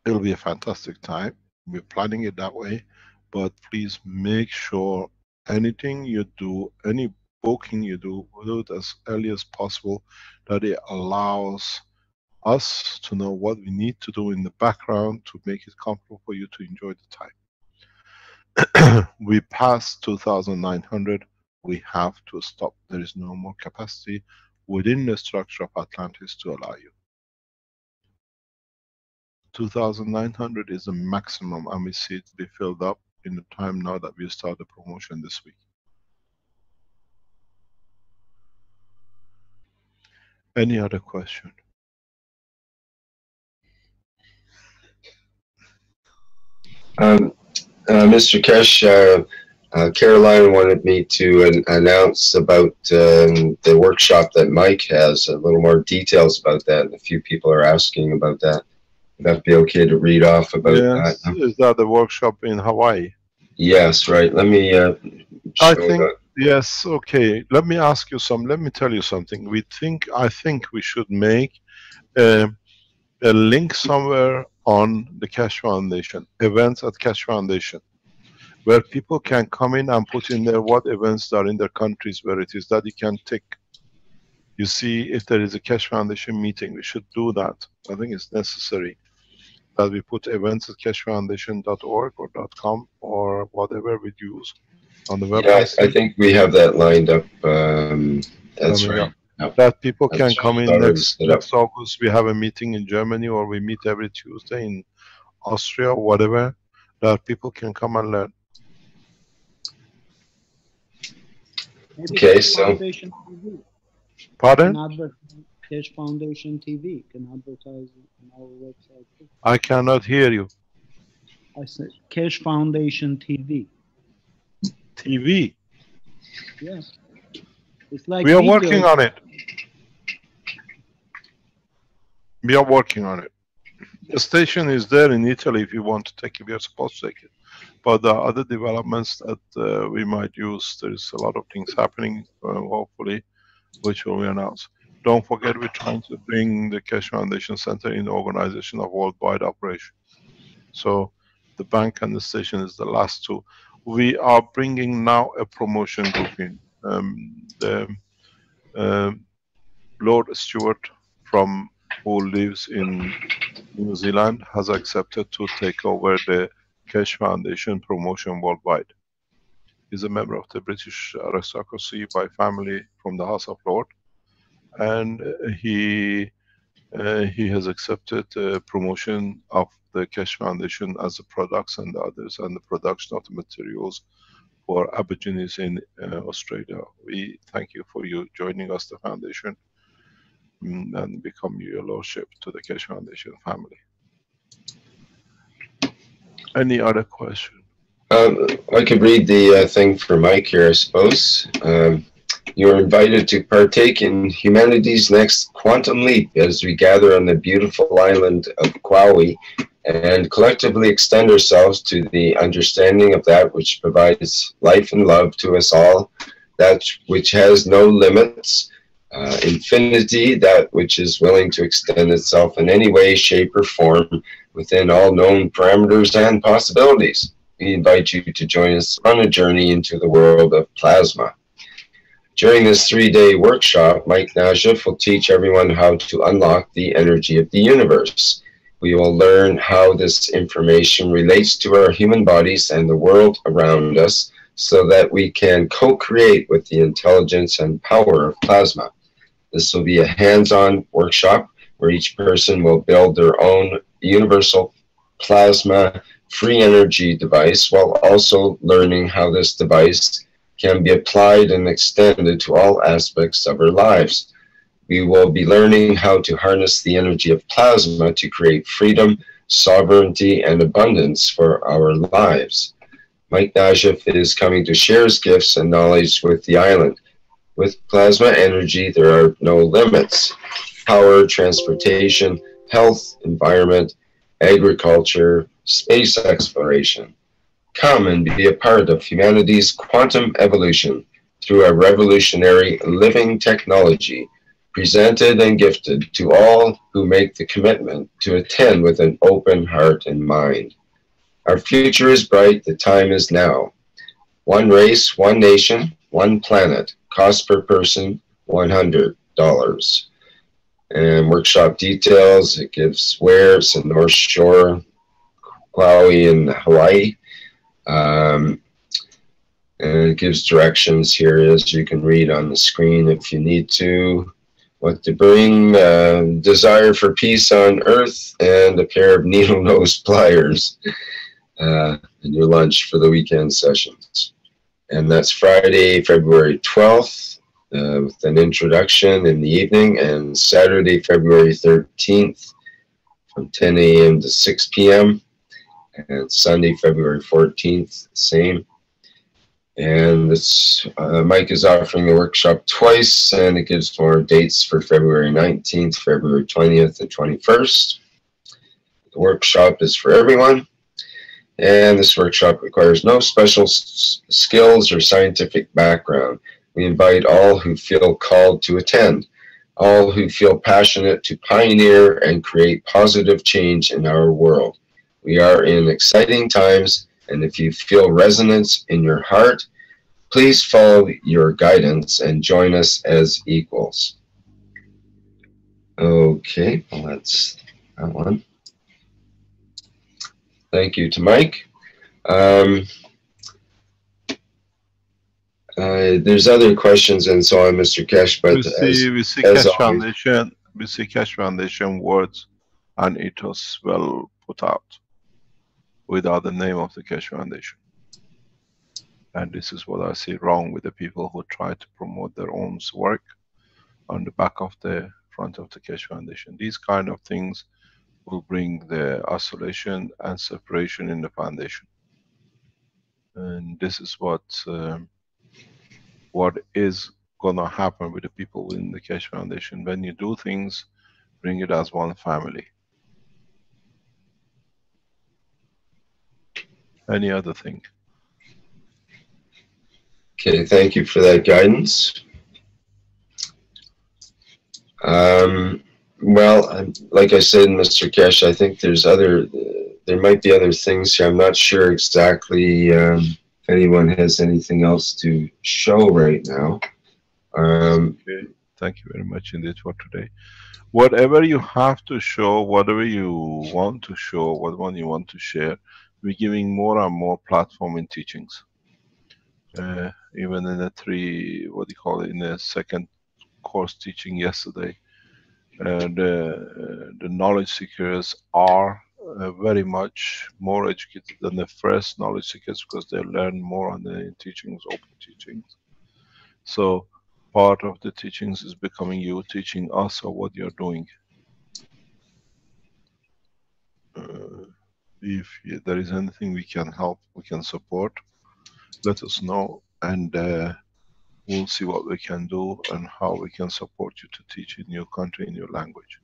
Speaker 3: It'll be a fantastic time. We're planning it that way, but please make sure anything you do, any booking you do it as early as possible, that it allows us to know what we need to do in the background to make it comfortable for you to enjoy the time. We passed 2,900. We have to stop. There is no more capacity within the structure of Atlantis to allow you. 2,900 is the maximum, and we see it be filled up in the time now that we start the promotion this week. Any other question?
Speaker 2: Mr. Keshe, Caroline wanted me to announce about the workshop that Mike has, a little more details about that. A few people are asking about that. Would that be okay to read off about that?
Speaker 3: Is that the workshop in Hawaii?
Speaker 2: Yes, right. Let me
Speaker 3: I think, yes, okay. Let me ask you some, let me tell you something. I think we should make a link somewhere on the Keshe Foundation, events at Keshe Foundation, where people can come in and put in there what events are in their countries, where it is that you can tick. You see if there is a Keshe Foundation meeting, we should do that. I think it's necessary that we put events at keshefoundation.org or .com or whatever we use on the web.
Speaker 2: Yeah, I think we have that lined up. That's right. Yep.
Speaker 3: That people can come in next August. We have a meeting in Germany, or we meet every Tuesday in Austria, or whatever, that people can come and learn.
Speaker 2: Okay, so.
Speaker 3: Pardon?
Speaker 8: Keshe Foundation TV can advertise on our website too.
Speaker 3: I cannot hear you.
Speaker 8: I said Keshe Foundation TV.
Speaker 3: TV?
Speaker 8: Yes. It's like
Speaker 3: we are
Speaker 8: video.
Speaker 3: working on it. We are working on it. The station is there in Italy if you want to take it. We are supposed to take it. But the other developments that we might use, there's a lot of things happening, hopefully, which will be announced. Don't forget, we're trying to bring the Keshe Foundation Center in the organization of worldwide operation. So the bank and the station is the last two. We are bringing now a promotion group in. the Lord Stewart who lives in New Zealand has accepted to take over the Keshe Foundation promotion worldwide. He's a member of the British aristocracy by family from the House of Lords, and he has accepted promotion of the Keshe Foundation as the products and the others, and the production of the materials for Aborigines in Australia. We thank you for you joining us, the foundation, and become your lordship to the Keshe Foundation family. Any other question?
Speaker 2: I could read the thing for Mike here, I suppose. You're invited to partake in humanity's next quantum leap as we gather on the beautiful island of Kauai and collectively extend ourselves to the understanding of that which provides life and love to us all, that which has no limits, infinity, that which is willing to extend itself in any way, shape, or form within all known parameters and possibilities. We invite you to join us on a journey into the world of plasma. During this 3-day workshop, Mike Najaf will teach everyone how to unlock the energy of the universe. We will learn how this information relates to our human bodies and the world around us so that we can co-create with the intelligence and power of plasma. This will be a hands-on workshop where each person will build their own universal plasma free energy device while also learning how this device can be applied and extended to all aspects of our lives. We will be learning how to harness the energy of plasma to create freedom, sovereignty, and abundance for our lives. Mike Najaf is coming to share his gifts and knowledge with the island. With plasma energy, there are no limits. Power, transportation, health, environment, agriculture, space exploration. Come and be a part of humanity's quantum evolution through a revolutionary living technology presented and gifted to all who make the commitment to attend with an open heart and mind. Our future is bright, the time is now. One race, one nation, one planet. Cost per person, $100. And workshop details, it gives where, it's in North Shore, Kauai in Hawaii. And it gives directions here as you can read on the screen if you need to. What to bring, desire for peace on earth, and a pair of needle-nose pliers in your lunch for the weekend sessions. And that's Friday, February 12th, with an introduction in the evening, and Saturday, February 13th, from 10 a.m. to 6 p.m., and Sunday, February 14th, same. And this, Mike is offering the workshop twice, and it gives more dates for February 19th, February 20th, and 21st. The workshop is for everyone, and this workshop requires no special skills or scientific background. We invite all who feel called to attend, all who feel passionate to pioneer and create positive change in our world. We are in exciting times, and if you feel resonance in your heart, please follow your guidance and join us as equals. Okay, well, that's that one. Thank you to Mike. There's other questions and so on, Mr. Keshe, but
Speaker 3: we see Keshe Foundation. We see Keshe Foundation words and ethos well put out without the name of the Keshe Foundation. And this is what I see wrong with the people who try to promote their own work on the back of the front of the Keshe Foundation. These kind of things will bring the isolation and separation in the foundation. And this is what is gonna happen with the people in the Keshe Foundation. When you do things, bring it as one family. Any other thing?
Speaker 2: Okay, thank you for that guidance. Well, like I said, Mr. Keshe, I think there's there might be other things here. I'm not sure exactly if anyone has anything else to show right now.
Speaker 3: Okay. Thank you very much indeed for today. Whatever you have to show, whatever you want to show, whatever you want to share, we're giving more and more platform in teachings. Even in in the second course teaching yesterday, the knowledge seekers are very much more educated than the first knowledge seekers because they learn more on the teachings, open teachings. So part of the teachings is becoming you teaching us or what you're doing. If there is anything we can help, we can support, let us know, and we'll see what we can do and how we can support you to teach in your country, in your language.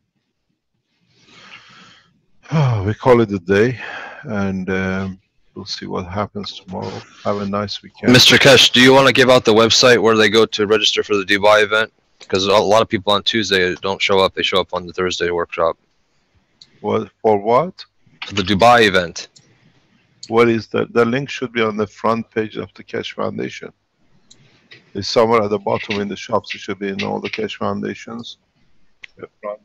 Speaker 3: We call it a day, and we'll see what happens tomorrow. Have a nice weekend.
Speaker 16: Mr. Kesh, do you want to give out the website where they go to register for the Dubai event? Because a lot of people on Tuesday don't show up. They show up on the Thursday workshop.
Speaker 3: What, for what?
Speaker 16: For the Dubai event.
Speaker 3: What is that? The link should be on the front page of the Keshe Foundation. It's somewhere at the bottom in the shops. It should be in all the Keshe Foundations. The front.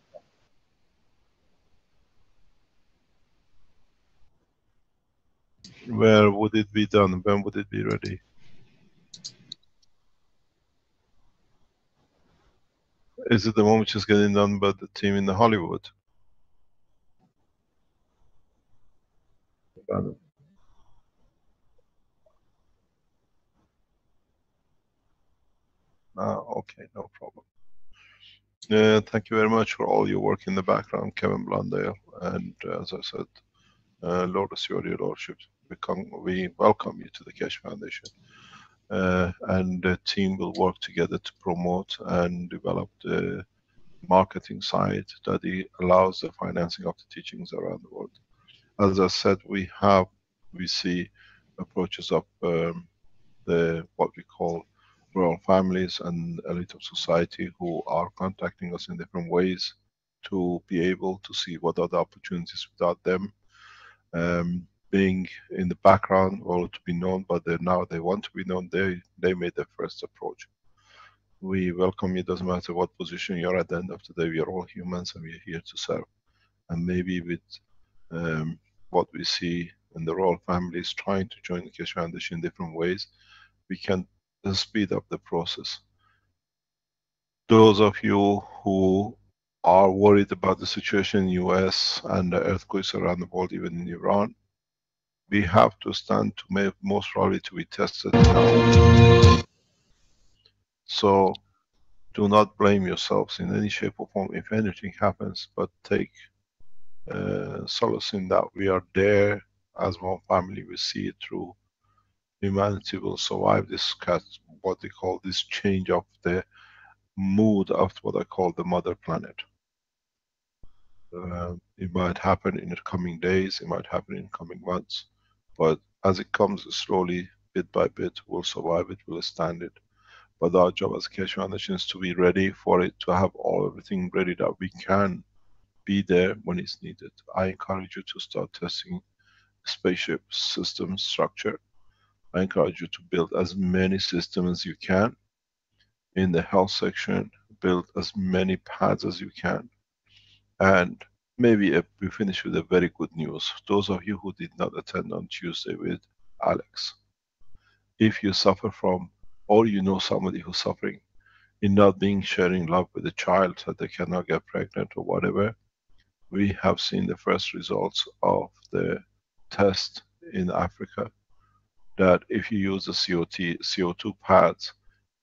Speaker 3: Where would it be done? When would it be ready? Is it the one which is getting done by the team in the Hollywood? Okay, no problem. Thank you very much for all your work in the background, Kevin Blundell. And as I said, Lord of your Lordship, we welcome you to the Keshe Foundation. And the team will work together to promote and develop the marketing side that allows the financing of the teachings around the world. As I said, we see approaches of what we call royal families and elite of society who are contacting us in different ways to be able to see what are the opportunities without them being in the background or to be known, but now they want to be known. They made their first approach. We welcome you. Doesn't matter what position you're at the end of the day. We are all humans and we are here to serve. And maybe with what we see in the royal families trying to join the Keshe Foundation in different ways, we can speed up the process. Those of you who are worried about the situation in the US and the earthquakes around the world, even in Iran, we have to stand to most probably to be tested now. So do not blame yourselves in any shape or form if anything happens, but take solace in that we are there as one family. We see it through. Humanity will survive this what they call this change of the mood of what I call the mother planet. It might happen in the coming days, it might happen in the coming months, but as it comes slowly, bit by bit, we'll survive it, we'll stand it. But our job as Keshe Foundation is to be ready for it, to have everything ready that we can be there when it's needed. I encourage you to start testing spaceship system structure. I encourage you to build as many systems as you can. In the health section, build as many pads as you can. And maybe we finish with a very good news. Those of you who did not attend on Tuesday with Alex, if you suffer from, or you know somebody who's suffering in not being sharing love with a child that they cannot get pregnant or whatever, we have seen the first results of the test in Africa, that if you use the CO2 pads,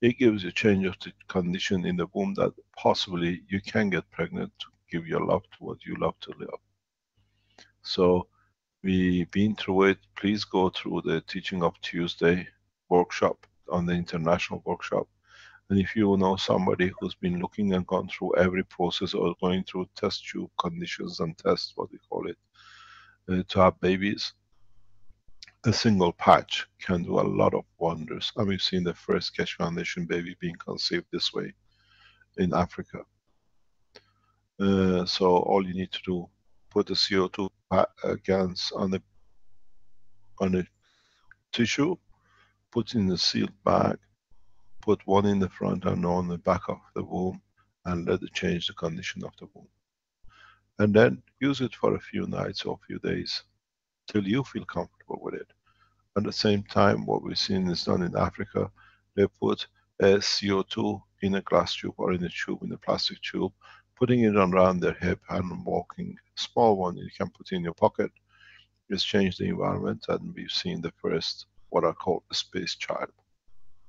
Speaker 3: it gives you change of the condition in the womb that possibly you can get pregnant to give your love to what you love to live. So we've been through it. Please go through the teaching of Tuesday workshop on the international workshop. And if you know somebody who's been looking and gone through every process or going through test tube conditions and tests, what we call it, to have babies, a single patch can do a lot of wonders. And we've seen the first Keshe Foundation baby being conceived this way in Africa. So all you need to do, put the CO2 GANs on the tissue, put in a sealed bag, put one in the front and one on the back of the womb, and let it change the condition of the womb. And then use it for a few nights or a few days till you feel comfortable with it. At the same time, what we've seen is done in Africa. They put a CO2 in a glass tube or in a tube, in a plastic tube, putting it around their hip and walking. Small one you can put in your pocket. It's changed the environment, and we've seen the first, what are called the space child,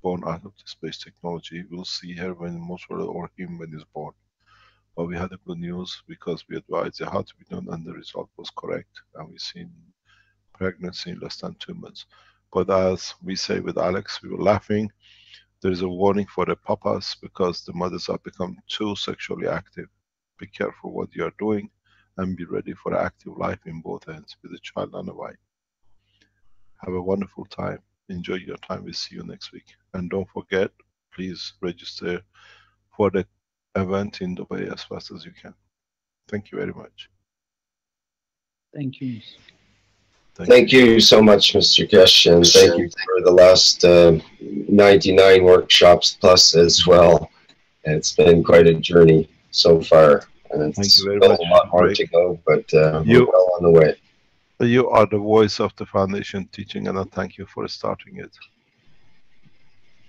Speaker 3: born out of the space technology. We'll see her when most of or him when he's born. But we had the good news because we advised it how to be done, and the result was correct. And we've seen pregnancy in less than 2 months. But as we say with Alex, we were laughing. There is a warning for the papas because the mothers have become too sexually active. Be careful what you are doing and be ready for active life in both ends with a child and a wife. Have a wonderful time. Enjoy your time. We'll see you next week. And don't forget, please register for the event in Dubai as fast as you can. Thank you very much.
Speaker 8: Thank you.
Speaker 2: Thank you so much, Mr. Kesh, and thank you for the last 99 workshops plus as well. It's been quite a journey so far, and it's still a lot more to go, but we're well on the way.
Speaker 3: You are the voice of the foundation teaching, and I thank you for starting it.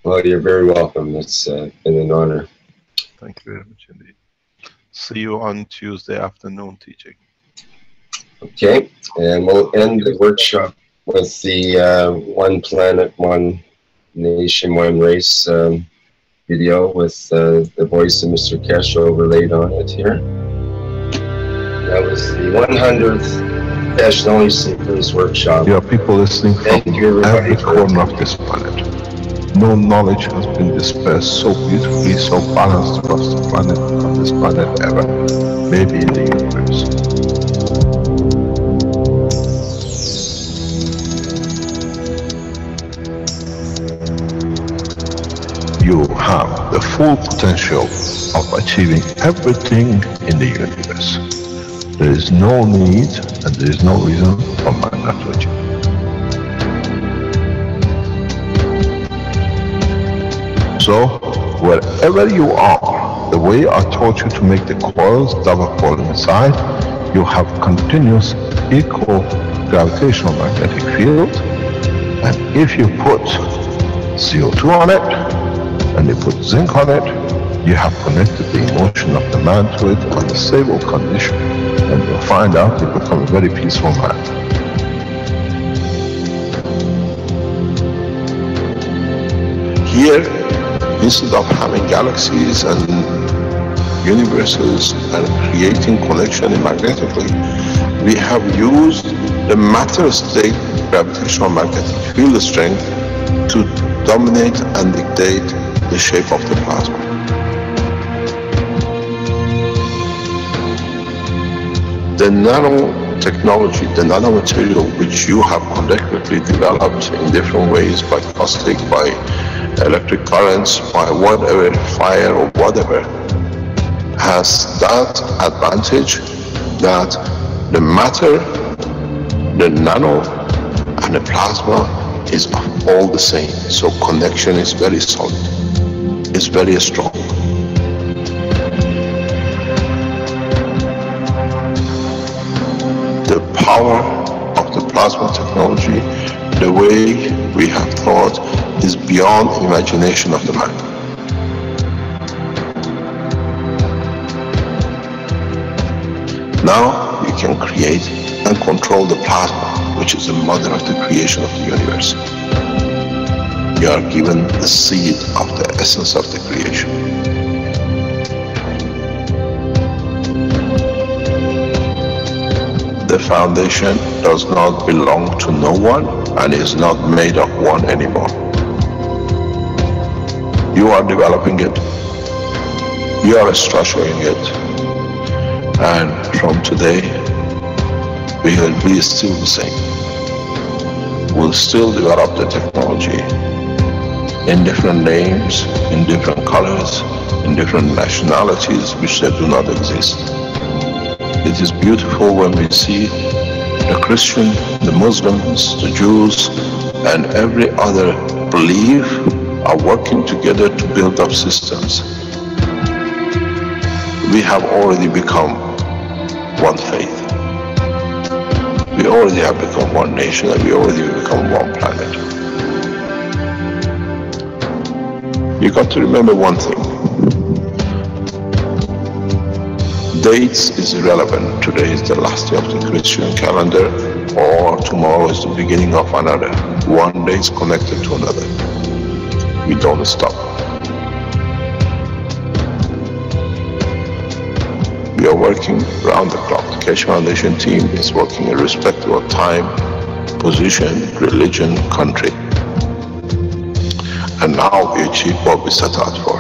Speaker 2: Well, you're very welcome. It's been an honor.
Speaker 3: Thank you very much indeed. See you on Tuesday afternoon teaching.
Speaker 2: Okay, and we'll end the workshop with the One Planet, One Nation, One Race video with the voice of Mr. Kesh overlaid on it here. That was the 100th Kesh Knowledge Seekers Workshop.
Speaker 3: There are people listening from every corner of this planet. No knowledge has been dispersed so beautifully, so balanced across the planet, on this planet ever, maybe in the universe. You have the full potential of achieving everything in the universe. There is no need and there is no reason for man not to achieve. So, wherever you are, the way I taught you to make the coils double coil inside, you have continuous equal gravitational magnetic field, and if you put CO2 on it, and you put zinc on it, you have connected the emotion of the man to it on a stable condition, and you'll find out you become a very peaceful man. Here, instead of having galaxies and universes and creating connection magnetically, we have used the matter state gravitational magnetic field strength to dominate and dictate the shape of the plasma. The nano-technology, the nano-material which you have collectively developed in different ways by caustic, by electric currents, by whatever, fire or whatever, has that advantage that the matter, the nano and the plasma is all the same. So connection is very solid. It's very strong. The power of the plasma technology, the way we have thought, is beyond imagination of the man. Now you can create and control the plasma, which is the mother of the creation of the universe. You are given the seed of the essence of the creation. The foundation does not belong to no one and is not made of one anymore. You are developing it. You are structuring it. And from today, we will be still the same. We'll still develop the technology in different names, in different colors, in different nationalities which they do not exist. It is beautiful when we see the Christian, the Muslims, the Jews, and every other
Speaker 1: believe are working together to build up systems. We have already become one faith. We already have become one nation, and we already have become one planet. You got to remember one thing. Dates is irrelevant. Today is the last day of the Christian calendar, or tomorrow is the beginning of another. One day is connected to another. We don't stop. We are working around the clock. The Keshe Foundation team is working irrespective of time, position, religion, country. And now we achieve what we set out for.